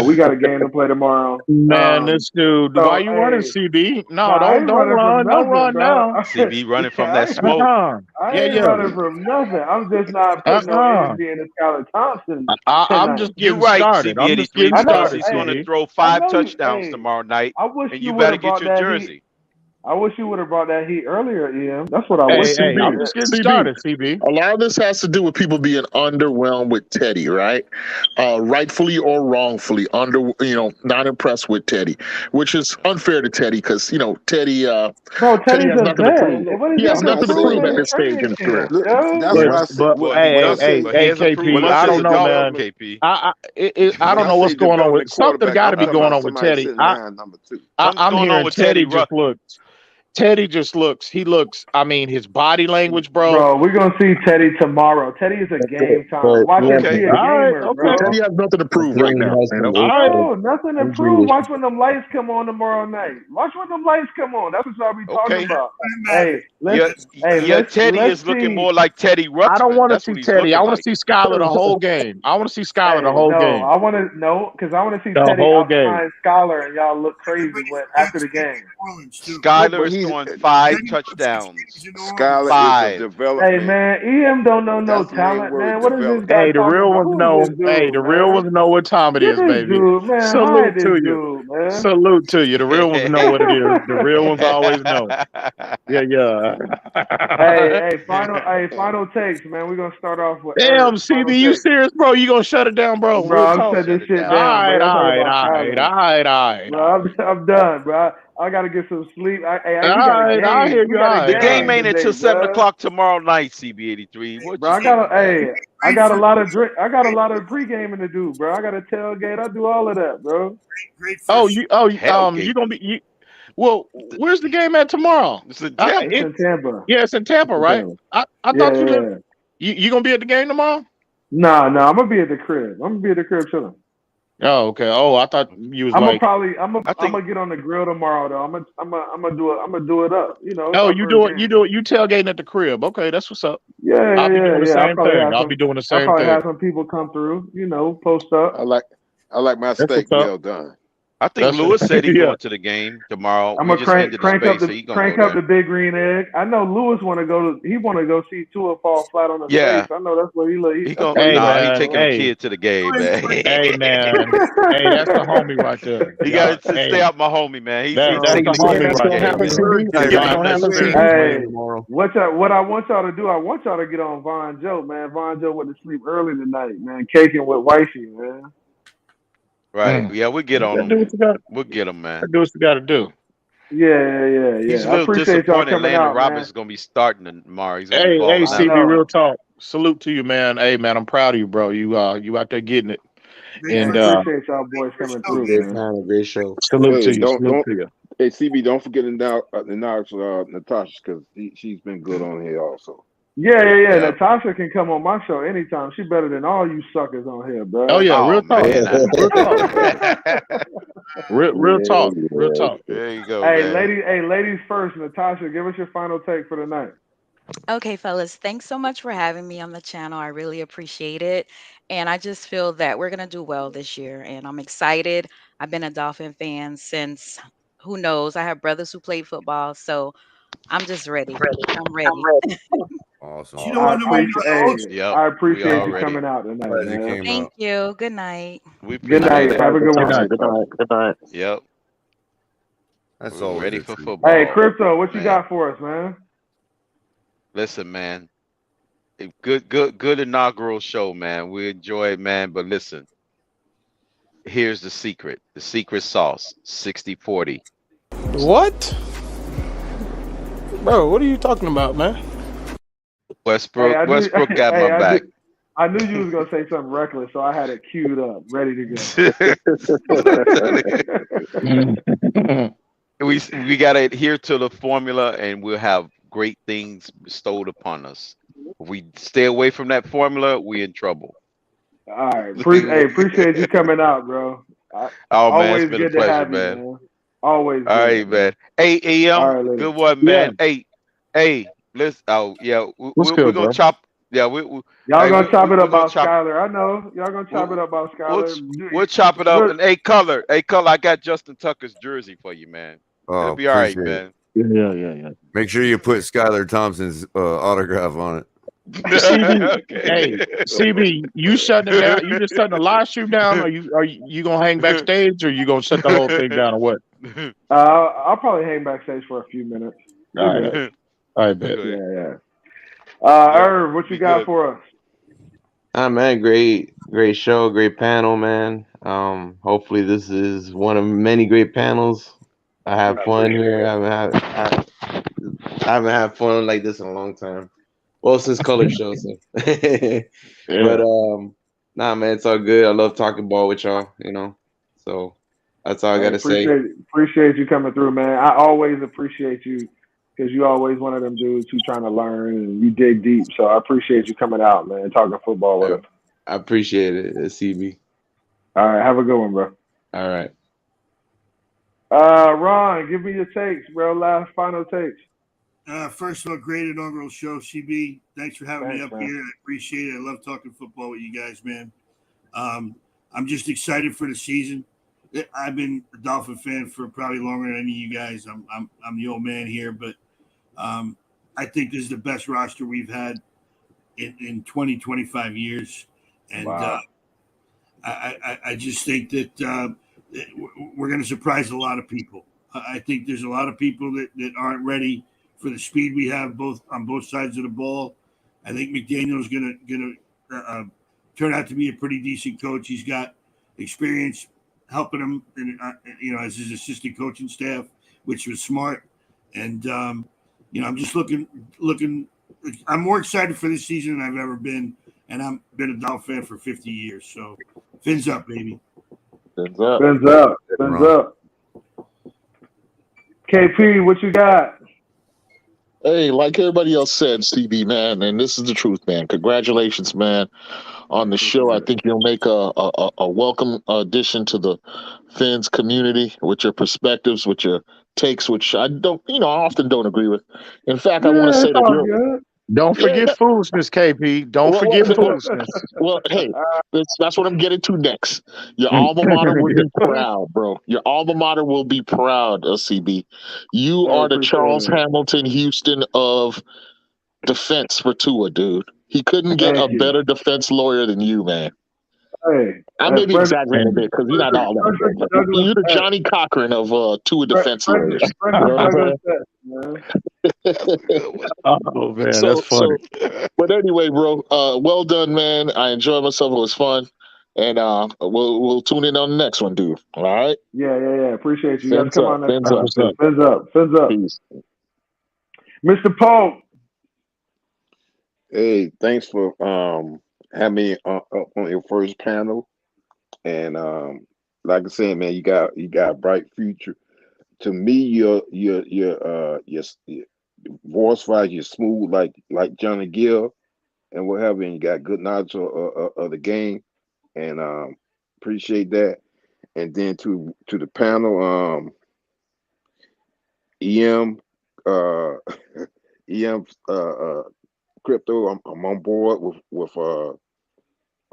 U: We got a game to play tomorrow.
Q: Man, this dude.
U: So,
Q: Why you running,
U: hey,
Q: CB? No,
U: I ain't
Q: don't
U: running from
Q: run. Don't
U: nothing,
Q: run
U: bro.
Q: now.
N: CB running from that smoke.
U: I ain't running from nothing. I'm just not putting no energy into Skylar Thompson
Q: I'm
U: tonight.
Q: just
N: You're
Q: getting
N: right,
Q: started. I'm just
N: CB83,
Q: getting
N: because
Q: started,
N: he's going to
Q: CB.
N: throw
U: I
N: 5
U: know you.
N: touchdowns
U: Hey,
N: tomorrow night,
U: I wish
N: and
U: you
N: you
U: would
N: better
U: have
N: get
U: brought
N: your
U: that
N: jersey.
U: heat. I wish you would have brought that heat earlier, Em. That's what I
Q: Hey,
U: wish.
Q: hey, I'm just getting started, CB.
L: A lot of this has to do with people being underwhelmed with Teddy, right? Rightfully or wrongfully, not impressed with Teddy, which is unfair to Teddy because Teddy.
U: Bro,
L: Teddy
U: Teddy's
L: has
U: a
L: nothing to prove.
U: vet. What is
L: He
U: he
L: has
U: going to
L: nothing to
U: prove
L: prove at
U: in
L: this stage in
U: training
L: his career.
U: camp? Yo?
H: That's why I said.
Q: But hey,
N: But he hasn't
Q: KP,
N: proved
H: when
Q: I
H: I
Q: don't
H: say
Q: know, man.
H: development,
Q: I don't
H: when I
Q: know
H: say
Q: what's going on with
H: development
Q: something.
H: quarterback,
Q: Got to
H: I'm
Q: be
H: talking
Q: going
H: about
Q: on with
H: somebody
Q: Teddy.
H: sitting behind number 2.
N: Something's
Q: I'm
N: going on
Q: hearing
N: with
Q: Teddy
N: Teddy.
Q: just looks. Teddy just looks. He looks. I mean, his body language, bro.
U: Bro, we're going to see Teddy tomorrow. Teddy is a game time. Watch him be a gamer, bro.
L: Teddy has nothing to prove right now.
U: No, nothing to prove. Watch when them lights come on tomorrow night. Watch when them lights come on. That's what y'all be talking about. Hey,
N: Teddy
U: let's
N: is looking
U: see.
N: more like Teddy Ruxpin.
Q: I don't want to
N: That's
Q: see
N: what he's
Q: Teddy. I
N: looking
Q: want to
N: like.
Q: see Skylar the whole game. I want to see Skylar the whole game.
U: I want to know because I want to see
Q: The
U: Teddy
Q: whole
U: out
Q: game.
U: behind Scholar and y'all look crazy after the game.
N: Skyler is throwing 5 touchdowns.
H: Skyler
N: 5.
H: is a development.
U: Hey man, EM don't know no
H: That's the main
U: talent,
H: word,
U: man. What is this guy
Q: Hey, the
U: talking
Q: real
U: about?
Q: ones
U: Who
Q: know.
U: is this dude,
Q: Hey, the
U: man?
Q: real ones know what time it
U: Get
Q: is,
U: this
Q: baby.
U: dude, man.
Q: Salute
U: Hide this
Q: to you.
U: dude, man.
Q: Salute to you. The real ones know what it is. The real ones always know. Yeah.
U: hey, final takes, man. We're gonna start off with
Q: Damn,
U: final
Q: CB, you
U: takes.
Q: serious, bro? You gonna shut it down, bro?
U: Bro,
Q: Real
U: I'm
Q: talk.
U: shutting this shit
Q: All
U: down, bro.
Q: right.
U: Y'all talking about Skyler. Bro, I'm done, bro. I gotta get some sleep. We got a game.
Q: I hear you.
U: We got a
N: The game ain't
U: today,
N: until 7
U: bro.
N: o'clock tomorrow night, CB83. What
U: Bro,
N: you doing, man?
U: I got a lot of drink. I got a lot of pre-gaming to do, bro. I got a tailgate. I do all of that, bro.
Q: You gonna be well, where's the game at tomorrow?
U: It's in Tampa.
Q: Yeah, it's in Tampa, right? I thought you gonna be at the game tomorrow?
U: No, I'm gonna be at the crib. I'm gonna be at the crib chilling.
Q: Oh, okay. Oh, I thought you was
U: I'm
Q: like.
U: gonna get on the grill tomorrow though. I'm gonna do it up. You know.
Q: Oh, you tailgating at the crib? Okay, that's what's up.
U: Yeah.
Q: I'll be doing the same thing.
U: I'll
Q: Be doing the
U: I'll
Q: same
U: probably
Q: thing.
U: have some people come through. You know, post up.
H: I like my steak well done.
N: I think Lewis said he's going to the game tomorrow.
U: I'm
N: We
U: gonna
N: just
U: crank up
N: the
U: the big green egg. I know Lewis want to go. He want to go see Tua fall flat on his face. I know that's what he look.
N: He taking the kid to the game, man.
Q: Hey man, hey, that's the homie right there.
N: You gotta stay out, my homie, man. He's
Q: that's
N: taking
Q: the
N: the kid
Q: homie
N: to the game.
U: Hey, what I want y'all to do, I want y'all to get on Von Joe, man. Von Joe went to sleep early tonight, man. Caking with wifey, man.
N: Right. Yeah, we'll get on him. We'll get him, man.
Q: Do what you got to do.
U: Yeah.
N: He's a
U: I
N: little
U: appreciate y'all
N: disappointed.
U: coming
N: Landon
U: out,
N: Roberts
U: man.
N: is going to be starting tomorrow. He's
Q: Hey, CB,
U: know.
Q: real talk. Salute to you, man. Hey, man, I'm proud of you, bro. You out there getting it. And
U: appreciate y'all boys coming through, man.
G: Great show.
Q: Salute to you. Salute to you.
H: Hey, CB, don't forget to Natasha because she's been good on here also.
U: Yeah. Natasha can come on my show anytime. She's better than all you suckers on here, bro.
Q: Oh yeah, real talk. Real talk. Real talk.
N: There you go.
U: Hey,
N: man.
U: ladies first. Natasha, give us your final take for the night.
P: Okay, fellas, thanks so much for having me on the channel. I really appreciate it. And I just feel that we're going to do well this year. And I'm excited. I've been a Dolphin fan since, who knows? I have brothers who played football. So I'm just ready. I'm ready.
K: Awesome.
U: I appreciate you coming out tonight, man.
P: Thank you. Good night.
U: Good night. Have a good one.
L: Good night.
N: Yep.
K: That's
N: We're
K: all
N: ready for football.
U: Hey, Crypto, what you got for us, man?
N: Listen, man. Good inaugural show, man. We enjoy it, man. But listen, here's the secret. The secret sauce, 60-40.
S: What? Bro, what are you talking about, man?
N: Westbrook got my back.
U: I knew you was gonna say something reckless, so I had it queued up, ready to
N: go. we gotta adhere to the formula, and we'll have great things bestowed upon us. If we stay away from that formula, we're in trouble.
U: All right. Appreciate you coming out, bro.
N: Oh man,
U: Always
N: it's been a
U: good to
N: pleasure,
U: have you,
N: man.
U: man. Always
N: All
U: good.
N: right, man. Hey,
U: All
N: EM,
U: right, later.
N: good one,
U: Yeah.
N: man. Hey, let's. Oh, yeah,
L: What's
N: we're
L: good,
N: gonna
L: bro?
N: chop. Yeah,
U: Y'all gonna chop it
N: we're
U: up
N: gonna
U: about
N: chop.
U: Skyler. I know. Y'all gonna chop it up about Skyler.
N: We'll chop it up. And hey, color, I got Justin Tucker's jersey for you, man. It'll
K: Oh,
N: be all right,
K: appreciate it.
N: man.
L: Yeah.
K: Make sure you put Skylar Thompson's autograph on it.
Q: CB, hey, CB, you shutting it down? You just shutting the live stream down? Are you gonna hang backstage, or you gonna shut the whole thing down, or what?
U: I'll probably hang backstage for a few minutes.
Q: All right, I bet.
U: Yeah. Irv, what you got for us?
N: Man, great show, great panel, man. Hopefully this is one of many great panels. I have fun here. I haven't had fun like this in a long time. Well, since Color Show. So. But nah, man, it's all good. I love talking ball with y'all. So that's all I gotta say.
U: Appreciate you coming through, man. I always appreciate you because you always one of them dudes who trying to learn and you dig deep. So I appreciate you coming out, man, talking football with us.
N: I appreciate it, CB.
U: All right, have a good one, bro.
N: All right.
U: Ron, give me your takes, bro. Final takes.
O: First of all, great inaugural show, CB. Thanks for having me up
U: man.
O: here. I appreciate it. I love talking football with you guys, man. I'm just excited for the season. I've been a Dolphin fan for probably longer than any of you guys. I'm the old man here, but I think this is the best roster we've had in 20, 25 years. And
U: wow.
O: I just think that we're going to surprise a lot of people. I think there's a lot of people that aren't ready for the speed we have on both sides of the ball. I think McDaniel's going to turn out to be a pretty decent coach. He's got experience helping him, as his assistant coaching staff, which was smart. And I'm just looking. I'm more excited for this season than I've ever been, and I've been a Dolphin fan for 50 years. So, fins up, baby.
L: Fins up.
U: Fins up. KP, what you got?
L: Hey, like everybody else said, CB, man, and this is the truth, man. Congratulations, man, on the show. I think you'll make a welcome addition to the Phins community with your perspectives, with your takes, which I often don't agree with. In fact, I want to say that
Q: don't forget foolishness, KP. Don't forget foolishness.
L: Well, hey, that's what I'm getting to next. Your alma mater will be proud, bro. Your alma mater will be proud, CB. You are the Charles Hamilton Houston of defense for Tua, dude. He couldn't get a better defense lawyer than you, man.
U: Hey,
L: I may be exaggerating a bit because you're not all that. You're the Johnny Cochran of Tua defense lawyers. You know what I'm saying?
Q: Oh man, that's funny.
L: But anyway, bro, well done, man. I enjoyed myself. It was fun, and we'll tune in on the next one, dude. All right?
U: Yeah. Appreciate you.
L: Fins
U: Come
L: up,
U: on next
L: fins
U: time.
L: up.
U: Fins up.
L: Peace.
U: Mr. Pope.
T: Hey, thanks for having me up on your first panel, and like I said, man, you got a bright future. To me, your voice wise, you're smooth like Johnny Gill and whatever, and you got good knowledge of the game, and appreciate that. And then to the panel, EM crypto, I'm on board with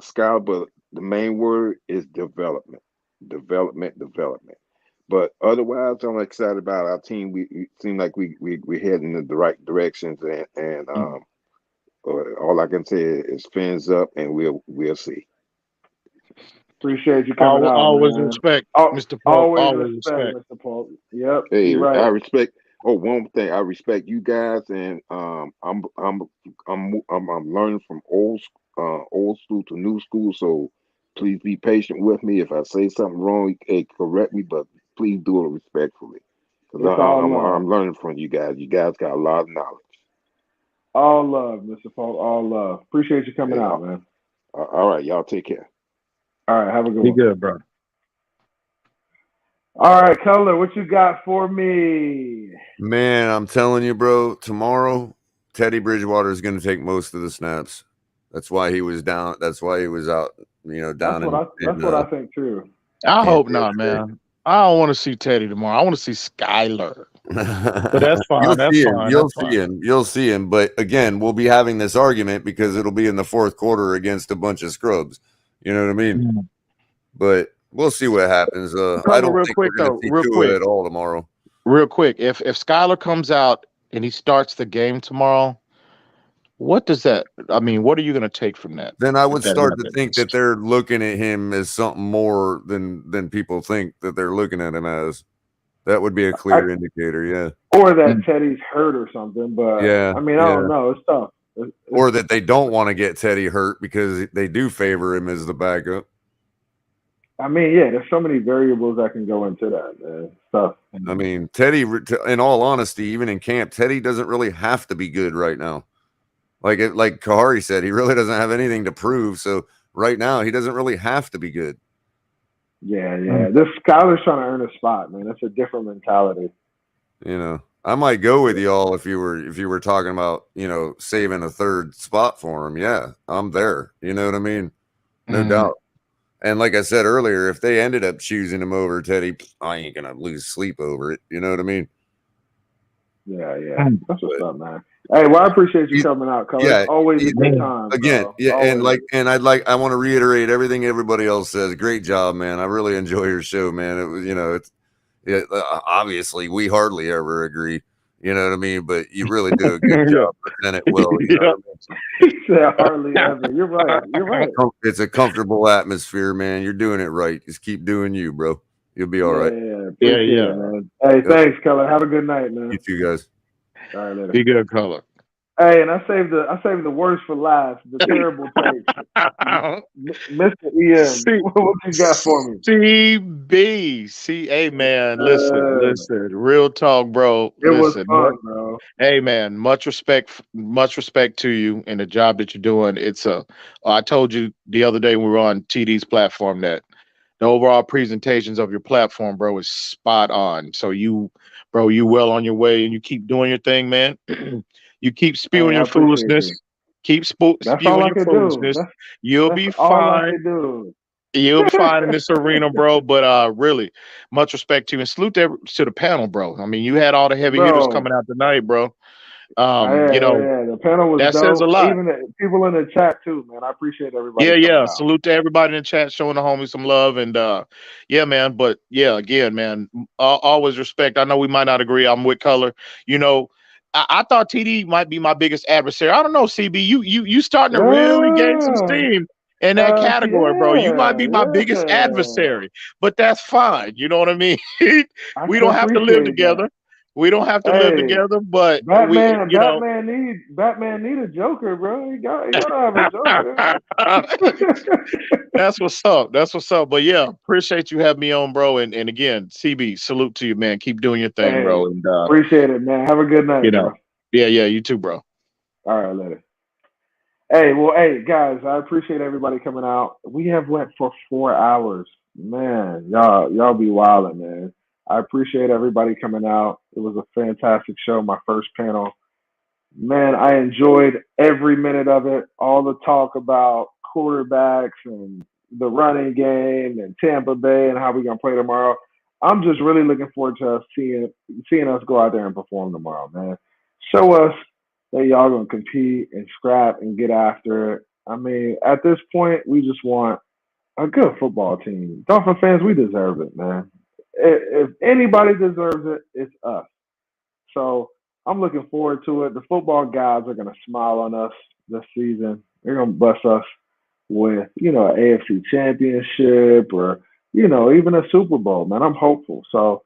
T: Scout, but the main word is development. But otherwise, I'm excited about our team. We seem like we're heading in the right directions, and all I can say is fins up, and we'll see.
U: Appreciate you coming out.
Q: Always
U: man.
Q: respect, Mr. Paul.
U: Always respect, Mr. Paul. Yep.
T: Hey,
U: right.
T: I respect. Oh, one thing, I respect you guys, and I'm learning from old school to new school. So please be patient with me. If I say something wrong, correct me, but please do it respectfully, because I'm learning from you guys. You guys got a lot of knowledge.
U: All love, Mr. Paul. All love. Appreciate you coming out, man.
T: All right, y'all take care.
U: All right, have a good one.
Q: Be good, bro.
U: All right, Color, what you got for me?
K: Man, I'm telling you, bro, tomorrow, Teddy Bridgewater is going to take most of the snaps. That's why he was down. That's why he was out, down
U: that's what I think too.
Q: I hope not, man. I don't want to see Teddy tomorrow. I want to see Skyler. But that's fine.
K: You'll see him. But again, we'll be having this argument because it'll be in the fourth quarter against a bunch of scrubs. You know what I mean?
Q: Mm-hmm.
K: But we'll see what happens. I don't think we're going to see Tua at all tomorrow.
Q: Real quick, if Skyler comes out and he starts the game tomorrow, what does that? I mean, what are you going to take from that?
K: Then I would start to think that they're looking at him as something more than people think that they're looking at him as. That would be a clear indicator, yeah.
U: Or that Teddy's hurt or something, but I mean, I don't know. It's tough.
K: Or that they don't want to get Teddy hurt because they do favor him as the backup.
U: I mean, yeah, there's so many variables that can go into that, man. Stuff.
K: I mean, Teddy, in all honesty, even in camp, Teddy doesn't really have to be good right now. Like Kahari said, he really doesn't have anything to prove. So right now, he doesn't really have to be good.
U: Yeah. This Skyler's trying to earn a spot, man. That's a different mentality.
K: I might go with y'all if you were talking about, saving a third spot for him. Yeah, I'm there. You know what I mean? No doubt. And like I said earlier, if they ended up choosing him over Teddy, I ain't gonna lose sleep over it. You know what I mean?
U: Yeah. That's what's up, man. Hey, well, I appreciate you coming out, Color. Yeah, always a good time.
K: Again,
U: bro.
K: yeah,
U: Always.
K: I want to reiterate everything everybody else says. Great job, man. I really enjoy your show, man. It was, obviously we hardly ever agree. You know what I mean? But you really do a good job presenting it well. You know what I mean?
U: Hardly ever. You're right.
K: It's a comfortable atmosphere, man. You're doing it right. Just keep doing you, bro. You'll be all right.
U: Yeah. Man. Hey, thanks, Color. Have a good night, man.
K: You too, guys.
U: All right, later.
Q: Be good, Color.
U: Hey, and I saved the worst for last. The terrible take. Mr. EM, what you got for me?
Q: CBCA, man. Listen. Real talk, bro.
U: It was fun, bro.
Q: Hey, man. Much respect to you and the job that you're doing. I told you the other day when we were on TD's platform that the overall presentations of your platform, bro, is spot on. So you well on your way, and you keep doing your thing, man. You keep spewing your foolishness. Keep spewing your foolishness. You'll be fine. You'll be fine in this arena, bro. But really, much respect to you, and salute to the panel, bro. I mean, you had all the heavy hitters coming out tonight, bro.
U: The panel was
Q: that
U: dope.
Q: says a lot.
U: Even the people in the chat too, man. I appreciate everybody.
Q: Yeah. Salute to everybody in the chat showing the homies some love, and man. But again, man, always respect. I know we might not agree. I'm with Color. I thought TD might be my biggest adversary. I don't know, CB. You starting to really gain some steam in that category, bro. You might be my biggest adversary, but that's fine. You know what I mean? We don't have to live together. We don't have to live together, but
U: Batman need a Joker, bro. You gotta have a Joker.
Q: That's what's up. But yeah, appreciate you having me on, bro. And again, CB, salute to you, man. Keep doing your thing, bro. And
U: appreciate it, man. Have a good night. Bro.
Q: Yeah, you too, bro.
U: All right, later. Hey, guys, I appreciate everybody coming out. We have went for 4 hours, man. Y'all be wilding, man. I appreciate everybody coming out. It was a fantastic show, my first panel. Man, I enjoyed every minute of it. All the talk about quarterbacks and the running game and Tampa Bay and how we're going to play tomorrow. I'm just really looking forward to us seeing us go out there and perform tomorrow, man. Show us that y'all going to compete and scrap and get after it. I mean, at this point, we just want a good football team. Dolphin fans, we deserve it, man. If anybody deserves it, it's us. So I'm looking forward to it. The football guys are going to smile on us this season. They're going to bust us with, an AFC championship or, even a Super Bowl, man. I'm hopeful. So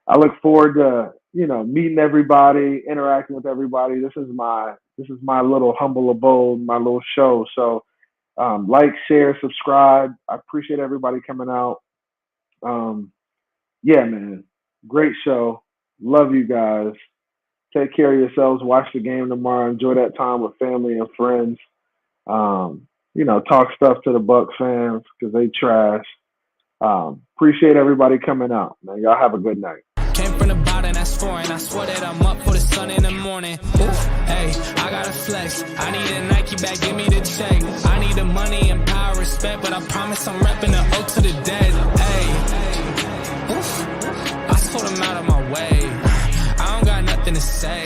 U: I look forward to, meeting everybody, interacting with everybody. This is my little humble abode, my little show. So like, share, subscribe. I appreciate everybody coming out. Yeah, man. Great show. Love you guys. Take care of yourselves. Watch the game tomorrow. Enjoy that time with family and friends. Talk stuff to the Bucs fans because they trash. Appreciate everybody coming out, man. Y'all have a good night.
A: Came from the bottom, that's foreign. I swear that I'm up for the sun in the morning. Hey, I got a flex. I need a Nike bag, give me the check. I need the money and power. respect, but I promise I'm repping the O to the dead. Hey, oof. I told him out of my way. I don't got nothing to say.